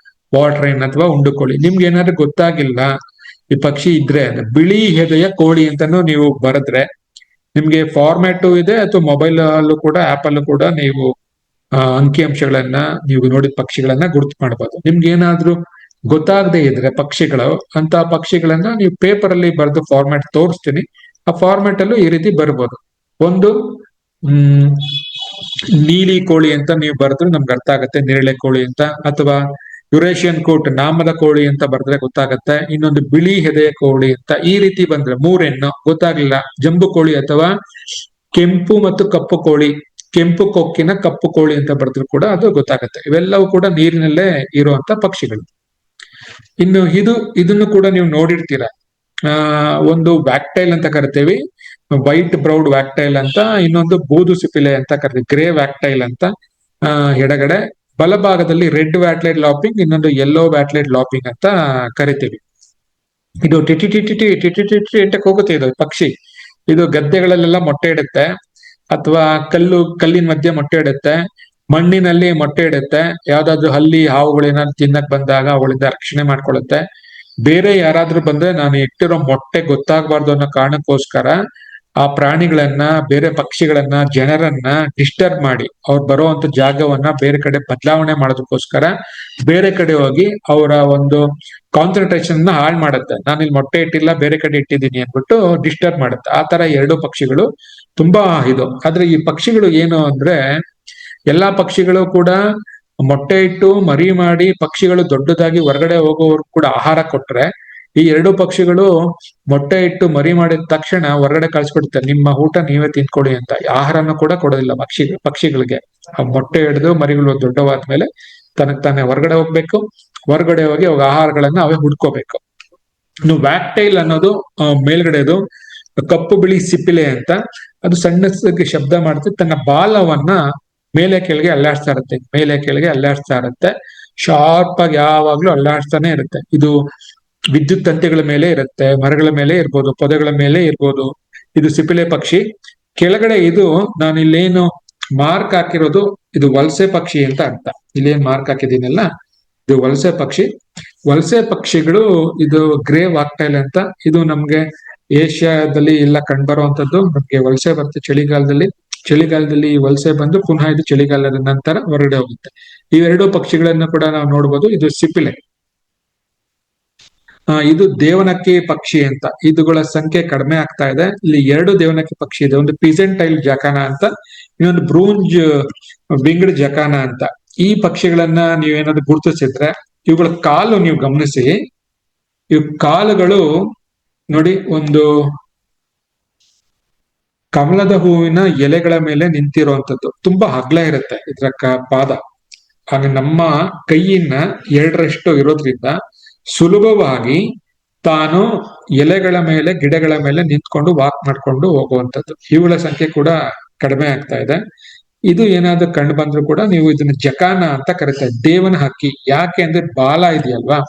ವಾಟರೈನ್ ಅಥವಾ ಉಂಡು ಕೋಳಿ. ನಿಮ್ಗೆ ಏನಾದ್ರು ಗೊತ್ತಾಗಿಲ್ಲ ಈ ಪಕ್ಷಿ ಇದ್ರೆ ಬಿಳಿ ಎದೆಯ ಕೋಳಿ ಅಂತಾನು ನೀವು ಬರೆದ್ರೆ ನಿಮ್ಗೆ ಫಾರ್ಮ್ಯಾಟು ಇದೆ, ಅಥವಾ ಮೊಬೈಲ್ ಅಲ್ಲೂ ಕೂಡ ಆಪ್ ಅಲ್ಲೂ ಕೂಡ ನೀವು ಅಂಕಿಅಂಶಗಳನ್ನ ನೀವು ನೋಡಿದ ಪಕ್ಷಿಗಳನ್ನ ಗುರುತು ಮಾಡಬಹುದು. ನಿಮ್ಗೆ ಏನಾದ್ರೂ ಗೊತ್ತಾಗದೆ ಇದ್ರೆ ಪಕ್ಷಿಗಳು, ಅಂತ ಪಕ್ಷಿಗಳನ್ನ ನೀವು ಪೇಪರ್ ಅಲ್ಲಿ ಬರೆದು ಫಾರ್ಮ್ಯಾಟ್ ತೋರಿಸ್ತೀನಿ. ಆ ಫಾರ್ಮ್ಯಾಟ್ ಅಲ್ಲೂ ಈ ರೀತಿ ಬರ್ಬೋದು. ಒಂದು ನೀಲಿ ಕೋಳಿ ಅಂತ ನೀವು ಬರೆದ್ರೆ ನಮ್ಗೆ ಅರ್ಥ ಆಗತ್ತೆ, ನೇರಳೆ ಕೋಳಿ ಅಂತ. ಅಥವಾ ಯುರೇಷಿಯನ್ ಕೋಟ್ ನಾಮದ ಕೋಳಿ ಅಂತ ಬರೆದ್ರೆ ಗೊತ್ತಾಗತ್ತೆ. ಇನ್ನೊಂದು ಬಿಳಿ ಎದೆಯ ಕೋಳಿ ಅಂತ. ಈ ರೀತಿ ಬಂದ್ರೆ ಮೂರೆಣ್ಣು ಗೊತ್ತಾಗ್ಲಿಲ್ಲ, ಜಂಬು ಕೋಳಿ ಅಥವಾ ಕೆಂಪು ಮತ್ತು ಕಪ್ಪು ಕೋಳಿ, ಕೆಂಪು ಕೊಕ್ಕಿನ ಕಪ್ಪು ಕೋಳಿ ಅಂತ ಬರೆದ್ರು ಕೂಡ ಅದು ಗೊತ್ತಾಗತ್ತೆ. ಇವೆಲ್ಲವೂ ಕೂಡ ನೀರಿನಲ್ಲೇ ಇರುವಂತ ಪಕ್ಷಿಗಳು. ಇನ್ನು ಇದನ್ನು ಕೂಡ ನೀವು ನೋಡಿರ್ತೀರ. ಒಂದು ವ್ಯಾಕ್ಟೈಲ್ ಅಂತ ಕರಿತೇವಿ, ವೈಟ್ ಬ್ರೌಡ್ ವ್ಯಾಕ್ಟೈಲ್ ಅಂತ. ಇನ್ನೊಂದು ಬೂದು ಸಿಪಿಲೆ ಅಂತ ಕರಿತೀವಿ, ಗ್ರೇ ವ್ಯಾಕ್ಟೈಲ್ ಅಂತ. ಎಡಗಡೆ ಬಲಭಾಗದಲ್ಲಿ ರೆಡ್ ವ್ಯಾಟ್ಲೈಟ್ ಲಾಪಿಂಗ್, ಇನ್ನೊಂದು ಯೆಲ್ಲೋ ವ್ಯಾಟ್ಲೈಟ್ ಲಾಪಿಂಗ್ ಅಂತ ಕರಿತೀವಿ. ಇದು ಟಿಟಿ ಟಿಟಿ ಟಿಟಿ ಟಿಟಿ ಅಂತ ಹೋಗುತ್ತೆ ಇದು ಪಕ್ಷಿ. ಇದು ಗದ್ದೆಗಳಲ್ಲೆಲ್ಲ ಮೊಟ್ಟೆ ಇಡುತ್ತೆ, ಅಥವಾ ಕಲ್ಲಿನ ಮಧ್ಯೆ ಮೊಟ್ಟೆ ಇಡುತ್ತೆ, ಮಣ್ಣಿನಲ್ಲಿ ಮೊಟ್ಟೆ ಇಡುತ್ತೆ. ಯಾವ್ದಾದ್ರು ಹಲ್ಲಿ ಹಾವುಗಳೇನಾದ್ರು ತಿನ್ನಕ್ ಬಂದಾಗ ಅವುಗಳಿಂದ ರಕ್ಷಣೆ ಮಾಡ್ಕೊಳ್ಳುತ್ತೆ. ಬೇರೆ ಯಾರಾದ್ರೂ ಬಂದ್ರೆ ನಾನು ಇಟ್ಟಿರೋ ಮೊಟ್ಟೆ ಗೊತ್ತಾಗಬಾರ್ದು ಅನ್ನೋ ಕಾರಣಕ್ಕೋಸ್ಕರ ಆ ಪ್ರಾಣಿಗಳನ್ನ, ಬೇರೆ ಪಕ್ಷಿಗಳನ್ನ, ಜನರನ್ನ ಡಿಸ್ಟರ್ಬ್ ಮಾಡಿ ಅವ್ರು ಬರುವಂತ ಜಾಗವನ್ನ ಬೇರೆ ಕಡೆ ಬದಲಾವಣೆ ಮಾಡೋದಕ್ಕೋಸ್ಕರ ಬೇರೆ ಕಡೆ ಹೋಗಿ ಅವರ ಒಂದು ಕಾನ್ಸಂಟ್ರೇಷನ್ ಹಾಳು ಮಾಡುತ್ತೆ. ನಾನು ಇಲ್ಲಿ ಮೊಟ್ಟೆ ಇಟ್ಟಿಲ್ಲ, ಬೇರೆ ಕಡೆ ಇಟ್ಟಿದ್ದೀನಿ ಅಂದ್ಬಿಟ್ಟು ಡಿಸ್ಟರ್ಬ್ ಮಾಡುತ್ತೆ. ಆ ತರ ಎರಡು ಪಕ್ಷಿಗಳು ತುಂಬಾ ಇದು. ಆದ್ರೆ ಈ ಪಕ್ಷಿಗಳು ಏನು ಅಂದ್ರೆ, ಎಲ್ಲಾ ಪಕ್ಷಿಗಳು ಕೂಡ ಮೊಟ್ಟೆ ಇಟ್ಟು ಮರಿ ಮಾಡಿ ಪಕ್ಷಿಗಳು ದೊಡ್ಡದಾಗಿ ಹೊರಗಡೆ ಹೋಗೋವರೆಗೂ ಕೂಡ ಆಹಾರ ಕೊಟ್ರೆ, ಈ ಎರಡು ಪಕ್ಷಿಗಳು ಮೊಟ್ಟೆ ಇಟ್ಟು ಮರಿ ಮಾಡಿದ ತಕ್ಷಣ ಹೊರಗಡೆ ಕಳ್ಸಿಬಿಡುತ್ತೆ. ನಿಮ್ಮ ಊಟ ನೀವೇ ತಿನ್ಕೊಳ್ಳಿ ಅಂತ. ಆಹಾರನೂ ಕೂಡ ಕೊಡೋದಿಲ್ಲ ಪಕ್ಷಿಗಳಿಗೆ. ಆ ಮೊಟ್ಟೆ ಹಿಡಿದು ಮರಿಗಳು ದೊಡ್ಡವಾದ್ಮೇಲೆ ತನಗ್ ತಾನೇ ಹೊರಗಡೆ ಹೋಗ್ಬೇಕು. ಹೊರಗಡೆ ಹೋಗಿ ಅವಾಗ ಆಹಾರಗಳನ್ನ ಅವೇ ಹುಡ್ಕೋಬೇಕು. ಇನ್ನು ವ್ಯಾಕ್ಟೈಲ್ ಅನ್ನೋದು ಮೇಲ್ಗಡೆದು ಕಪ್ಪು ಬಿಳಿ ಸಿಪಿಲೆ ಅಂತ. ಅದು ಸಣ್ಣ ಶಬ್ದ ಮಾಡುತ್ತೆ, ತನ್ನ ಬಾಲವನ್ನ ಮೇಲೆ ಕೆಳಗೆ ಅಲ್ಲಾಡ್ಸ್ತಾ ಇರುತ್ತೆ, ಮೇಲೆ ಕೆಳಗೆ ಅಲ್ಲಾಡ್ಸ್ತಾ ಇರುತ್ತೆ. ಶಾರ್ಪ್ ಆಗಿ ಯಾವಾಗ್ಲೂ ಅಲ್ಲಾಡ್ಸ್ತಾನೆ ಇರುತ್ತೆ. ಇದು ವಿದ್ಯುತ್ ತಂತಿಗಳ ಮೇಲೆ ಇರುತ್ತೆ, ಮರಗಳ ಮೇಲೆ ಇರ್ಬೋದು, ಪೊದೆಗಳ ಮೇಲೆ ಇರ್ಬೋದು. ಇದು ಸಿಪಿಲೆ ಪಕ್ಷಿ. ಕೆಳಗಡೆ ಇದು ನಾನು ಇಲ್ಲೇನು ಮಾರ್ಕ್ ಹಾಕಿರೋದು, ಇದು ವಲಸೆ ಪಕ್ಷಿ ಅಂತ ಅರ್ಥ. ಇಲ್ಲೇನ್ ಮಾರ್ಕ್ ಹಾಕಿದ್ದೀನಲ್ಲ, ಇದು ವಲಸೆ ಪಕ್ಷಿ. ವಲಸೆ ಪಕ್ಷಿಗಳು ಇದು ಗ್ರೇ ವಾಕ್ಟೈಲ್ ಅಂತ, ಇದು ನಮ್ಗೆ ಏಷ್ಯಾದಲ್ಲಿ ಎಲ್ಲ ಕಂಡುಬರುವಂತದ್ದು. ನಮ್ಗೆ ವಲಸೆ ಬರುತ್ತೆ ಚಳಿಗಾಲದಲ್ಲಿ ಈ ವಲಸೆ ಬಂದು ಪುನಃ ಇದು ಚಳಿಗಾಲದ ನಂತರ ಹೊರಗಡೆ ಹೋಗುತ್ತೆ. ಇವೆರಡು ಪಕ್ಷಿಗಳನ್ನು ಕೂಡ ನಾವು ನೋಡ್ಬೋದು. ಇದು ಸಿಪಿಲೆ. ಇದು ದೇವನಕ್ಕಿ ಪಕ್ಷಿ ಅಂತ. ಇದುಗಳ ಸಂಖ್ಯೆ ಕಡಿಮೆ ಆಗ್ತಾ ಇದೆ. ಇಲ್ಲಿ ಎರಡು ದೇವನಕ್ಕಿ ಪಕ್ಷಿ ಇದೆ, ಒಂದು ಪಿಜೆಂಟೈಲ್ ಜಕಾನ ಅಂತ, ಇನ್ನೊಂದು ಬ್ರೂಂಜ್ ವಿಂಗ್ಡ್ ಜಕಾನ ಅಂತ. ಈ ಪಕ್ಷಿಗಳನ್ನ ನೀವೇನಾದ್ರು ಗುರುತಿಸಿದ್ರೆ ಇವುಗಳ ಕಾಲು ನೀವು ಗಮನಿಸಿ. ಇವು ಕಾಲುಗಳು ನೋಡಿ, ಒಂದು ಕಮಲದ ಹೂವಿನ ಎಲೆಗಳ ಮೇಲೆ ನಿಂತಿರುವಂತದ್ದು. ತುಂಬಾ ಅಗಲ ಇರುತ್ತೆ ಇದ್ರ ಪಾದ. ಹಾಗೆ ನಮ್ಮ ಕೈಯಿನ 2ರಷ್ಟು ಇರೋದ್ರಿಂದ ಸುಲಭವಾಗಿ ತಾನು ಎಲೆಗಳ ಮೇಲೆ ಗಿಡಗಳ ಮೇಲೆ ನಿಂತ್ಕೊಂಡು ವಾಕ್ ಮಾಡ್ಕೊಂಡು ಹೋಗುವಂಥದ್ದು. ಇವುಗಳ ಸಂಖ್ಯೆ ಕೂಡ ಕಡಿಮೆ ಆಗ್ತಾ ಇದೆ. ಇದು ಏನಾದ್ರು ಕಂಡು ಬಂದ್ರು ಕೂಡ ನೀವು ಇದನ್ನ ಜಕಾನ ಅಂತ ಕರೀತಾರೆ, ದೇವನ ಹಕ್ಕಿ. ಯಾಕೆ ಅಂದ್ರೆ ಬಾಲ ಇದೆಯಲ್ವಾ,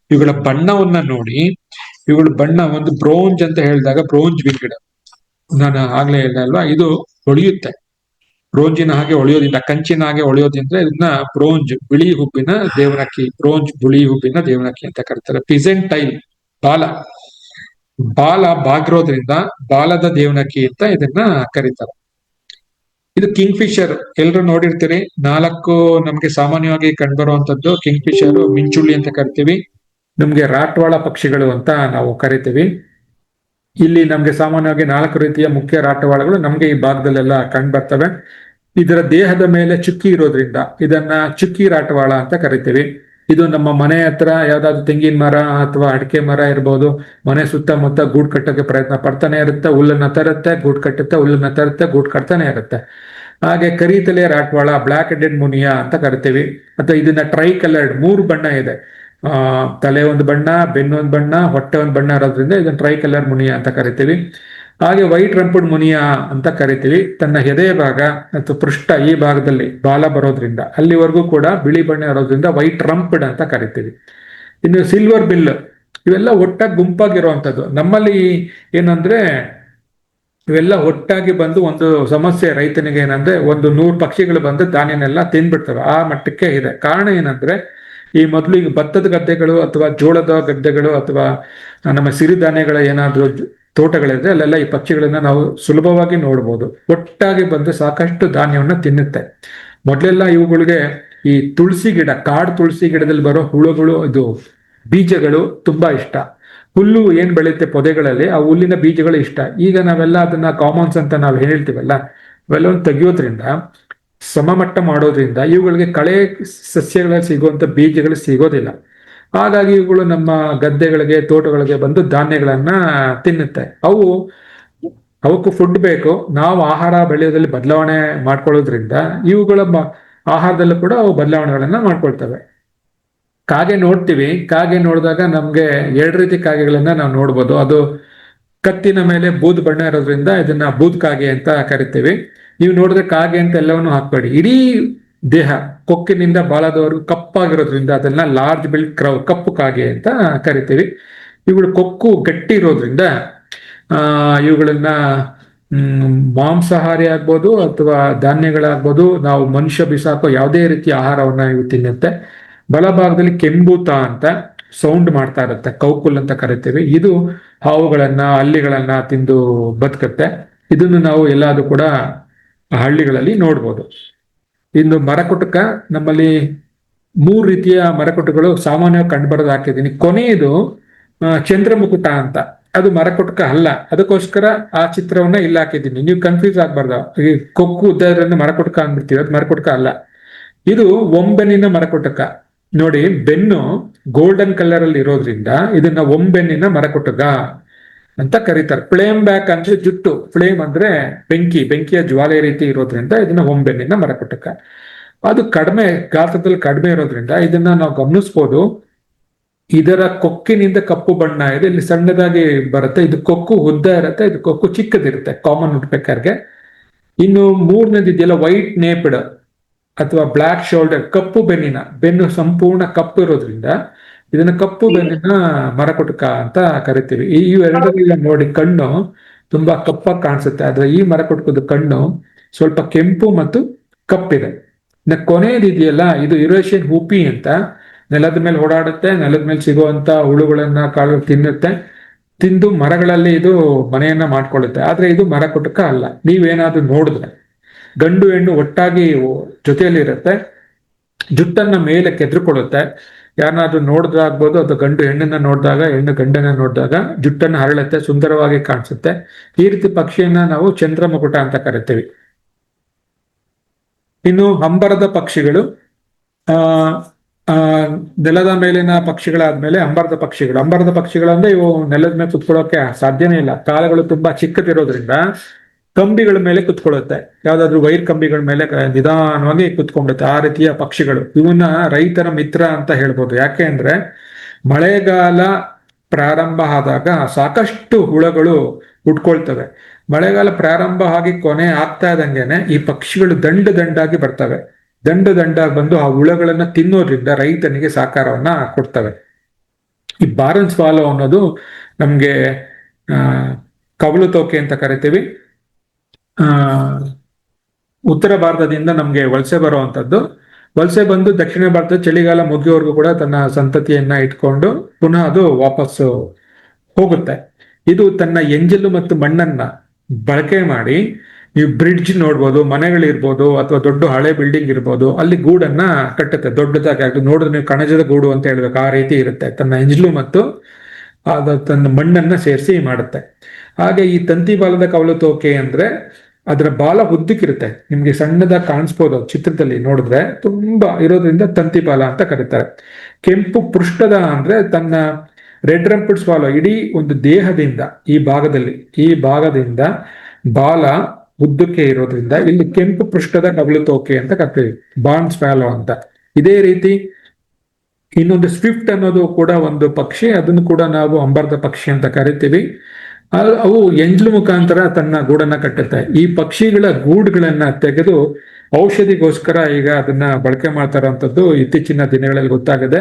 ಇವುಗಳ ಬಣ್ಣವನ್ನ ನೋಡಿ. ಇವುಗಳ ಬಣ್ಣ ಒಂದು ಬ್ರೋಂಜ್ ಅಂತ ಹೇಳಿದಾಗ ಬ್ರೋಂಜ್ ವಿಂಗಡ, ನಾನು ಆಗ್ಲೇ ಹೇಳ್ದೆ ಅಲ್ವಾ, ಇದು ಹೊಳೆಯುತ್ತೆ. ಬ್ರೋಂಜಿನ ಹಾಗೆ ಹೊಳೆಯೋದಿಲ್ಲ, ಕಂಚಿನ ಹಾಗೆ ಹೊಳೆಯೋದ್ರಿಂದ ಇದನ್ನ ಬ್ರೋಂಜ್ ಬಿಳಿ ಹುಬ್ಬಿನ ದೇವನಕ್ಕಿ, ಬ್ರೋಂಜ್ ಬಿಳಿ ಹುಬ್ಬಿನ ದೇವನಕ್ಕಿ ಅಂತ ಕರೀತಾರೆ. ಪಿಜೆಂಟೈಲ್ ಬಾಲ ಬಾಗಿರೋದ್ರಿಂದ ಬಾಲದ ದೇವನಕ್ಕಿ ಅಂತ ಇದನ್ನ ಕರೀತಾರೆ. ಇದು ಕಿಂಗ್ ಫಿಶರ್ ಎಲ್ರು ನೋಡಿರ್ತೀರಿ. 4 ನಮ್ಗೆ ಸಾಮಾನ್ಯವಾಗಿ ಕಂಡುಬರುವಂತದ್ದು ಕಿಂಗ್ ಫಿಶರ್, ಮಿಂಚುಳ್ಳಿ ಅಂತ ಕರಿತೀವಿ. ನಮ್ಗೆ ರಾಟ್ವಾಳ ಪಕ್ಷಿಗಳು ಅಂತ ನಾವು ಕರಿತೀವಿ. ಇಲ್ಲಿ ನಮ್ಗೆ ಸಾಮಾನ್ಯವಾಗಿ 4 ರೀತಿಯ ಮುಖ್ಯ ರಾಟವಾಳಗಳು ನಮ್ಗೆ ಈ ಭಾಗದಲ್ಲೆಲ್ಲ ಕಂಡು ಬರ್ತವೆ. ಇದರ ದೇಹದ ಮೇಲೆ ಚುಕ್ಕಿ ಇರೋದ್ರಿಂದ ಇದನ್ನ ಚುಕ್ಕಿ ರಾಟವಾಳ ಅಂತ ಕರಿತೀವಿ. ಇದು ನಮ್ಮ ಮನೆ ಹತ್ರ ಯಾವ್ದಾದ್ರು ತೆಂಗಿನ ಮರ ಅಥವಾ ಅಡಿಕೆ ಮರ ಇರ್ಬೋದು, ಮನೆ ಸುತ್ತಮುತ್ತ ಗೂಡ್ ಕಟ್ಟೋಕೆ ಪ್ರಯತ್ನ ಪಡ್ತಾನೆ ಇರುತ್ತೆ. ಹುಲ್ಲನ್ನ ತರುತ್ತೆ, ಗೂಡ್ ಕಟ್ಟುತ್ತೆ, ಹುಲ್ಲನ್ನ ತರುತ್ತೆ, ಗೂಡ್ ಕಟ್ತಾನೆ ಇರುತ್ತೆ. ಹಾಗೆ ಕರಿತಲೆ ರಾಟ್ವಾಳ, ಬ್ಲಾಕ್ ಹೆಡೆಡ್ ಮುನಿಯಾ ಅಂತ ಕರಿತೀವಿ. ಅಥವಾ ಇದನ್ನ ಟ್ರೈ ಕಲರ್ಡ್, 3 ಬಣ್ಣ ಇದೆ. ತಲೆ ಒಂದು ಬಣ್ಣ, ಬೆನ್ನು ಒಂದು ಬಣ್ಣ, ಹೊಟ್ಟೆ ಒಂದು ಬಣ್ಣ ಇರೋದ್ರಿಂದ ಇದನ್ನ ಟ್ರೈ ಕಲರ್ ಮುನಿಯಾ ಅಂತ ಕರಿತೀವಿ. ಹಾಗೆ ವೈಟ್ ರಂಪುಡ್ ಮುನಿಯಾ ಅಂತ ಕರಿತೀವಿ. ತನ್ನ ಎದೆಯ ಭಾಗ ಅಥವಾ ಪೃಷ್ಠ ಈ ಭಾಗದಲ್ಲಿ ಬಾಲ ಬರೋದ್ರಿಂದ ಅಲ್ಲಿವರೆಗೂ ಕೂಡ ಬಿಳಿ ಬಣ್ಣ ಇರೋದ್ರಿಂದ ವೈಟ್ ರಂಪಡ್ ಅಂತ ಕರಿತೀವಿ. ಇನ್ನು ಸಿಲ್ವರ್ ಬಿಲ್, ಇವೆಲ್ಲ ಒಟ್ಟಾಗಿ ಗುಂಪಾಗಿರುವಂಥದ್ದು. ನಮ್ಮಲ್ಲಿ ಏನಂದ್ರೆ ಇವೆಲ್ಲ ಒಟ್ಟಾಗಿ ಬಂದು ಒಂದು ಸಮಸ್ಯೆ ರೈತನಿಗೆ ಏನಂದ್ರೆ, ಒಂದು 100 ಪಕ್ಷಿಗಳು ಬಂದು ಧಾನ್ಯನೆಲ್ಲ ತಿಂದ್ಬಿಡ್ತವೆ, ಆ ಮಟ್ಟಕ್ಕೆ ಇದೆ. ಕಾರಣ ಏನಂದ್ರೆ, ಈ ಮೊದಲು ಈಗ ಭತ್ತದ ಗದ್ದೆಗಳು ಅಥವಾ ಜೋಳದ ಗದ್ದೆಗಳು ಅಥವಾ ನಮ್ಮ ಸಿರಿಧಾನ್ಯಗಳ ಏನಾದ್ರು ತೋಟಗಳಿದ್ರೆ ಅಲ್ಲೆಲ್ಲ ಈ ಪಕ್ಷಿಗಳನ್ನ ನಾವು ಸುಲಭವಾಗಿ ನೋಡ್ಬೋದು. ಒಟ್ಟಾಗಿ ಬಂದು ಸಾಕಷ್ಟು ಧಾನ್ಯವನ್ನ ತಿನ್ನುತ್ತೆ. ಮೊದಲೆಲ್ಲ ಇವುಗಳಿಗೆ ಈ ತುಳಸಿ ಗಿಡ, ಕಾಡು ತುಳಸಿ ಗಿಡದಲ್ಲಿ ಬರೋ ಹುಳುಗಳು, ಇದು ಬೀಜಗಳು ತುಂಬಾ ಇಷ್ಟ. ಹುಲ್ಲು ಏನ್ ಬೆಳೆಯುತ್ತೆ ಪೊದೆಗಳಲ್ಲಿ, ಆ ಹುಲ್ಲಿನ ಬೀಜಗಳು ಇಷ್ಟ. ಈಗ ನಾವೆಲ್ಲ ಅದನ್ನ ಕಾಮನ್ಸ್ ಅಂತ ನಾವು ಹೇಳ್ತೀವಲ್ಲ, ಅವೆಲ್ಲವನ್ನು ತೆಗೆಯೋದ್ರಿಂದ, ಸಮಮಟ್ಟ ಮಾಡೋದ್ರಿಂದ ಇವುಗಳಿಗೆ ಕಳೆ ಸಸ್ಯಗಳಲ್ಲಿ ಸಿಗುವಂತ ಬೀಜಗಳು ಸಿಗೋದಿಲ್ಲ. ಹಾಗಾಗಿ ಇವುಗಳು ನಮ್ಮ ಗದ್ದೆಗಳಿಗೆ, ತೋಟಗಳಿಗೆ ಬಂದು ಧಾನ್ಯಗಳನ್ನ ತಿನ್ನುತ್ತೆ. ಅವಕ್ಕೂ ಫುಡ್ ಬೇಕು. ನಾವು ಆಹಾರ ಬೆಳೆಯೋದ್ರಲ್ಲಿ ಬದಲಾವಣೆ ಮಾಡ್ಕೊಳ್ಳೋದ್ರಿಂದ ಇವುಗಳ ಆಹಾರದಲ್ಲೂ ಕೂಡ ಅವು ಬದಲಾವಣೆಗಳನ್ನ ಮಾಡ್ಕೊಳ್ತವೆ. ಕಾಗೆ ನೋಡ್ತೀವಿ. ಕಾಗೆ ನೋಡಿದಾಗ ನಮ್ಗೆ 2 ರೀತಿ ಕಾಗೆಗಳನ್ನ ನಾವು ನೋಡ್ಬೋದು. ಅದು ಕತ್ತಿನ ಮೇಲೆ ಬೂದ್ ಬಣ್ಣ ಇರೋದ್ರಿಂದ ಇದನ್ನ ಬೂದ್ ಕಾಗೆ ಅಂತ ಕರಿತೀವಿ. ನೀವು ನೋಡಿದ್ರೆ ಕಾಗೆ ಅಂತ ಎಲ್ಲವನ್ನು ಹಾಕ್ಬೇಡಿ. ಇಡೀ ದೇಹ ಕೊಕ್ಕಿನಿಂದ ಬಾಲದವರೆಗೂ ಕಪ್ಪಾಗಿರೋದ್ರಿಂದ ಅದನ್ನ ಲಾರ್ಜ್ ಬಿಲ್ಡ್ ಕ್ರೌ, ಕಪ್ಪು ಕಾಗೆ ಅಂತ ಕರಿತೀವಿ. ಇವುಗಳ ಕೊಕ್ಕು ಗಟ್ಟಿ ಇರೋದ್ರಿಂದ ಇವುಗಳನ್ನ ಮಾಂಸಾಹಾರಿ ಆಗ್ಬೋದು ಅಥವಾ ಧಾನ್ಯಗಳಾಗ್ಬೋದು, ನಾವು ಮನುಷ್ಯ ಬಿಸಾಕೋ ಯಾವುದೇ ರೀತಿಯ ಆಹಾರವನ್ನ ಇವು ತಿನ್ನುತ್ತೆ. ಬಲಭಾಗದಲ್ಲಿ ಕೆಂಬೂತ ಅಂತ ಸೌಂಡ್ ಮಾಡ್ತಾ ಇರುತ್ತೆ, ಕೌಕುಲ್ ಅಂತ ಕರಿತೀವಿ. ಇದು ಹಾವುಗಳನ್ನ, ಹಲ್ಲಿಗಳನ್ನ ತಿಂದು ಬದುಕುತ್ತೆ. ಇದನ್ನು ನಾವು ಎಲ್ಲಾದ್ರೂ ಕೂಡ ಹಳ್ಳಿಗಳಲ್ಲಿ ನೋಡ್ಬೋದು. ಇನ್ನು ಮರಕುಟುಕ, ನಮ್ಮಲ್ಲಿ 3 ರೀತಿಯ ಮರಕುಟುಕಗಳು ಸಾಮಾನ್ಯವಾಗಿ ಕಂಡುಬರೋದು ಹಾಕಿದ್ದೀನಿ. ಕೊನೆಯದು ಚಂದ್ರಮುಕುಟ ಅಂತ, ಅದು ಮರಕುಟುಕ ಅಲ್ಲ. ಅದಕ್ಕೋಸ್ಕರ ಆ ಚಿತ್ರವನ್ನ ಇಲ್ಲಿ ಹಾಕಿದ್ದೀನಿ, ನೀವು ಕನ್ಫ್ಯೂಸ್ ಆಗ್ಬಾರ್ದು. ಈ ಕೊಕ್ಕು ಉದ್ದರನ್ನು ಮರಕುಟುಕ ಅಂದ್ಬಿಡ್ತೀವಿ, ಅದು ಮರಕುಟುಕ ಅಲ್ಲ. ಇದು ಒಂಬೆನ್ನಿನ ಮರಕುಟುಕ. ನೋಡಿ, ಬೆನ್ನು ಗೋಲ್ಡನ್ ಕಲರ್ ಅಲ್ಲಿ ಇರೋದ್ರಿಂದ ಇದನ್ನ ಒಂಬೆನ್ನಿನ ಮರಕುಟುಕ ಅಂತ ಕರೀತಾರೆ. ಫ್ಲೇಮ್ ಬ್ಯಾಕ್ ಅಂದ್ರೆ ಜುಟ್ಟು, ಫ್ಲೇಮ್ ಅಂದ್ರೆ ಬೆಂಕಿಯ ಜ್ವಾಲೆ ರೀತಿ ಇರೋದ್ರಿಂದ ಇದನ್ನ ಒಂಬೆನ್ನಿನ ಮರಕುಟುಕ. ಅದು ಕಡಿಮೆ ಗಾತ್ರದಲ್ಲಿ ಕಡಿಮೆ ಇರೋದ್ರಿಂದ ಇದನ್ನ ನಾವು ಗಮನಿಸ್ಬೋದು. ಇದರ ಕೊಕ್ಕಿನಿಂದ ಕಪ್ಪು ಬಣ್ಣ ಇದೆ, ಇಲ್ಲಿ ಸಣ್ಣದಾಗಿ ಬರುತ್ತೆ. ಇದು ಕೊಕ್ಕು ಉದ್ದ ಇರುತ್ತೆ, ಇದು ಕೊಕ್ಕು ಚಿಕ್ಕದಿರುತ್ತೆ ಕಾಮನ್ ವುಡ್ಪೆಕರ್ಗೆ. ಇನ್ನು 3ನೇದು ಇದೆಯಲ್ಲ, ವೈಟ್ ನೇಪ್ಡ್ ಅಥವಾ ಬ್ಲಾಕ್ ಶೋಲ್ಡರ್, ಕಪ್ಪು ಬೆನ್ನು ಸಂಪೂರ್ಣ ಕಪ್ಪು ಇರೋದ್ರಿಂದ ಇದನ್ನ ಕಪ್ಪು ಬೆನ್ನಿನ ಮರಕುಟುಕ ಅಂತ ಕರಿತೀವಿ. ಇವೆರಡನ್ನ ನೋಡಿ ಕಣ್ಣು ತುಂಬಾ ಕಪ್ಪಾಗಿ ಕಾಣಿಸುತ್ತೆ, ಆದ್ರೆ ಈ ಮರಕುಟುಕದ ಕಣ್ಣು ಸ್ವಲ್ಪ ಕೆಂಪು ಮತ್ತು ಕಪ್ಪಿದೆ. ಇನ್ನು ಕೊನೆಯದಿದೆಯಲ್ಲ, ಇದು ಯುರೇಷಿಯನ್ ಹೂಪಿ ಅಂತ. ನೆಲದ ಮೇಲೆ ಓಡಾಡುತ್ತೆ, ನೆಲದ ಮೇಲೆ ಸಿಗುವಂತ ಹುಳುಗಳನ್ನ ಕಾಳು ತಿನ್ನುತ್ತೆ, ತಿಂದು ಮರಗಳಲ್ಲಿ ಇದು ಮನೆಯನ್ನ ಮಾಡ್ಕೊಳ್ಳುತ್ತೆ. ಆದ್ರೆ ಇದು ಮರ ಕುಟುಕ ಅಲ್ಲ. ನೀವೇನಾದ್ರೂ ನೋಡಿದ್ರೆ ಗಂಡು ಹೆಣ್ಣು ಒಟ್ಟಾಗಿ ಜೊತೆಯಲ್ಲಿ ಇರುತ್ತೆ, ಜುಟ್ಟನ್ನ ಮೇಲೆ ಕೆದ್ರುಕೊಳ್ಳುತ್ತೆ. ಯಾರನ್ನಾದ್ರೂ ನೋಡಿದ್ರಾಗ್ಬೋದು, ಅಥವಾ ಗಂಡು ಹೆಣ್ಣನ್ನ ನೋಡಿದಾಗ, ಹೆಣ್ಣು ಗಂಡನ್ನ ನೋಡಿದಾಗ ಜುಟ್ಟನ್ನ ಹರಳುತ್ತೆ, ಸುಂದರವಾಗಿ ಕಾಣಿಸುತ್ತೆ. ಈ ರೀತಿ ಪಕ್ಷಿಯನ್ನ ನಾವು ಚಂದ್ರಮುಕುಟ ಅಂತ ಕರಿತೀವಿ. ಇನ್ನು ಅಂಬರದ ಪಕ್ಷಿಗಳು, ಆ ಆ ನೆಲದ ಮೇಲಿನ ಪಕ್ಷಿಗಳಾದ್ಮೇಲೆ ಅಂಬರದ ಪಕ್ಷಿಗಳು ಅಂದ್ರೆ ಇವು ನೆಲದ ಮೇಲೆ ಕುತ್ಕೊಳ್ಳೋಕೆ ಸಾಧ್ಯನೇ ಇಲ್ಲ. ಕಾಲುಗಳು ತುಂಬಾ ಚಿಕ್ಕದಿರೋದ್ರಿಂದ ಕಂಬಿಗಳ ಮೇಲೆ ಕುತ್ಕೊಳ್ಳುತ್ತೆ, ಯಾವ್ದಾದ್ರು ವೈರ್ ಕಂಬಿಗಳ ಮೇಲೆ ನಿಧಾನವಾಗಿ ಕುತ್ಕೊಂಡುತ್ತೆ. ಆ ರೀತಿಯ ಪಕ್ಷಿಗಳು ಇವನ್ನ ರೈತರ ಮಿತ್ರ ಅಂತ ಹೇಳ್ಬೋದು. ಯಾಕೆ ಅಂದ್ರೆ ಮಳೆಗಾಲ ಪ್ರಾರಂಭ ಆದಾಗ ಸಾಕಷ್ಟು ಹುಳಗಳು ಹುಟ್ಕೊಳ್ತವೆ. ಮಳೆಗಾಲ ಪ್ರಾರಂಭ ಆಗಿ ಕೊನೆ ಆಗ್ತಾ ಇದ್ದಂಗೆನೆ ಈ ಪಕ್ಷಿಗಳು ದಂಡಾಗಿ ಬರ್ತವೆ. ದಂಡಾಗಿ ಬಂದು ಆ ಹುಳಗಳನ್ನ ತಿನ್ನೋದ್ರಿಂದ ರೈತನಿಗೆ ಸಹಕಾರವನ್ನ ಕೊಡ್ತವೆ. ಈ ಬಾರನ್ ಸ್ವಾಲೋ ಅನ್ನೋದು ನಮ್ಗೆ ಕವಲು ತೋಕೆ ಅಂತ ಕರಿತೀವಿ. ಉತ್ತರ ಭಾರತದಿಂದ ನಮ್ಗೆ ವಲಸೆ ಬರುವಂತದ್ದು. ವಲಸೆ ಬಂದು ದಕ್ಷಿಣ ಭಾರತದ ಚಳಿಗಾಲ ಮುಗಿಯೋವರೆಗೂ ಕೂಡ ತನ್ನ ಸಂತತಿಯನ್ನ ಇಟ್ಕೊಂಡು ಪುನಃ ಅದು ವಾಪಸ್ಸು ಹೋಗುತ್ತೆ. ಇದು ತನ್ನ ಎಂಜಲು ಮತ್ತು ಮಣ್ಣನ್ನ ಬಳಕೆ ಮಾಡಿ, ನೀವು ಬ್ರಿಡ್ಜ್ ನೋಡ್ಬೋದು, ಮನೆಗಳಿರ್ಬೋದು, ಅಥವಾ ದೊಡ್ಡ ಹಳೆ ಬಿಲ್ಡಿಂಗ್ ಇರ್ಬೋದು, ಅಲ್ಲಿ ಗೂಡನ್ನ ಕಟ್ಟುತ್ತೆ ದೊಡ್ಡದಾಗಿ. ಅದು ನೋಡಿದ್ರೆ ನೀವು ಕಣಜದ ಗೂಡು ಅಂತ ಹೇಳ್ಬೇಕು, ಆ ರೀತಿ ಇರುತ್ತೆ. ತನ್ನ ಎಂಜಲು ಮತ್ತು ತನ್ನ ಮಣ್ಣನ್ನ ಸೇರಿಸಿ ಮಾಡುತ್ತೆ. ಹಾಗೆ ಈ ತಂತಿ ಬಾಲದ ಕವಲು ತೋಕೆ ಅಂದ್ರೆ ಅದರ ಬಾಲ ಉದ್ದಕ್ಕಿರುತ್ತೆ. ನಿಮ್ಗೆ ಸಣ್ಣದಾಗಿ ಕಾಣಿಸ್ಬೋದು ಚಿತ್ರದಲ್ಲಿ ನೋಡಿದ್ರೆ, ತುಂಬಾ ಇರೋದ್ರಿಂದ ತಂತಿ ಬಾಲ ಅಂತ ಕರೀತಾರೆ. ಕೆಂಪು ಪೃಷ್ಠದ ಅಂದ್ರೆ ತನ್ನ ರೆಡ್ ರಂಪೆಡ್ ಸ್ವಾಲೋ ಇಡೀ ಒಂದು ದೇಹದಿಂದ ಈ ಭಾಗದಿಂದ ಬಾಲ ಉದ್ದಕ್ಕೆ ಇರೋದ್ರಿಂದ ಇಲ್ಲಿ ಕೆಂಪು ಪೃಷ್ಠದ ಕವಲು ತೋಕೆ ಅಂತ ಕರಿತೀವಿ, ಬಾರ್ನ್ ಸ್ವಾಲೋ ಅಂತ. ಇದೇ ರೀತಿ ಇನ್ನೊಂದು ಸ್ವಿಫ್ಟ್ ಅನ್ನೋದು ಕೂಡ ಒಂದು ಪಕ್ಷಿ, ಅದನ್ನು ಕೂಡ ನಾವು ಅಂಬರದ ಪಕ್ಷಿ ಅಂತ ಕರಿತೀವಿ. ಅವು ಎಂಜ್ಲು ಮುಖಾಂತರ ತನ್ನ ಗೂಡನ್ನ ಕಟ್ಟುತ್ತೆ. ಈ ಪಕ್ಷಿಗಳ ಗೂಡುಗಳನ್ನ ತೆಗೆದು ಔಷಧಿಗೋಸ್ಕರ ಈಗ ಅದನ್ನ ಬಳಕೆ ಮಾಡ್ತಾ ಇರುವಂತದ್ದು ಇತ್ತೀಚಿನ ದಿನಗಳಲ್ಲಿ ಗೊತ್ತಾಗಿದೆ.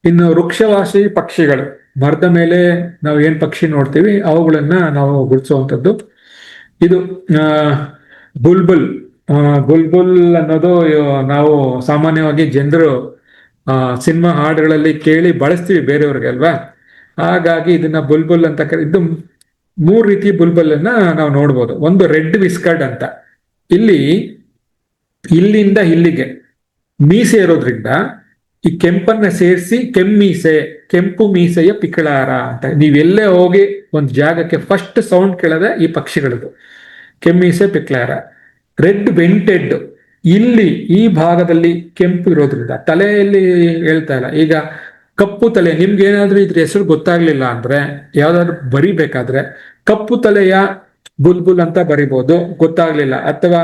ಇನ್ನು ವೃಕ್ಷವಾಸಿ ಪಕ್ಷಿಗಳು, ಮರದ ಮೇಲೆ ನಾವು ಏನ್ ಪಕ್ಷಿ ನೋಡ್ತೀವಿ ಅವುಗಳನ್ನ ನಾವು ಗುರುತಿಸುವಂಥದ್ದು. ಇದು ಬುಲ್ಬುಲ್ ಅನ್ನೋದು ನಾವು ಸಾಮಾನ್ಯವಾಗಿ ಜನರು ಸಿನಿಮಾ ಹಾಡುಗಳಲ್ಲಿ ಕೇಳಿ ಬಳಸ್ತೀವಿ ಬೇರೆಯವ್ರಿಗೆ ಅಲ್ವಾ. ಹಾಗಾಗಿ ಇದನ್ನ ಬುಲ್ಬುಲ್ ಅಂತ ಇದು 3 ರೀತಿ ಬುಲ್ಬುಲ್ ಅನ್ನ ನಾವು ನೋಡ್ಬೋದು. ಒಂದು ರೆಡ್ ವಿಸ್ಕರ್ಡ್ ಅಂತ, ಇಲ್ಲಿಂದ ಇಲ್ಲಿಗೆ ಮೀಸೆ ಇರೋದ್ರಿಂದ ಈ ಕೆಂಪನ್ನ ಸೇರಿಸಿ ಕೆಂಪು ಮೀಸೆಯ ಪಿಕಳಾರ ಅಂತ. ನೀವೆಲ್ಲೇ ಹೋಗಿ ಒಂದು ಜಾಗಕ್ಕೆ ಫಸ್ಟ್ ಸೌಂಡ್ ಕೇಳದೆ ಈ ಪಕ್ಷಿಗಳದು ಕೆಮ್ಮೀಸೆ ಪಿಕ್ಲಾರ. ರೆಡ್ ವೆಂಟೆಡ್, ಈ ಭಾಗದಲ್ಲಿ ಕೆಂಪು ಇರೋದ್ರಿಂದ, ತಲೆಯಲ್ಲಿ ಹೇಳ್ತಾ ಇಲ್ಲ. ಈಗ ಕಪ್ಪು ತಲೆ, ನಿಮ್ಗೆ ಏನಾದ್ರೂ ಇದ್ರ ಹೆಸರು ಗೊತ್ತಾಗ್ಲಿಲ್ಲ ಅಂದ್ರೆ ಯಾವ್ದಾದ್ರು ಬರಿಬೇಕಾದ್ರೆ ಕಪ್ಪು ತಲೆಯ ಬುಲ್ಬುಲ್ ಅಂತ ಬರಿಬಹುದು, ಗೊತ್ತಾಗ್ಲಿಲ್ಲ. ಅಥವಾ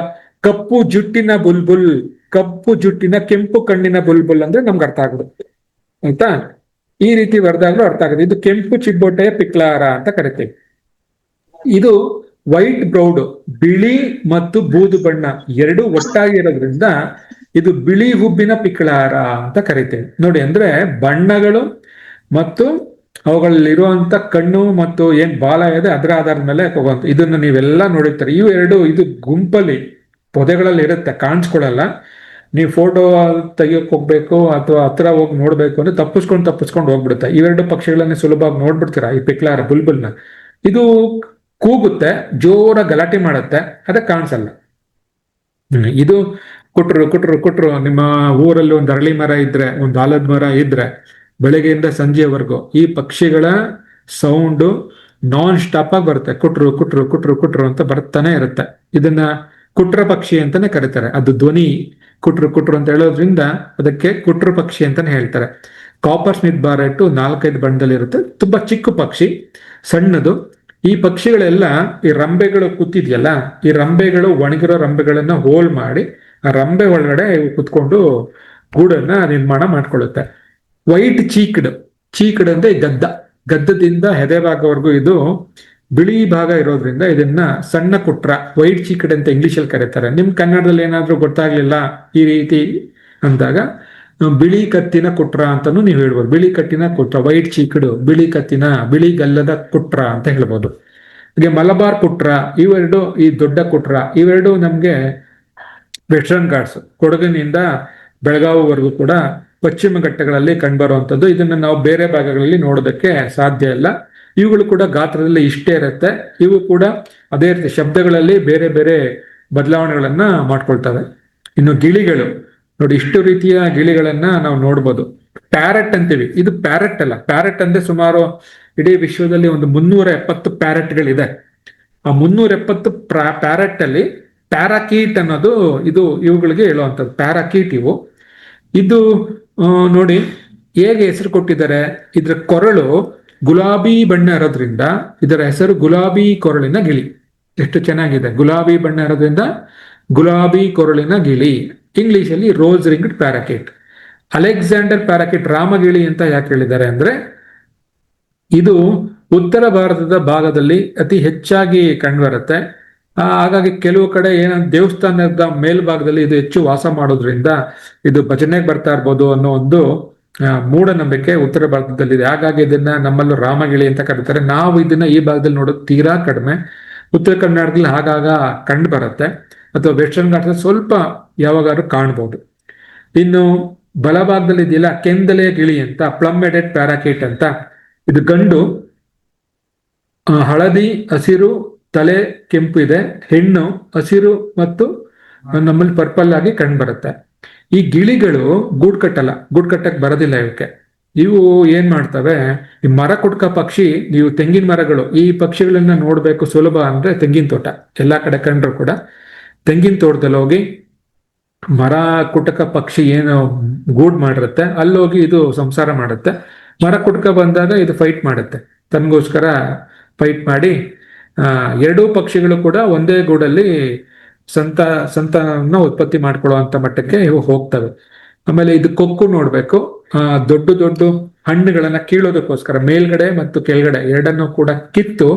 ಕಪ್ಪು ಜುಟ್ಟಿನ ಬುಲ್ಬುಲ್, ಕಪ್ಪು ಜುಟ್ಟಿನ ಕೆಂಪು ಕಣ್ಣಿನ ಬುಲ್ಬುಲ್ ಅಂದ್ರೆ ನಮ್ಗೆ ಅರ್ಥ ಆಗ್ಬಿಡುತ್ತೆ ಆಯ್ತಾ. ಈ ರೀತಿ ಬರೆದಾಗ್ಲೂ ಅರ್ಥ ಆಗುತ್ತೆ. ಇದು ಕೆಂಪು ಚಿಬ್ಬೊಟ್ಟೆಯ ಪಿಕ್ಲಾರ ಅಂತ ಕರಿತೀವಿ. ಇದು ವೈಟ್ ಬ್ರೌಡ್, ಬಿಳಿ ಮತ್ತು ಬೂದು ಬಣ್ಣ ಎರಡೂ ಒಟ್ಟಾಗಿ ಇರೋದ್ರಿಂದ ಇದು ಬಿಳಿ ಹುಬ್ಬಿನ ಪಿಕ್ಲಾರ ಅಂತ ಕರಿತೀವಿ. ನೋಡಿ, ಅಂದ್ರೆ ಬಣ್ಣಗಳು ಮತ್ತು ಅವುಗಳಲ್ಲಿರುವಂತ ಕಣ್ಣು ಮತ್ತು ಏನ್ ಬಾಲ ಇದೆ ಅದರ ಆಧಾರದ ಮೇಲೆ ಹೋಗುವಂತ. ಇದನ್ನ ನೀವೆಲ್ಲ ನೋಡಿರ್ತಾರೆ. ಇದು ಗುಂಪಲ್ಲಿ ಪೊದೆಗಳಲ್ಲಿ ಇರುತ್ತೆ, ಕಾಣಿಸ್ಕೊಳಲ್ಲ. ನೀವು ಫೋಟೋ ತೆಗಿಯೋಕೆ ಹೋಗ್ಬೇಕು ಅಥವಾ ಹತ್ರ ಹೋಗಿ ನೋಡ್ಬೇಕು ಅಂದ್ರೆ ತಪ್ಪಿಸ್ಕೊಂಡು ಹೋಗ್ಬಿಡುತ್ತೆ. ಇವೆರಡು ಪಕ್ಷಿಗಳನ್ನ ಸುಲಭವಾಗಿ ನೋಡ್ಬಿಡ್ತೀರಾ, ಈ ಪಿಕ್ಲಾರ ಬುಲ್ಬುಲ್ನ. ಇದು ಕೂಗುತ್ತೆ, ಜೋರ ಗಲಾಟೆ ಮಾಡುತ್ತೆ, ಅದಕ್ಕೆ ಕಾಣಿಸಲ್ಲ. ಇದು ಕುಟ್ರು ನಿಮ್ಮ ಊರಲ್ಲಿ ಒಂದು ಅರಳಿ ಮರ ಇದ್ರೆ, ಒಂದು ಆಲದ ಮರ ಇದ್ರೆ, ಬೆಳಗ್ಗೆಯಿಂದ ಸಂಜೆವರೆಗೂ ಈ ಪಕ್ಷಿಗಳ ಸೌಂಡು ನಾನ್ ಸ್ಟಾಪ್ ಆಗಿ ಬರುತ್ತೆ. ಕುಟ್ರು ಅಂತ ಬರ್ತಾನೆ ಇರುತ್ತೆ. ಇದನ್ನ ಕುಟ್ರ ಪಕ್ಷಿ ಅಂತಾನೆ ಕರೀತಾರೆ. ಅದು ಧ್ವನಿ ಕುಟ್ರು ಅಂತ ಹೇಳೋದ್ರಿಂದ ಅದಕ್ಕೆ ಕುಟ್ರ ಪಕ್ಷಿ ಅಂತಾನೆ ಹೇಳ್ತಾರೆ. ಕಾಪರ್ ಸ್ಮಿತ್ ಬಾರೆಟ್ 4-5 ಬಣ್ಣದಲ್ಲಿ ಇರುತ್ತೆ. ತುಂಬಾ ಚಿಕ್ಕ ಪಕ್ಷಿ, ಸಣ್ಣದು. ಈ ಪಕ್ಷಿಗಳೆಲ್ಲ ಈ ರಂಬೆಗಳು ಕೂತಿದ್ಯಲ್ಲ, ಈ ರಂಬೆಗಳು ಒಣಗಿರೋ ರಂಬೆಗಳನ್ನ ಹೋಲ್ ಮಾಡಿ ಆ ರಂಬೆ ಒಳಗಡೆ ಕುತ್ಕೊಂಡು ಗೂಡನ್ನ ನಿರ್ಮಾಣ ಮಾಡ್ಕೊಳ್ಳುತ್ತೆ. ವೈಟ್ ಚೀಕ್ಡ್ ಅಂದ್ರೆ ಗದ್ದದಿಂದ ಹೆದೆ ಭಾಗವರೆಗೂ ಇದು ಬಿಳಿ ಭಾಗ ಇರೋದ್ರಿಂದ ಇದನ್ನ ಸಣ್ಣ ಕುಟ್ರ, ವೈಟ್ ಚೀಕ್ಡ್ ಅಂತ ಇಂಗ್ಲಿಷಲ್ಲಿ ಕರೀತಾರೆ. ನಿಮ್ ಕನ್ನಡದಲ್ಲಿ ಏನಾದ್ರೂ ಗೊತ್ತಾಗ್ಲಿಲ್ಲ ಈ ರೀತಿ ಅಂದಾಗ ಬಿಳಿ ಕತ್ತಿನ ಕುಟ್ರ ಅಂತಾನು ನೀವು ಹೇಳ್ಬೋದು. ಬಿಳಿ ಕಟ್ಟಿನ ಕುಟ್ರ, ವೈಟ್ ಚೀಕ್ಡ್, ಬಿಳಿ ಗಲ್ಲದ ಕುಟ್ರ ಅಂತ ಹೇಳ್ಬೋದು. ಹಾಗೆ ಮಲಬಾರ್ ಕುಟ್ರ, ಇವೆರಡು, ಈ ದೊಡ್ಡ ಕುಟ್ರ, ಇವೆರಡು ನಮ್ಗೆ ವೆಸ್ಟರ್ನ್ ಘಾಟ್ಸ್, ಕೊಡಗಿನಿಂದ ಬೆಳಗಾವಿವರೆಗೂ ಕೂಡ ಪಶ್ಚಿಮ ಘಟ್ಟಗಳಲ್ಲಿ ಕಂಡುಬರುವಂಥದ್ದು. ಇದನ್ನ ನಾವು ಬೇರೆ ಭಾಗಗಳಲ್ಲಿ ನೋಡೋದಕ್ಕೆ ಸಾಧ್ಯ ಇಲ್ಲ. ಇವುಗಳು ಕೂಡ ಗಾತ್ರದಲ್ಲಿ ಇಷ್ಟೇ ಇರುತ್ತೆ. ಇವು ಕೂಡ ಅದೇ ರೀತಿ ಶಬ್ದಗಳಲ್ಲಿ ಬೇರೆ ಬೇರೆ ಬದಲಾವಣೆಗಳನ್ನ ಮಾಡ್ಕೊಳ್ತವೆ. ಇನ್ನು ಗಿಳಿಗಳು ನೋಡಿ, ಇಷ್ಟು ರೀತಿಯ ಗಿಳಿಗಳನ್ನ ನಾವು ನೋಡ್ಬೋದು. ಪ್ಯಾರೆಟ್ ಅಂತೀವಿ, ಇದು ಪ್ಯಾರೆಟ್ ಅಲ್ಲ. ಪ್ಯಾರೆಟ್ ಅಂದ್ರೆ ಸುಮಾರು ಇಡೀ ವಿಶ್ವದಲ್ಲಿ ಒಂದು 370 ಪ್ಯಾರೆಟ್ಗಳಿದೆ. ಆ 370 ಪ್ಯಾರೆಟ್ ಅಲ್ಲಿ ಪ್ಯಾರಾಕೀಟ್ ಅನ್ನೋದು ಇದು ಇವುಗಳಿಗೆ ಹೇಳುವಂಥದ್ದು. ಪ್ಯಾರಾಕೀಟ್ ಇದು ನೋಡಿ ಹೇಗೆ ಹೆಸರು ಕೊಟ್ಟಿದ್ದಾರೆ. ಇದ್ರ ಕೊರಳು ಗುಲಾಬಿ ಬಣ್ಣ ಇರೋದ್ರಿಂದ ಇದರ ಹೆಸರು ಗುಲಾಬಿ ಕೊರಳಿನ ಗಿಳಿ. ಎಷ್ಟು ಚೆನ್ನಾಗಿದೆ, ಗುಲಾಬಿ ಬಣ್ಣ ಇರೋದ್ರಿಂದ ಗುಲಾಬಿ ಕೊರಳಿನ ಗಿಳಿ. ಇಂಗ್ಲಿಷ್ ಅಲ್ಲಿ ರೋಸ್ ರಿಂಗ್ಡ್ ಪ್ಯಾರಾಕೀಟ್. ಅಲೆಕ್ಸಾಂಡರ್ ಪ್ಯಾರಾಕೀಟ್ ರಾಮಗಿಳಿ ಅಂತ ಯಾಕೆ ಹೇಳಿದ್ದಾರೆ ಅಂದ್ರೆ ಇದು ಉತ್ತರ ಭಾರತದ ಭಾಗದಲ್ಲಿ ಅತಿ ಹೆಚ್ಚಾಗಿ ಕಂಡುಬರುತ್ತೆ. ಹಾಗಾಗಿ ಕೆಲವು ಕಡೆ ದೇವಸ್ಥಾನದ ಮೇಲ್ಭಾಗದಲ್ಲಿ ಇದು ಹೆಚ್ಚು ವಾಸ ಮಾಡೋದ್ರಿಂದ ಇದು ಭಜನೆಗೆ ಬರ್ತಾ ಇರ್ಬೋದು ಅನ್ನೋ ಒಂದು ಮೂಢನಂಬಿಕೆ ಉತ್ತರ ಭಾರತದಲ್ಲಿದೆ. ಹಾಗಾಗಿ ಇದನ್ನ ನಮ್ಮಲ್ಲೂ ರಾಮಗಿಳಿ ಅಂತ ಕರೀತಾರೆ. ನಾವು ಇದನ್ನ ಈ ಭಾಗದಲ್ಲಿ ನೋಡೋದು ತೀರಾ ಕಡಿಮೆ. ಉತ್ತರ ಕರ್ನಾಟಕದಲ್ಲಿ ಆಗಾಗ ಕಂಡು ಬರುತ್ತೆ, ಅಥವಾ ವೆಸ್ಟರ್ನ್ ಘಾಟದಲ್ಲಿ ಸ್ವಲ್ಪ ಯಾವಾಗಾದ್ರೂ ಕಾಣ್ಬೋದು. ಇನ್ನು ಬಲಭಾಗದಲ್ಲಿ ಇದೆಯಲ್ಲ ಕೆಂದಲೆ ಗಿಳಿ ಅಂತ, ಪ್ಲಮ್ ಹೆಡೆಡ್ ಪ್ಯಾರಾಕೀಟ್ ಅಂತ. ಇದು ಗಂಡು ಹಳದಿ ಹಸಿರು ತಲೆ ಕೆಂಪು ಇದೆ, ಹೆಣ್ಣು ಹಸಿರು ಮತ್ತು ನಮ್ಮಲ್ಲಿ ಪರ್ಪಲ್ ಆಗಿ ಕಂಡು ಬರುತ್ತೆ. ಈ ಗಿಳಿಗಳು ಗೂಡ್ ಕಟ್ಟಲ್ಲ, ಗೂಡ್ ಕಟ್ಟಕ್ ಬರೋದಿಲ್ಲ ಇವಕ್ಕೆ. ಇವು ಏನ್ ಮಾಡ್ತವೆ, ಈ ಮರ ಕುಟ್ಕ ಪಕ್ಷಿ, ನೀವು ತೆಂಗಿನ ಮರಗಳು, ಈ ಪಕ್ಷಿಗಳನ್ನ ನೋಡ್ಬೇಕು ಸುಲಭ ಅಂದ್ರೆ ತೆಂಗಿನ ತೋಟ. ಎಲ್ಲಾ ಕಡೆ ಕಂಡ್ರು ಕೂಡ ತೆಂಗಿನ ತೋಟದಲ್ಲಿ ಹೋಗಿ ಮರ ಕುಟಕ ಪಕ್ಷಿ ಏನು ಗೂಡ್ ಮಾಡಿರುತ್ತೆ ಅಲ್ಲೋಗಿ ಇದು ಸಂಸಾರ ಮಾಡುತ್ತೆ. ಮರ ಕುಟ್ಕ ಬಂದಾಗ ಇದು ಫೈಟ್ ಮಾಡುತ್ತೆ, ತನ್ಗೋಸ್ಕರ ಫೈಟ್ ಮಾಡಿ ಎರಡೂ ಪಕ್ಷಿಗಳು ಕೂಡ ಒಂದೇ ಗೂಡಲ್ಲಿ ಸಂತಾನವನ್ನು ಉತ್ಪತ್ತಿ ಮಾಡ್ಕೊಳ್ಳುವಂತ ಮಟ್ಟಕ್ಕೆ ಇವು ಹೋಗ್ತವೆ. ಆಮೇಲೆ ಇದು ಕೊಕ್ಕು ನೋಡ್ಬೇಕು, ದೊಡ್ಡ ದೊಡ್ಡ ಹಣ್ಣುಗಳನ್ನ ಕೀಳೋದಕ್ಕೋಸ್ಕರ ಮೇಲ್ಗಡೆ ಮತ್ತು ಕೆಳಗಡೆ ಎರಡನ್ನೂ ಕೂಡ ಕಿತ್ತು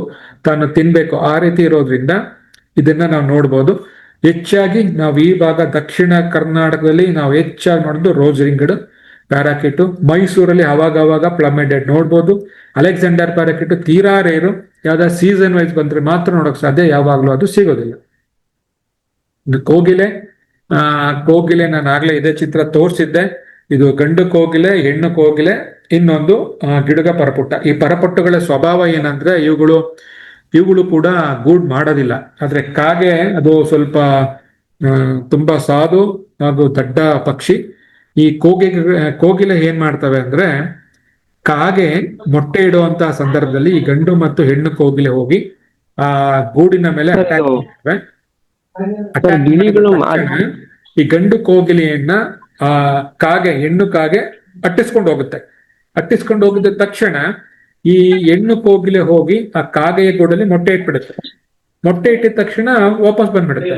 ತಾನು ತಿನ್ಬೇಕು. ಆ ರೀತಿ ಇರೋದ್ರಿಂದ ಇದನ್ನ ನಾವು ನೋಡ್ಬೋದು. ಹೆಚ್ಚಾಗಿ ನಾವು ಈ ಭಾಗ ದಕ್ಷಿಣ ಕರ್ನಾಟಕದಲ್ಲಿ ನಾವು ಹೆಚ್ಚಾಗಿ ನೋಡೋದು ರೋಸ್ ರಿಂಗ್ಡ್ ಪ್ಯಾರಾಕೀಟು. ಮೈಸೂರಲ್ಲಿ ಅವಾಗ ಪ್ಲಮ್ ಹೆಡೆಡ್ ನೋಡ್ಬೋದು. ಅಲೆಕ್ಸಾಂಡರ್ ಪ್ಯಾರಾಕೀಟು ತೀರಾ ರೇರು, ಯಾವ್ದಾದ್ರು ಸೀಸನ್ ವೈಸ್ ಬಂದ್ರೆ ಮಾತ್ರ ನೋಡಕ್ ಸಾಧ್ಯ, ಯಾವಾಗ್ಲೂ ಅದು ಸಿಗೋದಿಲ್ಲ. ಕೋಗಿಲೆ, ಕೋಗಿಲೆ ನಾನು ಆಗ್ಲೇ ಇದೇ ಚಿತ್ರ ತೋರಿಸಿದ್ದೆ. ಇದು ಗಂಡು ಕೋಗಿಲೆ, ಹೆಣ್ಣು ಕೋಗಿಲೆ, ಇನ್ನೊಂದು ಗಿಡುಗ ಪರಪುಟ್ಟ. ಈ ಪರಪುಟ್ಟಗಳ ಸ್ವಭಾವ ಏನಂದ್ರೆ ಇವುಗಳು ಕೂಡ ಗೂಡ್ ಮಾಡೋದಿಲ್ಲ. ಆದ್ರೆ ಕಾಗೆ ಅದು ಸ್ವಲ್ಪ ತುಂಬಾ ಸಾಧು ಹಾಗೂ ದೊಡ್ಡ ಪಕ್ಷಿ. ಈ ಕೋಗಿಲೆ ಏನ್ ಮಾಡ್ತವೆ ಅಂದ್ರೆ ಕಾಗೆ ಮೊಟ್ಟೆ ಇಡುವಂತಹ ಸಂದರ್ಭದಲ್ಲಿ ಈ ಗಂಡು ಮತ್ತು ಹೆಣ್ಣು ಕೋಗಿಲೆ ಹೋಗಿ ಆ ಗೂಡಿನ ಮೇಲೆ ಅಟ್ಯಾಕ್ ಮಾಡ್ತವೆ. ಈ ಗಂಡು ಕೋಗಿಲೆಯನ್ನ ಆ ಹೆಣ್ಣು ಕಾಗೆ ಅಟ್ಟಿಸ್ಕೊಂಡು ಹೋಗುತ್ತೆ. ಅಟ್ಟಿಸ್ಕೊಂಡು ಹೋಗಿದ ತಕ್ಷಣ ಈ ಹೆಣ್ಣು ಕೋಗಿಲೆ ಹೋಗಿ ಆ ಕಾಗೆಯ ಗೂಡಲ್ಲಿ ಮೊಟ್ಟೆ ಇಟ್ಬಿಡುತ್ತೆ. ಮೊಟ್ಟೆ ಇಟ್ಟಿದ ತಕ್ಷಣ ವಾಪಸ್ ಬಂದ್ಬಿಡುತ್ತೆ.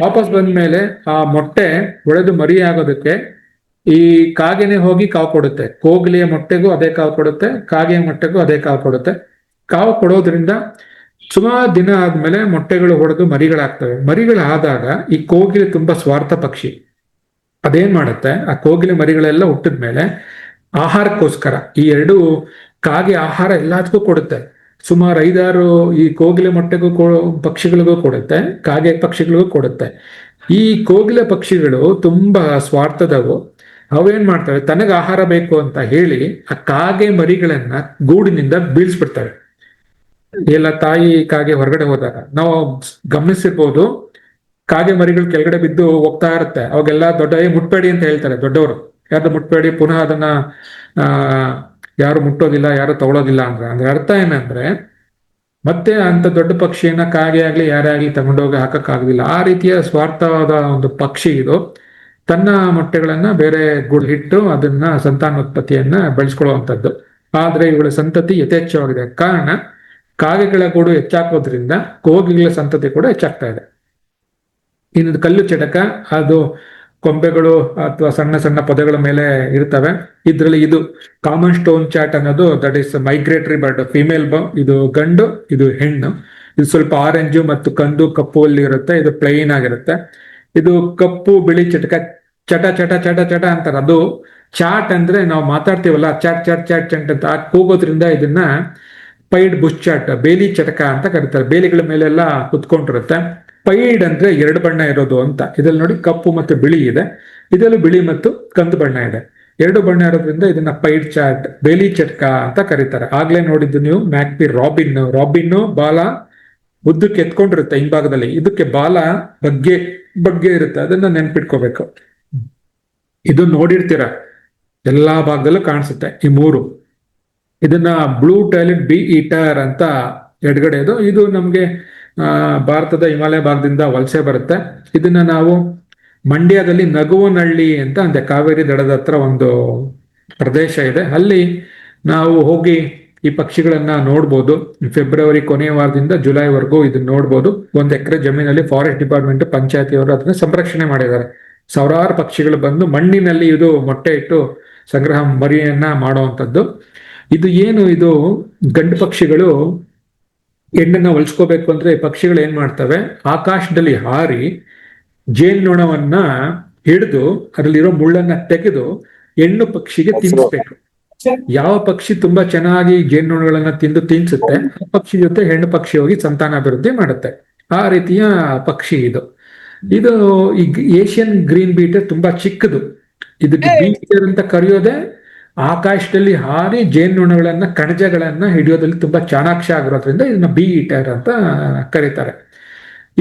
ವಾಪಸ್ ಬಂದ್ಮೇಲೆ ಆ ಮೊಟ್ಟೆ ಒಡೆದು ಮರಿ ಆಗೋದಕ್ಕೆ ಈ ಕಾಗೆನೆ ಹೋಗಿ ಕಾವು ಕೊಡುತ್ತೆ. ಕೋಗಿಲೆಯ ಮೊಟ್ಟೆಗೂ ಅದೇ ಕಾವು ಕೊಡುತ್ತೆ, ಕಾಗೆಯ ಮೊಟ್ಟೆಗೂ ಅದೇ ಕಾವು ಕೊಡುತ್ತೆ. ಕಾವು ಕೊಡೋದ್ರಿಂದ ಸುಮಾರು ದಿನ ಆದ್ಮೇಲೆ ಮೊಟ್ಟೆಗಳು ಹೊಡೆದು ಮರಿಗಳಾಗ್ತವೆ. ಮರಿಗಳಾದಾಗ ಈ ಕೋಗಿಲೆ ತುಂಬಾ ಸ್ವಾರ್ಥ ಪಕ್ಷಿ. ಅದೇನ್ ಮಾಡುತ್ತೆ, ಆ ಕೋಗಿಲೆ ಮರಿಗಳೆಲ್ಲ ಹುಟ್ಟಿದ್ಮೇಲೆ ಆಹಾರಕ್ಕೋಸ್ಕರ ಈ ಎರಡು ಕಾಗೆ ಆಹಾರ ಎಲ್ಲದಕ್ಕೂ ಕೊಡುತ್ತೆ. ಸುಮಾರು 5-6 ಈ ಕೋಗಿಲೆ ಮೊಟ್ಟೆಗೂ ಪಕ್ಷಿಗಳಿಗೂ ಕೊಡುತ್ತೆ, ಕಾಗೆ ಪಕ್ಷಿಗಳಿಗೂ ಕೊಡುತ್ತೆ. ಈ ಕೋಗಿಲೆ ಪಕ್ಷಿಗಳು ತುಂಬಾ ಸ್ವಾರ್ಥದವು. ಅವೇನ್ ಮಾಡ್ತವೆ, ತನಗೆ ಆಹಾರ ಬೇಕು ಅಂತ ಹೇಳಿ ಆ ಕಾಗೆ ಮರಿಗಳನ್ನ ಗೂಡಿನಿಂದ ಬೀಳ್ಸ್ಬಿಡ್ತವೆ. ಎಲ್ಲ ತಾಯಿ ಕಾಗೆ ಹೊರಗಡೆ ಹೋದಾಗ ನಾವು ಗಮನಿಸಿರ್ಬೋದು, ಕಾಗೆ ಮರಿಗಳು ಕೆಳಗಡೆ ಬಿದ್ದು ಹೋಗ್ತಾ ಇರುತ್ತೆ. ಅವಾಗೆಲ್ಲ ಮುಟ್ಬೇಡಿ ಅಂತ ಹೇಳ್ತಾರೆ ದೊಡ್ಡವರು, ಯಾರು ಮುಟ್ಬೇಡಿ, ಪುನಃ ಅದನ್ನ ಯಾರು ಮುಟ್ಟೋದಿಲ್ಲ, ಯಾರು ತಗೊಳ್ಳೋದಿಲ್ಲ ಅಂದ್ರೆ ಅರ್ಥ ಏನಂದ್ರೆ ಮತ್ತೆ ಅಂತ ದೊಡ್ಡ ಪಕ್ಷಿಯನ್ನ ಕಾಗೆ ಆಗ್ಲಿ ಯಾರೇ ಆಗ್ಲಿ ತಗೊಂಡೋಗಿ ಹಾಕಕ್ಕಾಗೋದಿಲ್ಲ. ಆ ರೀತಿಯ ಸ್ವಾರ್ಥವಾದ ಒಂದು ಪಕ್ಷಿ ಇದು. ತನ್ನ ಮೊಟ್ಟೆಗಳನ್ನ ಬೇರೆ ಗೂಡು ಇಟ್ಟು ಅದನ್ನ ಸಂತಾನೋತ್ಪತ್ತಿಯನ್ನ ಬೆಳೆಸ್ಕೊಳ್ಳುವಂಥದ್ದು. ಆದ್ರೆ ಇವುಗಳ ಸಂತತಿ ಯಥೇಚ್ಛವಾಗಿದೆ. ಕಾರಣ ಕಾಗೆಗಳ ಗೂಡು ಹೆಚ್ಚಾಕೋದ್ರಿಂದ ಕೋಗಿಗಳ ಸಂತತಿ ಕೂಡ ಹೆಚ್ಚಾಗ್ತಾ ಇದೆ. ಇನ್ನು ಕಲ್ಲು ಚಟಕ, ಅದು ಕೊಂಬೆಗಳು ಅಥವಾ ಸಣ್ಣ ಸಣ್ಣ ಪೊದೆಗಳ ಮೇಲೆ ಇರ್ತವೆ. ಇದ್ರಲ್ಲಿ ಇದು ಕಾಮನ್ ಸ್ಟೋನ್ ಚಾಟ್ ಅನ್ನೋದು, that is migratory bird, female ಇದು ಗಂಡು, ಇದು ಹೆಣ್ಣು. ಇದು ಸ್ವಲ್ಪ ಆರೆಂಜು ಮತ್ತು ಕಂದು ಕಪ್ಪು ಅಲ್ಲಿ ಇರುತ್ತೆ. ಇದು ಪ್ಲೈನ್ ಆಗಿರುತ್ತೆ. ಇದು ಕಪ್ಪು ಬಿಳಿ ಚಟಕ, ಚಟ ಚಟ ಚಟ ಚಟ ಅಂತಾರೆ. ಅದು ಚಾಟ್ ಅಂದ್ರೆ ನಾವು ಮಾತಾಡ್ತೀವಲ್ಲ, ಚಾಟ್ ಚಾಟ್ ಚಾಟ್ ಚಟ್ ಅಂತ ಕೂಗೋದ್ರಿಂದ ಇದನ್ನ ಪೈಡ್ ಬುಷ್ ಚಾಟ್, ಬೇಲಿ ಚಟಕ ಅಂತ ಕರೀತಾರೆ. ಬೇಲಿಗಳ ಮೇಲೆಲ್ಲ ಕುತ್ಕೊಂಡಿರುತ್ತೆ. ಪೈಡ್ ಅಂದ್ರೆ 2 ಬಣ್ಣ ಇರೋದು ಅಂತ. ಇದ್ರಲ್ಲಿ ನೋಡಿ ಕಪ್ಪು ಮತ್ತು ಬಿಳಿ ಇದೆ, ಇದರಲ್ಲೂ ಬಿಳಿ ಮತ್ತು ಕಂದು ಬಣ್ಣ ಇದೆ. ಎರಡು ಬಣ್ಣ ಇರೋದ್ರಿಂದ ಇದನ್ನ ಪೈಡ್ ಚಾಟ್, ಬೇಲಿ ಚಟ್ಕ ಅಂತ ಕರೀತಾರೆ. ಆಗ್ಲೇ ನೋಡಿದ್ದು ನೀವು ಮ್ಯಾಕ್ಪಿ ರಾಬಿನ್ ಬಾಲ ಉದ್ದಕ್ಕೆ ಎತ್ಕೊಂಡಿರುತ್ತೆ ಹಿಂಭಾಗದಲ್ಲಿ, ಇದಕ್ಕೆ ಬಾಲ ಬಗ್ಗೆ ಬಗ್ಗೆ ಇರುತ್ತೆ, ಅದನ್ನ ನೆನ್ಪಿಟ್ಕೋಬೇಕು. ಇದು ನೋಡಿರ್ತೀರ ಎಲ್ಲಾ ಭಾಗದಲ್ಲೂ ಕಾಣಿಸುತ್ತೆ ಈ ಮೂರು. ಇದನ್ನ ಬ್ಲೂ ಟೈಲೆಟ್ ಬಿ ಈಟರ್ ಅಂತ ಎಡಗಡೆದು, ಇದು ನಮ್ಗೆ ಭಾರತದ ಹಿಮಾಲಯ ಭಾಗದಿಂದ ವಲಸೆ ಬರುತ್ತೆ. ಇದನ್ನ ನಾವು ಮಂಡ್ಯದಲ್ಲಿ ನಗುವನಹಳ್ಳಿ ಅಂತ ಅಂದೆ, ಕಾವೇರಿ ದಡದ ಹತ್ರ ಒಂದು ಪ್ರದೇಶ ಇದೆ, ಅಲ್ಲಿ ನಾವು ಹೋಗಿ ಈ ಪಕ್ಷಿಗಳನ್ನ ನೋಡ್ಬೋದು. ಫೆಬ್ರವರಿ ಕೊನೆಯ ವಾರದಿಂದ ಜುಲೈವರೆಗೂ ಇದನ್ನ ನೋಡ್ಬೋದು. 1 ಎಕರೆ ಜಮೀನಲ್ಲಿ ಫಾರೆಸ್ಟ್ ಡಿಪಾರ್ಟ್ಮೆಂಟ್ ಪಂಚಾಯತಿಯವರು ಅದನ್ನ ಸಂರಕ್ಷಣೆ ಮಾಡಿದ್ದಾರೆ. ಸಾವಿರಾರು ಪಕ್ಷಿಗಳು ಬಂದು ಮಣ್ಣಿನಲ್ಲಿ ಇದು ಮೊಟ್ಟೆ ಇಟ್ಟು ಸಂಗ್ರಹ ಮರಿಯನ್ನ ಮಾಡುವಂಥದ್ದು. ಇದು ಗಂಡು ಪಕ್ಷಿಗಳು ಹೆಣ್ಣನ್ನ ಹೊಲ್ಸ್ಕೋಬೇಕು ಅಂದ್ರೆ ಈ ಪಕ್ಷಿಗಳು ಏನ್ ಮಾಡ್ತವೆ, ಆಕಾಶದಲ್ಲಿ ಹಾರಿ ಜೇನ್ನೊಣವನ್ನ ಹಿಡಿದು ಅದರಲ್ಲಿರೋ ಮುಳ್ಳನ್ನ ತೆಗೆದು ಹೆಣ್ಣು ಪಕ್ಷಿಗೆ ತಿನ್ನಿಸ್ಬೇಕು. ಯಾವ ಪಕ್ಷಿ ತುಂಬಾ ಚೆನ್ನಾಗಿ ಜೇನ್ನೊಣಗಳನ್ನ ತಿನ್ಸುತ್ತೆ, ಆ ಪಕ್ಷಿ ಜೊತೆ ಹೆಣ್ಣು ಪಕ್ಷಿ ಹೋಗಿ ಸಂತಾನಾಭಿವೃದ್ಧಿ ಮಾಡುತ್ತೆ. ಆ ರೀತಿಯ ಪಕ್ಷಿ ಇದು. ಈ ಏಷ್ಯನ್ ಗ್ರೀನ್ ಬೀಟರ್ ತುಂಬಾ ಚಿಕ್ಕದು. ಇದಕ್ಕೆ ಬೀಟರ್ ಅಂತ ಕರೆಯೋದೆ ಆಕಾಶದಲ್ಲಿ ಹಾರಿ ಜೇನ್ನೊಣಗಳನ್ನ ಕಣಜಗಳನ್ನ ಹಿಡಿಯೋದ್ರಲ್ಲಿ ತುಂಬಾ ಚಾಣಾಕ್ಷ ಆಗಿರೋದ್ರಿಂದ ಇದನ್ನ ಬಿ ಈಟರ್ ಅಂತ ಕರೀತಾರೆ.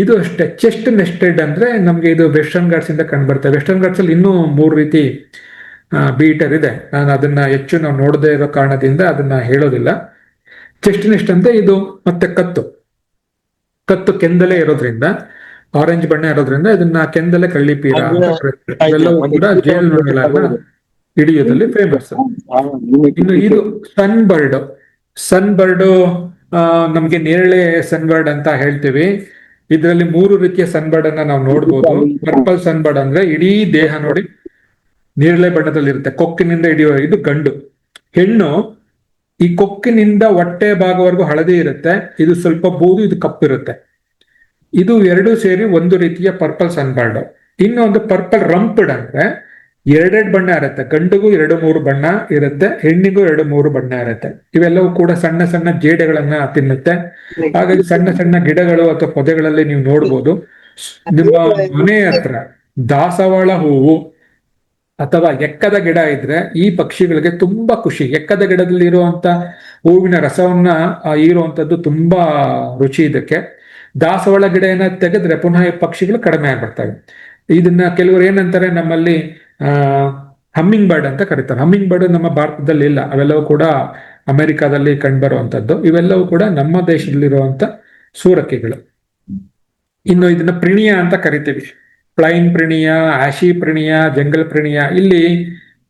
ಇದು ಅಷ್ಟೇ. ಚೆಸ್ಟ್ ನೆಸ್ಟೆಡ್ ಅಂದ್ರೆ ನಮ್ಗೆ ಇದು ವೆಸ್ಟರ್ನ್ ಘಾಟ್ಸ್ ಇಂದ ಕಂಡು ಬರ್ತವೆ. ವೆಸ್ಟರ್ನ್ ಘಾಟ್ಸ್ ಅಲ್ಲಿ ಇನ್ನೂ 3 ರೀತಿ ಬೀಟರ್ ಇದೆ. ನಾನು ಅದನ್ನ ಹೆಚ್ಚು ನಾವು ನೋಡದೇ ಇರೋ ಕಾರಣದಿಂದ ಅದನ್ನ ಹೇಳೋದಿಲ್ಲ. ಚೆಸ್ಟ್ ನೆಸ್ಟ್ ಅಂದ್ರೆ ಇದು ಮತ್ತೆ ಕತ್ತು ಕೆಂದಲೆ ಇರೋದ್ರಿಂದ, ಆರೆಂಜ್ ಬಣ್ಣ ಇರೋದ್ರಿಂದ ಇದನ್ನ ಕೆಂದಲೆ ಕಳ್ಳಿಪೀರ ಅಂತ ಕರೀತಾರೆ. ಇವೆಲ್ಲವೂ ಕೂಡ ಜೇನುನೊಣಗಳನ್ನ ಹಿಡಿಯೋದ್ರಲ್ಲಿ ಫೇಮಸ್. ಇನ್ನು ಇದು ಸನ್ ಬರ್ಡ್ ನಮ್ಗೆ ನೇರಳೆ ಸನ್ಬರ್ಡ್ ಅಂತ ಹೇಳ್ತೀವಿ. ಇದರಲ್ಲಿ 3 ರೀತಿಯ ಸನ್ಬರ್ಡ್ ಅನ್ನ ನಾವು ನೋಡ್ಬೋದು. ಪರ್ಪಲ್ ಸನ್ಬರ್ಡ್ ಅಂದ್ರೆ ಇಡೀ ದೇಹ ನೋಡಿ ನೇರಳೆ ಬಣ್ಣದಲ್ಲಿ ಇರುತ್ತೆ, ಕೊಕ್ಕಿನಿಂದ ಹಿಡಿಯೋ ಇದು ಗಂಡು. ಹೆಣ್ಣು ಈ ಕೊಕ್ಕಿನಿಂದ ಹೊಟ್ಟೆ ಭಾಗವರೆಗೂ ಹಳದಿ ಇರುತ್ತೆ, ಇದು ಸ್ವಲ್ಪ ಬೂದು, ಇದು ಕಪ್ಪಿರುತ್ತೆ. ಇದು 2 ಸೇರಿ ಒಂದು ರೀತಿಯ ಪರ್ಪಲ್ ಸನ್ಬರ್ಡ್. ಇನ್ನೊಂದು ಪರ್ಪಲ್ ರಂಪ್ಡ್ ಅಂದ್ರೆ 2 ಬಣ್ಣ ಇರುತ್ತೆ, ಗಂಡಿಗೂ 2-3 ಬಣ್ಣ ಇರುತ್ತೆ, ಹೆಣ್ಣಿಗೂ 2-3 ಬಣ್ಣ ಇರುತ್ತೆ. ಇವೆಲ್ಲವೂ ಕೂಡ ಸಣ್ಣ ಸಣ್ಣ ಜೇಡಗಳನ್ನ ತಿನ್ನುತ್ತೆ. ಹಾಗಾಗಿ ಸಣ್ಣ ಸಣ್ಣ ಗಿಡಗಳು ಅಥವಾ ಪೊದೆಗಳಲ್ಲಿ ನೀವು ನೋಡ್ಬೋದು. ನಿಮ್ಮ ಮನೆ ಹತ್ರ ದಾಸವಾಳ ಹೂವು ಅಥವಾ ಎಕ್ಕದ ಗಿಡ ಇದ್ರೆ ಈ ಪಕ್ಷಿಗಳಿಗೆ ತುಂಬಾ ಖುಷಿ. ಎಕ್ಕದ ಗಿಡದಲ್ಲಿ ಇರುವಂತ ಹೂವಿನ ರಸವನ್ನ ಹೀರುವಂತದ್ದು ತುಂಬಾ ರುಚಿ ಇದಕ್ಕೆ. ದಾಸವಾಳ ಗಿಡ ಏನಾದ್ರು ತೆಗೆದ್ರೆ ಪುನಃ ಈ ಪಕ್ಷಿಗಳು ಕಡಿಮೆ ಆಗ್ಬಿಡ್ತವೆ. ಇದನ್ನ ಕೆಲವರು ಏನಂತಾರೆ, ನಮ್ಮಲ್ಲಿ ಹಮ್ಮಿಂಗ್ ಬರ್ಡ್ ಅಂತ ಕರೀತಾರೆ. ಹಮ್ಮಿಂಗ್ ಬರ್ಡ್ ನಮ್ಮ ಭಾರತದಲ್ಲಿ ಇಲ್ಲ, ಅವೆಲ್ಲವೂ ಕೂಡ ಅಮೆರಿಕಾದಲ್ಲಿ ಕಂಡುಬರುವಂತದ್ದು. ಇವೆಲ್ಲವೂ ಕೂಡ ನಮ್ಮ ದೇಶದಲ್ಲಿರುವಂತ ಸೂರಕಿಗಳು. ಇನ್ನು ಇದನ್ನ ಪ್ರಿಣಿಯ ಅಂತ ಕರಿತೀವಿ. Plain prinia, ashy prinia, jungle prinia. ಇಲ್ಲಿ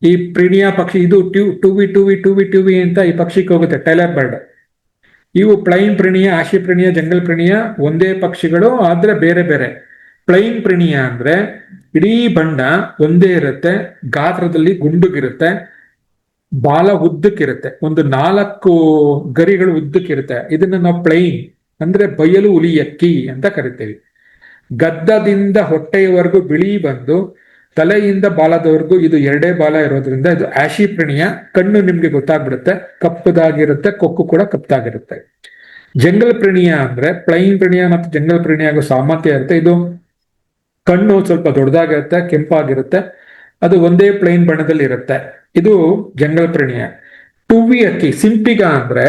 ಈ ಪ್ರಿಣಿಯ ಪಕ್ಷಿ ಇದು ಟೂವಿ ಅಂತ ಈ ಪಕ್ಷಿಗೆ ಹೋಗುತ್ತೆ, ಟೈಲರ್ ಬರ್ಡ್. ಇವು plain prinia, ashy prinia, jungle ಪ್ರಿಣಿಯ ಒಂದೇ ಪಕ್ಷಿಗಳು, ಆದ್ರೆ ಬೇರೆ ಬೇರೆ. ಪ್ಲೈನ್ ಪ್ರಿಣಿಯ ಅಂದ್ರೆ ಇಡೀ ಬಣ್ಣ ಒಂದೇ ಇರುತ್ತೆ, ಗಾತ್ರದಲ್ಲಿ ಗುಂಡುಗಿರುತ್ತೆ, ಬಾಲ ಉದ್ದಕ್ಕಿರುತ್ತೆ, ಒಂದು 4 ಗರಿಗಳು ಉದ್ದಕ್ಕಿರುತ್ತೆ. ಇದನ್ನ ನಾವು ಪ್ಲೈನ್ ಅಂದ್ರೆ ಬಯಲು ಹುಲಿಯಕ್ಕಿ ಅಂತ ಕರಿತೇವೆ. ಗದ್ದದಿಂದ ಹೊಟ್ಟೆಯವರೆಗೂ ಬಿಳಿ ಬಂದು ತಲೆಯಿಂದ ಬಾಲದವರೆಗೂ ಇದು 2 ಬಾಲ ಇರೋದ್ರಿಂದ ಇದು ಆಶಿ ಪ್ರಿಣಿಯ. ಕಣ್ಣು ನಿಮ್ಗೆ ಗೊತ್ತಾಗ್ಬಿಡುತ್ತೆ, ಕಪ್ಪದಾಗಿರುತ್ತೆ, ಕೊಕ್ಕು ಕೂಡ ಕಪ್ಪದಾಗಿರುತ್ತೆ. ಜಂಗಲ್ ಪ್ರಿಣಿಯ ಅಂದ್ರೆ ಪ್ಲೈನ್ ಪ್ರಿಣಿಯ ಮತ್ತು ಜಂಗಲ್ ಪ್ರಿಣಿಯ ಆಗೋ ಸಾಮರ್ಥ್ಯ ಇರುತ್ತೆ. ಇದು ಕಣ್ಣು ಸ್ವಲ್ಪ ದೊಡ್ಡದಾಗಿರುತ್ತೆ, ಕೆಂಪಾಗಿರುತ್ತೆ, ಅದು ಒಂದೇ ಪ್ಲೈನ್ ಬಣ್ಣದಲ್ಲಿ ಇರುತ್ತೆ. ಇದು ಜಂಗಲ್ ಪ್ರಿಣಿಯ. ಟುವಿ ಅಕ್ಕಿ, ಸಿಂಪಿಗ ಅಂದ್ರೆ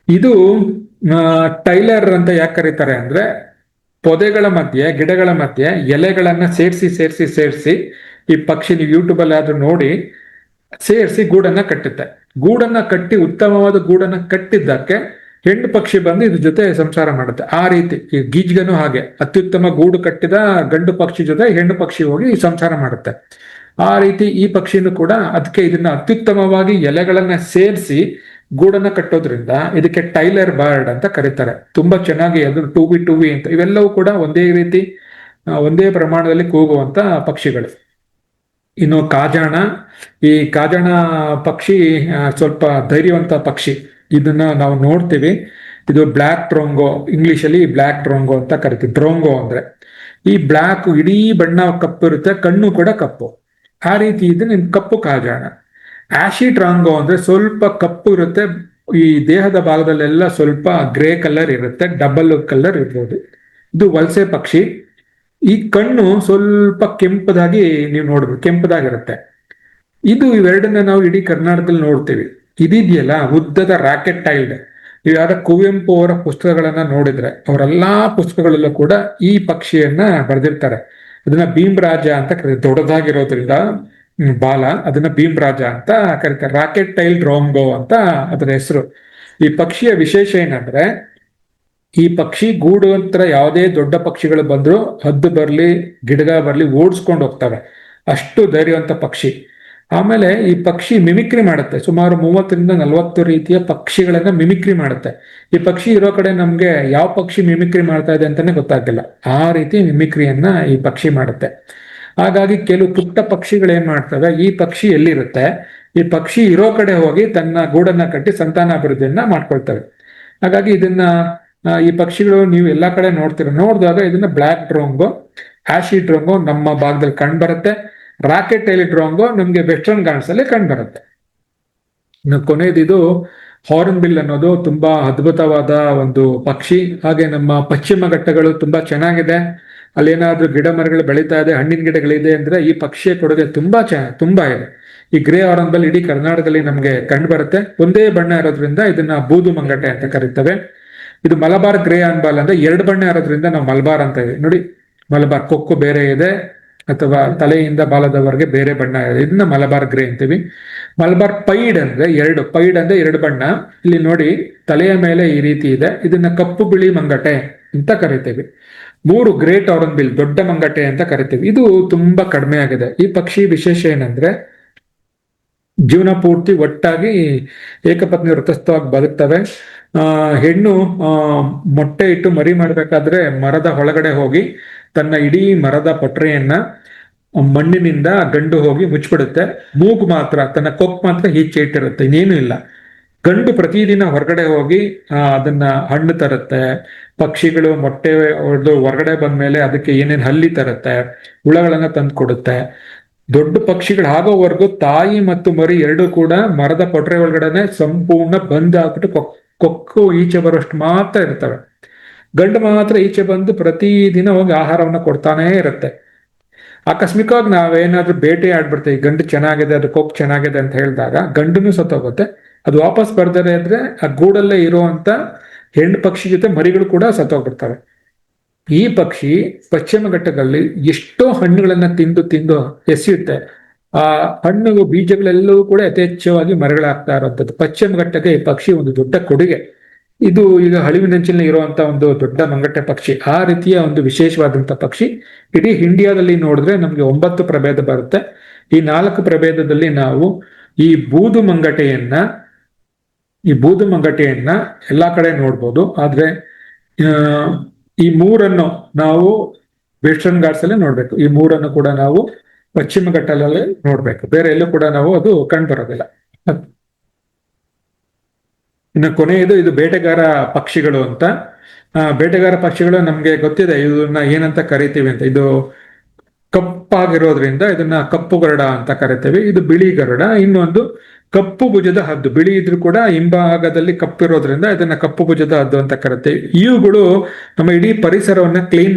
ಇದು ಟೈಲರ್ ಅಂತ ಯಾಕೆ ಕರೀತಾರೆ ಅಂದ್ರೆ ಪೊದೆಗಳ ಮಧ್ಯೆ, ಗಿಡಗಳ ಮಧ್ಯೆ ಎಲೆಗಳನ್ನ ಸೇರಿಸಿ ಈ ಪಕ್ಷಿ, ನೀವು ಯೂಟ್ಯೂಬ್ ಅಲ್ಲಿ ಆದ್ರೂ ನೋಡಿ, ಸೇರಿಸಿ ಗೂಡನ್ನ ಕಟ್ಟುತ್ತೆ. ಗೂಡನ್ನ ಕಟ್ಟಿ ಉತ್ತಮವಾದ ಗೂಡನ್ನ ಕಟ್ಟಿದ್ದಕ್ಕೆ ಹೆಣ್ಣು ಪಕ್ಷಿ ಬಂದು ಇದ್ರ ಜೊತೆ ಸಂಸಾರ ಮಾಡುತ್ತೆ. ಆ ರೀತಿ ಈ ಗೀಜ್ಗನು ಹಾಗೆ ಅತ್ಯುತ್ತಮ ಗೂಡು ಕಟ್ಟಿದ ಗಂಡು ಪಕ್ಷಿ ಜೊತೆ ಹೆಣ್ಣು ಪಕ್ಷಿ ಹೋಗಿ ಸಂಸಾರ ಮಾಡುತ್ತೆ. ಆ ರೀತಿ ಈ ಪಕ್ಷಿನೂ ಕೂಡ ಅದಕ್ಕೆ ಇದನ್ನ ಅತ್ಯುತ್ತಮವಾಗಿ ಎಲೆಗಳನ್ನ ಸೇರಿಸಿ ಗೂಡನ್ನ ಕಟ್ಟೋದ್ರಿಂದ ಇದಕ್ಕೆ ಟೈಲರ್ ಬರ್ಡ್ ಅಂತ ಕರೀತಾರೆ. ತುಂಬಾ ಚೆನ್ನಾಗಿ ಅದು ಟೂವಿ ಅಂತ. ಇವೆಲ್ಲವೂ ಕೂಡ ಒಂದೇ ರೀತಿ ಒಂದೇ ಪ್ರಮಾಣದಲ್ಲಿ ಕೂಗುವಂತ ಪಕ್ಷಿಗಳು. ಇನ್ನು ಕಾಜಾಣ, ಈ ಕಾಜಾಣ ಪಕ್ಷಿ ಸ್ವಲ್ಪ ಧೈರ್ಯವಂತ ಪಕ್ಷಿ. ಇದನ್ನ ನಾವು ನೋಡ್ತೀವಿ. ಇದು ಬ್ಲ್ಯಾಕ್ ಡ್ರೋಂಗೋ, ಇಂಗ್ಲಿಷ್ ಅಲ್ಲಿ ಬ್ಲ್ಯಾಕ್ ಡ್ರೋಂಗೋ ಅಂತ ಕರಿತೀವಿ. ಡ್ರೋಂಗೋ ಅಂದ್ರೆ ಈ ಬ್ಲ್ಯಾಕ್ ಇಡೀ ಬಣ್ಣ ಕಪ್ಪು ಇರುತ್ತೆ, ಕಣ್ಣು ಕೂಡ ಕಪ್ಪು. ಆ ರೀತಿ ಇದೆ ಕಪ್ಪು ಕಾಜಾಣ. ಆಶಿ ಟ್ರಾಂಗೋ ಅಂದ್ರೆ ಸ್ವಲ್ಪ ಕಪ್ಪು ಇರುತ್ತೆ, ಈ ದೇಹದ ಭಾಗದಲ್ಲೆಲ್ಲ ಸ್ವಲ್ಪ ಗ್ರೇ ಕಲರ್ ಇರುತ್ತೆ, ಡಬಲ್ ಕಲರ್ ಇರ್ಬೋದು. ಇದು ವಲಸೆ ಪಕ್ಷಿ. ಈ ಕಣ್ಣು ಸ್ವಲ್ಪ ಕೆಂಪದಾಗಿ ನೀವು ನೋಡ್ಬೋದು, ಕೆಂಪದಾಗಿರುತ್ತೆ. ಇದು ಇವೆರಡನ್ನ ನಾವು ಇಡೀ ಕರ್ನಾಟಕದಲ್ಲಿ ನೋಡ್ತೀವಿ. ಇದಿದೆಯಲ್ಲ ಉದ್ದದ ರಾಕೆಟ್ ಟೈಲ್ಡ್, ಯಾರ ಕುವೆಂಪು ಅವರ ಪುಸ್ತಕಗಳನ್ನ ನೋಡಿದ್ರೆ ಅವರೆಲ್ಲಾ ಪುಸ್ತಕಗಳಲ್ಲೂ ಕೂಡ ಈ ಪಕ್ಷಿಯನ್ನ ಬರೆದಿರ್ತಾರೆ. ಅದನ್ನ ಭೀಮರಾಜ ಅಂತ ಕರೀತಾರೆ, ದೊಡ್ಡದಾಗಿರೋದ್ರಿಂದ ಬಾಲ, ಅದನ್ನ ಭೀಮರಾಜ ಅಂತ ಕರೀತಾರೆ. ರಾಕೆಟ್ ಟೈಲ್ ರೋಂಗೋ ಅಂತ ಅದರ ಹೆಸರು. ಈ ಪಕ್ಷಿಯ ವಿಶೇಷ ಏನಂದ್ರೆ, ಈ ಪಕ್ಷಿ ಗೂಡು ಹತ್ರ ಯಾವುದೇ ದೊಡ್ಡ ಪಕ್ಷಿಗಳು ಬಂದ್ರು, ಹದ್ದು ಬರ್ಲಿ ಗಿಡಗ ಬರ್ಲಿ ಓಡಿಸ್ಕೊಂಡು ಹೋಗ್ತವೆ, ಅಷ್ಟು ಧೈರ್ಯವಂತ ಪಕ್ಷಿ. ಆಮೇಲೆ ಈ ಪಕ್ಷಿ ಮಿಮಿಕ್ರಿ ಮಾಡುತ್ತೆ, ಸುಮಾರು 30-40 ರೀತಿಯ ಪಕ್ಷಿಗಳನ್ನ ಮಿಮಿಕ್ರಿ ಮಾಡುತ್ತೆ. ಈ ಪಕ್ಷಿ ಇರೋ ಕಡೆ ನಮ್ಗೆ ಯಾವ ಪಕ್ಷಿ ಮಿಮಿಕ್ರಿ ಮಾಡ್ತಾ ಇದೆ ಅಂತಾನೆ ಗೊತ್ತಾಗ್ತಿಲ್ಲ, ಆ ರೀತಿ ಮಿಮಿಕ್ರಿಯನ್ನ ಈ ಪಕ್ಷಿ ಮಾಡುತ್ತೆ. ಹಾಗಾಗಿ ಕೆಲವು ಪುಟ್ಟ ಪಕ್ಷಿಗಳು ಏನ್ ಮಾಡ್ತವೆ, ಈ ಪಕ್ಷಿ ಎಲ್ಲಿರುತ್ತೆ, ಈ ಪಕ್ಷಿ ಇರೋ ಕಡೆ ಹೋಗಿ ತನ್ನ ಗೂಡನ್ನ ಕಟ್ಟಿ ಸಂತಾನಾಭಿವೃದ್ಧಿಯನ್ನ ಮಾಡ್ಕೊಳ್ತವೆ. ಹಾಗಾಗಿ ಇದನ್ನ ಈ ಪಕ್ಷಿಗಳು ನೀವು ಎಲ್ಲಾ ಕಡೆ ನೋಡಿದಾಗ ಇದನ್ನ ಬ್ಲ್ಯಾಕ್ ಡ್ರೋಂಗೋ, ಆಶಿ ಡ್ರೋಂಗೋ ನಮ್ಮ ಭಾಗದಲ್ಲಿ ಕಂಡು ಬರುತ್ತೆ. ರಾಕೆಟ್ ಟೈಲ್ ಡ್ರೋಂಗೋ ನಮ್ಗೆ ವೆಸ್ಟರ್ನ್ ಘಾಟ್ಸ್ ಅಲ್ಲಿ ಕಂಡು ಬರುತ್ತೆ. ಇನ್ನು ಕೊನೆಯದಿದು ಹಾರ್ನ್ ಬಿಲ್ ಅನ್ನೋದು ತುಂಬಾ ಅದ್ಭುತವಾದ ಒಂದು ಪಕ್ಷಿ. ಹಾಗೆ ನಮ್ಮ ಪಶ್ಚಿಮ ಘಟ್ಟಗಳು ತುಂಬಾ ಚೆನ್ನಾಗಿದೆ, ಅಲ್ಲೇನಾದ್ರೂ ಗಿಡ ಮರಗಳು ಬೆಳೀತಾ ಇದೆ, ಹಣ್ಣಿನ ಗಿಡಗಳಿದೆ ಅಂದ್ರೆ ಈ ಪಕ್ಷಿಯ ಕೊಡುಗೆ ತುಂಬಾ ಇದೆ. ಈ ಗ್ರೇ ಹಾರ್ನ್ ಬಿಲ್ ಇಡೀ ಕರ್ನಾಟಕದಲ್ಲಿ ನಮ್ಗೆ ಕಂಡು ಬರುತ್ತೆ. ಒಂದೇ ಬಣ್ಣ ಇರೋದ್ರಿಂದ ಇದನ್ನ ಬೂದು ಮಂಗಟೆ ಅಂತ ಕರೀತೇವೆ. ಇದು ಮಲಬಾರ್ ಗ್ರೇ ಹಾರ್ನ್ಬಿಲ್ ಅಂದ್ರೆ 2 ಬಣ್ಣ ಇರೋದ್ರಿಂದ ನಾವು ಮಲಬಾರ್ ಅಂತ ಇದೆ ನೋಡಿ. ಮಲಬಾರ್ ಕೊಕ್ಕು ಬೇರೆ ಇದೆ ಅಥವಾ ತಲೆಯಿಂದ ಬಾಲದವರೆಗೆ ಬೇರೆ ಬಣ್ಣ ಇದೆ, ಇದನ್ನ ಮಲಬಾರ್ ಗ್ರೇ ಅಂತೀವಿ. ಮಲಬಾರ್ ಪೈಡ್ ಅಂದ್ರೆ 2 ಬಣ್ಣ. ಇಲ್ಲಿ ನೋಡಿ ತಲೆಯ ಮೇಲೆ ಈ ರೀತಿ ಇದೆ, ಇದನ್ನ ಕಪ್ಪು ಬಿಳಿ ಮಂಗಟೆ ಅಂತ ಕರಿತೀವಿ. 3 ಗ್ರೇಟ್ ಹಾರ್ನ್ ಬಿಲ್ ದೊಡ್ಡ ಮಂಗಟೆ ಅಂತ ಕರಿತೀವಿ. ಇದು ತುಂಬಾ ಕಡಿಮೆ ಆಗಿದೆ. ಈ ಪಕ್ಷಿ ವಿಶೇಷ ಏನಂದ್ರೆ ಜೀವನ ಪೂರ್ತಿ ಒಟ್ಟಾಗಿ ಏಕಪತ್ನಿ ವೃತಸ್ಥವಾಗಿ ಬದುಕ್ತವೆ. ಹೆಣ್ಣು ಮೊಟ್ಟೆ ಇಟ್ಟು ಮರಿ ಮಾಡ್ಬೇಕಾದ್ರೆ ಮರದ ಒಳಗಡೆ ಹೋಗಿ ತನ್ನ ಇಡೀ ಮರದ ಪೊಟ್ರೆಯನ್ನ ಮಣ್ಣಿನಿಂದ ಗಂಡು ಹೋಗಿ ಮುಚ್ಚಿಬಿಡುತ್ತೆ. ಮೂಗು ಮಾತ್ರ, ತನ್ನ ಕೊಕ್ ಮಾತ್ರ ಈಚೆ ಇಟ್ಟಿರುತ್ತೆ, ಇನ್ನೇನು ಇಲ್ಲ. ಗಂಡು ಪ್ರತಿದಿನ ಹೊರಗಡೆ ಹೋಗಿ ಅದನ್ನ ಹಣ್ಣು ತರುತ್ತೆ. ಪಕ್ಷಿಗಳು ಮೊಟ್ಟೆ ಹೊರಗಡೆ ಬಂದ್ಮೇಲೆ ಅದಕ್ಕೆ ಏನೇನು ಹಲ್ಲಿ ತರುತ್ತೆ, ಹುಳಗಳನ್ನ ತಂದು ಕೊಡುತ್ತೆ. ದೊಡ್ಡ ಪಕ್ಷಿಗಳು ಆಗೋವರೆಗೂ ತಾಯಿ ಮತ್ತು ಮರಿ ಎರಡೂ ಕೂಡ ಮರದ ಪೊಟ್ರೆ ಒಳಗಡೆನೆ ಸಂಪೂರ್ಣ ಬಂದ್ ಆಗ್ಬಿಟ್ಟು ಕೊಕ್ಕು ಈಚೆ ಬರೋಷ್ಟು ಮಾತ್ರ ಇರ್ತವೆ. ಗಂಡು ಮಾತ್ರ ಈಚೆ ಬಂದು ಪ್ರತಿದಿನ ಹೋಗಿ ಆಹಾರವನ್ನ ಕೊಡ್ತಾನೇ ಇರುತ್ತೆ. ಆಕಸ್ಮಿಕವಾಗಿ ನಾವೇನಾದ್ರೂ ಬೇಟೆ ಆಡ್ಬಿಡ್ತೇವೆ, ಗಂಡು ಚೆನ್ನಾಗಿದೆ, ಅದು ಕೊಕ್ಕು ಚೆನ್ನಾಗಿದೆ ಅಂತ ಹೇಳಿದಾಗ ಗಂಡನು ಸತ್ತೋಗುತ್ತೆ. ಅದು ವಾಪಸ್ ಬರ್ದರೆ ಇದ್ರೆ ಆ ಗೂಡಲ್ಲೇ ಇರುವಂತ ಹೆಣ್ಣು ಪಕ್ಷಿ ಜೊತೆ ಮರಿಗಳು ಕೂಡ ಸತ್ತೋಗ್ಬಿಡ್ತವೆ. ಈ ಪಕ್ಷಿ ಪಶ್ಚಿಮ ಘಟ್ಟದಲ್ಲಿ ಎಷ್ಟೋ ಹಣ್ಣುಗಳನ್ನ ತಿಂದು ಎಸೆಯುತ್ತೆ. ಆ ಹಣ್ಣು ಬೀಜಗಳೆಲ್ಲವೂ ಕೂಡ ಯಥೇಚ್ಛವಾಗಿ ಮರಗಳಾಗ್ತಾ ಇರುವಂತದ್ದು. ಪಶ್ಚಿಮ ಘಟ್ಟಕ್ಕೆ ಈ ಪಕ್ಷಿ ಒಂದು ದೊಡ್ಡ ಕೊಡುಗೆ. ಇದು ಈಗ ಅಳಿವಿನಂಚಿನಲ್ಲಿ ಇರುವಂತ ಒಂದು ದೊಡ್ಡ ಮಂಗಟೆ ಪಕ್ಷಿ. ಆ ರೀತಿಯ ಒಂದು ವಿಶೇಷವಾದಂತ ಪಕ್ಷಿ ಇಡೀ ಇಂಡಿಯಾದಲ್ಲಿ ನೋಡಿದ್ರೆ ನಮ್ಗೆ 9 ಪ್ರಭೇದ ಬರುತ್ತೆ. ಈ 4 ಪ್ರಭೇದದಲ್ಲಿ ನಾವು ಈ ಬೂದು ಮಂಗಟೆಯನ್ನ ಎಲ್ಲಾ ಕಡೆ ನೋಡ್ಬೋದು. ಆದ್ರೆ ಈ 3 ನಾವು ವೆಸ್ಟರ್ನ್ ಘಾಟ್ಸ್ ಅಲ್ಲೇ ನೋಡ್ಬೇಕು. ಈ 3 ಕೂಡ ನಾವು ಪಶ್ಚಿಮ ಘಟ್ಟದಲ್ಲಿ ನೋಡ್ಬೇಕು, ಬೇರೆ ಎಲ್ಲೂ ಕೂಡ ನಾವು ಅದು ಕಂಡು ಬರೋದಿಲ್ಲ. ಇನ್ನು ಕೊನೆಯದು ಇದು ಬೇಟೆಗಾರ ಪಕ್ಷಿಗಳು ಅಂತ. ಬೇಟೆಗಾರ ಪಕ್ಷಿಗಳು ನಮ್ಗೆ ಗೊತ್ತಿದೆ ಇದನ್ನ ಏನಂತ ಕರಿತೀವಿ ಅಂತ. ಇದು ಕಪ್ಪಾಗಿರೋದ್ರಿಂದ ಇದನ್ನ ಕಪ್ಪು ಗರುಡ ಅಂತ ಕರಿತೇವೆ. ಇದು ಬಿಳಿ ಗರುಡ. ಇನ್ನೊಂದು ಕಪ್ಪು ಭುಜದ ಹದ್ದು, ಬಿಳಿ ಇದ್ರೂ ಕೂಡ ಹಿಂಭಾಗದಲ್ಲಿ ಕಪ್ಪಿರೋದ್ರಿಂದ ಇದನ್ನ ಕಪ್ಪು ಭುಜದ ಹದ್ದು ಅಂತ ಕರಿತೇವೆ. ಇವುಗಳು ನಮ್ಮ ಇಡೀ ಪರಿಸರವನ್ನ ಕ್ಲೀನ್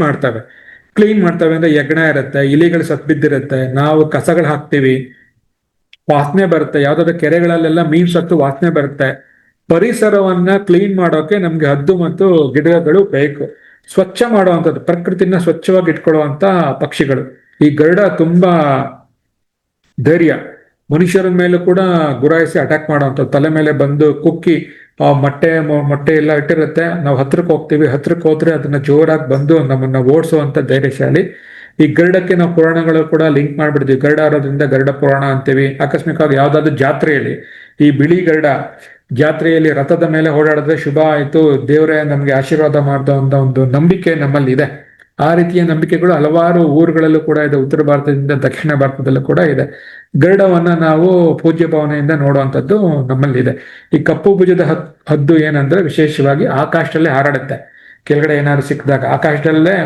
ಮಾಡ್ತವೆ ಅಂದ್ರೆ ಯಜ್ಞ ಇರುತ್ತೆ, ಇಲಿಗಳು ಸತ್ ಬಿದ್ದಿರುತ್ತೆ, ನಾವು ಕಸಗಳು ಹಾಕ್ತಿವಿ, ವಾಸನೆ ಬರುತ್ತೆ, ಯಾವ್ದಾದ್ರು ಕೆರೆಗಳಲ್ಲೆಲ್ಲ ಮೀನ್ ಸತ್ತು ವಾಸನೆ ಬರುತ್ತೆ. ಪರಿಸರವನ್ನ ಕ್ಲೀನ್ ಮಾಡೋಕೆ ನಮ್ಗೆ ಹದ್ದು ಮತ್ತು ಗಿಡಗಳು ಬೇಕು. ಸ್ವಚ್ಛ ಮಾಡುವಂಥದ್ದು, ಪ್ರಕೃತಿನ ಸ್ವಚ್ಛವಾಗಿ ಇಟ್ಕೊಳ್ಳುವಂತ ಪಕ್ಷಿಗಳು. ಈ ಗರುಡ ತುಂಬಾ ಧೈರ್ಯ, ಮನುಷ್ಯರ ಮೇಲೂ ಕೂಡ ಗುರಾಯಿಸಿ ಅಟ್ಯಾಕ್ ಮಾಡುವಂಥದ್ದು. ತಲೆ ಮೇಲೆ ಬಂದು ಕುಕ್ಕಿ ಆ ಮೊಟ್ಟೆ ಎಲ್ಲ ಇಟ್ಟಿರುತ್ತೆ, ನಾವು ಹತ್ರಕ್ಕೆ ಹೋಗ್ತೀವಿ, ಹತ್ರಕ್ಕೆ ಹೋದ್ರೆ ಅದನ್ನ ಜೋರಾಗಿ ಬಂದು ನಮ್ಮನ್ನ ಓಡಿಸುವಂತ ಧೈರ್ಯಶಾಲಿ. ಈ ಗರುಡಕ್ಕೆ ನಾವು ಪುರಾಣಗಳು ಕೂಡ ಲಿಂಕ್ ಮಾಡ್ಬಿಡ್ತೀವಿ. ಗರುಡ ಆರೋದ್ರಿಂದ ಗರುಡ ಪುರಾಣ ಅಂತೀವಿ. ಆಕಸ್ಮಿಕವಾಗಿ ಯಾವ್ದಾದ್ರು ಜಾತ್ರೆಯಲ್ಲಿ ಈ ಬಿಳಿ ಗರುಡ ಜಾತ್ರೆಯಲ್ಲಿ ರಥದ ಮೇಲೆ ಓಡಾಡಿದ್ರೆ ಶುಭ ಆಯ್ತು, ದೇವರೇ ನಮ್ಗೆ ಆಶೀರ್ವಾದ ಮಾಡ್ದ ಅಂತ ಒಂದು ನಂಬಿಕೆ ನಮ್ಮಲ್ಲಿ ಇದೆ. ಆ ರೀತಿಯ ನಂಬಿಕೆಗಳು ಹಲವಾರು ಊರುಗಳಲ್ಲೂ ಕೂಡ ಇದೆ, ಉತ್ತರ ಭಾರತದಿಂದ ದಕ್ಷಿಣ ಭಾರತದಲ್ಲೂ ಕೂಡ ಇದೆ. ಗರುಡವನ್ನ ನಾವು ಪೂಜ್ಯ ಭಾವನೆಯಿಂದ ನೋಡುವಂಥದ್ದು ನಮ್ಮಲ್ಲಿ ಇದೆ. ಈ ಕಪ್ಪು ಭುಜದ ಹದ್ದು ಏನಂದ್ರೆ ವಿಶೇಷವಾಗಿ ಆಕಾಶದಲ್ಲೇ ಹಾರಾಡುತ್ತೆ. ಕೆಳಗಡೆ ಏನಾದ್ರು ಸಿಕ್ಕಿದಾಗ ಆಕಾಶದಲ್ಲೇ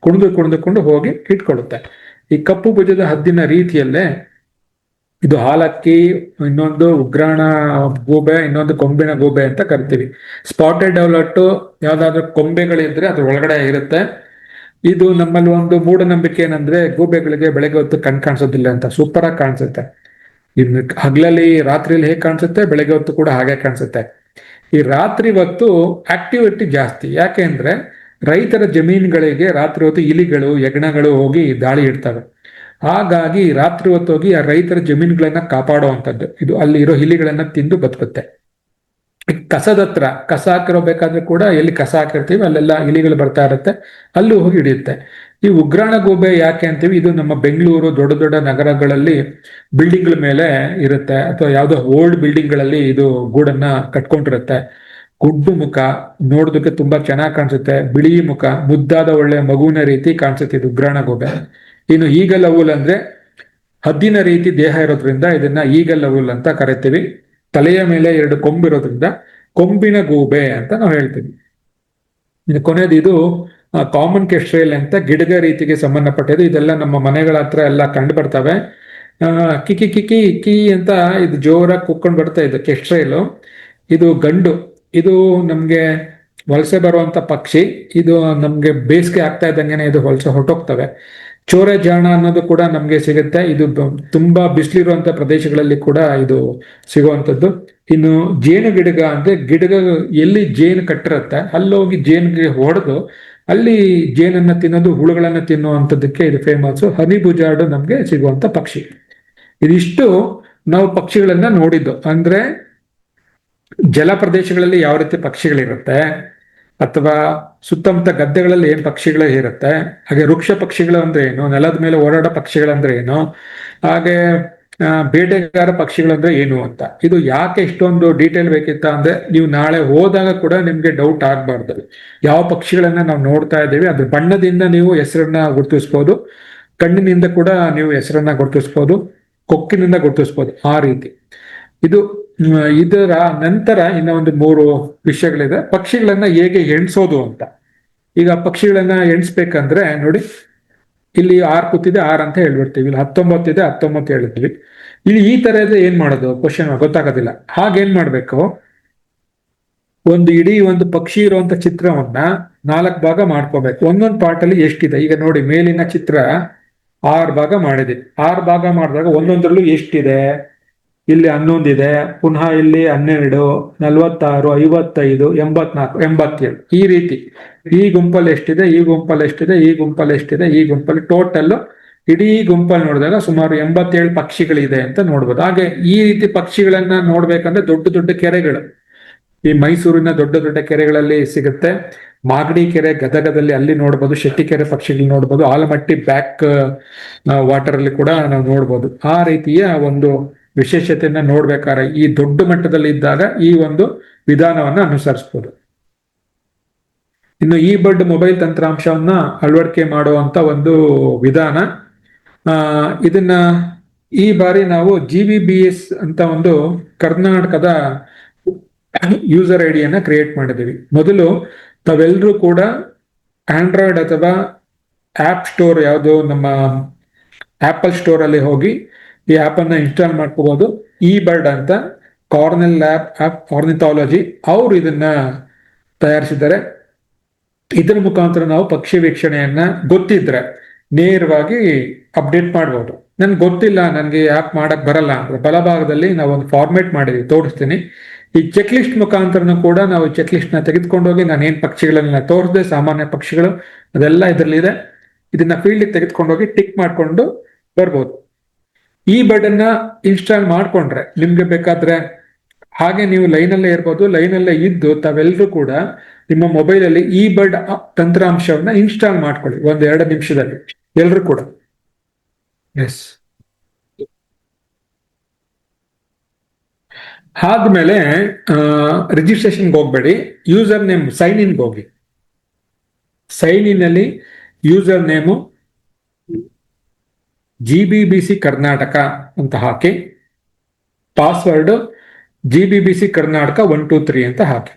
ಕುಣಿದುಕೊಂಡು ಹೋಗಿ ಇಟ್ಕೊಳ್ಳುತ್ತೆ. ಈ ಕಪ್ಪು ಭುಜದ ಹದ್ದಿನ ರೀತಿಯಲ್ಲೇ ಇದು ಹಾಲಕ್ಕಿ, ಇನ್ನೊಂದು ಉಗ್ರಾಣ ಗೂಬೆ, ಇನ್ನೊಂದು ಕೊಂಬಿನ ಗೂಬೆ ಅಂತ ಕರಿತೀವಿ. ಸ್ಪಾಟೆಡ್ ಔಲಟ್ ಯಾವ್ದಾದ್ರು ಕೊಂಬೆಗಳಿದ್ರೆ ಅದ್ರ ಒಳಗಡೆ ಇರುತ್ತೆ. ಇದು ನಮ್ಮಲ್ಲಿ ಒಂದು ಮೂಢನಂಬಿಕೆ ಏನಂದ್ರೆ ಗೂಬೆಗಳಿಗೆ ಬೆಳಗ್ಗೆ ಹೊತ್ತು ಕಣ್ ಕಾಣಿಸೋದಿಲ್ಲ ಅಂತ. ಸೂಪರ್ ಆಗಿ ಕಾಣಿಸುತ್ತೆ. ಇನ್ನು ಹಗಲಲ್ಲಿ ರಾತ್ರಿಯಲ್ಲಿ ಹೇಗೆ ಕಾಣಿಸುತ್ತೆ, ಬೆಳಗ್ಗೆ ಹೊತ್ತು ಕೂಡ ಹಾಗೆ ಕಾಣಿಸುತ್ತೆ. ಈ ರಾತ್ರಿ ಹೊತ್ತು ಆಕ್ಟಿವಿಟಿ ಜಾಸ್ತಿ. ಯಾಕೆ ಅಂದ್ರೆ ರೈತರ ಜಮೀನುಗಳಿಗೆ ರಾತ್ರಿ ಹೊತ್ತು ಇಲಿಗಳು, ಹೆಗ್ಣಗಳು ಹೋಗಿ ದಾಳಿ ಇಡ್ತವೆ. ಹಾಗಾಗಿ ರಾತ್ರಿ ಹೊತ್ತು ಹೋಗಿ ಆ ರೈತರ ಜಮೀನುಗಳನ್ನ ಕಾಪಾಡುವಂಥದ್ದು. ಇದು ಅಲ್ಲಿ ಇರೋ ಇಲಿಗಳನ್ನ ತಿಂದು ಬದುಕುತ್ತೆ. ಕಸದ ಹತ್ರ ಕಸ ಹಾಕಿರೋಬೇಕಾದ್ರೆ ಕೂಡ ಎಲ್ಲಿ ಕಸ ಹಾಕಿರ್ತೀವಿ ಅಲ್ಲೆಲ್ಲ ಇಲಿಗಳು ಬರ್ತಾ ಇರುತ್ತೆ, ಅಲ್ಲೂ ಹೋಗಿ ಹಿಡಿಯುತ್ತೆ. ಈ ಉಗ್ರಾಣ ಗೂಬೆ ಯಾಕೆ ಅಂತೀವಿ, ಇದು ನಮ್ಮ ಬೆಂಗಳೂರು ದೊಡ್ಡ ದೊಡ್ಡ ನಗರಗಳಲ್ಲಿ ಬಿಲ್ಡಿಂಗ್ಗಳ ಮೇಲೆ ಇರುತ್ತೆ, ಅಥವಾ ಯಾವುದೋ ಓಲ್ಡ್ ಬಿಲ್ಡಿಂಗ್ಗಳಲ್ಲಿ ಇದು ಗೂಡನ್ನ ಕಟ್ಕೊಂಡಿರುತ್ತೆ. ಗುಡ್ಡು ಮುಖ, ನೋಡೋದಕ್ಕೆ ತುಂಬಾ ಚೆನ್ನಾಗಿ ಕಾಣಿಸುತ್ತೆ. ಬಿಳಿ ಮುಖ, ಮುದ್ದಾದ ಒಳ್ಳೆ ಮಗುವಿನ ರೀತಿ ಕಾಣಿಸುತ್ತೆ ಇದು ಉಗ್ರಾಣ ಗೂಬೆ. ಇನ್ನು ಈಗಲ್ ಅವುಲ್ ಅಂದ್ರೆ ಹದ್ದಿನ ರೀತಿ ದೇಹ ಇರೋದ್ರಿಂದ ಇದನ್ನ ಈಗಲ್ ಅವುಲ್ ಅಂತ ಕರಿತೀವಿ. ತಲೆಯ ಮೇಲೆ 2 ಕೊಂಬಿರೋದ್ರಿಂದ ಕೊಂಬಿನ ಗೂಬೆ ಅಂತ ನಾವು ಹೇಳ್ತೀವಿ. ಇನ್ನು ಕೊನೆಯದು ಇದು ಕಾಮನ್ ಕೆಸ್ಟ್ರೇಲ್ ಅಂತ ಗಿಡಗ ರೀತಿಗೆ ಸಂಬಂಧಪಟ್ಟಿದ್ದು. ಇದೆಲ್ಲ ನಮ್ಮ ಮನೆಗಳ ಹತ್ರ ಎಲ್ಲ ಕಂಡು ಬರ್ತವೆ. ಕಿಕಿ ಕಿಕಿ ಕಿ ಅಂತ ಇದು ಜೋರಾಗಿ ಕುಕ್ಕೊಂಡು ಬರ್ತಾ ಇದೆ ಕೆಸ್ಟ್ರೇಲು. ಇದು ಗಂಡು. ಇದು ನಮ್ಗೆ ವಲಸೆ ಬರುವಂತ ಪಕ್ಷಿ. ಇದು ನಮ್ಗೆ ಬೇಸಿಗೆ ಆಗ್ತಾ ಇದ್ದಂಗೆನೆ ಇದು ವಲಸೆ ಹೊರಟೋಗ್ತವೆ. ಚೋರೆ ಜಾಣ ಅನ್ನೋದು ಕೂಡ ನಮ್ಗೆ ಸಿಗುತ್ತೆ. ಇದು ತುಂಬಾ ಬಿಸಿಲಿರುವಂತ ಪ್ರದೇಶಗಳಲ್ಲಿ ಕೂಡ ಇದು ಸಿಗುವಂಥದ್ದು. ಇನ್ನು ಜೇನು ಗಿಡಗ ಅಂದ್ರೆ ಗಿಡಗ ಎಲ್ಲಿ ಜೇನು ಕಟ್ಟಿರುತ್ತೆ ಅಲ್ಲೋಗಿ ಜೇನಿಗೆ ಹೊಡೆದು ಅಲ್ಲಿ ಜೇನನ್ನ ತಿನ್ನೋದು, ಹುಳುಗಳನ್ನ ತಿನ್ನುವಂಥದ್ದಕ್ಕೆ ಇದು ಫೇಮಸ್. ಹನಿ ಬುಜಾರ್ಡ್ ನಮ್ಗೆ ಸಿಗುವಂತ ಪಕ್ಷಿ. ಇದಿಷ್ಟು ನಾವು ಪಕ್ಷಿಗಳನ್ನ ನೋಡಿದ್ದು. ಅಂದ್ರೆ ಜಲ ಪ್ರದೇಶಗಳಲ್ಲಿ ಯಾವ ರೀತಿ ಪಕ್ಷಿಗಳಿರುತ್ತೆ, ಅಥವಾ ಸುತ್ತಮುತ್ತ ಗದ್ದೆಗಳಲ್ಲಿ ಏನ್ ಪಕ್ಷಿಗಳು ಇರುತ್ತೆ, ಹಾಗೆ ವೃಕ್ಷ ಪಕ್ಷಿಗಳು ಅಂದ್ರೆ ಏನು, ನೆಲದ ಮೇಲೆ ಓಡಾಡೋ ಪಕ್ಷಿಗಳಂದ್ರೆ ಏನು, ಹಾಗೆ ಬೇಟೆಗಾರ ಪಕ್ಷಿಗಳು ಅಂದ್ರೆ ಏನು ಅಂತ. ಇದು ಯಾಕೆ ಇಷ್ಟೊಂದು ಡೀಟೇಲ್ ಬೇಕಿತ್ತ ಅಂದ್ರೆ, ನೀವು ನಾಳೆ ಹೋದಾಗ ಕೂಡ ನಿಮ್ಗೆ ಡೌಟ್ ಆಗ್ಬಾರ್ದು. ಯಾವ ಪಕ್ಷಿಗಳನ್ನ ನಾವು ನೋಡ್ತಾ ಇದ್ದೀವಿ ಅದ್ರ ಬಣ್ಣದಿಂದ ನೀವು ಹೆಸರನ್ನ ಗುರುತಿಸ್ಬೋದು, ಕಣ್ಣಿನಿಂದ ಕೂಡ ನೀವು ಹೆಸರನ್ನ ಗುರುತಿಸ್ಬೋದು, ಕೊಕ್ಕಿನಿಂದ ಗುರುತಿಸ್ಬೋದು. ಆ ರೀತಿ ಇದು. ಇದರ ನಂತರ ಇನ್ನ ಒಂದು 3 ವಿಷಯಗಳಿದೆ. ಪಕ್ಷಿಗಳನ್ನ ಹೇಗೆ ಎಣ್ಸೋದು ಅಂತ. ಈಗ ಪಕ್ಷಿಗಳನ್ನ ಎಣ್ಸ್ಬೇಕಂದ್ರೆ ನೋಡಿ, ಇಲ್ಲಿ 6 ಕೂತಿದೆ 6 ಅಂತ ಹೇಳ್ಬಿಡ್ತೀವಿ, ಇಲ್ಲಿ 19 ಇದೆ 19 ಹೇಳಿದ್ವಿ. ಇಲ್ಲಿ ಈ ತರ ಇದ್ರೆ ಏನ್ ಮಾಡೋದು ಕ್ವಶನ್ ಗೊತ್ತಾಗೋದಿಲ್ಲ. ಹಾಗೇನ್ ಮಾಡ್ಬೇಕು, ಒಂದು ಪಕ್ಷಿ ಇರುವಂತ ಚಿತ್ರವನ್ನ 4 ಭಾಗ ಮಾಡ್ಕೋಬೇಕು. ಒಂದೊಂದು ಪಾರ್ಟ್ ಅಲ್ಲಿ ಎಷ್ಟಿದೆ, ಈಗ ನೋಡಿ ಮೇಲಿನ ಚಿತ್ರ 6 ಭಾಗ ಮಾಡಿದೆ. 6 ಭಾಗ ಮಾಡಿದಾಗ ಒಂದೊಂದ್ರಲ್ಲೂ ಎಷ್ಟಿದೆ, ಇಲ್ಲಿ 11 ಇದೆ, ಪುನಃ ಇಲ್ಲಿ 12, 46, 55, 84, 87 ಈ ರೀತಿ. ಈ ಗುಂಪಲ್ಲಿ ಎಷ್ಟಿದೆ, ಈ ಗುಂಪಲ್ಲಿ ಎಷ್ಟಿದೆ, ಈ ಗುಂಪಲ್ಲಿ ಎಷ್ಟಿದೆ, ಈ ಗುಂಪಲ್ಲಿ ಟೋಟಲ್ ಇಡೀ ಗುಂಪಲ್ಲಿ ನೋಡಿದಾಗ ಸುಮಾರು 87 ಪಕ್ಷಿಗಳಿದೆ ಅಂತ ನೋಡ್ಬೋದು. ಹಾಗೆ ಈ ರೀತಿ ಪಕ್ಷಿಗಳನ್ನ ನೋಡ್ಬೇಕಂದ್ರೆ ದೊಡ್ಡ ದೊಡ್ಡ ಕೆರೆಗಳು, ಈ ಮೈಸೂರಿನ ದೊಡ್ಡ ದೊಡ್ಡ ಕೆರೆಗಳಲ್ಲಿ ಸಿಗುತ್ತೆ. ಮಾಗಡಿ ಕೆರೆ ಗದಗದಲ್ಲಿ ಅಲ್ಲಿ ನೋಡ್ಬೋದು, ಶೆಟ್ಟಿಕೆರೆ ಪಕ್ಷಿಗಳು ನೋಡ್ಬೋದು, ಆಲಮಟ್ಟಿ ಬ್ಯಾಕ್ ವಾಟರ್ ಅಲ್ಲಿ ಕೂಡ ನಾವು ನೋಡ್ಬೋದು. ಆ ರೀತಿಯ ಒಂದು ವಿಶೇಷತೆಯನ್ನ ನೋಡ್ಬೇಕಾದ್ರೆ ಈ ದೊಡ್ಡ ಮಟ್ಟದಲ್ಲಿ ಇದ್ದಾಗ ಈ ಒಂದು ವಿಧಾನವನ್ನ ಅನುಸರಿಸಬಹುದು. ಇನ್ನು ಈ ಬರ್ಡ್ ಮೊಬೈಲ್ ತಂತ್ರಾಂಶವನ್ನ ಅಳವಡಿಕೆ ಮಾಡುವಂತ ಒಂದು ವಿಧಾನ. ಇದನ್ನ ಈ ಬಾರಿ ನಾವು GBBS ಅಂತ ಒಂದು ಕರ್ನಾಟಕದ ಯೂಸರ್ ಐಡಿಯನ್ನ ಕ್ರಿಯೇಟ್ ಮಾಡಿದೀವಿ. ಮೊದಲು ತಾವೆಲ್ಲರೂ ಕೂಡ ಆಂಡ್ರಾಯ್ಡ್ ಅಥವಾ ಆಪ್ ಸ್ಟೋರ್ ಯಾವುದು ನಮ್ಮ ಆಪಲ್ ಸ್ಟೋರ್ ಅಲ್ಲಿ ಹೋಗಿ ಈ ಆಪ್ ಅನ್ನ ಇನ್ಸ್ಟಾಲ್ ಮಾಡ್ಕೋಬಹುದು. ಈ ಬರ್ಡ್ ಅಂತ ಕಾರ್ನೆಲ್ ಲ್ಯಾಬ್ ಆಪ್ ಆರ್ನಿಥಾಲಜಿ ಅವರು ಇದನ್ನ ತಯಾರಿಸಿದ್ದಾರೆ. ಇದರ ಮುಖಾಂತರ ನಾವು ಪಕ್ಷಿ ವೀಕ್ಷಣೆಯನ್ನ ಗೊತ್ತಿದ್ರೆ ನೇರವಾಗಿ ಅಪ್ಡೇಟ್ ಮಾಡ್ಬೋದು. ನನ್ಗೆ ಗೊತ್ತಿಲ್ಲ, ನನಗೆ ಆಪ್ ಮಾಡಕ್ ಬರಲ್ಲ ಅಂದ್ರೆ ಬಲಭಾಗದಲ್ಲಿ ನಾವು ಒಂದು ಫಾರ್ಮೇಟ್ ಮಾಡಿದ್ವಿ, ತೋರಿಸ್ತೀನಿ. ಈ ಚೆಕ್ ಲಿಸ್ಟ್ ಮುಖಾಂತರನು ಕೂಡ ನಾವು ಚೆಕ್ ಲಿಸ್ಟ್ ನ ತೆಗೆದುಕೊಂಡೋಗಿ ನಾನು ಏನ್ ಪಕ್ಷಿಗಳನ್ನ ತೋರಿಸಿದೆ, ಸಾಮಾನ್ಯ ಪಕ್ಷಿಗಳು ಅದೆಲ್ಲ ಇದರಲ್ಲಿದೆ. ಇದನ್ನ ಫೀಲ್ಡ್ ತೆಗೆದುಕೊಂಡೋಗಿ ಟಿಕ್ ಮಾಡ್ಕೊಂಡು ಬರ್ಬೋದು. ಈ ಬರ್ಡ್ ಅನ್ನ ಇನ್ಸ್ಟಾಲ್ ಮಾಡ್ಕೊಂಡ್ರೆ ನಿಮ್ಗೆ ಬೇಕಾದ್ರೆ ಹಾಗೆ ನೀವು ಲೈನಲ್ಲೇ ಇರ್ಬೋದು. ಲೈನಲ್ಲೇ ಇದ್ದು ತಾವೆಲ್ಲರೂ ಕೂಡ ನಿಮ್ಮ ಮೊಬೈಲ್ ಅಲ್ಲಿ ಈ ಬರ್ಡ್ ತಂತ್ರಾಂಶವನ್ನ ಇನ್ಸ್ಟಾಲ್ ಮಾಡ್ಕೊಳ್ಳಿ 1-2 ನಿಮಿಷದಲ್ಲಿ ಎಲ್ರು ಕೂಡ. ಎಸ್, ಆದ್ಮೇಲೆ ರಿಜಿಸ್ಟ್ರೇಷನ್ಗೆ ಹೋಗ್ಬೇಡಿ, ಯೂಸರ್ ನೇಮ್ ಸೈನ್ ಇನ್ಗೆ ಹೋಗಿ. ಸೈನ್ ಇನ್ ಅಲ್ಲಿ ಯೂಸರ್ ನೇಮು GBBC ಕರ್ನಾಟಕ ಅಂತ ಹಾಕಿ, ಪಾಸ್ವರ್ಡ್ GBBC ಕರ್ನಾಟಕ 123 ಅಂತ ಹಾಕಿ.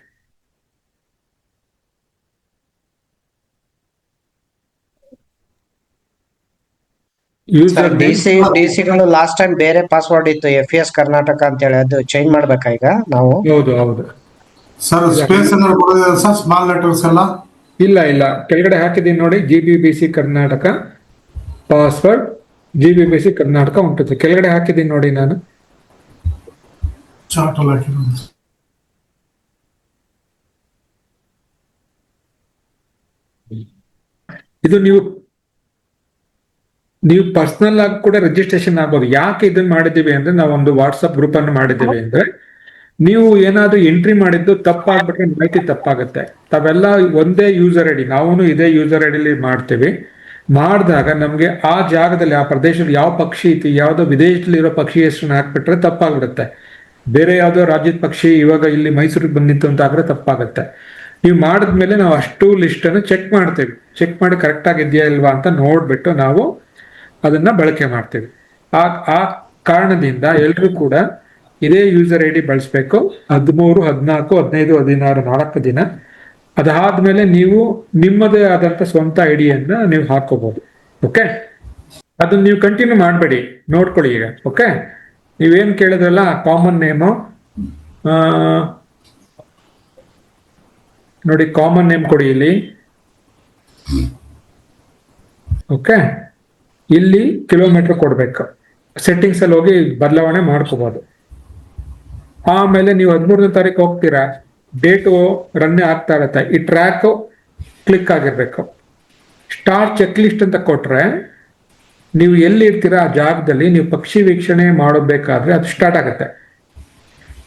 ಯೂಸರ್ ಡಿಸಿಗಳು ಲಾಸ್ಟ್ ಟೈಮ್ ಬೇರೆ ಪಾಸ್ವರ್ಡ್ ಇತ್ತು, FES ಕರ್ನಾಟಕ ಅಂತ ಹೇಳಿ, ಅದು ಚೇಂಜ್ ಮಾಡ್ಬೇಕಾ ಈಗ ನಾವು? ಹೌದು sir. Space sir, small letters ಎಲ್ಲ ಇಲ್ಲ ಕೆಳಗಡೆ ಹಾಕಿದೀನಿ ನೋಡಿ, GBBC Karnataka password GBBC Karnataka ಉಂಟು ಕೆಳಗಡೆ ಹಾಕಿದೀನಿ ನೋಡಿ ನಾನು. ಚಾರ್ಟ್ ಅಲ್ಲಿ ಹಾಕಿರೋದು. ಇದು ನೀವು ಪರ್ಸನಲ್ ಆಗಿ ಕೂಡ ರಿಜಿಸ್ಟ್ರೇಷನ್ ಆಗ್ಬೋದು. ಯಾಕೆ ಇದನ್ನ ಮಾಡಿದ್ದೀವಿ ಅಂದ್ರೆ ನಾವೊಂದು ವಾಟ್ಸಪ್ ಗ್ರೂಪ್ ಅನ್ನು ಮಾಡಿದ್ದೀವಿ ಅಂದ್ರೆ ನೀವು ಏನಾದ್ರೂ ಎಂಟ್ರಿ ಮಾಡಿದ್ದು ತಪ್ಪಾಗ್ಬಿಟ್ರೆ ಮಾಹಿತಿ ತಪ್ಪಾಗುತ್ತೆ. ತಾವೆಲ್ಲ ಒಂದೇ ಯೂಸರ್ ಐಡಿ, ನಾವು ಇದೇ ಯೂಸರ್ ಐಡಿಲಿ ಮಾಡ್ತೀವಿ. ಮಾಡಿದಾಗ ನಮ್ಗೆ ಆ ಜಾಗದಲ್ಲಿ ಆ ಪ್ರದೇಶದಲ್ಲಿ ಯಾವ ಪಕ್ಷಿ ಐತಿ, ಯಾವ್ದೋ ವಿದೇಶದಲ್ಲಿರೋ ಪಕ್ಷಿ ಹೆಸರನ್ನ ಹಾಕ್ಬಿಟ್ರೆ ತಪ್ಪಾಗ್ಬಿಡುತ್ತೆ. ಬೇರೆ ಯಾವ್ದೋ ರಾಜ್ಯದ ಪಕ್ಷಿ ಇವಾಗ ಇಲ್ಲಿ ಮೈಸೂರಿಗೆ ಬಂದಿತ್ತು ಅಂತ ಆದ್ರೆ ತಪ್ಪಾಗುತ್ತೆ. ನೀವು ಮಾಡಿದ್ಮೇಲೆ ನಾವು ಅಷ್ಟು ಲಿಸ್ಟ್ ಅನ್ನು ಚೆಕ್ ಮಾಡ್ತೀವಿ. ಚೆಕ್ ಮಾಡಿ ಕರೆಕ್ಟ್ ಆಗಿದೆಯಾ ಇಲ್ವಾ ಅಂತ ನೋಡ್ಬಿಟ್ಟು ನಾವು ಅದನ್ನ ಬಳಕೆ ಮಾಡ್ತೀವಿ. ಆ ಕಾರಣದಿಂದ ಎಲ್ರೂ ಕೂಡ ಇದೇ ಯೂಸರ್ ಐಡಿ ಬಳಸಬೇಕು. 13, 14, 15, 16 4 ದಿನ. ಅದಾದ್ಮೇಲೆ ನೀವು ನಿಮ್ಮದೇ ಆದಂತ ಸ್ವಂತ ಐಡಿಯನ್ನ ನೀವು ಹಾಕೋಬಹುದು. ಓಕೆ, ಅದನ್ನ ನೀವು ಕಂಟಿನ್ಯೂ ಮಾಡಬೇಡಿ, ನೋಡ್ಕೊಳ್ಳಿ ಈಗ. ಓಕೆ, ನೀವೇನ್ ಕೇಳಿದ್ರಲ್ಲ ಕಾಮನ್ ನೇಮು, ನೋಡಿ ಕಾಮನ್ ನೇಮ್ ಕೊಡಿ ಇಲ್ಲಿ. ಓಕೆ, ಇಲ್ಲಿ ಕಿಲೋಮೀಟರ್ ಕೊಡ್ಬೇಕು. ಸೆಟ್ಟಿಂಗ್ಸ್ ಅಲ್ಲಿ ಹೋಗಿ ಬದಲಾವಣೆ ಮಾಡ್ಕೋಬಹುದು. ಆಮೇಲೆ ನೀವು 13ನೇ ತಾರೀಕು ಹೋಗ್ತೀರಾ, ಡೇಟು ರನ್ನೇ ಆಗ್ತಾ ಇರತ್ತೆ. ಈ ಟ್ರ್ಯಾಕ್ ಕ್ಲಿಕ್ ಆಗಿರ್ಬೇಕು. ಸ್ಟಾರ್ ಚೆಕ್ ಲಿಸ್ಟ್ ಅಂತ ಕೊಟ್ರೆ ನೀವು ಎಲ್ಲಿ ಇರ್ತೀರಾ ಆ ಜಾಗದಲ್ಲಿ ನೀವು ಪಕ್ಷಿ ವೀಕ್ಷಣೆ ಮಾಡಬೇಕಾದ್ರೆ ಅದು ಸ್ಟಾರ್ಟ್ ಆಗುತ್ತೆ.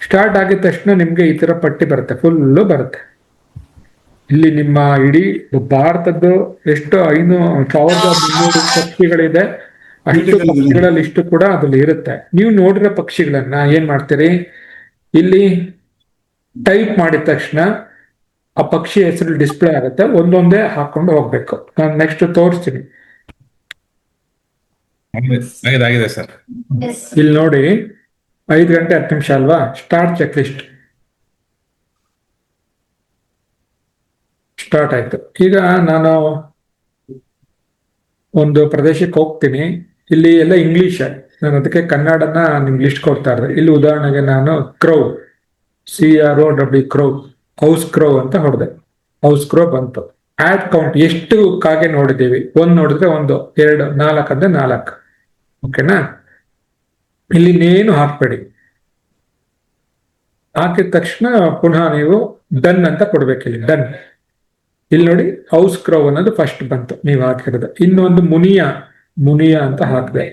ಸ್ಟಾರ್ಟ್ ಆಗಿದ ತಕ್ಷಣ ನಿಮ್ಗೆ ಈ ತರ ಪಟ್ಟಿ ಬರುತ್ತೆ, ಫುಲ್ಲು ಬರುತ್ತೆ. ಇಲ್ಲಿ ನಿಮ್ಮ ಇಡೀ ಭಾರತದ್ದು ಎಷ್ಟು 1300 ಪಕ್ಷಿಗಳಿದೆ, ಅಷ್ಟು ಪಕ್ಷಿಗಳ ಲಿಸ್ಟ್ ಕೂಡ ಅದ್ರಲ್ಲಿ ಇರುತ್ತೆ. ನೀವು ನೋಡಿರೋ ಪಕ್ಷಿಗಳನ್ನ ಏನ್ ಮಾಡ್ತೀರಿ, ಇಲ್ಲಿ ಟೈಪ್ ಮಾಡಿದ ತಕ್ಷಣ ಆ ಪಕ್ಷಿ ಹೆಸರು ಡಿಸ್ಪ್ಲೇ ಆಗುತ್ತೆ. ಒಂದೊಂದೇ ಹಾಕೊಂಡು ಹೋಗ್ಬೇಕು. ನಾನು ನೆಕ್ಸ್ಟ್ ತೋರಿಸ್ತೀನಿ. ಆಗಿದೆ ಸರ್. ಇಲ್ಲಿ ನೋಡಿ 5 ಗಂಟೆ 10 ನಿಮಿಷ ಅಲ್ವಾ, ಸ್ಟಾರ್ಟ್ ಚೆಕ್ ಲಿಸ್ಟ್ ಸ್ಟಾರ್ಟ್ ಆಯ್ತು. ಈಗ ನಾನು ಒಂದು ಪ್ರದೇಶಕ್ಕೆ ಹೋಗ್ತೀನಿ. ಇಲ್ಲಿ ಎಲ್ಲ ಇಂಗ್ಲಿಷ್, ನಾನು ಅದಕ್ಕೆ ಕನ್ನಡನ ನಿಮ್ಗೆ ಲಿಸ್ಟ್ ಕೊಡ್ತಾ ಇದ್ದೆ. ಇಲ್ಲಿ ಉದಾಹರಣೆಗೆ ನಾನು crow, CROW crow, house crow ಅಂತ ಹೊಡೆದೆ. ಹೌಸ್ ಕ್ರೌ ಬಂತು. ಆಡ್ ಕೌಂಟ್ ಎಷ್ಟು ಕಾಗೆ ನೋಡಿದ್ದೀವಿ, 1 ನೋಡಿದ್ರೆ 1, 2, 4 ಅಂದ್ರೆ 4. ಓಕೆನಾ, ಇಲ್ಲಿ ಇನ್ನೇನು ಹಾಕ್ಬೇಡಿ. ಹಾಕಿದ ತಕ್ಷಣ ಪುನಃ ನೀವು ಡನ್ ಅಂತ ಕೊಡ್ಬೇಕು. ಇಲ್ಲಿ ಡನ್. ಇಲ್ಲಿ ನೋಡಿ ಹೌಸ್ ಕ್ರೌ ಅನ್ನೋದು ಫಸ್ಟ್ ಬಂತು ನೀವು ಹಾಕಿರೋದು. ಇನ್ನೊಂದು ಮುನಿಯಾ ಅಂತ ಹಾಕಿದೆ.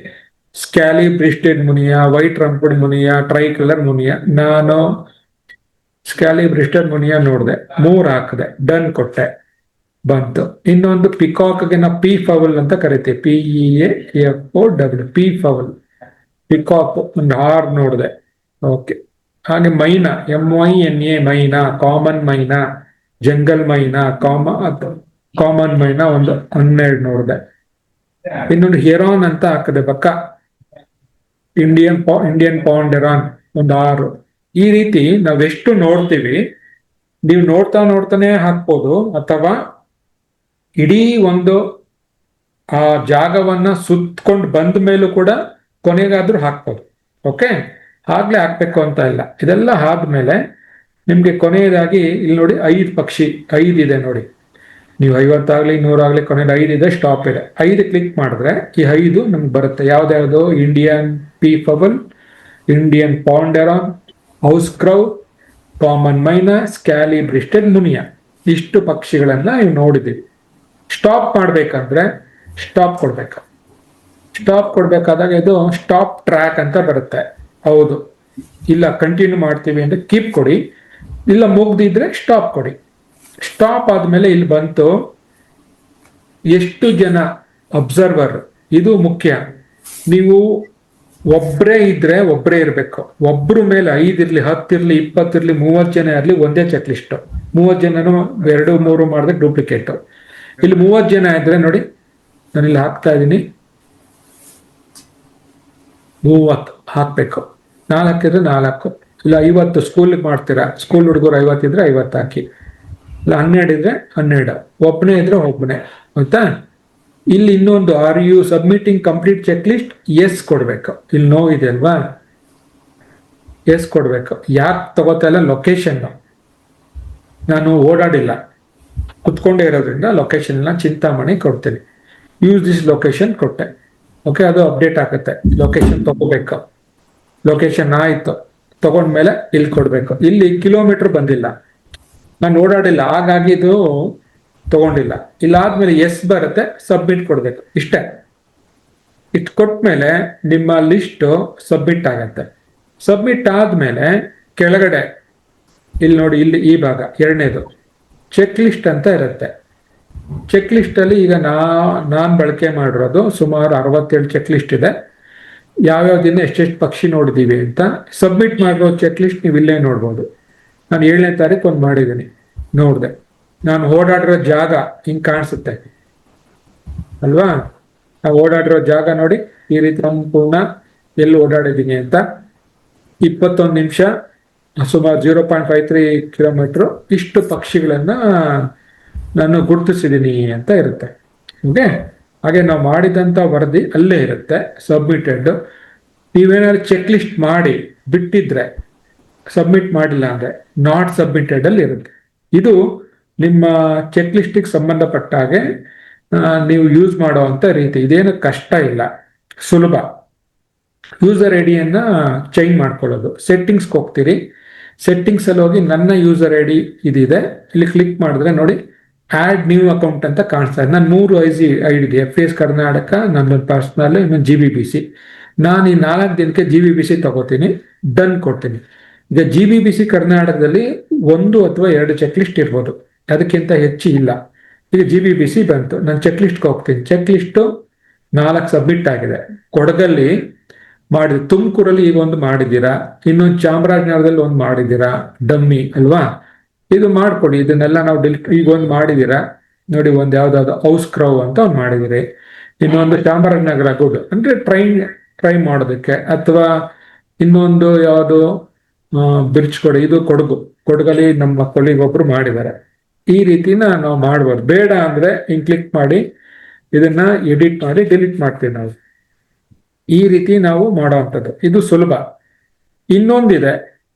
Scaly breasted munia, white rumped munia, tri colour munia. ನಾನು ಸ್ಕ್ಯಾಲಿ ಬ್ರಿಸ್ಟೆಡ್ ಮುನಿಯಾ ನೋಡಿದೆ, 3 ಹಾಕಿದೆ, ಡನ್ ಕೊಟ್ಟೆ, ಬಂತು. ಇನ್ನೊಂದು ಪಿಕಾಕ್ಗೆ ನಾವು ಪಿ ಫವಲ್ ಅಂತ ಕರಿತೀವಿ, PEAFOW, ಪಿ ಫವಲ್ ಪಿಕಾಕ್, ಒಂದು 6 ನೋಡಿದೆ. ಓಕೆ, ಹಾಗೆ ಮೈನಾ, MYNA ಮೈನಾ, ಕಾಮನ್ ಮೈನಾ, ಜಂಗಲ್ ಮೈನಾ, ಕಾಮನ್ ಮೈನಾ ಒಂದು 12 ನೋಡಿದೆ. ಇನ್ನೊಂದು ಹೆರಾನ್ ಅಂತ ಹಾಕಿದೆ, ಬಕ್ಕ, ಇಂಡಿಯನ್ ಪಾಂಡ್ ಹೆರಾನ್ ಒಂದು 6. ಈ ರೀತಿ ನಾವೆಷ್ಟು ನೋಡ್ತೀವಿ, ನೀವು ನೋಡ್ತಾನೆ ಹಾಕ್ಬೋದು, ಅಥವಾ ಇಡೀ ಒಂದು ಆ ಜಾಗವನ್ನ ಸುತ್ಕೊಂಡು ಬಂದ ಮೇಲೂ ಕೂಡ ಕೊನೆಗಾದ್ರೂ ಹಾಕ್ಬೋದು. ಓಕೆ, ಆಗ್ಲೇ ಹಾಕ್ಬೇಕು ಅಂತ ಇಲ್ಲ. ಇದೆಲ್ಲ ಆದ್ಮೇಲೆ ನಿಮ್ಗೆ ಕೊನೆಯದಾಗಿ ಇಲ್ಲಿ ನೋಡಿ 5 ಪಕ್ಷಿ, 5 ಇದೆ ನೋಡಿ. ನೀವು 50 ಆಗ್ಲಿ 100 ಆಗ್ಲಿ ಕೊನೆಗೆ 5 ಇದೆ, ಸ್ಟಾಪ್ ಇದೆ. 5 ಕ್ಲಿಕ್ ಮಾಡಿದ್ರೆ ಈ 5 ನಮ್ಗೆ ಬರುತ್ತೆ. ಯಾವ್ದ್ಯಾವ್ದು, Indian peafowl, Indian pond heron, house crow, common myna, scaly breasted munia. ಇಷ್ಟು ಪಕ್ಷಿಗಳನ್ನ ನೀವು ನೋಡಿದ್ದೀವಿ. ಸ್ಟಾಪ್ ಮಾಡ್ಬೇಕಂದ್ರೆ ಸ್ಟಾಪ್ ಕೊಡ್ಬೇಕು. ಸ್ಟಾಪ್ ಕೊಡ್ಬೇಕಾದಾಗ ಇದು ಸ್ಟಾಪ್ ಟ್ರ್ಯಾಕ್ ಅಂತ ಬರುತ್ತೆ. ಹೌದು, ಇಲ್ಲ ಕಂಟಿನ್ಯೂ ಮಾಡ್ತೀವಿ ಅಂದ್ರೆ ಕೀಪ್ ಕೊಡಿ, ಇಲ್ಲ ಮುಗ್ದಿದ್ರೆ ಸ್ಟಾಪ್ ಕೊಡಿ. ಸ್ಟಾಪ್ ಆದ್ಮೇಲೆ ಇಲ್ಲಿ ಬಂತು ಎಷ್ಟು ಜನ ಅಬ್ಸರ್ವರ್, ಇದು ಮುಖ್ಯ. ನೀವು ಒಬ್ರೇ ಇದ್ರೆ ಒಬ್ರೇ ಇರ್ಬೇಕು. ಒಬ್ರು ಮೇಲೆ 5 ಇರ್ಲಿ, 10 ಇರ್ಲಿ, 20 ಇರ್ಲಿ, 30 ಜನ ಇರ್ಲಿ, ಒಂದೇ ಚೆಕ್ ಲಿಸ್ಟ್. 30 ಜನನು 2, 3 ಮಾಡಿದ್ರೆ ಡೂಪ್ಲಿಕೇಟ್. ಇಲ್ಲಿ 30 ಜನ ಇದ್ರೆ ನೋಡಿ, ನಾನು ಇಲ್ಲಿ ಹಾಕ್ತಾ ಇದ್ದೀನಿ 30 ಹಾಕ್ಬೇಕು. 4 ಹಾಕಿದ್ರೆ 4, ಇಲ್ಲ 50 ಸ್ಕೂಲ್ಗೆ ಮಾಡ್ತೀರಾ, ಸ್ಕೂಲ್ ಹುಡುಗರು 50 ಇದ್ರೆ 50 ಹಾಕಿ, ಇಲ್ಲ 12 ಇದ್ರೆ 12, ಒಬ್ಬನೇ ಇದ್ರೆ ಒಬ್ಬನೇ. ಆಯ್ತಾ? ಇಲ್ಲಿ ಇನ್ನೊಂದು, are you submitting complete checklist, yes ಕೊಡ್ಬೇಕು. ಇಲ್ಲಿ ನೋ ಇದೆ ಅಲ್ವಾ, ಎಸ್ ಕೊಡ್ಬೇಕು. ಯಾಕೆ ತಗೋತಾ ಇಲ್ಲ, ಲೊಕೇಶನ್ ನಾನು ಓಡಾಡಿಲ್ಲ, ಕುತ್ಕೊಂಡೇ ಇರೋದ್ರಿಂದ ಲೊಕೇಶನ್ ಚಿಂತಾಮಣಿ ಕೊಡ್ತೀನಿ. ಯೂಸ್ ದಿಸ್ ಲೊಕೇಶನ್ ಕೊಟ್ಟೆ. ಓಕೆ, ಅದು ಅಪ್ಡೇಟ್ ಆಗುತ್ತೆ. ಲೊಕೇಶನ್ ತಗೋಬೇಕು. ಲೊಕೇಶನ್ ಆಯ್ತು, ತಗೊಂಡ್ಮೇಲೆ ಇಲ್ಲಿ ಕೊಡ್ಬೇಕು. ಇಲ್ಲಿ ಕಿಲೋಮೀಟರ್ ಬಂದಿಲ್ಲ, ನಾನು ಓಡಾಡಿಲ್ಲ, ಹಾಗಾಗಿ ಇದು ತಗೊಂಡಿಲ್ಲ. ಇಲ್ಲಾದ್ಮೇಲೆ ಎಸ್ ಬರುತ್ತೆ, ಸಬ್ಮಿಟ್ ಕೊಡ್ಬೇಕು. ಇಷ್ಟೇ. ಇಷ್ಟು ಕೊಟ್ಮೇಲೆ ನಿಮ್ಮ ಲಿಸ್ಟ್ ಸಬ್ಮಿಟ್ ಆಗತ್ತೆ. ಸಬ್ಮಿಟ್ ಆದ್ಮೇಲೆ ಕೆಳಗಡೆ ಇಲ್ಲಿ ನೋಡಿ, ಇಲ್ಲಿ ಈ ಭಾಗ ಎರಡನೇದು ಚೆಕ್ ಲಿಸ್ಟ್ ಅಂತ ಇರುತ್ತೆ. ಚೆಕ್ ಲಿಸ್ಟ್ ಅಲ್ಲಿ ಈಗ ನಾನ್ ಬಳಕೆ ಮಾಡಿರೋದು ಸುಮಾರು 67 ಚೆಕ್ ಲಿಸ್ಟ್ ಇದೆ. ಯಾವ್ಯಾವ ದಿನ ಎಷ್ಟೆಷ್ಟು ಪಕ್ಷಿ ನೋಡಿದೀವಿ ಅಂತ ಸಬ್ಮಿಟ್ ಮಾಡಿರೋ ಚೆಕ್ ಲಿಸ್ಟ್ ನೀವು ಇಲ್ಲೇ ನೋಡ್ಬೋದು. ನಾನು 7ನೇ ತಾರೀಕು ಒಂದು ಮಾಡಿದ್ದೀನಿ, ನೋಡಿದೆ. ನಾನು ಓಡಾಡಿರೋ ಜಾಗ ಹಿಂಗ್ ಕಾಣಿಸುತ್ತೆ ಅಲ್ವಾ? ನಾವು ಓಡಾಡಿರೋ ಜಾಗ ನೋಡಿ ಈ ರೀತಿ ಸಂಪೂರ್ಣ ಎಲ್ಲಿ ಓಡಾಡಿದ್ದೀನಿ ಅಂತ. 21 ನಿಮಿಷ, ಸುಮಾರು 0.53 ಕಿಲೋಮೀಟರ್, ಇಷ್ಟು ಪಕ್ಷಿಗಳನ್ನ ನಾನು ಗುರುತಿಸಿದ್ದೀನಿ ಅಂತ ಇರುತ್ತೆ. ಓಕೆ, ಹಾಗೆ ನಾವು ಮಾಡಿದಂಥ ವರದಿ ಅಲ್ಲೇ ಇರುತ್ತೆ ಸಬ್ಮಿಟೆಡ್. ನೀವೇನಾದ್ರು ಚೆಕ್ ಲಿಸ್ಟ್ ಮಾಡಿ ಬಿಟ್ಟಿದ್ರೆ, ಸಬ್ಮಿಟ್ ಮಾಡಿಲ್ಲ ಅಂದ್ರೆ ನಾಟ್ ಸಬ್ಮಿಟೆಡ್ ಅಲ್ಲಿ ಇರುತ್ತೆ. ಇದು ನಿಮ್ಮ ಚೆಕ್ ಲಿಸ್ಟಿಗೆ ಸಂಬಂಧಪಟ್ಟ ಹಾಗೆ ನೀವು ಯೂಸ್ ಮಾಡುವಂತ ರೀತಿ. ಇದೇನು ಕಷ್ಟ ಇಲ್ಲ, ಸುಲಭ. ಯೂಸರ್ ಐ ಡಿಯನ್ನ ಚೇಂಜ್ ಮಾಡ್ಕೊಳ್ಳೋದು. ಸೆಟ್ಟಿಂಗ್ಸ್ಗೆ ಹೋಗ್ತೀರಿ, ಸೆಟ್ಟಿಂಗ್ಸ್ ಅಲ್ಲಿ ಹೋಗಿ ನನ್ನ ಯೂಸರ್ ಐ ಡಿ ಇದಿದೆ, ಇಲ್ಲಿ ಕ್ಲಿಕ್ ಮಾಡಿದ್ರೆ ನೋಡಿ ಆಡ್ ನ್ಯೂ ಅಕೌಂಟ್ ಅಂತ ಕಾಣಿಸ್ತಾ ಇದೆ. ನಾನು 3 ಐ ಡಿ ಇದೆ, FPS ಕರ್ನಾಟಕ, ನನ್ನೊಂದು ಪರ್ಸನಲ್, ಇನ್ನೊಂದು GBBC. ನಾನು ಈ 4 ದಿನಕ್ಕೆ GBBC ತಗೋತೀನಿ, ಡನ್ ಕೊಡ್ತೀನಿ. ಈಗ GBBC ಕರ್ನಾಟಕದಲ್ಲಿ 1 ಅಥವಾ 2 ಚೆಕ್ ಲಿಸ್ಟ್ ಇರ್ಬೋದು, ಅದಕ್ಕಿಂತ ಹೆಚ್ಚು ಇಲ್ಲ. ಈಗ GBBC ಬಂತು, ನಾನು ಚೆಕ್ ಲಿಸ್ಟ್ಗೆ ಹೋಗ್ತೀನಿ. ಚೆಕ್ ಲಿಸ್ಟ್ 4 ಸಬ್ಮಿಟ್ ಆಗಿದೆ. ಕೊಡಗಲ್ಲಿ ಮಾಡಿದ, ತುಮಕೂರಲ್ಲಿ ಈಗ ಒಂದು ಮಾಡಿದ್ದೀರಾ, ಇನ್ನೊಂದು ಚಾಮರಾಜನಗರದಲ್ಲಿ ಒಂದು ಮಾಡಿದ್ದೀರಾ, ಡಮ್ಮಿ ಅಲ್ವಾ? ಇದು ಮಾಡ್ಕೊಡಿ. ಇದನ್ನೆಲ್ಲ ನಾವು ಈಗ ಒಂದು ಮಾಡಿದ್ದೀರಾ ನೋಡಿ, ಒಂದು ಯಾವ್ದಾದ್ರು ಹೌಸ್ ಕ್ರೌ ಅಂತ ಒಂದು ಮಾಡಿದಿರಿ. ಇನ್ನೊಂದು ಚಾಮರಾಜನಗರ ಗುಡ್ ಅಂದ್ರೆ ಟ್ರೈ ಮಾಡೋದಕ್ಕೆ, ಅಥವಾ ಇನ್ನೊಂದು ಯಾವುದು ಬಿರ್ಚ್ ಕೊಡಿ, ಇದು ಕೊಡಗಲ್ಲಿ ನಮ್ಮ ಕೊಲ್ಲಿಗೊಬ್ರು ಮಾಡಿದ್ದಾರೆ. ಈ ರೀತಿನ ನಾವು ಮಾಡ್ಬೋದು. ಬೇಡ ಅಂದ್ರೆ ಹಿಂಗ್ ಕ್ಲಿಕ್ ಮಾಡಿ ಇದನ್ನ ಎಡಿಟ್ ಮಾಡಿ ಡಿಲೀಟ್ ಮಾಡ್ತೀವಿ ನಾವು. ಈ ರೀತಿ ನಾವು ಮಾಡೋವಂಥದ್ದು, ಇದು ಸುಲಭ. ಇನ್ನೊಂದಿದೆ,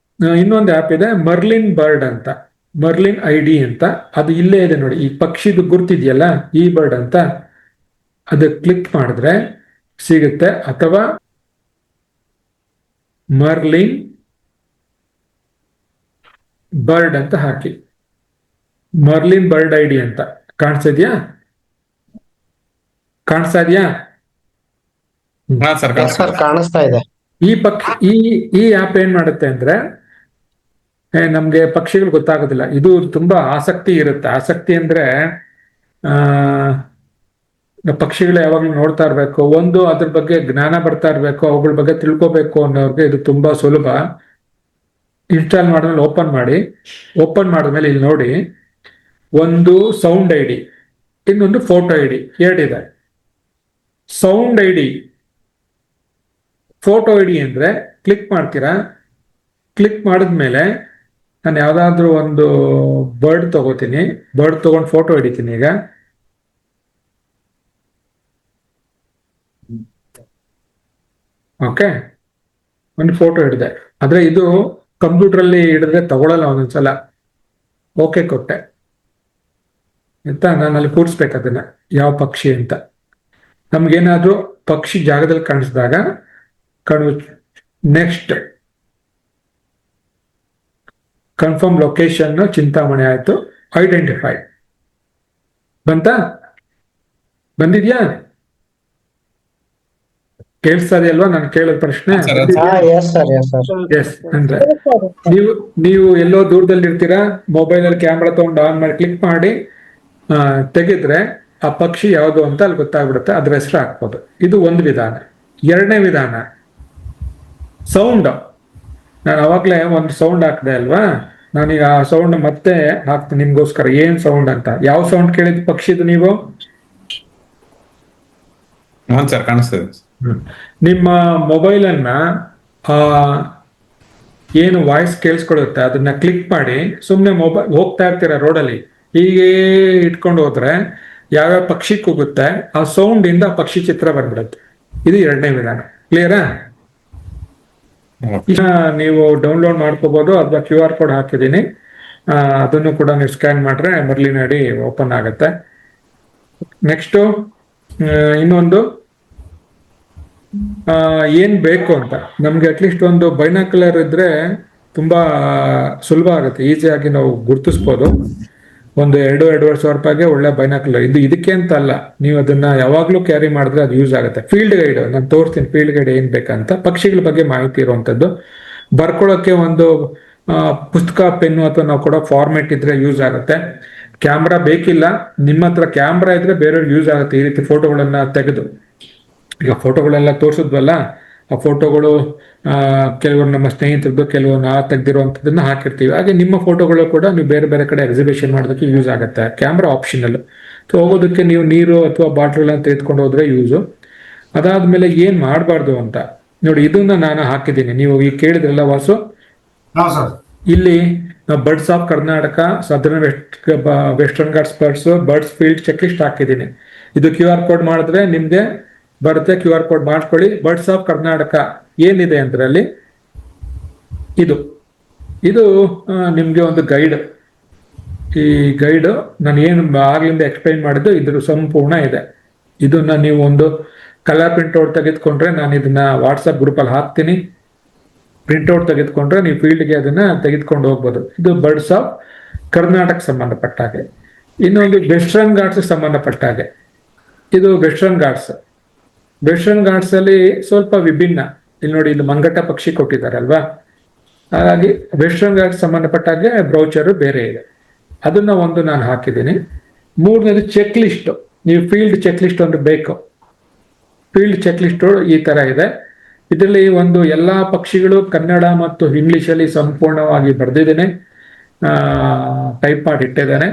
ಇನ್ನೊಂದು ಆ್ಯಪ್ ಇದೆ, ಮರ್ಲಿನ್ ಬರ್ಡ್ ಅಂತ, ಮರ್ಲಿನ್ ID ಅಂತ. ಅದು ಇಲ್ಲೇ ಇದೆ ನೋಡಿ, ಈ ಪಕ್ಷಿದು ಗುರ್ತಿದೆಯಲ್ಲ, ಈ ಬರ್ಡ್ ಅಂತ, ಅದು ಕ್ಲಿಕ್ ಮಾಡಿದ್ರೆ ಸಿಗುತ್ತೆ. ಅಥವಾ ಮರ್ಲಿನ್ ಬರ್ಡ್ ಅಂತ ಹಾಕಿ, ಮರ್ಲಿನ್ ಬರ್ಡ್ ID ಅಂತ ಕಾಣಿಸ್ತಾ ಇದೆಯಾ? ಹಾ ಸರ್, ಕಾಣಿಸ್ತಾ ಇದೆ. ಈ ಆಪ್ ಏನ್ ಮಾಡುತ್ತೆ ಅಂದ್ರೆ, ನಮ್ಗೆ ಪಕ್ಷಿಗಳು ಗೊತ್ತಾಗೋದಿಲ್ಲ. ಇದು ತುಂಬಾ ಆಸಕ್ತಿ ಇರುತ್ತೆ. ಆಸಕ್ತಿ ಅಂದ್ರೆ ಪಕ್ಷಿಗಳು ಯಾವಾಗ್ಲೂ ನೋಡ್ತಾ ಇರ್ಬೇಕು, ಒಂದು ಅದ್ರ ಬಗ್ಗೆ ಜ್ಞಾನ ಬರ್ತಾ ಇರ್ಬೇಕು, ಅವುಗಳ ಬಗ್ಗೆ ತಿಳ್ಕೊಬೇಕು ಅನ್ನೋರ್ಗೆ ಇದು ತುಂಬಾ ಸುಲಭ. ಇನ್ಸ್ಟಾಲ್ ಮಾಡಿದ್ಮೇಲೆ ಓಪನ್ ಮಾಡಿದ್ಮೇಲೆ ಇಲ್ಲಿ ನೋಡಿ, ಒಂದು ಸೌಂಡ್ ID, ಇನ್ನೊಂದು ಫೋಟೋ ID, ಎರಡಿದೆ. ಸೌಂಡ್ ID, ಫೋಟೋ ID ಅಂದ್ರೆ ಕ್ಲಿಕ್ ಮಾಡ್ತೀರಾ. ಕ್ಲಿಕ್ ಮಾಡಿದ್ಮೇಲೆ ನಾನು ಯಾವ್ದಾದ್ರು ಒಂದು ಬರ್ಡ್ ತಗೋತೀನಿ, ಬರ್ಡ್ ತಗೊಂಡು ಫೋಟೋ ಹಿಡಿತೀನಿ. ಈಗ ಓಕೆ, ಒಂದು ಫೋಟೋ ಹಿಡಿದೆ. ಆದ್ರೆ ಇದು ಕಂಪ್ಯೂಟರ್ ಅಲ್ಲಿ ಹಿಡಿದ್ರೆ ತಗೊಳಲ್ಲ ಒಂದೊಂದ್ಸಲ. ಓಕೆ ಕೊಟ್ಟೆ ಆಯ್ತಾ. ನಾನು ಅಲ್ಲಿ ಕೂರಿಸ್ಬೇಕು ಅದನ್ನ, ಯಾವ ಪಕ್ಷಿ ಅಂತ. ನಮ್ಗೇನಾದ್ರೂ ಪಕ್ಷಿ ಜಾಗದಲ್ಲಿ ಕಾಣಿಸಿದಾಗ ನೆಕ್ಸ್ಟ್ ಕನ್ಫರ್ಮ್ ಲೊಕೇಶನ್ ಚಿಂತಾಮಣಿ ಆಯ್ತು, ಐಡೆಂಟಿಫೈ ಬಂದಿದ್ಯಾ? ಕೇಳಿಸ್ತಾ ಇದೆಯಲ್ವಾ ನಾನು ಕೇಳೋ ಪ್ರಶ್ನೆ? ಎಸ್ ಅಂದ್ರೆ ನೀವು ಎಲ್ಲೋ ದೂರದಲ್ಲಿ ಇರ್ತೀರಾ, ಮೊಬೈಲ್ ಅಲ್ಲಿ ಕ್ಯಾಮ್ರಾ ತಗೊಂಡು ಆನ್ ಮಾಡಿ ಕ್ಲಿಕ್ ಮಾಡಿ ತೆಗೆದ್ರೆ ಆ ಪಕ್ಷಿ ಯಾವುದು ಅಂತ ಅಲ್ಲಿ ಗೊತ್ತಾಗ್ಬಿಡುತ್ತೆ, ಅದ್ರ ಹೆಸರು ಹಾಕ್ಬೋದು. ಇದು ಒಂದು ವಿಧಾನ. ಎರಡನೇ ವಿಧಾನ ಸೌಂಡ್. ನಾನು ಅವಾಗ್ಲೇ ಒಂದು ಸೌಂಡ್ ಹಾಕಿದೆ ಅಲ್ವಾ, ನಾನೀಗ ಆ ಸೌಂಡ್ ಮತ್ತೆ ಹಾಕ್ತೀನಿ ನಿಮ್ಗೋಸ್ಕರ. ಏನ್ ಸೌಂಡ್ ಅಂತ, ಯಾವ ಸೌಂಡ್ ಕೇಳಿದ ಪಕ್ಷಿದು ನೀವು? ಸರ್ ಕಾಣಿಸ್ತದೆ. ನಿಮ್ಮ ಮೊಬೈಲ್ ಅನ್ನ ಏನು ವಾಯ್ಸ್ ಕೇಳಿಸ್ಕೊಳ್ಳುತ್ತೆ ಅದನ್ನ ಕ್ಲಿಕ್ ಮಾಡಿ ಸುಮ್ಮನೆ ಮೊಬೈಲ್ ಹೋಗ್ತಾ ಇರ್ತೀರ ರೋಡಲ್ಲಿ, ಹೀಗೆ ಇಟ್ಕೊಂಡು ಹೋದ್ರೆ ಯಾವ್ಯಾವ ಪಕ್ಷಿ ಕೂಗುತ್ತೆ ಆ ಸೌಂಡ್ ಇಂದ ಪಕ್ಷಿ ಚಿತ್ರ ಬಂದ್ಬಿಡುತ್ತೆ. ಇದು ಎರಡನೇ ವಿಧಾನ. ಕ್ಲಿಯರಾ? ನೀವು ಡೌನ್ಲೋಡ್ ಮಾಡ್ಕೋಬಹುದು, ಅಥವಾ QR ಕೋಡ್ ಹಾಕಿದ್ದೀನಿ, ಅದನ್ನು ಕೂಡ ನೀವು ಸ್ಕ್ಯಾನ್ ಮಾಡ್ರೆ ಮರ್ಲಿನ್ ID ಓಪನ್ ಆಗುತ್ತೆ. ನೆಕ್ಸ್ಟ್ ಇನ್ನೊಂದು ಏನ್ ಬೇಕು ಅಂತ ನಮ್ಗೆ ಅಟ್ಲೀಸ್ಟ್ ಒಂದು ಬೈನಾಕ್ಯುಲರ್ ಇದ್ರೆ ತುಂಬಾ ಸುಲಭ ಆಗುತ್ತೆ, ಈಸಿಯಾಗಿ ನಾವು ಗುರ್ತಿಸ್ಬೋದು. ಒಂದು 2-2.5 ಸಾವಿರ ರೂಪಾಯಿಗೆ ಒಳ್ಳೆ ಬೈನಾಕ್ಯುಲರ್. ಇದಕ್ಕೆ ಅಂತ ಅಲ್ಲ, ನೀವು ಅದನ್ನ ಯಾವಾಗ್ಲೂ ಕ್ಯಾರಿ ಮಾಡಿದ್ರೆ ಅದು ಯೂಸ್ ಆಗುತ್ತೆ. ಫೀಲ್ಡ್ ಗೈಡ್ ನಾನು ತೋರಿಸ್ತೀನಿ, ಫೀಲ್ಡ್ ಗೈಡ್ ಏನ್ ಬೇಕಂತ. ಪಕ್ಷಿಗಳ ಬಗ್ಗೆ ಮಾಹಿತಿ ಇರುವಂತದ್ದು, ಬರ್ಕೊಳ್ಳೋಕೆ ಒಂದು ಪುಸ್ತಕ, ಪೆನ್ನು ಅಥವಾ ನಾವು ಕೊಡೋ ಫಾರ್ಮೆಟ್ ಇದ್ರೆ ಯೂಸ್ ಆಗುತ್ತೆ. ಕ್ಯಾಮ್ರಾ ಬೇಕಿಲ್ಲ, ನಿಮ್ಮ ಹತ್ರ ಕ್ಯಾಮ್ರಾ ಇದ್ರೆ ಬೇರೆಯವ್ರಿಗೆ ಯೂಸ್ ಆಗುತ್ತೆ. ಈ ರೀತಿ ಫೋಟೋಗಳನ್ನ ತೆಗೆದು, ಈಗ ಫೋಟೋಗಳೆಲ್ಲ ತೋರಿಸಿದ್ವಲ್ಲ, ಆ ಫೋಟೋಗಳು ಕೆಲವರು ನಮ್ಮ ಸ್ನೇಹಿತರದ್ದು, ಕೆಲವು ನಾ ತೆಗ್ದಿರುವಂಥದ್ದನ್ನ ಹಾಕಿರ್ತೀವಿ. ಹಾಗೆ ನಿಮ್ಮ ಫೋಟೋಗಳು ಕೂಡ ನೀವು ಬೇರೆ ಬೇರೆ ಕಡೆ ಎಕ್ಸಿಬಿಷನ್ ಮಾಡೋದಕ್ಕೆ ಯೂಸ್ ಆಗುತ್ತೆ. Camera optional. ಸೊ ಹೋಗೋದಕ್ಕೆ ನೀವು ನೀರು ಅಥವಾ ಬಾಟ್ಲ್ ತೆಗೆದುಕೊಂಡು ಹೋದ್ರೆ ಯೂಸು. ಅದಾದ್ಮೇಲೆ ಏನ್ ಮಾಡಬಾರ್ದು ಅಂತ ನೋಡಿ, ಇದನ್ನ ನಾನು ಹಾಕಿದ್ದೀನಿ. ನೀವು ಈಗ ಕೇಳಿದ್ರಲ್ಲ ವಾಸು, ಹಾ ಸರ್. ಇಲ್ಲಿ birds of Karnataka, southern western Ghats birds field checklist ಹಾಕಿದ್ದೀನಿ. ಇದು QR ಕೋಡ್ ಮಾಡಿದ್ರೆ ನಿಮ್ಗೆ ಬರುತ್ತೆ. QR ಕೋಡ್ ಮಾಡ್ಕೊಳ್ಳಿ. ಬರ್ಡ್ಸ್ ಆಫ್ ಕರ್ನಾಟಕ ಏನಿದೆ ಅಂದ್ರೆ ಅಲ್ಲಿ ಇದು ನಿಮ್ಗೆ ಒಂದು ಗೈಡ್. ಈ ಗೈಡ್ ನಾನು ಏನು ಆಗ್ಲಿಂದ ಎಕ್ಸ್ಪ್ಲೈನ್ ಮಾಡಿದ್ದು ಇದ್ರ ಸಂಪೂರ್ಣ ಇದೆ. ಇದನ್ನ ನೀವು ಒಂದು ಕಲರ್ ಪ್ರಿಂಟ್ಔಟ್ ತೆಗೆದುಕೊಂಡ್ರೆ ನಾನು ಇದನ್ನ ವಾಟ್ಸಪ್ ಗ್ರೂಪಲ್ಲಿ ಹಾಕ್ತೀನಿ. ಪ್ರಿಂಟ್ಔಟ್ ತೆಗೆದುಕೊಂಡ್ರೆ ನೀವು ಫೀಲ್ಡ್ಗೆ ಅದನ್ನ ತೆಗೆದುಕೊಂಡು ಹೋಗ್ಬೋದು. ಇದು ಬರ್ಡ್ಸ್ ಆಫ್ ಕರ್ನಾಟಕ ಸಂಬಂಧಪಟ್ಟ ಹಾಗೆ. ಇನ್ನೊಂದು ವೆಸ್ಟರ್ನ್ ಘಾಟ್ಸ್ ಸಂಬಂಧಪಟ್ಟ ಹಾಗೆ, ಇದು ವೆಸ್ಟರ್ನ್ ಘಾಟ್ಸ್. ವೆಸ್ಟರ್ನ್ ಘಾಟ್ಸ್ ಅಲ್ಲಿ ಸ್ವಲ್ಪ ವಿಭಿನ್ನ. ಇಲ್ಲಿ ನೋಡಿ, ಇಲ್ಲಿ ಮಂಗಟ ಪಕ್ಷಿ ಕೊಟ್ಟಿದ್ದಾರೆ ಅಲ್ವಾ, ಹಾಗಾಗಿ ವೆಸ್ಟರ್ನ್ ಘಾಟ್ಸ್ ಸಂಬಂಧಪಟ್ಟ ಹಾಗೆ ಬ್ರೌಚರ್ ಬೇರೆ ಇದೆ. ಅದನ್ನ ಒಂದು ನಾನು ಹಾಕಿದ್ದೀನಿ. ಮೂರನೇದು ಚೆಕ್ ಲಿಸ್ಟ್. ನೀವು ಫೀಲ್ಡ್ ಚೆಕ್ ಲಿಸ್ಟ್ ಒಂದು ಬೇಕು. ಫೀಲ್ಡ್ ಚೆಕ್ ಲಿಸ್ಟ್ ಈ ತರ ಇದೆ. ಇದರಲ್ಲಿ ಒಂದು ಎಲ್ಲಾ ಪಕ್ಷಿಗಳು ಕನ್ನಡ ಮತ್ತು ಇಂಗ್ಲಿಷಲ್ಲಿ ಸಂಪೂರ್ಣವಾಗಿ ಬರೆದಿದ್ದೇನೆ, ಟೈಪ್ ಮಾಡಿ ಇಟ್ಟಿದ್ದೇನೆ.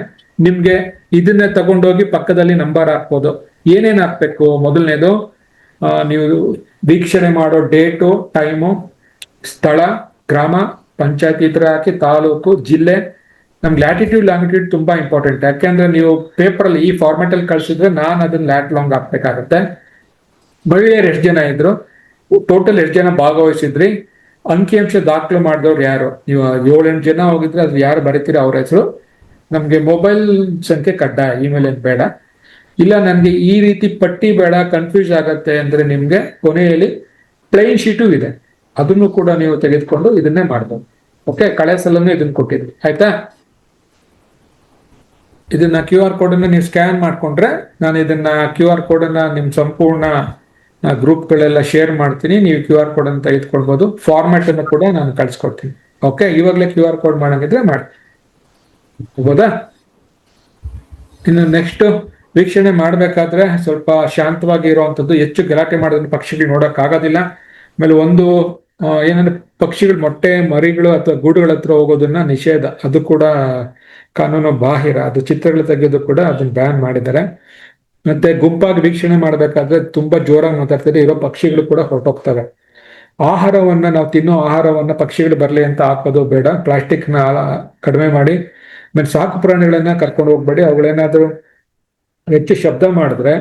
ನಿಮ್ಗೆ ಇದನ್ನ ತಗೊಂಡೋಗಿ ಪಕ್ಕದಲ್ಲಿ ನಂಬರ್ ಹಾಕ್ಬೋದು. ಏನೇನ್ ಹಾಕ್ಬೇಕು? ಮೊದಲನೇದು ನೀವು ವೀಕ್ಷಣೆ ಮಾಡೋ ಡೇಟು, ಟೈಮು, ಸ್ಥಳ, ಗ್ರಾಮ, ಪಂಚಾಯತ್ ಇತರ ಹಾಕಿ, ತಾಲೂಕು, ಜಿಲ್ಲೆ. ನಮ್ಗೆ ಲ್ಯಾಟಿಟ್ಯೂಡ್ ಲ್ಯಾಂಗಿಟ್ಯೂಡ್ ತುಂಬಾ ಇಂಪಾರ್ಟೆಂಟ್. ಯಾಕೆಂದ್ರೆ ನೀವು ಪೇಪರ್ ಅಲ್ಲಿ ಈ ಫಾರ್ಮೆಟ್ ಅಲ್ಲಿ ಕಳ್ಸಿದ್ರೆ ನಾನು ಅದನ್ನ ಲ್ಯಾಟ್ ಲಾಂಗ್ ಹಾಕ್ಬೇಕಾಗತ್ತೆ. ಮಹಿಳೆಯರು ಎಷ್ಟು ಜನ ಇದ್ರು, ಟೋಟಲ್ ಎಷ್ಟು ಜನ ಭಾಗವಹಿಸಿದ್ರಿ, ಅಂಕಿಅಂಶ ದಾಖಲು ಮಾಡಿದವ್ರು ಯಾರು, ನೀವು 7-8 ಜನ ಹೋಗಿದ್ರೆ ಅದು ಯಾರು ಬರೀತೀರ ಅವ್ರ ಹೆಸರು. ನಮ್ಗೆ ಮೊಬೈಲ್ ಸಂಖ್ಯೆ ಕಡ್ಡಾಯ, ಇಮೇಲ್ ಏನ್ ಬೇಡ. ಇಲ್ಲ ನನ್ಗೆ ಈ ರೀತಿ ಪಟ್ಟಿ ಬೇಡ, ಕನ್ಫ್ಯೂಸ್ ಆಗತ್ತೆ ಅಂದ್ರೆ ನಿಮ್ಗೆ ಕೊನೆಯಲ್ಲಿ ಪ್ಲೈನ್ ಶೀಟು ಇದೆ, ಅದನ್ನು ಕೂಡ ನೀವು ತೆಗೆದುಕೊಂಡು ಇದನ್ನೇ ಮಾಡ್ಬೋದು. ಓಕೆ, ಕಳೆ ಸಲನ್ನು ಇದನ್ನ ಕೊಟ್ಟಿದ್ವಿ, ಆಯ್ತಾ? ಇದನ್ನ QR ಕೋಡ್ ಅನ್ನ ನೀವು ಸ್ಕ್ಯಾನ್ ಮಾಡ್ಕೊಂಡ್ರೆ ನಾನು ಇದನ್ನ QR ಕೋಡ್ ಅನ್ನ ನಿಮ್ ಸಂಪೂರ್ಣ ಗ್ರೂಪ್ಗಳೆಲ್ಲ ಶೇರ್ ಮಾಡ್ತೀನಿ. ನೀವು QR ಕೋಡ್ ಅನ್ನು ತೆಗೆದುಕೊಳ್ಬಹುದು. ಫಾರ್ಮ್ಯಾಟ್ ಅನ್ನು ಕೂಡ ನಾನು ಕಳ್ಸಿಕೊಡ್ತೀನಿ. ಓಕೆ, ಇವಾಗಲೇ QR ಕೋಡ್ ಮಾಡಂಗಿದ್ರೆ ಮಾಡಿ, ಹೌದಾ? ಇನ್ನು ನೆಕ್ಸ್ಟ್ ವೀಕ್ಷಣೆ ಮಾಡ್ಬೇಕಾದ್ರೆ ಸ್ವಲ್ಪ ಶಾಂತವಾಗಿ ಇರುವಂತದ್ದು, ಹೆಚ್ಚು ಗಲಾಟೆ ಮಾಡೋದನ್ನ ಪಕ್ಷಿಗಳು ನೋಡಕ್ ಆಗೋದಿಲ್ಲ. ಆಮೇಲೆ ಒಂದು ಏನಂದ್ರೆ ಪಕ್ಷಿಗಳು ಮೊಟ್ಟೆ ಮರಿಗಳು ಅಥವಾ ಗೂಡುಗಳ ಹತ್ರ ಹೋಗೋದನ್ನ ನಿಷೇಧ, ಅದು ಕೂಡ ಕಾನೂನು ಬಾಹಿರ. ಅದು ಚಿತ್ರಗಳು ತೆಗೆಯೋದು ಕೂಡ ಅದನ್ನ ಬ್ಯಾನ್ ಮಾಡಿದ್ದಾರೆ. ಮತ್ತೆ ಗುಂಪಾಗಿ ವೀಕ್ಷಣೆ ಮಾಡ್ಬೇಕಾದ್ರೆ ತುಂಬಾ ಜೋರಾಗಿ ಮಾತಾಡ್ತಾರೆ, ಇರೋ ಪಕ್ಷಿಗಳು ಕೂಡ ಹೊರಟೋಗ್ತವೆ. ಆಹಾರವನ್ನ, ನಾವು ತಿನ್ನೋ ಆಹಾರವನ್ನ ಪಕ್ಷಿಗಳು ಬರ್ಲಿ ಅಂತ ಹಾಕೋದು ಬೇಡ. ಪ್ಲಾಸ್ಟಿಕ್ ನ ಕಡಿಮೆ ಮಾಡಿ. ಆಮೇಲೆ ಸಾಕು ಪ್ರಾಣಿಗಳನ್ನ ಕರ್ಕೊಂಡು ಹೋಗ್ಬೇಡಿ. ಅವುಗಳೇನಾದ್ರೂ ಹೆಚ್ಚು ಶಬ್ದ ಮಾಡಿದ್ರೆ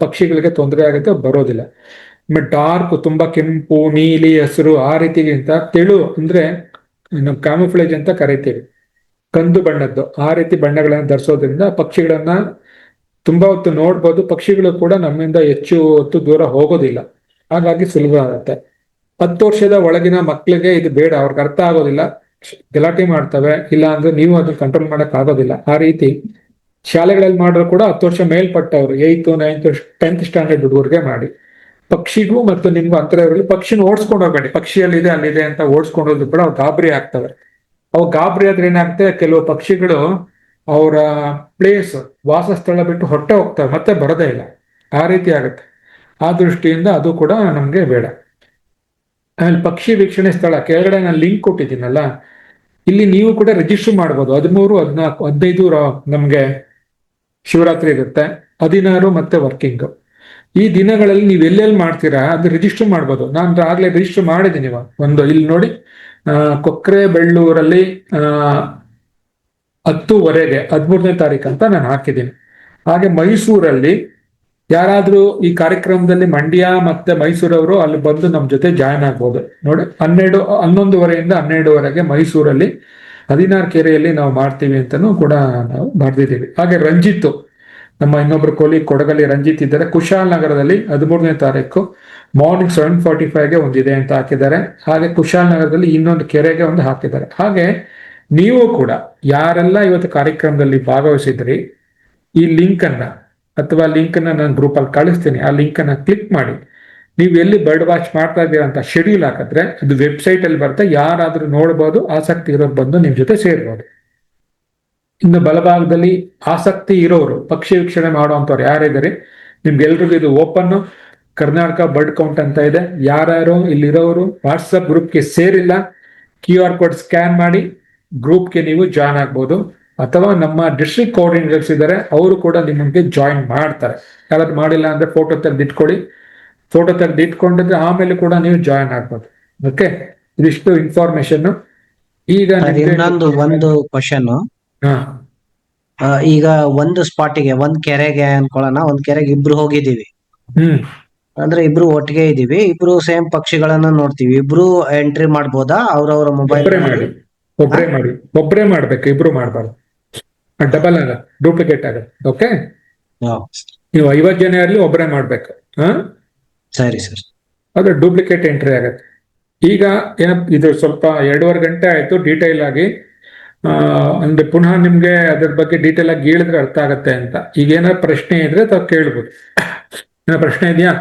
ಪಕ್ಷಿಗಳಿಗೆ ತೊಂದರೆ ಆಗುತ್ತೆ, ಬರೋದಿಲ್ಲ. ಆಮೇಲೆ ಡಾರ್ಕ್, ತುಂಬಾ ಕೆಂಪು, ನೀಲಿ, ಹಸಿರು ಆ ರೀತಿಗಿಂತ ತೆಳು ಅಂದ್ರೆ ನಾವು ಕ್ಯಾಮುಫ್ಲೇಜ್ ಅಂತ ಕರಿತೀವಿ, ಕಂದು ಬಣ್ಣದ್ದು, ಆ ರೀತಿ ಬಣ್ಣಗಳನ್ನ ಧರಿಸೋದ್ರಿಂದ ಪಕ್ಷಿಗಳನ್ನ ತುಂಬಾ ಹೊತ್ತು ನೋಡ್ಬೋದು. ಪಕ್ಷಿಗಳು ಕೂಡ ನಮ್ಮಿಂದ ಹೆಚ್ಚು ಹೊತ್ತು ದೂರ ಹೋಗೋದಿಲ್ಲ, ಹಾಗಾಗಿ ಸುಲಭ ಆಗುತ್ತೆ. 10 ವರ್ಷದ ಒಳಗಿನ ಮಕ್ಕಳಿಗೆ ಇದು ಬೇಡ, ಅವ್ರಿಗೆ ಅರ್ಥ ಆಗೋದಿಲ್ಲ, ಗಲಾಟೆ ಮಾಡ್ತವೆ. ಇಲ್ಲ ಅಂದ್ರೆ ನೀವು ಅದನ್ನ ಕಂಟ್ರೋಲ್ ಮಾಡಕ್ ಆಗೋದಿಲ್ಲ. ಆ ರೀತಿ ಶಾಲೆಗಳಲ್ಲಿ ಮಾಡಿದ್ರು ಕೂಡ 10 ವರ್ಷ ಮೇಲ್ಪಟ್ಟವ್ರು, 8th, 9th, 10th ಸ್ಟ್ಯಾಂಡರ್ಡ್ ಹುಡುಗರಿಗೆ ಮಾಡಿ. ಪಕ್ಷಿಗೂ ಮತ್ತು ನಿಮ್ಗೂ ಅಂತರ ಇರಲಿ. ಪಕ್ಷಿನ ಓಡಿಸ್ಕೊಂಡು ಹೋಗ್ಬೇಡಿ. ಪಕ್ಷಿಯಲ್ಲಿದೆ ಅಲ್ಲಿದೆ ಅಂತ ಓಡಿಸ್ಕೊಂಡೋದ್ರು ಕೂಡ ಅವು ಗಾಬರಿ ಆಗ್ತವೆ. ಅವು ಗಾಬರಿ ಆದ್ರೆ ಏನಾಗುತ್ತೆ, ಕೆಲವು ಪಕ್ಷಿಗಳು ಅವರ ಪ್ಲೇಸ್, ವಾಸಸ್ಥಳ ಬಿಟ್ಟು ಹೊರಟೆ ಹೋಗ್ತವೆ, ಮತ್ತೆ ಬರೋದೇ ಇಲ್ಲ. ಆ ರೀತಿ ಆಗುತ್ತೆ. ಆ ದೃಷ್ಟಿಯಿಂದ ಅದು ಕೂಡ ನಮ್ಗೆ ಬೇಡ. ಆಮೇಲೆ ಪಕ್ಷಿ ವೀಕ್ಷಣೆ ಸ್ಥಳ ಕೆಳಗಡೆ ನಾನು ಲಿಂಕ್ ಕೊಟ್ಟಿದ್ದೀನಲ್ಲ, ಇಲ್ಲಿ ನೀವು ಕೂಡ ರಿಜಿಸ್ಟರ್ ಮಾಡ್ಬೋದು. 13, 14, 15 ನಮ್ಗೆ ಶಿವರಾತ್ರಿ ಇರುತ್ತೆ, 16 ಮತ್ತೆ ವರ್ಕಿಂಗ್. ಈ ದಿನಗಳಲ್ಲಿ ನೀವು ಎಲ್ಲೆಲ್ಲಿ ಮಾಡ್ತೀರಾ ಅದು ರಿಜಿಸ್ಟರ್ ಮಾಡ್ಬೋದು. ನಾನು ಆಗ್ಲೇ ರಿಜಿಸ್ಟರ್ ಮಾಡಿದ್ದೀನಿ. ಒಂದು ಇಲ್ಲಿ ನೋಡಿ, ಕೊಕ್ರೆ ಬೆಳ್ಳೂರಲ್ಲಿ 10ವರೆಗೆ 13ನೇ ತಾರೀಕು ಅಂತ ನಾನು ಹಾಕಿದ್ದೀನಿ. ಹಾಗೆ ಮೈಸೂರಲ್ಲಿ ಯಾರಾದ್ರೂ ಈ ಕಾರ್ಯಕ್ರಮದಲ್ಲಿ ಮಂಡ್ಯ ಮತ್ತೆ ಮೈಸೂರವರು ಅಲ್ಲಿ ಬಂದು ನಮ್ಮ ಜೊತೆ ಜಾಯ್ನ್ ಆಗ್ಬೋದು. ನೋಡಿ, 11ವರೆಯಿಂದ 12ವರೆಗೆ ಮೈಸೂರಲ್ಲಿ 16 ಕೆರೆಯಲ್ಲಿ ನಾವು ಮಾಡ್ತೀವಿ ಅಂತಾನೂ ಕೂಡ ನಾವು ಬರ್ದಿದ್ದೀವಿ. ಹಾಗೆ ರಂಜಿತ್, ನಮ್ಮ ಇನ್ನೊಬ್ರು ಕೊಡಗಲ್ಲಿ ರಂಜಿತ್ ಇದ್ದಾರೆ, ಕುಶಾಲ್ ನಗರದಲ್ಲಿ 13ನೇ ತಾರೀಕು ಮಾರ್ನಿಂಗ್ 7:45ಗೆ ಒಂದಿದೆ ಅಂತ ಹಾಕಿದ್ದಾರೆ. ಹಾಗೆ ಕುಶಾಲನಗರದಲ್ಲಿ ಇನ್ನೊಂದು ಕೆರೆಗೆ ಒಂದು ಹಾಕಿದ್ದಾರೆ. ಹಾಗೆ ನೀವು ಕೂಡ ಯಾರೆಲ್ಲ ಇವತ್ತು ಕಾರ್ಯಕ್ರಮದಲ್ಲಿ ಭಾಗವಹಿಸಿದ್ರಿ, ಈ ಲಿಂಕ್ ಅನ್ನ ಅಥವಾ ಲಿಂಕ್ ಅನ್ನ ನಾನು ಗ್ರೂಪ್ ಅಲ್ಲಿ ಕಳಿಸ್ತೀನಿ, ಆ ಲಿಂಕ್ ಅನ್ನ ಕ್ಲಿಕ್ ಮಾಡಿ ನೀವು ಎಲ್ಲಿ ಬರ್ಡ್ ವಾಚ್ ಮಾಡ್ತಾ ಇದ್ದೀರಾ ಅಂತ ಶೆಡ್ಯೂಲ್ ಹಾಕಿದ್ರೆ ಅದು ವೆಬ್ಸೈಟ್ ಅಲ್ಲಿ ಬರುತ್ತೆ, ಯಾರಾದ್ರೂ ನೋಡ್ಬೋದು, ಆಸಕ್ತಿ ಇರೋರು ಬಂದು ನಿಮ್ ಜೊತೆ ಸೇರ್ಬೋದು. ಇನ್ನು ಬಲಭಾಗದಲ್ಲಿ ಆಸಕ್ತಿ ಇರೋರು, ಪಕ್ಷಿ ವೀಕ್ಷಣೆ ಮಾಡುವಂತವ್ರು ಯಾರಿದ್ದಾರೆ, ನಿಮ್ಗೆಲ್ರಿಗೂ ಇದು ಓಪನ್ ಕರ್ನಾಟಕ ಬರ್ಡ್ ಕೌಂಟ್ ಅಂತ ಇದೆ. ಯಾರ್ಯಾರು ಇಲ್ಲಿರೋರು ವಾಟ್ಸಪ್ ಗ್ರೂಪ್ಗೆ ಸೇರಿಲ್ಲ, QR ಕೋಡ್ ಸ್ಕ್ಯಾನ್ ಮಾಡಿ ಗ್ರೂಪ್ಗೆ ನೀವು ಜಾಯ್ನ್ ಆಗ್ಬೋದು. ಅಥವಾ ನಮ್ಮ ಡಿಸ್ಟ್ರಿಕ್ಟ್ ಕೋಆರ್ಡಿನೇಟರ್ಸ್ ಇದ್ದಾರೆ, ಅವರು ಕೂಡ ನಿಮಗೆ ಜಾಯಿನ್ ಮಾಡ್ತಾರೆ. ಯಾರಾದ್ರೂ ಮಾಡಿಲ್ಲ ಅಂದ್ರೆ ಫೋಟೋ ತೆಗೆದಿಟ್ಕೊಳ್ಳಿ, ಫೋಟೋ ತೆಗೆದಿಟ್ಕೊಂಡಿದ್ರೆ ಆಮೇಲೆ ಕೂಡ ನೀವು ಜಾಯಿನ್ ಆಗ್ಬೋದು. ಓಕೆ, ಇದಿಷ್ಟು ಇನ್ಫಾರ್ಮೇಶನ್. ಈಗ ಇನ್ನೊಂದು ಒಂದು ಕ್ವಶನ್. ಹಾ ಈಗ ಒಂದು ಸ್ಪಾಟಿಗೆ ಒಂದ್ ಕೆರೆಗೆ ಅನ್ಕೊಳ್ಳೋಣ, ಒಂದ್ ಕೆರೆಗೆ ಇಬ್ರು ಹೋಗಿದೀವಿ ಅಂದ್ರೆ ಇಬ್ರು ಒಟ್ಟಿಗೆ ಇದೀವಿ, ಇಬ್ರು ಸೇಮ್ ಪಕ್ಷಿಗಳನ್ನ ನೋಡ್ತೀವಿ, ಇಬ್ರು ಎಂಟ್ರಿ ಮಾಡ್ಬೋದಾ ಅವ್ರವ್ರ ಮೊಬೈಲ್? ಒಬ್ಬರೇ ಮಾಡ್ಬೇಕು, ಇಬ್ರು ಮಾಡ್ಬಾರ್ದು. ಡಬಲ್ ಆಗ ಡೂಪ್ಲಿಕೇಟ್ ಆಗುತ್ತೆ. ಓಕೆ, ನೀವು 50 ಜನ ಇರಲಿ ಒಬ್ಬರೇ ಮಾಡ್ಬೇಕು. ಸರಿ ಸರ್, ಅದು ಡೂಪ್ಲಿಕೇಟ್ ಎಂಟ್ರಿ ಆಗುತ್ತೆ. ಈಗ ಇದು ಸ್ವಲ್ಪ 2.5 ಗಂಟೆ ಆಯ್ತು ಡೀಟೇಲ್ ಆಗಿ. ಅಂದ್ರೆ ಪುನಃ ನಿಮ್ಗೆ ಅದ್ರ ಬಗ್ಗೆ ಡೀಟೇಲ್ ಆಗಿ ಹೇಳಿದ್ರೆ ಅರ್ಥ ಆಗತ್ತೆ ಅಂತ. ಈಗ ಏನಾದ್ರು ಪ್ರಶ್ನೆ ಇದ್ರೆ ತಾವು ಕೇಳ್ಬೋದು. ಏನೋ ಪ್ರಶ್ನೆ ಇದೆಯಾ?